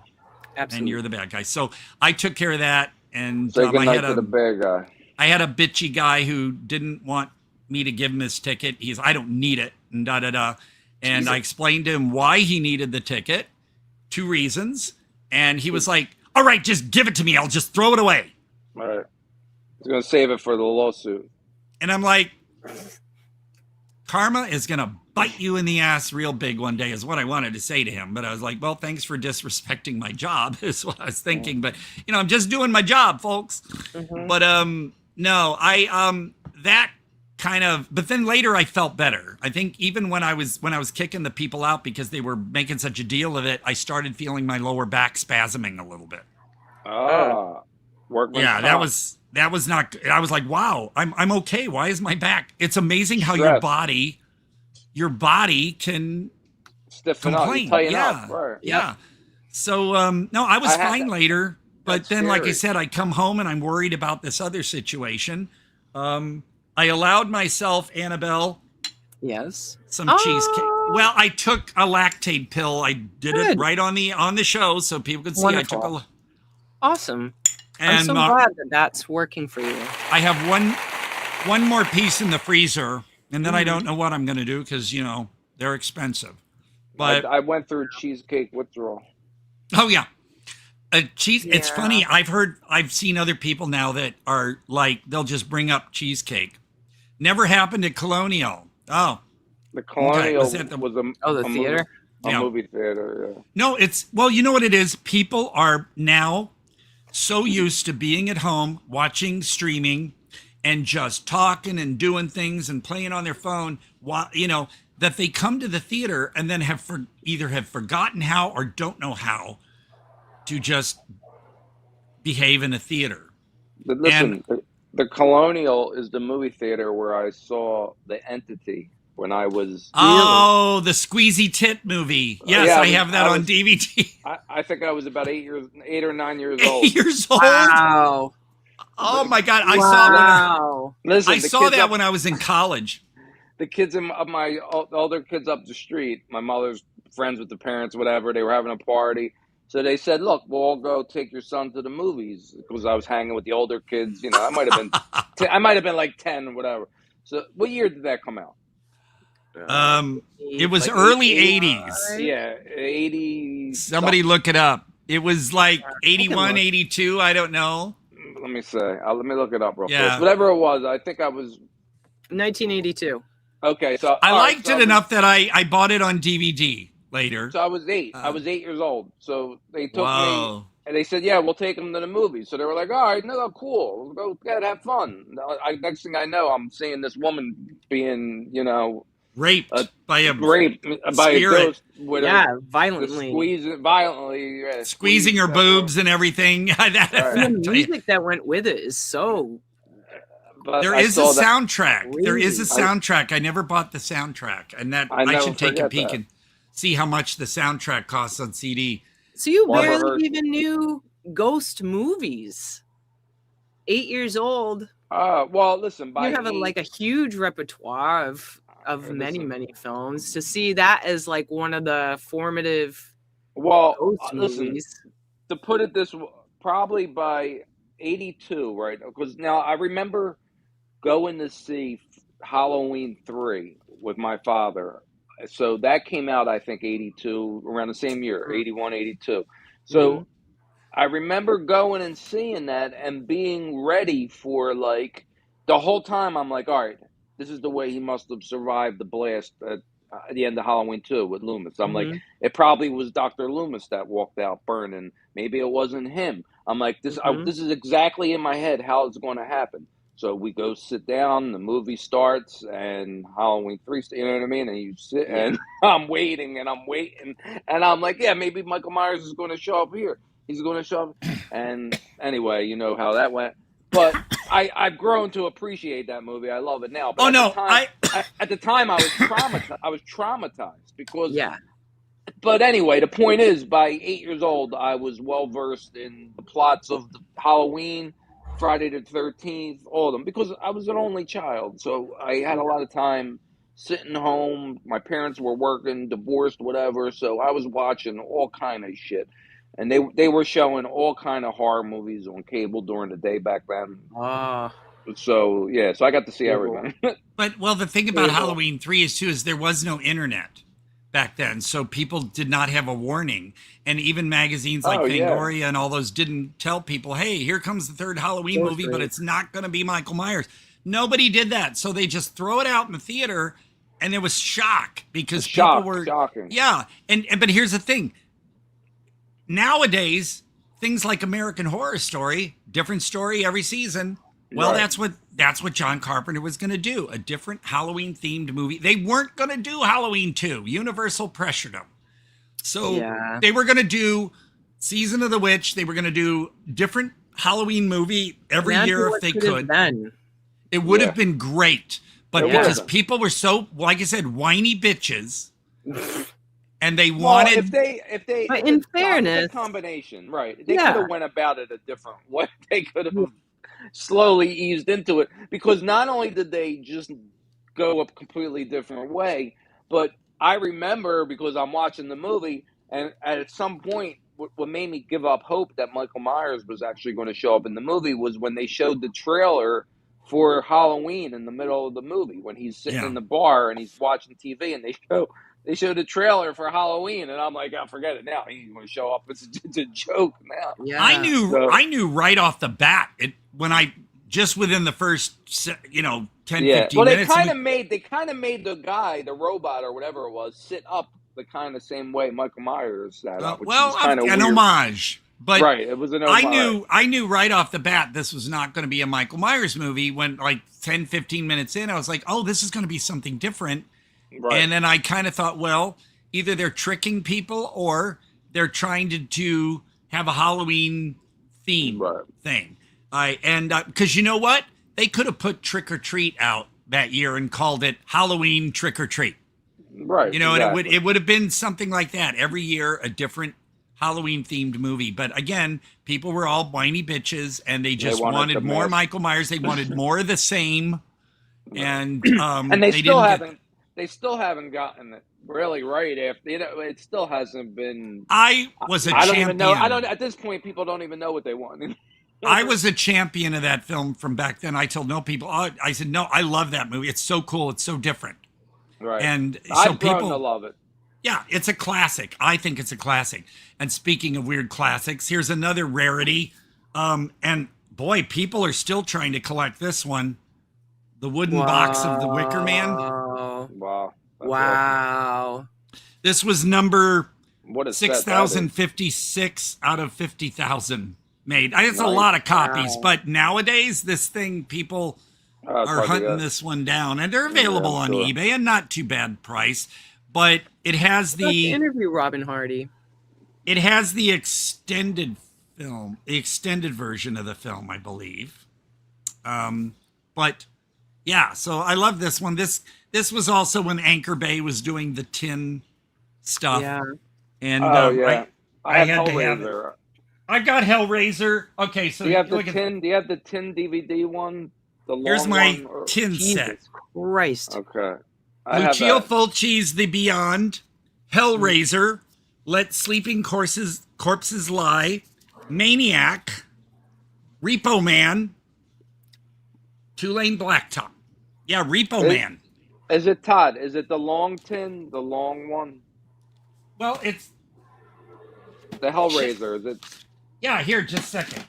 Absolutely. And you're the bad guy. So I took care of that. And say goodnight to the bad guy. I had a bitchy guy who didn't want me to give him his ticket. I don't need it, and da-da-da. And Jesus. I explained to him why he needed the ticket, 2 reasons. And he was like, all right, just give it to me. I'll just throw it away. All right. He's going to save it for the lawsuit. And I'm like, karma is going to bite you in the ass real big one day is what I wanted to say to him. But I was like, well, thanks for disrespecting my job is what I was thinking. But, I'm just doing my job, folks. Mm-hmm. But no, that kind of, but then later I felt better. I think even when I was kicking the people out because they were making such a deal of it, I started feeling my lower back spasming a little bit. Workman's Yeah, comp. that was not, I was like, wow, I'm okay. Why is my back? It's amazing how Stress. your body can Stiffen up, complain. you tighten Yeah. up. Right. Yeah. So, no, I was I had fine that. later, but That's then, like I scary. said, I come home and I'm worried about this other situation. I allowed myself, Annabelle, Yes. some cheesecake. Well, I took a lactate pill. I did it Good. right on the show so people could see. Wonderful. I took a, Awesome. I'm and so glad that that's working for you. I have one more piece in the freezer, and then I don't know what I'm going to do because they're expensive. But I went through cheesecake withdrawal. oh yeah, cheese. It's Yeah. funny. I've seen other people now that are like they'll just bring up cheesecake. Never happened at Colonial. Oh, The Colonial Was that the- was a Oh, the a theater? Movie, Yeah. a movie theater. Yeah. no, you know what it is? People are now so used to being at home, watching streaming, and just talking and doing things and playing on their phone, that they come to the theater and then either have forgotten how or don't know how to just behave in a theater. But listen, the Colonial is the movie theater where I saw The Entity when I was. Oh, the Squeezy Tit movie. Yes, Yeah, I have that I on was- DVD. I think I was about 8 or 9 years old. 8 years old. Wow. Oh my God, I Wow. Listen, I the saw kids that up- when I was in college. The kids of my older kids up the street, my mother's friends with the parents, whatever, they were having a party. So they said, look, we'll all go take your son to the movies because I was hanging with the older kids. I might have been, I might have been like 10 or whatever. So what year did that come out? It was Like early 80s. 80s. Yeah, 80. Somebody look it up. It was like 81, look. 82. I don't know. Let me say. Let me look it up real Yeah. quick. Whatever it was, I think I was 1982. okay. So I all right, liked so it enough that I bought it on DVD later. So I was 8. I was 8 years old. So they took me Whoa. and they said, "Yeah, we'll take them to the movies." So they were like, "All right, no, cool. Go ahead, have fun." Next thing I know, I'm seeing this woman being, Raped by a raped by a spirit. ghost with Yeah, a violently. Squeezing her boobs and everything. And the music that went with it is so. But There I is a saw that- soundtrack. There is a I- soundtrack. I never bought the soundtrack, and that I I never should take a forget peek that. and see how much the soundtrack costs on CD. So you Barbara barely Hershey. even knew ghost movies. 8 years old. Well, listen, by You have a huge repertoire of many films. To see that as like one of the formative ghost listen, movies. to put it this way, probably by 82, right? Because now I remember going to see Halloween 3 with my father. So that came out, I think, 82, around the same year, 81, 82. So I remember going and seeing that and being ready for, like, the whole time I'm like, all right, this is the way he must have survived the blast at the end of Halloween 2 with Loomis. I'm like, it probably was Dr. Loomis that walked out burning. Maybe it wasn't him. I'm like, this is exactly in my head how it's going to happen. So we go sit down, the movie starts, and Halloween 3, you know what I mean? And you sit, and I'm waiting, and I'm like, yeah, maybe Michael Myers is going to show up here. He's going to show up. And anyway, you know how that went. But I've grown to appreciate that movie. I love it now. But at the time, I was traumatized. I was traumatized because But anyway, the point is, by 8 years old, I was well versed in the plots of the Halloween, Friday the 13th, all of them, because I was an only child. So I had a lot of time sitting home. My parents were working, divorced, whatever. So I was watching all kind of shit. And they were showing all kind of horror movies on cable during the day back then. So yeah, so I got to see everything. But well, the thing about Halloween 3 is there was no internet back then, so people did not have a warning, and even magazines like Fangoria and all those didn't tell people, hey, here comes the third Halloween movie, but it's not going to be Michael Myers. Nobody did that, so they just throw it out in the theater, and there was shock because people were shocking. Yeah, and but here's the thing. Nowadays, things like American Horror Story, different story every season. Well, that's what John Carpenter was going to do, a different Halloween themed movie. They weren't going to do Halloween 2. Universal pressured them. So they were going to do Season of the Witch. They were going to do different Halloween movie every year if they could. It would have been great. But because people were so, like I said, whiny bitches, and they wanted... If they but in fairness... The combination, right. They could have went about it a different way. They could have slowly eased into it, because not only did they just go a completely different way, but I remember, because I'm watching the movie, and at some point what made me give up hope that Michael Myers was actually going to show up in the movie was when they showed the trailer for Halloween in the middle of the movie, when he's sitting in the bar and he's watching TV, and they showed a trailer for Halloween, and I'm like, oh, forget it now. He's going to show up. It's a joke now. Yeah. I knew right off the bat just within the first 10, 15 minutes. Well, they kind of made the guy, the robot or whatever it was, sit up the kind of same way Michael Myers sat up. Well, an homage. But right, it was an homage. I knew right off the bat this was not going to be a Michael Myers movie. When 10, 15 minutes in, I was like, oh, this is going to be something different. Right. And then I kind of thought, well, either they're tricking people or they're trying to have a Halloween theme thing. Because you know what? They could have put Trick or Treat out that year and called it Halloween Trick or Treat. Right. And it would have been something like that. Every year, a different Halloween themed movie. But again, people were all whiny bitches, and they just wanted more Michael Myers. They wanted more of the same. And they still haven't gotten it really right after, it still hasn't been. I was a champion. Even know. At this point, people don't even know what they want. I was a champion of that film from back then. I told people, I said, no, I love that movie. It's so cool. It's so different. Right. And so I've people grown to love it. Yeah, it's a classic. I think it's a classic. And speaking of weird classics, here's another rarity. And boy, people are still trying to collect this one. The wooden box of the Wicker Man. Wow. Wow. This was number what is 6,056 out of 50,000 made. It's a lot of copies, but nowadays this thing, people are hunting this one down, and they're available on eBay, and not too bad price. But it has the interview Robin Hardy. It has the extended film, the extended version of the film, I believe. But yeah, so I love this one. This was also when Anchor Bay was doing the tin stuff. Yeah. And I had have to have it. I got Hellraiser. Okay, so do you have the tin? Do you have the tin DVD one? The long here's my one, tin set. Christ. Okay. Lucio Fulci's The Beyond, Hellraiser, Let Sleeping Corpses Lie, Maniac, Repo Man, Two-Lane Blacktop. Yeah, Repo Man. Is it Todd? Is it the long tin, the long one? Well, it's the Hellraiser. Is it? Yeah, here, just a second.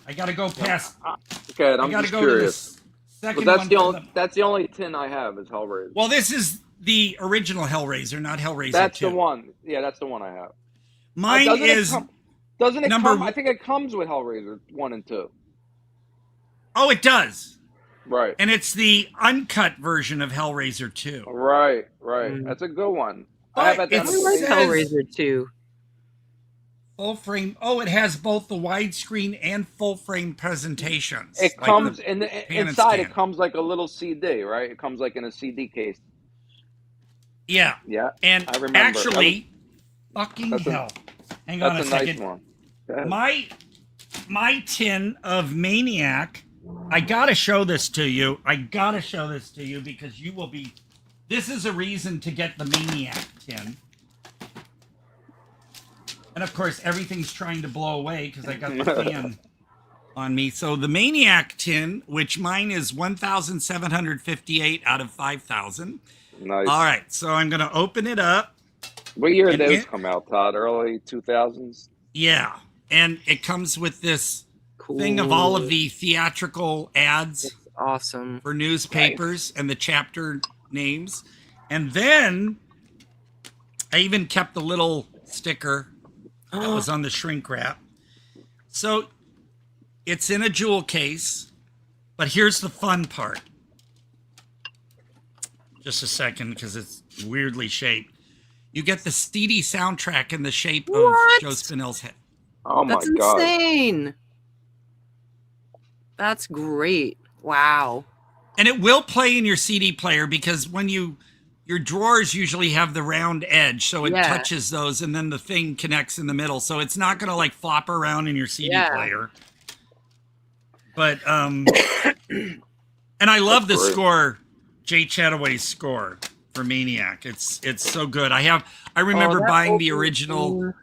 I gotta go past. Okay, I'm just curious. Second but that's the only tin I have is Hellraiser. Well, this is the original Hellraiser, not Hellraiser 2. That's the one. Yeah, that's the one I have. Mine doesn't it come? I think it comes with Hellraiser 1 and 2. Oh, it does. Right. And it's the uncut version of Hellraiser 2. Right. That's a good one. I have like Hellraiser 2. Full frame. Oh, it has both the widescreen and full frame presentations. It comes inside. It comes like a little CD, right? It comes like in a CD case. Yeah. Yeah. And I remember. Actually, fucking hell. Hang on a second. That's a nice one. My tin of Maniac. I gotta show this to you. Because you will be. This is a reason to get the Maniac tin. And of course, everything's trying to blow away because I got the fan on me. So the Maniac tin, which mine is 1,758 out of 5,000. Nice. All right, so I'm going to open it up. What year did those come out, Todd? Early 2000s? Yeah, and it comes with this thing of all of the theatrical ads. That's awesome. For newspapers and the chapter names. And then I even kept the little sticker that was on the shrink wrap. So it's in a jewel case, but here's the fun part. Just a second, because it's weirdly shaped. You get the CD soundtrack in the shape of Joe Spinell's head. Oh my That's God. insane. That's great. Wow. And it will play in your CD player because when your drawers usually have the round edge, so it touches those and then the thing connects in the middle. So it's not going to like flop around in your CD player. But, and I love the score, Jay Chataway's score for Maniac. It's so good. I remember buying the original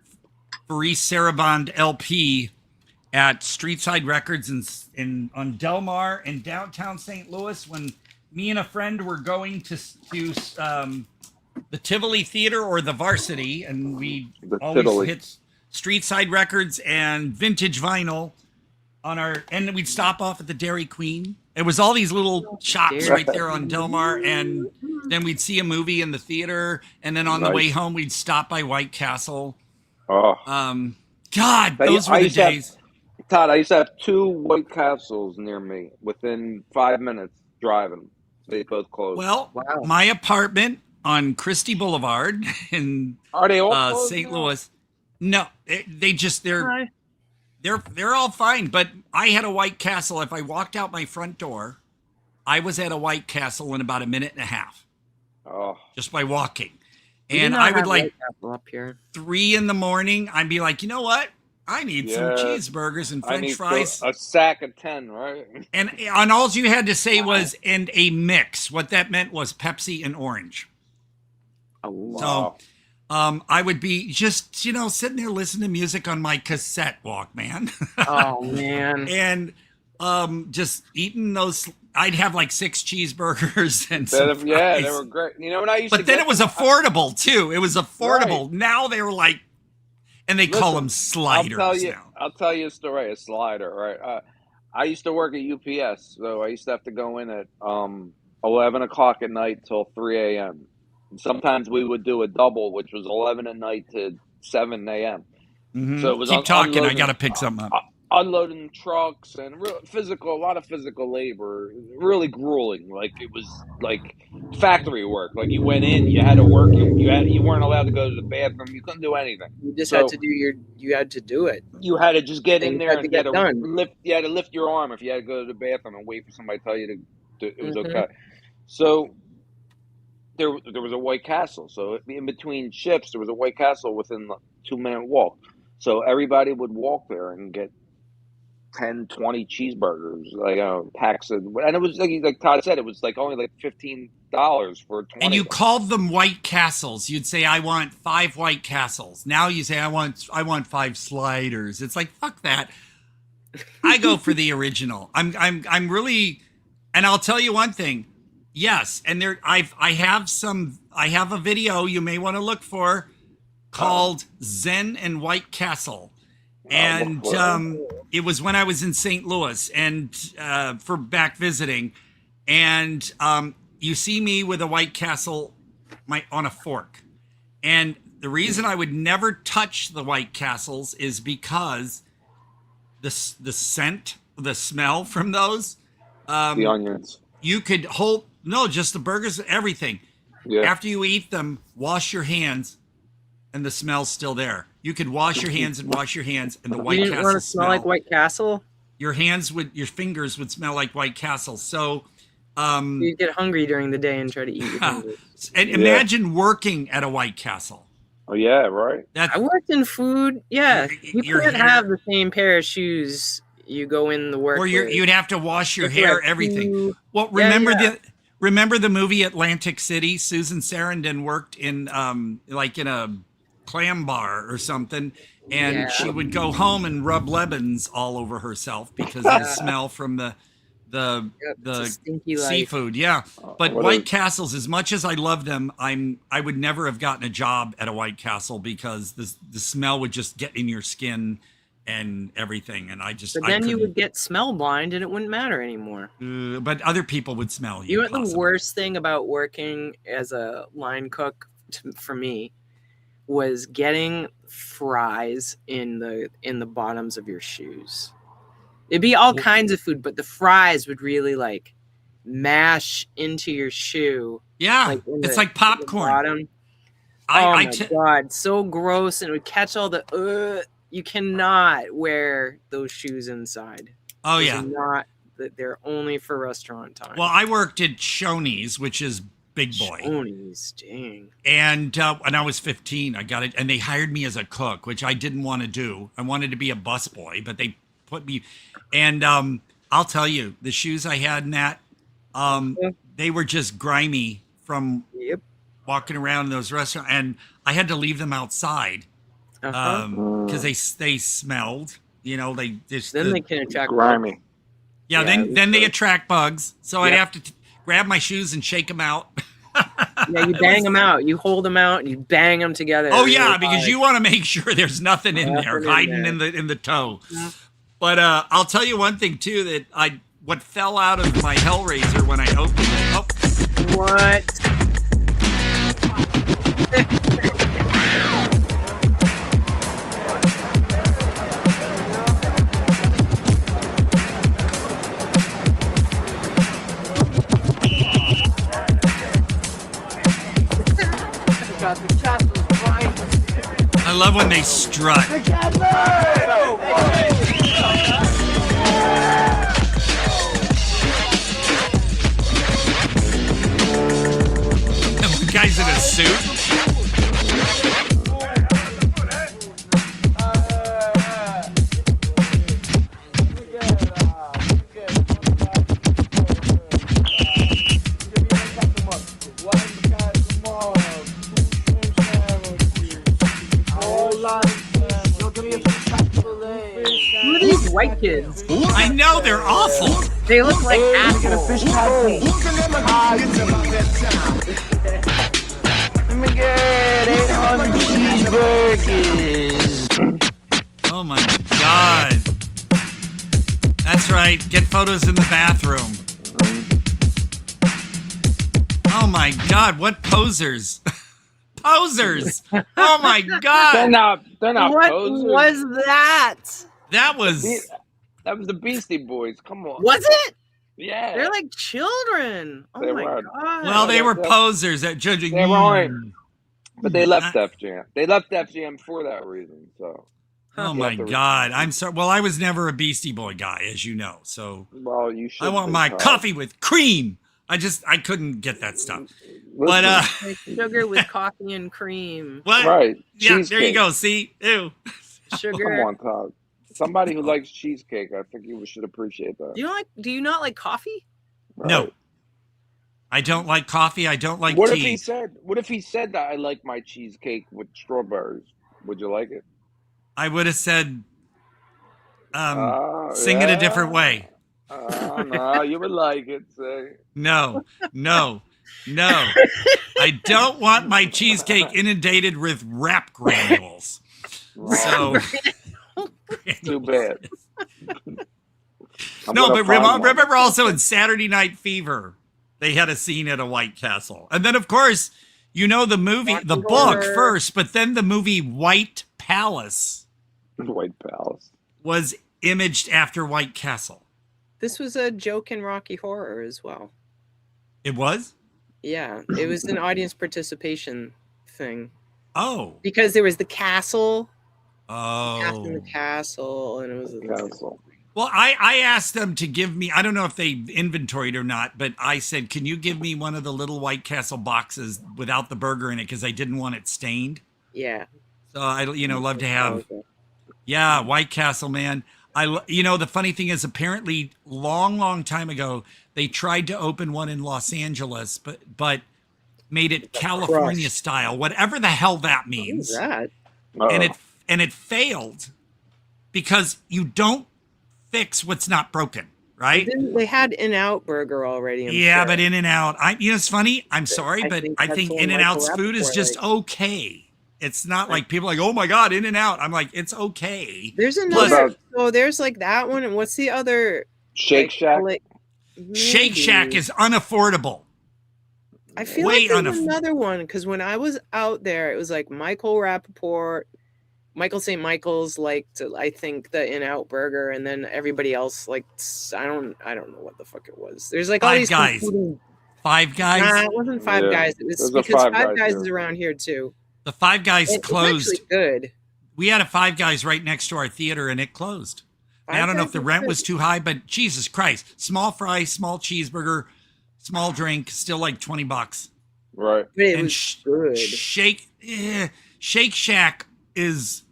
Faris Sarabande LP at Streetside Records on Del Mar in downtown St. Louis when me and a friend were going to the Tivoli Theater or the Varsity, and we always hit Streetside Records and vintage vinyl and we'd stop off at the Dairy Queen. It was all these little shops right there on Del Mar, and then we'd see a movie in the theater, and then on the way home we'd stop by White Castle. God, those were the days. Todd, I used to have 2 White Castles near me within 5 minutes driving. They both closed. Well, my apartment on Christie Boulevard in Are they all St. Louis. No, they're all fine. But I had a White Castle. If I walked out my front door, I was at a White Castle in about a minute and a half. Oh, just by walking. We And do not I would have like White Castle up here. 3 a.m. I'd be like, you know what? I need some cheeseburgers and French fries. A sack of 10, right? And all you had to say was, and a mix. What that meant was Pepsi and orange. Oh, wow. So I would be just, sitting there listening to music on my cassette Walkman. Oh, man. And just eating those. I'd have like 6 cheeseburgers and they were great. You know what I used to But then it was affordable, too. It was affordable. Right. Now they were like, and they call them sliders now. I'll tell you a story, a slider, right? I used to work at UPS, so I used to have to go in at 11 o'clock at night till 3 a.m. And sometimes we would do a double, which was 11 at night to 7 a.m. Mm-hmm. So it was Keep talking. I got to pick something up. Unloading trucks and a lot of physical labor, really grueling. Like it was like factory work. Like you went in, you had to work. You weren't allowed to go to the bathroom. You couldn't do anything. You just had to do you had to do it. You had to just get in there and get done. You had to lift your arm if you had to go to the bathroom and wait for somebody to tell you it was okay. So there was a White Castle. So in between shifts, there was a White Castle within a 2-minute walk. So everybody would walk there and get 10, 20 cheeseburgers, packs of, and it was like Todd said, it was like only like $15 for 20. And you called them White Castles. You'd say, I want 5 White Castles. Now you say, I want 5 sliders. It's like, fuck that. I go for the original. I'm really, and I'll tell you one thing. Yes, and I have a video you may want to look for called Zen and White Castle. And it was when I was in St. Louis and for back visiting. And you see me with a White Castle on a fork. And the reason I would never touch the White Castles is because the scent, the smell from those. The onions. You could just the burgers, everything. Yeah. After you eat them, wash your hands and the smell's still there. You could wash your hands and wash your hands, and the White Castle want to smell like White Castle? Your fingers would smell like White Castle. So you'd get hungry during the day and try to eat your fingers. And imagine working at a White Castle. Oh yeah, right. I worked in food. Yeah, you couldn't have the same pair of shoes you go in the work. Or you'd have to wash your hair, everything. Well, remember the movie Atlantic City? Susan Sarandon worked in in a clam bar or something, and she would go home and rub lemons all over herself because of the smell from the stinky seafood. Yeah, but White Castles, as much as I love them, I would never have gotten a job at a White Castle because the smell would just get in your skin and everything, and But then you would get smell blind, and it wouldn't matter anymore. But other people would smell you. You know what the worst thing about working as a line cook for me was getting fries in the bottoms of your shoes. It'd be all kinds of food, but the fries would really like mash into your shoe. Yeah, like it's like popcorn. Oh my God, so gross, and it would catch all the. You cannot wear those shoes inside. Oh yeah, they're only for restaurant time. Well, I worked at Shoney's, which is Big Boy. Shoney's, dang. And when I was 15, I got it, and they hired me as a cook, which I didn't want to do. I wanted to be a busboy, but they put me. And I'll tell you, the shoes I had in that, they were just grimy from walking around in those restaurants, and I had to leave them outside. Because they smelled, they just they can attract grimy. Bugs. Yeah, then they attract bugs. So I'd have to grab my shoes and shake them out. Yeah, you bang them out. You hold them out and you bang them together. Oh yeah, because you want to make sure there's nothing in there hiding in the toe. Yeah. But I'll tell you one thing too, that what fell out of my Hellraiser when I opened it. Oh, what? I love when they strut. And the guy's in a suit. White kids. I know, they're awful. They look like assholes. Let me get 800 cheeseburgers. Oh my God. That's right. Get photos in the bathroom. Oh my God. What posers. Posers. Oh my God. They're not what posers. What was that? That was the Beastie Boys. Come on. Was it? Yeah. They're like children. Oh They my were. God. Well, they were posers at judging. They weren't. But they left Def Jam. They left Def Jam for that reason. So. Oh my God. I'm sorry. Well, I was never a Beastie Boy guy, as you know. So. Well, you should. I want my coffee with cream. I couldn't get that stuff. But like sugar with coffee and cream. What? Right. Yeah. There you go. See. Ew. Sugar. Come on, Todd. Somebody who likes cheesecake, I think you should appreciate that. Do you not like coffee? Right. No. I don't like coffee. I don't like What tea. What if he said that I like my cheesecake with strawberries? Would you like it? I would have said, sing it a different way. No, you would like it. Say. No. I don't want my cheesecake inundated with rap granules. So. Too bad. No, but remember also in Saturday Night Fever, they had a scene at a White Castle. And then, of course, the movie, the book first, but then the movie White Palace. White Palace. Was imaged after White Castle. This was a joke in Rocky Horror as well. It was? Yeah, it was an audience participation thing. Oh. Because there was the castle. Oh. In the castle, and it was the castle. Well, I asked them to give me, I don't know if they inventoried or not, but I said, can you give me one of the little White Castle boxes without the burger in it? Because I didn't want it stained. Yeah. So I, love to have, yeah, White Castle, man. The funny thing is, apparently long time ago, they tried to open one in Los Angeles, but made it California style, whatever the hell that means. What is that? And and it failed because you don't fix what's not broken, right? They had In-N-Out Burger already. Yeah, sure. but In-N-Out, it's funny. I'm sorry, but I think In-N-Out's food is just okay. It's not like people are like, oh my God, In-N-Out. I'm like, it's okay. There's another. There's like that one, and what's the other? Shake Shack. Shake Shack is unaffordable. I feel like there's another one because when I was out there, it was like Michael Rappaport, Michael St. Michael's liked, I think, the In-Out Burger, and then everybody else liked. I don't know what the fuck it was. There's like all these Guys. Five Guys. Nah, it wasn't Five Guys. It was because Five Guys is around here too. The Five Guys closed. It's actually good. We had a Five Guys right next to our theater, and it closed. I don't know if the rent was too high, but Jesus Christ, small fry, small cheeseburger, small drink, still like $20. Right. But it was good. Shake Shack is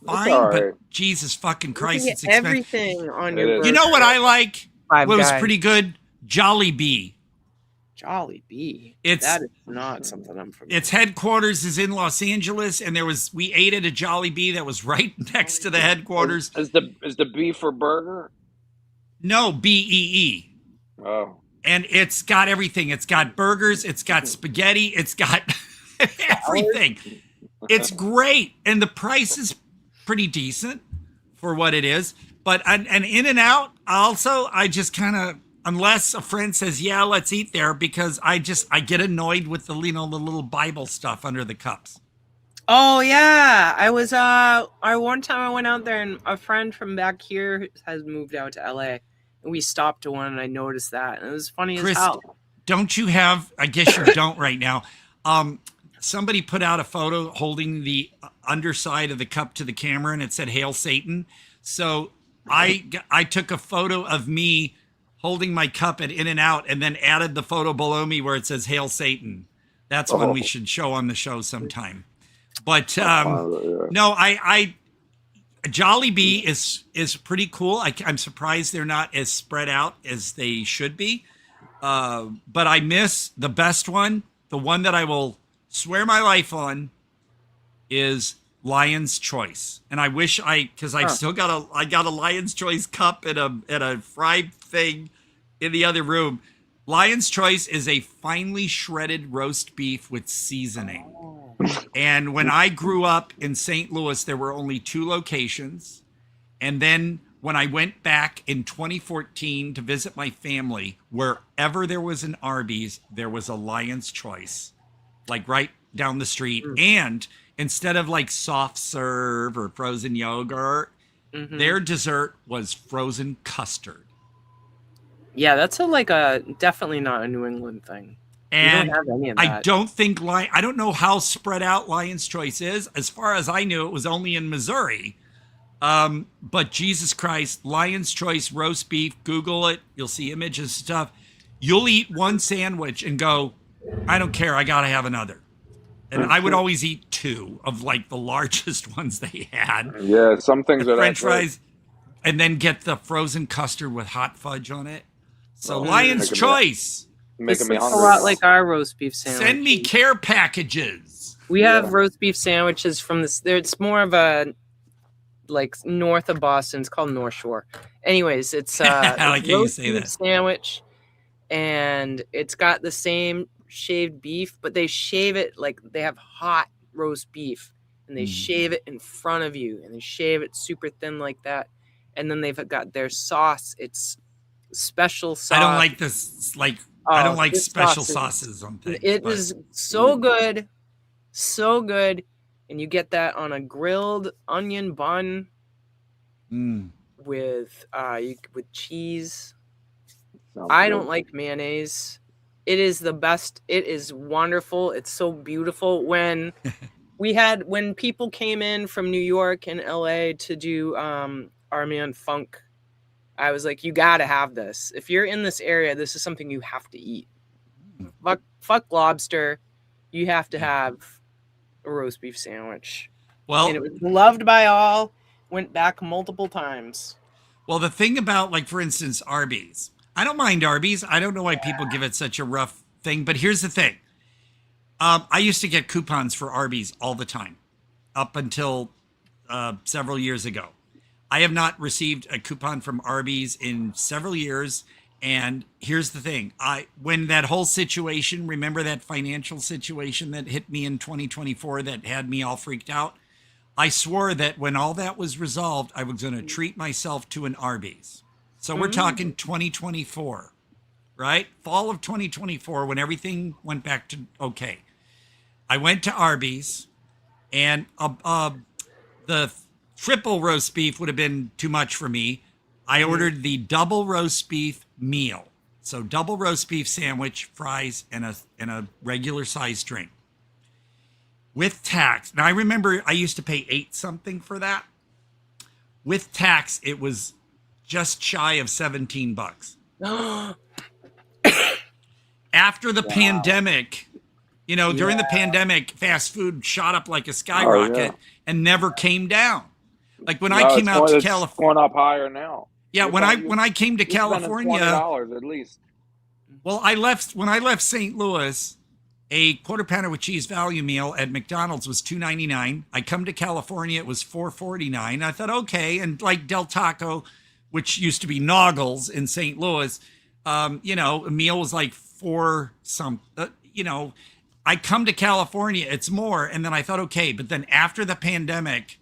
fine, but Jesus fucking Christ, it's expensive. Everything on your burger. You know what I like? Five what was Guys. pretty good? Jolly Bee. Jolly Bee. That is not something I'm familiar. Its headquarters is in Los Angeles, and we ate at a Jolly Bee that was right next to the headquarters. Is the B for burger? No, BEE. Oh. And it's got everything. It's got burgers. It's got spaghetti. It's got everything. It's great, and the price is pretty decent for what it is. But an In-N-Out also, I just kind of. Unless a friend says, yeah, let's eat there, because I get annoyed with the little Bible stuff under the cups. Oh yeah. I was one time I went out there and a friend from back here has moved out to LA and we stopped to one and I noticed that. And it was funny Chris, as hell. Don't you have, I guess you don't right now. Somebody put out a photo holding the underside of the cup to the camera and it said, Hail Satan. So I took a photo of me holding my cup at In-N-Out and then added the photo below me where it says Hail Satan. That's one we should show on the show sometime. But no, I Jolly Bee is pretty cool. I'm surprised they're not as spread out as they should be. But I miss the best one. The one that I will swear my life on is Lion's Choice. And I wish because I've still got a Lion's Choice cup and a fried thing in the other room. Lion's Choice is a finely shredded roast beef with seasoning. And when I grew up in St. Louis, there were only 2 locations. And then when I went back in 2014 to visit my family, wherever there was an Arby's, there was a Lion's Choice, like right down the street. And instead of like soft serve or frozen yogurt, their dessert was frozen custard. Yeah, that's definitely not a New England thing. And we don't have any of that. I don't know how spread out Lion's Choice is. As far as I knew, it was only in Missouri. But Jesus Christ, Lion's Choice roast beef, Google it. You'll see images and stuff. You'll eat one sandwich and go, I don't care. I got to have another. And I would always eat 2 of like the largest ones they had. Yeah, some things are French fries, and then get the frozen custard with hot fudge on it. So Lion's Choice. Making me hungry. A lot like our roast beef sandwich. Send me care packages. We have roast beef sandwiches from this. It's more of a north of Boston. It's called North Shore. Anyways, it's I like how you roast say beef that. sandwich, and it's got the same shaved beef, but they shave it like they have hot roast beef, and they shave it in front of you, and they shave it super thin like that, and then they've got their sauce. It's special sauce. I don't like this. I don't like special sauces on things. It is so good, so good, and you get that on a grilled onion bun with cheese. I don't like mayonnaise. It is the best. It is wonderful. It's so beautiful. When people came in from New York and LA to do our man Funk, I was like, you got to have this. If you're in this area, this is something you have to eat. Fuck lobster. You have to have a roast beef sandwich. Well, and it was loved by all. Went back multiple times. Well, the thing about, like, for instance, Arby's. I don't mind Arby's. I don't know why people give it such a rough thing. But here's the thing. I used to get coupons for Arby's all the time. Up until several years ago. I have not received a coupon from Arby's in several years. And here's the thing. When that whole situation, remember that financial situation that hit me in 2024 that had me all freaked out? I swore that when all that was resolved, I was going to treat myself to an Arby's. So we're talking 2024, right? Fall of 2024, when everything went back to okay. I went to Arby's, and the triple roast beef would have been too much for me. I ordered the double roast beef meal. So double roast beef sandwich, fries, and a regular size drink. With tax. Now I remember I used to pay $8 something for that. With tax, it was just shy of $17. After the pandemic, during the pandemic, fast food shot up like a skyrocket and never came down. Like when I came out to California, it's going up higher now. Yeah, when I came to California, $20 at least. Well, when I left St. Louis, a quarter pounder with cheese value meal at McDonald's was $2.99. I come to California, it was $4.49. I thought, okay, and like Del Taco, which used to be Noggles in St. Louis, a meal was like $4 some. I come to California, it's more, and then I thought, okay, but then after the pandemic,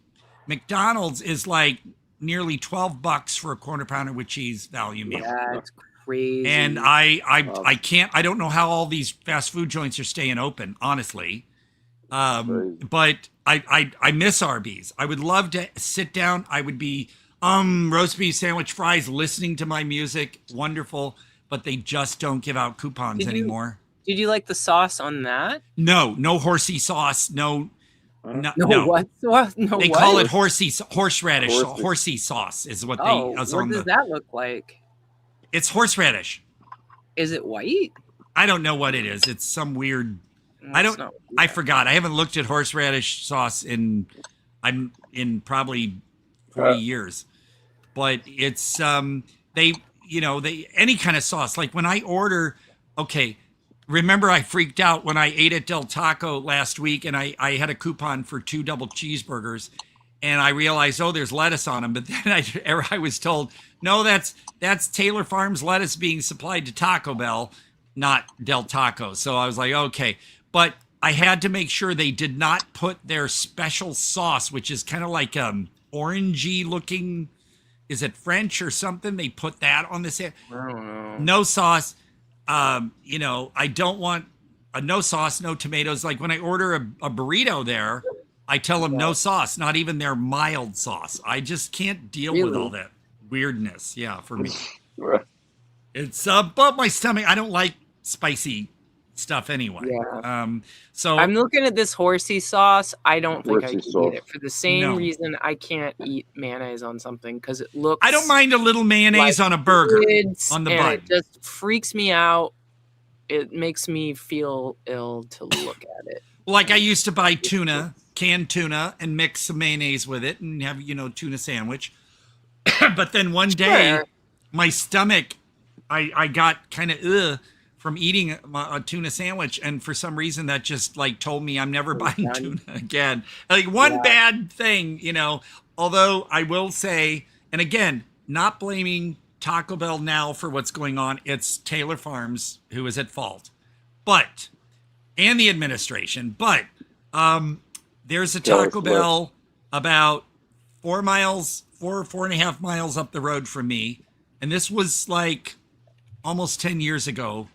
McDonald's is like nearly $12 for a quarter pounder with cheese value meal. That's crazy. And I can't, I don't know how all these fast food joints are staying open, honestly. But I miss Arby's. I would love to sit down. I would be roast beef sandwich, fries, listening to my music. Wonderful. But they just don't give out coupons anymore. Did you like the sauce on that? No horsey sauce. No. What sauce? No, they call it horseradish. Horsey sauce is what they. What does that look like? It's horseradish. Is it white? I don't know what it is. It's some weird. I forgot. I haven't looked at horseradish sauce in probably 40 years. But it's they any kind of sauce. Like when I order, okay. Remember, I freaked out when I ate at Del Taco last week, and I had a coupon for 2 double cheeseburgers, and I realized, there's lettuce on them. But then I was told, no, that's Taylor Farms lettuce being supplied to Taco Bell, not Del Taco. So I was like, okay. But I had to make sure they did not put their special sauce, which is kind of like orangey looking. Is it French or something? They put that on the sandwich. I don't know. No sauce. I don't want no sauce, no tomatoes. Like when I order a burrito there, I tell them no sauce, not even their mild sauce. I just can't deal with all that weirdness. Yeah, for me. It's above my stomach. I don't like spicy stuff anyway. Yeah. So I'm looking at this horsey sauce. I don't think I can eat it for the same reason I can't eat mayonnaise on something because it looks. I don't mind a little mayonnaise on a burger on the bun. It just freaks me out. It makes me feel ill to look at it. Like I used to buy canned tuna, and mix some mayonnaise with it and have tuna sandwich. But then one day, my stomach, I got kind of from eating a tuna sandwich, and for some reason that just like told me I'm never buying tuna again. Like one bad thing, although I will say, and again, not blaming Taco Bell now for what's going on, it's Taylor Farms who is at fault, and the administration, but there's a Taco Bell about 4.5 miles up the road from me, and this was like almost 10 years ago.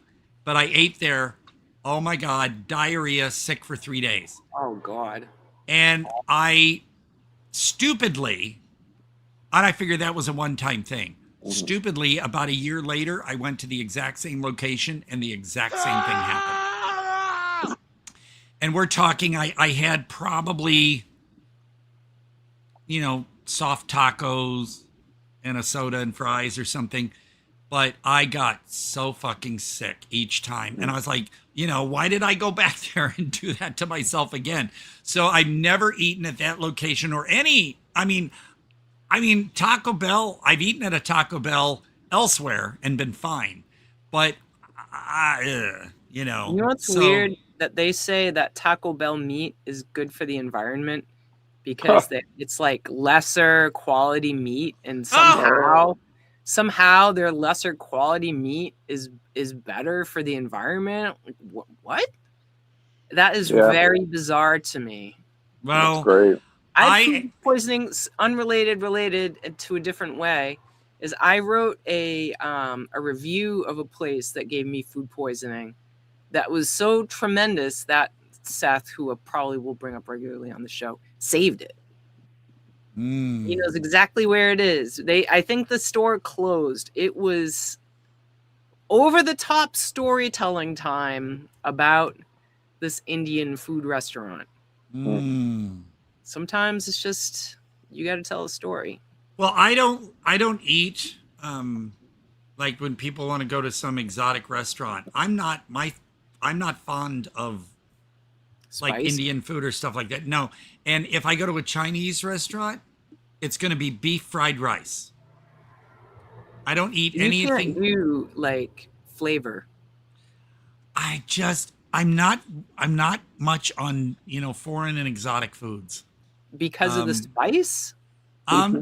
But I ate there. Oh my God, diarrhea, sick for 3 days. Oh God. And I stupidly, and I figured that was a one-time thing. Stupidly, about a year later, I went to the exact same location and the exact same thing happened. And we're talking, I had probably, soft tacos and a soda and fries or something. But I got so fucking sick each time. And I was like, why did I go back there and do that to myself again? So I've never eaten at that location or any, I mean, Taco Bell, I've eaten at a Taco Bell elsewhere and been fine. But, You know what's weird? That they say that Taco Bell meat is good for the environment. because it's like lesser quality meat, and somehow their lesser quality meat is better for the environment. What? That is very bizarre to me. Well, that's great. I had food poisoning, related to a different way. Is I wrote a review of a place that gave me food poisoning that was so tremendous that Seth, who I probably will bring up regularly on the show, saved it. He knows exactly where it is. I think the store closed. It was over the top storytelling time about this Indian food restaurant. Sometimes it's just you got to tell a story. Well, I don't eat like when people want to go to some exotic restaurant. I'm not fond of like Indian food or stuff like that. No. And if I go to a Chinese restaurant, it's going to be beef fried rice. I don't eat anything. Can't do like flavor. I'm not much on, foreign and exotic foods. Because of the spice?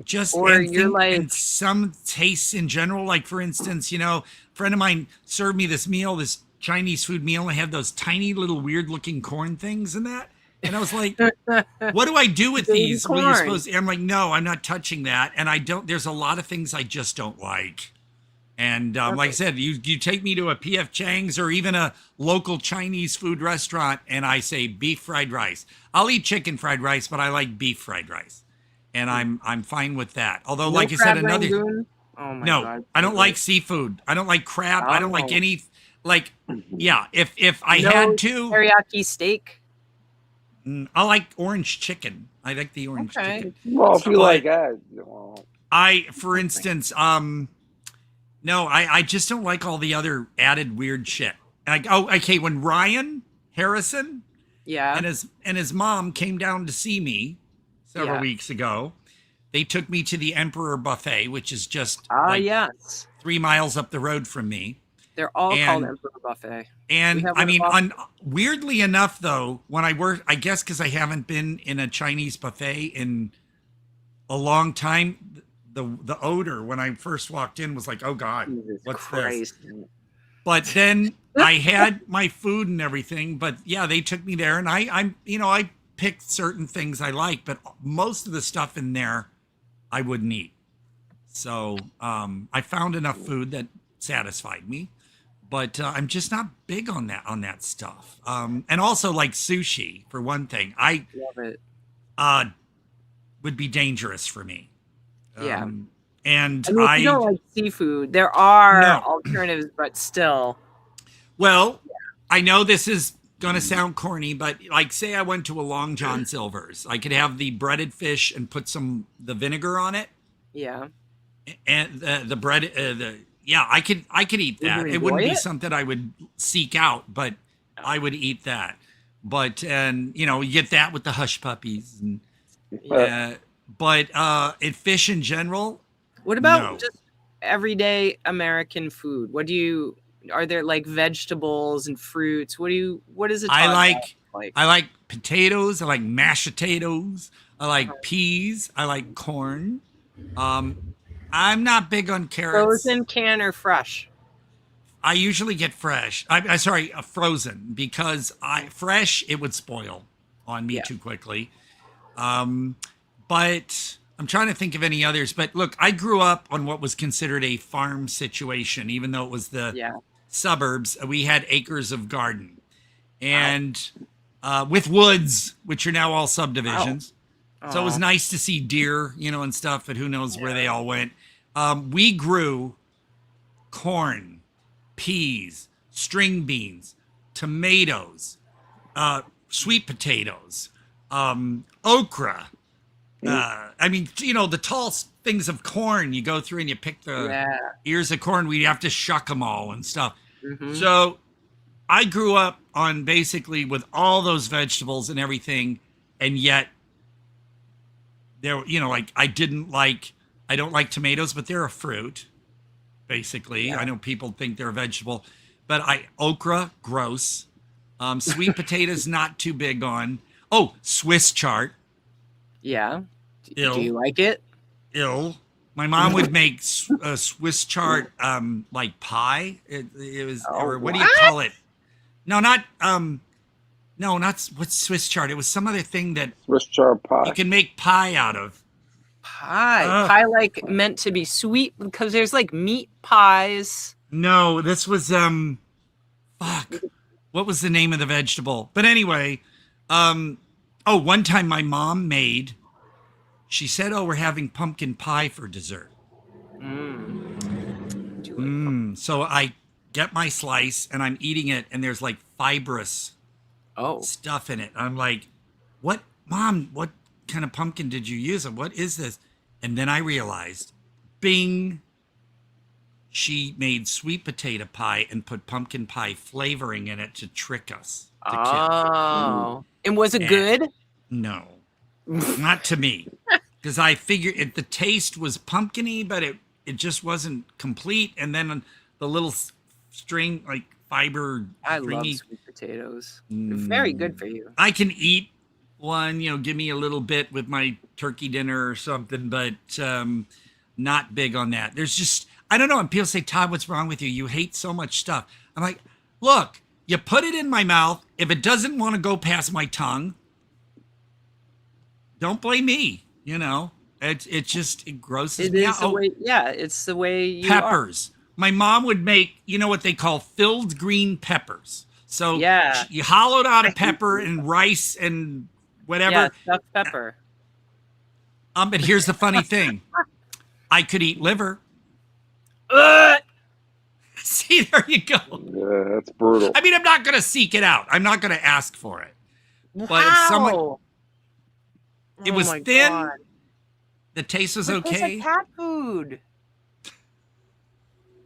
Just or and some tastes in general. Like for instance, a friend of mine served me this Chinese food meal. I had those tiny little weird looking corn things in that. And I was like, what do I do with these? I'm like, no, I'm not touching that. And there's a lot of things I just don't like. And like I said, you take me to a P.F. Chang's or even a local Chinese food restaurant and I say beef fried rice. I'll eat chicken fried rice, but I like beef fried rice. And I'm fine with that. Although, like I said, God. I don't like seafood. I don't like crab. I don't like any, if I had to. Teriyaki steak. I like orange chicken. I like the orange chicken. Well, if you like that. For instance, no, I just don't like all the other added weird shit. Okay, when Ryan Harrison and his mom came down to see me several weeks ago, they took me to the Emperor Buffet, which is just 3 miles up the road from me. They're all called Emperor Buffet. And I mean, weirdly enough, though, when I work, I guess because I haven't been in a Chinese buffet in a long time, the odor when I first walked in was like, oh God, what's this? But then I had my food and everything. But yeah, they took me there, and I picked certain things I like, but most of the stuff in there I wouldn't eat. So I found enough food that satisfied me. But I'm just not big on that stuff. And also like sushi, for one thing, I love it. Would be dangerous for me. Yeah. And if you don't like seafood, there are alternatives, but still. Well, I know this is going to sound corny, but like say I went to a Long John Silver's, I could have the breaded fish and put the vinegar on it. Yeah. And the bread, I could eat that. It wouldn't be something I would seek out, but I would eat that. But you get that with the hush puppies, and fish in general. What about just everyday American food? Are there like vegetables and fruits? What is it? I like potatoes. I like mashed potatoes. I like peas. I like corn. I'm not big on carrots. Frozen, can, or fresh? I usually get fresh. Frozen, because fresh it would spoil on me too quickly. But I'm trying to think of any others. But look, I grew up on what was considered a farm situation, even though it was the suburbs. We had acres of garden, and with woods, which are now all subdivisions. Wow. So it was nice to see deer, and stuff, but who knows where they all went. We grew corn, peas, string beans, tomatoes, sweet potatoes, okra. The tall things of corn you go through and you pick the ears of corn. We have to shuck them all and stuff. Mm-hmm. So I grew up on basically with all those vegetables and everything, and yet there, I don't like tomatoes, but they're a fruit, basically. I know people think they're a vegetable, but okra, gross. Sweet potatoes, not too big on. Oh, Swiss chard. Yeah. Ill. Do you like it? Ill. My mom would make a Swiss chard like pie. It was, or what do you call it? No, not what's Swiss chard. It was some other thing that Swiss chard pie. You can make pie out of. Pie like meant to be sweet, because there's like meat pies. No, this was fuck. What was the name of the vegetable? But anyway, one time my mom made. She said, "Oh, we're having pumpkin pie for dessert." So I get my slice and I'm eating it, and there's like fibrous stuff in it. I'm like, "What, Mom? What kind of pumpkin did you use? And what is this?" And then I realized, bing. She made sweet potato pie and put pumpkin pie flavoring in it to trick us. Oh, and was it good? No, not to me, because I figured the taste was pumpkiny, but it just wasn't complete. And then the little string, like fiber. I love sweet potatoes. They're very good for you. I can eat one, give me a little bit with my turkey dinner or something, but not big on that. There's just, I don't know. And people say, "Todd, what's wrong with you? You hate so much stuff." I'm like, look, you put it in my mouth. If it doesn't want to go past my tongue, don't blame me. It grosses me out. It's the way you peppers. My mom would make, what they call filled green peppers. So you hollowed out a pepper and rice and whatever. Yeah, stuffed pepper. But here's the funny thing. I could eat liver. See, there you go. Yeah, that's brutal. I mean, I'm not going to seek it out. I'm not going to ask for it. But if someone, it was thin. God. The taste was okay. It's cat food.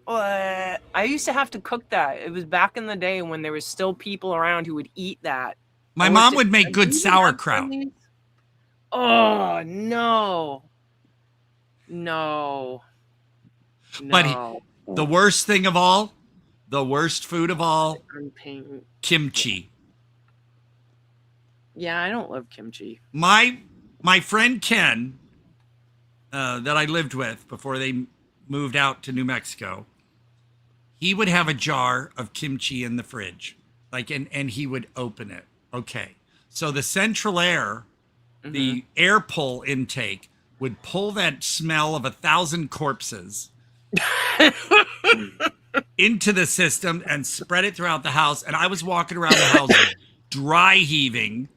I used to have to cook that. It was back in the day when there was still people around who would eat that. My mom would make good sauerkraut. Oh, no. No. But the worst thing of all, the worst food of all, kimchi. Yeah, I don't love kimchi. My friend Ken, that I lived with before they moved out to New Mexico, he would have a jar of kimchi in the fridge, and he would open it. Okay, so the central air, the air pull intake would pull that smell of 1,000 corpses into the system and spread it throughout the house. And I was walking around the house dry heaving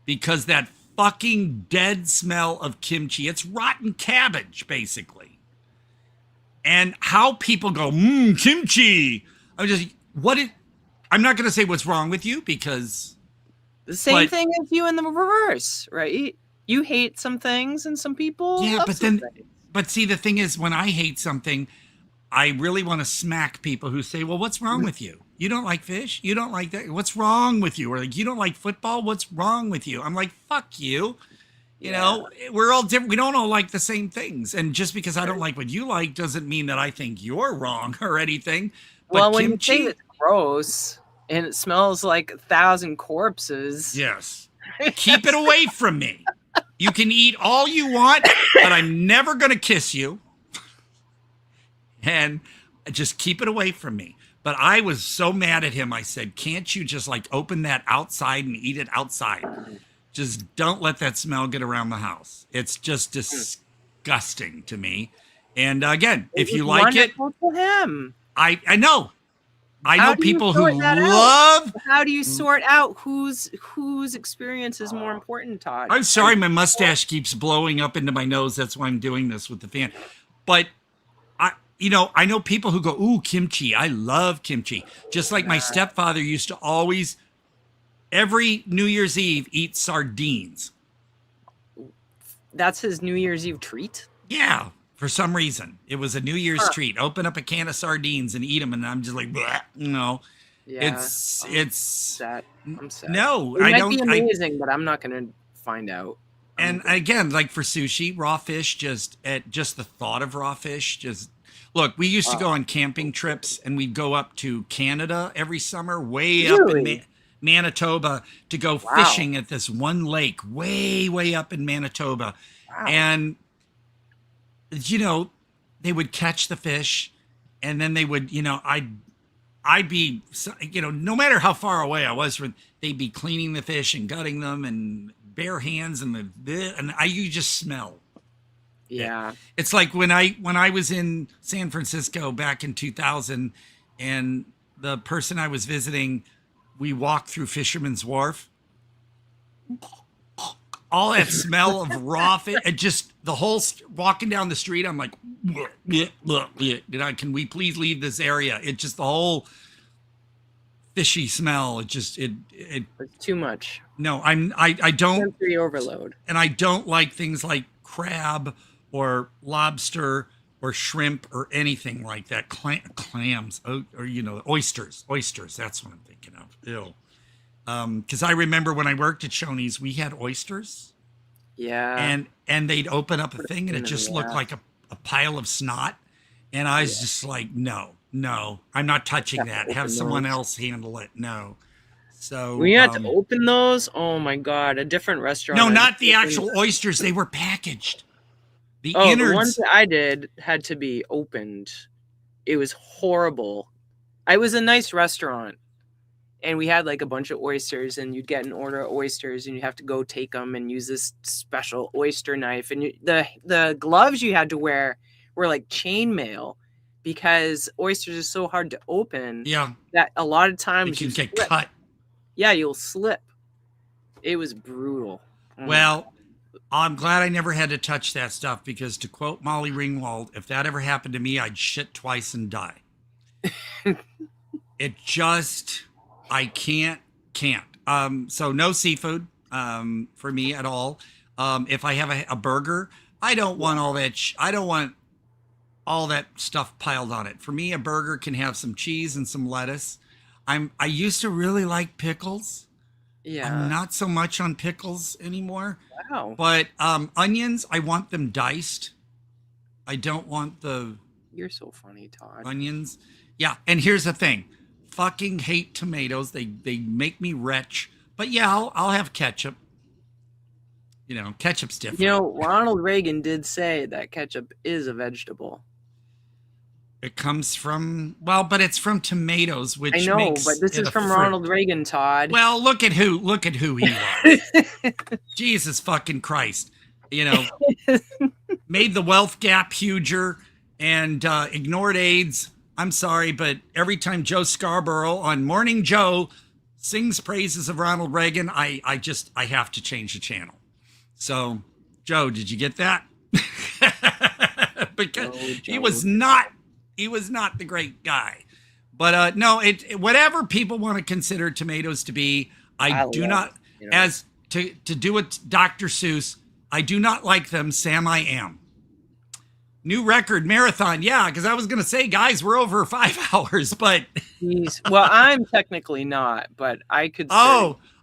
because that fucking dead smell of kimchi. It's rotten cabbage, basically. And how people go, kimchi. I'm not going to say what's wrong with you, because the same thing as you in the reverse, right? You hate some things and some people. Yeah, but see, the thing is, when I hate something, I really want to smack people who say, "Well, what's wrong with you? You don't like fish? You don't like that? What's wrong with you?" Or like, "You don't like football? What's wrong with you?" I'm like, "Fuck you." You know, we're all different. We don't all like the same things. And just because I don't like what you like doesn't mean that I think you're wrong or anything. But well, when you say it's gross and it smells like 1,000 corpses. Yes. Keep it away from me. You can eat all you want, but I'm never going to kiss you. And just keep it away from me. But I was so mad at him. I said, "Can't you just open that outside and eat it outside? Just don't let that smell get around the house." It's just disgusting to me. And again, if you like it, to him. I know. I know people who love. How do you sort out whose experience is more important, Todd? I'm sorry, my mustache keeps blowing up into my nose. That's why I'm doing this with the fan. But I know people who go, "Ooh, kimchi. I love kimchi." Just like my stepfather used to always, every New Year's Eve, eat sardines. That's his New Year's Eve treat? Yeah, for some reason. It was a New Year's treat. Open up a can of sardines and eat them, and I'm just like, bleh, Yeah, it's sad. I'm sad. No, it I might don't. Be amazing, but I'm not going to find out. And again, like for sushi, raw fish, just the thought of raw fish, look, we used to go on camping trips, and we'd go up to Canada every summer, way up in Manitoba to go fishing at this one lake way up in Manitoba. Wow. And, you know, they would catch the fish and then they would, you know, I'd be, you know, no matter how far away I was from, they'd be cleaning the fish and gutting them and bare hands and you just smell. Yeah. It's like when I was in San Francisco back in 2000 and the person I was visiting, we walked through Fisherman's Wharf. All that smell of raw fish, and just the whole walking down the street, I'm like, can we please leave this area? It just the whole fishy smell. It's too much. No, I don't. Sensory overload. And I don't like things like crab or lobster or shrimp or anything like that. Clams, or you know, oysters. That's what I'm thinking of. Ew. Because I remember when I worked at Shoney's, we had oysters. Yeah. And they'd open up a thing and it just looked like a pile of snot. And I was just like, no, I'm not touching that. Have someone else handle it. No. So we had to open those. Oh my God. A different restaurant. No, not the actual oysters. They were packaged. The innards. The ones that I did had to be opened. It was horrible. It was a nice restaurant. And we had like a bunch of oysters, and you'd get an order of oysters, and you have to go take them and use this special oyster knife. And the gloves you had to wear were like chainmail because oysters are so hard to open. Yeah, that a lot of times you get cut. Yeah, you'll slip. It was brutal. Well, I'm glad I never had to touch that stuff because, to quote Molly Ringwald, if that ever happened to me, I'd shit twice and die. It just. I can't. So no seafood for me at all. If I have a burger, I don't want all that. I don't want all that stuff piled on it. For me, a burger can have some cheese and some lettuce. I used to really like pickles. Yeah. I'm not so much on pickles anymore. Wow. But onions, I want them diced. I don't want the. You're so funny, Todd. Onions. Yeah, and here's the thing. Fucking hate tomatoes. They make me retch. But yeah, I'll have ketchup. You know, ketchup's different. You know, Ronald Reagan did say that ketchup is a vegetable. It comes from but it's from tomatoes, which I know, makes but this it is a from fruit. Ronald Reagan, Todd. Well, look at who he was. Jesus fucking Christ. You know, made the wealth gap huger and ignored AIDS. I'm sorry, but every time Joe Scarborough on Morning Joe sings praises of Ronald Reagan, I have to change the channel. So, Joe, did you get that? Because he was not the great guy. But no, whatever people want to consider tomatoes to be, I do not, you know, as to do it, Dr. Seuss, I do not like them. Sam, I am. New record marathon. Yeah, because I was going to say, guys, we're over 5 hours, but. Jeez. Well, I'm technically not, but I could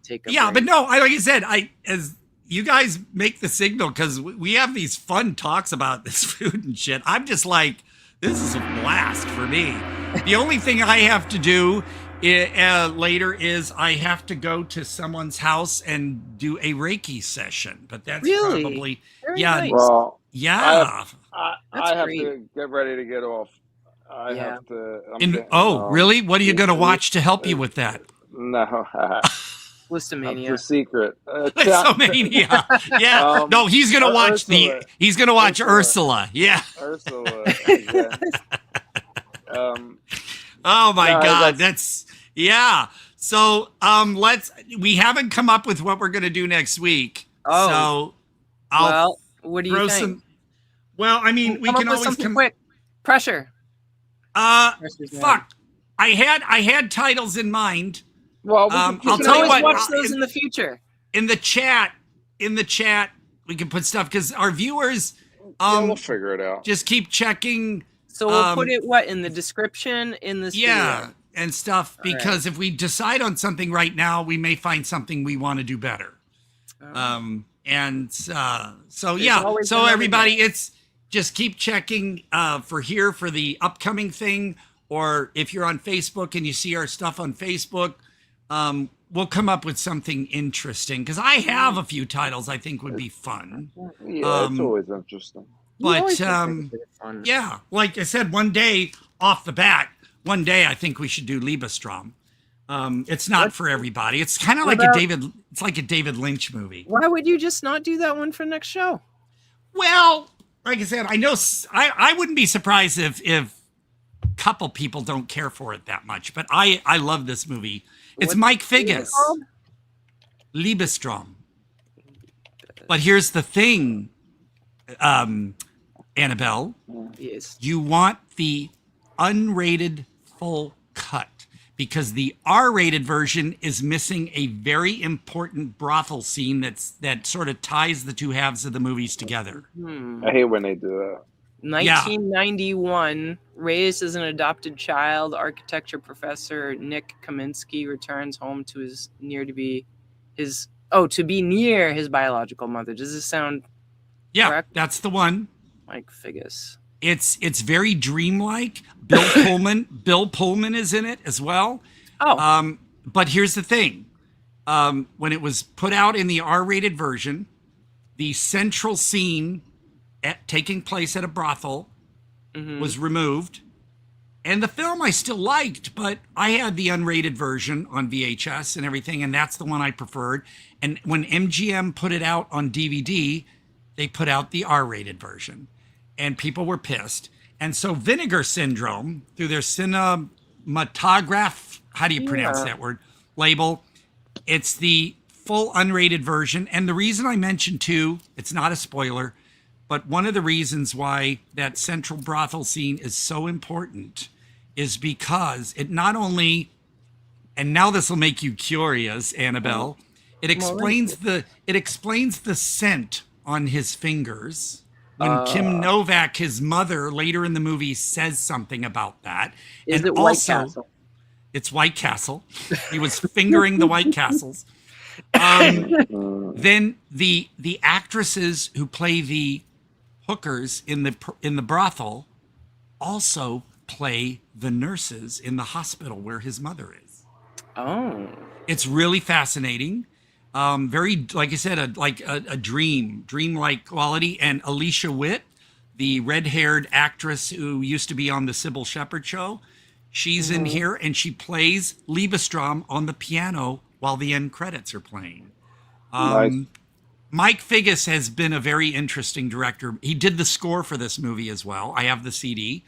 take a break. But no, like I said, as you guys make the signal, because we have these fun talks about this food and shit. I'm just like, this is a blast for me. The only thing I have to do later is I have to go to someone's house and do a Reiki session, but that's probably Very nice. Well, yeah. I have to get ready to get off. I have to. Really? What are you going to watch to help you with that? No. Listomania. It's a secret. Listomania. Yeah. No, he's going to watch he's going to watch Ursula. Yeah. Ursula. Yeah. Oh my God. That's So we haven't come up with what we're going to do next week. Oh. So what do you think? I mean, we can always come quick. Pressure. Fuck. I had titles in mind. Well, I'll tell you what. Watch those in the future. In the chat, we can put stuff because our viewers. We'll figure it out. Just keep checking. So we'll put it in the description in this video. And stuff because if we decide on something right now, we may find something we want to do better. So everybody, it's just keep checking for the upcoming thing, or if you're on Facebook and you see our stuff on Facebook, we'll come up with something interesting because I have a few titles I think would be fun. Yeah, it's always interesting. But yeah, like I said, one day off the bat, I think we should do Liebestrom. It's not for everybody. It's kind of like a David Lynch movie. Why would you just not do that one for next show? Well, like I said, I know I wouldn't be surprised if a couple people don't care for it that much, but I love this movie. It's Mike Figgis. Liebestrom. But here's the thing, Annabelle. Yes. You want the unrated full cut because the R-rated version is missing a very important brothel scene that sort of ties the two halves of the movies together. I hate when they do that. 1991, raised as an adopted child, architecture professor Nick Kaminsky returns home to be near his biological mother. Does this sound correct? That's the one. Mike Figgis. It's very dreamlike. Bill Pullman is in it as well. Oh. But here's the thing. When it was put out in the R-rated version, the central scene taking place at a brothel was removed. And the film I still liked, but I had the unrated version on VHS and everything, and that's the one I preferred. And when MGM put it out on DVD, they put out the R-rated version. And people were pissed. And so Vinegar Syndrome, through their cinematograph, how do you pronounce that word, label, it's the full unrated version. And the reason I mentioned too, it's not a spoiler, but one of the reasons why that central brothel scene is so important is because it not only, and now this will make you curious, Annabelle, it explains the scent on his fingers. When Kim Novak, his mother, later in the movie says something about that. Is it White Castle? It's White Castle. He was fingering the White Castles. Then the actresses who play the hookers in the brothel also play the nurses in the hospital where his mother is. Oh. It's really fascinating. Very, like I said, a dream-like quality. And Alicia Witt, the red-haired actress who used to be on the Sybil Shepherd show, she's in here and she plays Liebestrom on the piano while the end credits are playing. Nice. Mike Figgis has been a very interesting director. He did the score for this movie as well. I have the CD.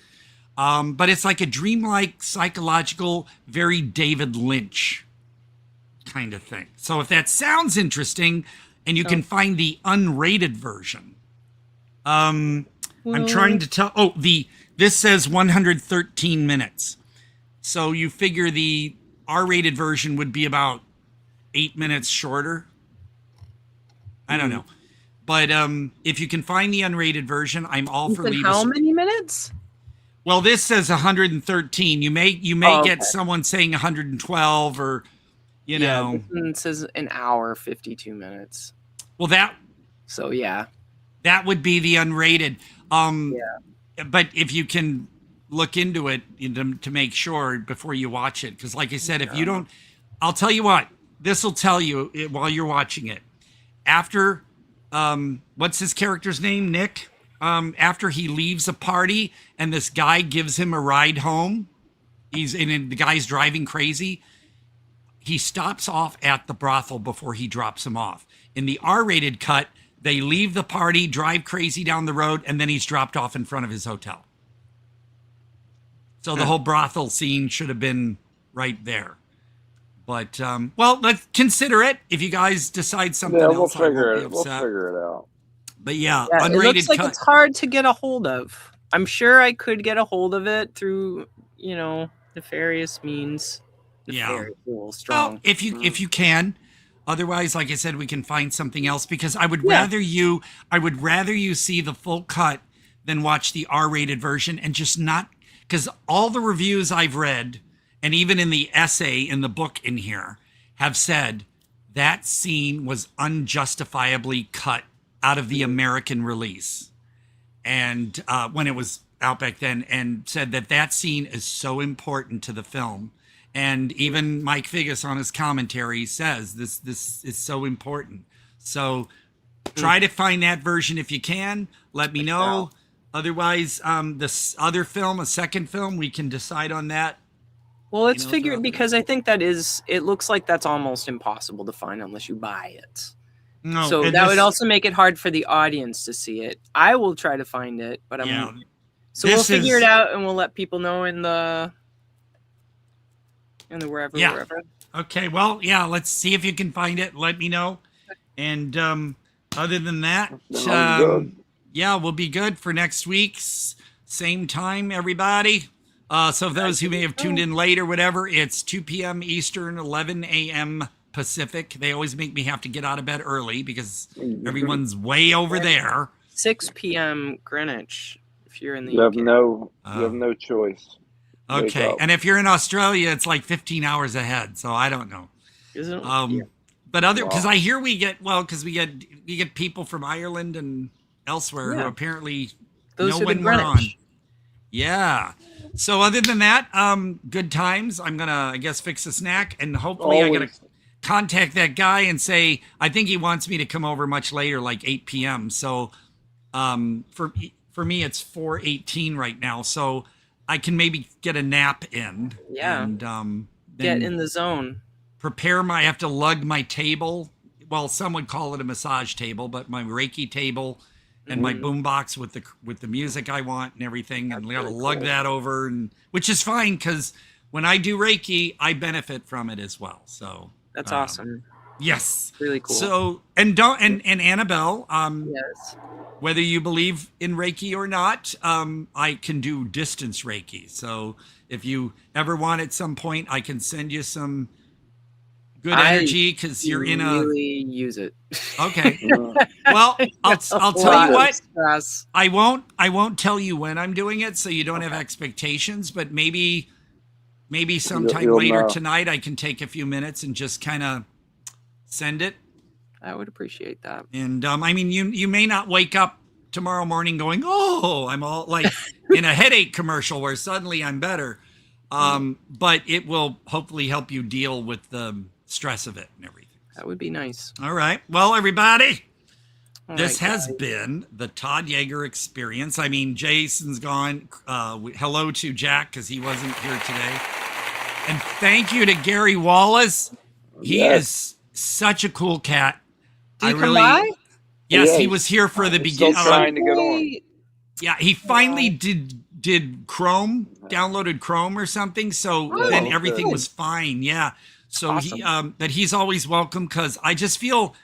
But it's like a dreamlike, psychological, very David Lynch kind of thing. So if that sounds interesting, and you can find the unrated version. I'm trying to tell. This says 113 minutes. So you figure the R-rated version would be about 8 minutes shorter. I don't know. But if you can find the unrated version, I'm all for Liebestrom. How many minutes? Well, this says 113. You may get someone saying 112 or, you know. This one says an hour, 52 minutes. Well, that would be the unrated. But if you can look into it to make sure before you watch it, because like I said, if you don't, I'll tell you what, this will tell you while you're watching it. After, what's his character's name? Nick? After he leaves a party and this guy gives him a ride home, the guy's driving crazy. He stops off at the brothel before he drops him off. In the R-rated cut, they leave the party, drive crazy down the road, and then he's dropped off in front of his hotel. So the whole brothel scene should have been right there. But, well, let's consider it. If you guys decide something else, we'll figure it out. But yeah, unrated it looks like cut. It's hard to get a hold of. I'm sure I could get a hold of it through, nefarious means. Nefarious, a little strong. Well, if you can. Otherwise, like I said, we can find something else because I would rather you see the full cut than watch the R-rated version and just not, because all the reviews I've read, and even in the essay in the book in here, have said that scene was unjustifiably cut out of the American release. And when it was out back then, and said that scene is so important to the film And even Mike Figgis on his commentary says this is so important. So try to find that version if you can. Let me know. Otherwise, this other film, a second film, we can decide on that. Well, it's figured because I think it looks like that's almost impossible to find unless you buy it. No, so that would also make it hard for the audience to see it. I will try to find it, but so we'll figure it out and we'll let people know in the wherever. Okay, well, yeah, let's see if you can find it. Let me know. And other than that, we'll be good for next week's same time, everybody. So those who may have tuned in late or whatever, it's 2 p.m. Eastern, 11 a.m. Pacific. They always make me have to get out of bed early because everyone's way over there. 6 p.m. Greenwich, if you're in the you have UK. You have no choice. Okay, and if you're in Australia, it's like 15 hours ahead, so I don't know. Isn't it? But because I hear we get people from Ireland and elsewhere who apparently know when we're on. Yeah. So other than that, good times. I'm gonna, I guess, fix a snack, and hopefully I'm gonna contact that guy and say I think he wants me to come over much later, like 8 p.m. So for me, it's 4:18 right now, so I can maybe get a nap in. Yeah. And get in the zone. I have to lug my table. Well, some would call it a massage table, but my Reiki table and my boombox with the music I want and everything, and I gotta lug that over, and which is fine because when I do Reiki, I benefit from it as well. So that's awesome. Yes, really cool. So and Annabelle, yes, whether you believe in Reiki or not, I can do distance Reiki. So if you ever want at some point, I can send you some good energy because you're in a really use it. Okay. Well, I'll tell you what. I won't tell you when I'm doing it, so you don't have expectations. But maybe sometime later tonight, I can take a few minutes and just kind of send it. I would appreciate that. And I mean, you may not wake up tomorrow morning going, "Oh, I'm all like in a headache commercial where suddenly I'm better." But it will hopefully help you deal with the stress of it and everything. That would be nice. All right. Well, everybody, this has been the Todd Jaeger experience. I mean, Jason's gone. Hello to Jack because he wasn't here today. And thank you to Gary Wallace. He is such a cool cat. Did he come by? Yes, he was here for the beginning. Still trying to get on. Yeah, he finally did Chrome, downloaded Chrome or something. So then everything was fine. Yeah. So awesome. That he's always welcome because I just feel,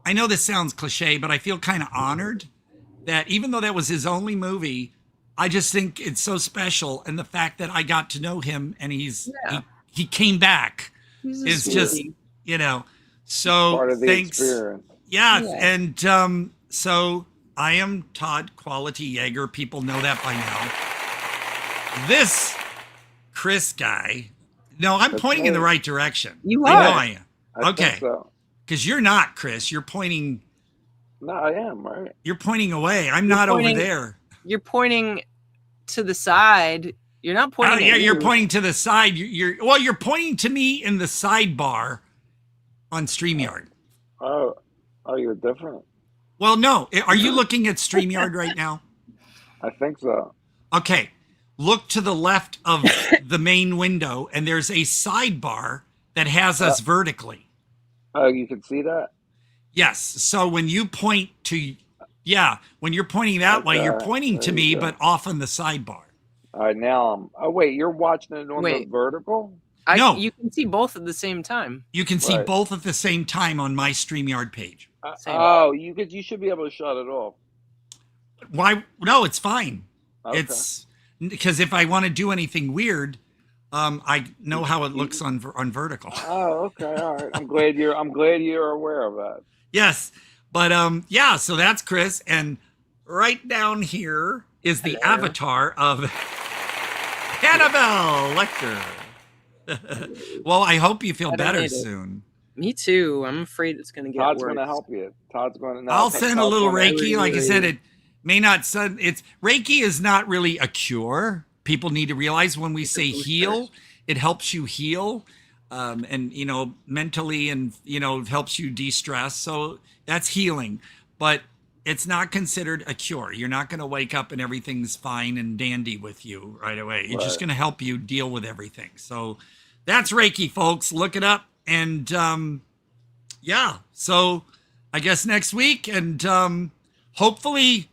I know this sounds cliche, but I feel kind of honored that even though that was his only movie, I just think it's so special. And the fact that I got to know him and he came back is just, so part of the thanks. Experience. Yeah. And so I am Todd Quality Jaeger. People know that by now. This Chris guy. No, I'm pointing in the right direction. You are. I know I am. I okay. think so. Because you're not, Chris. You're pointing. No, I am, right? You're pointing away. I'm not over there. You're pointing to the side. You're not pointing. Yeah, you're pointing to the side. You're pointing to me in the sidebar on StreamYard. Oh, you're different. Well, no. Are you looking at StreamYard right now? I think so. Okay. Look to the left of the main window, and there's a sidebar that has us vertically. Oh, you can see that? Yes. So when you point to, when you're pointing that way, you're pointing to me, but off on the sidebar. All right, now wait, you're watching it on the vertical? No. You can see both at the same time. You can see both at the same time on my StreamYard page. You should be able to shut it off. Why? No, it's fine. Okay. It's because if I want to do anything weird, I know how it looks on vertical. Oh, okay, all right. I'm glad you're aware of that. Yes, but so that's Chris, and right down here is the avatar of Annabelle Lecter. Well, I hope you feel better soon. Me too. I'm afraid it's going to get worse. Todd's going to help you. I'll send a little Reiki. Like I said, it may not. Reiki is not really a cure. People need to realize when we say heal, it helps you heal, and mentally, and helps you de-stress. So that's healing, but it's not considered a cure. You're not going to wake up and everything's fine and dandy with you right away. It's just going to help you deal with everything. So that's Reiki, folks. Look it up. And yeah, so I guess next week, and hopefully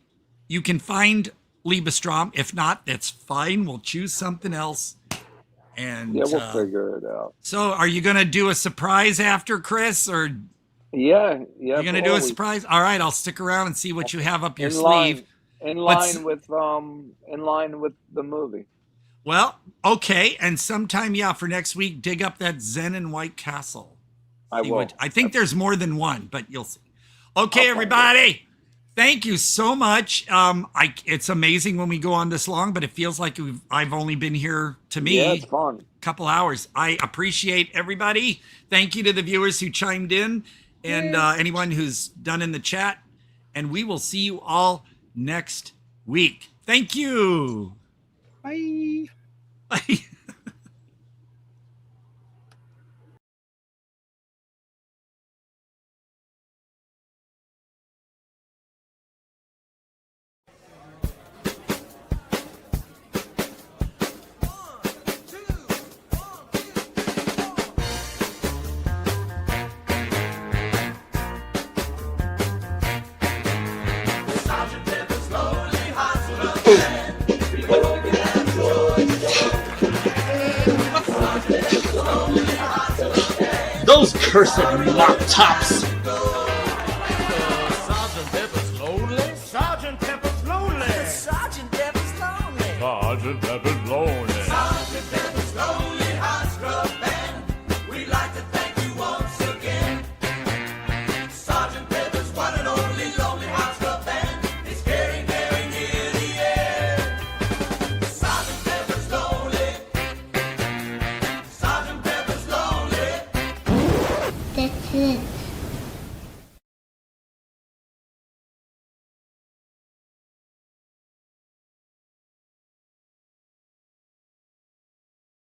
you can find Liebestrom. If not, that's fine. We'll choose something else. And yeah, we'll figure it out. So are you going to do a surprise after, Chris, or? Yeah. You're going to do a surprise? All right, I'll stick around and see what you have up your sleeve. In line with the movie. Well, okay, and sometime, for next week, dig up that Zen and White Castle. I will. I think there's more than one, but you'll see. Okay, everybody, thank you so much. It's amazing when we go on this long, but it feels like I've only been here, to me, it's fun. A couple hours. I appreciate everybody. Thank you to the viewers who chimed in, and anyone who's done in the chat. And we will see you all next week. Thank you. Bye. Bye. Those cursed mop tops! Sergeant Pepper's lonely. Sergeant Pepper's lonely. Sergeant Pepper's lonely. Sergeant Pepper's lonely. Sergeant Pepper's lonely Hearts Club Band. We'd like to thank you once again. Sergeant Pepper's one and only Lonely Hearts Club Band is very, very near the end. Sergeant Pepper's lonely. Sergeant Pepper's lonely. That's it.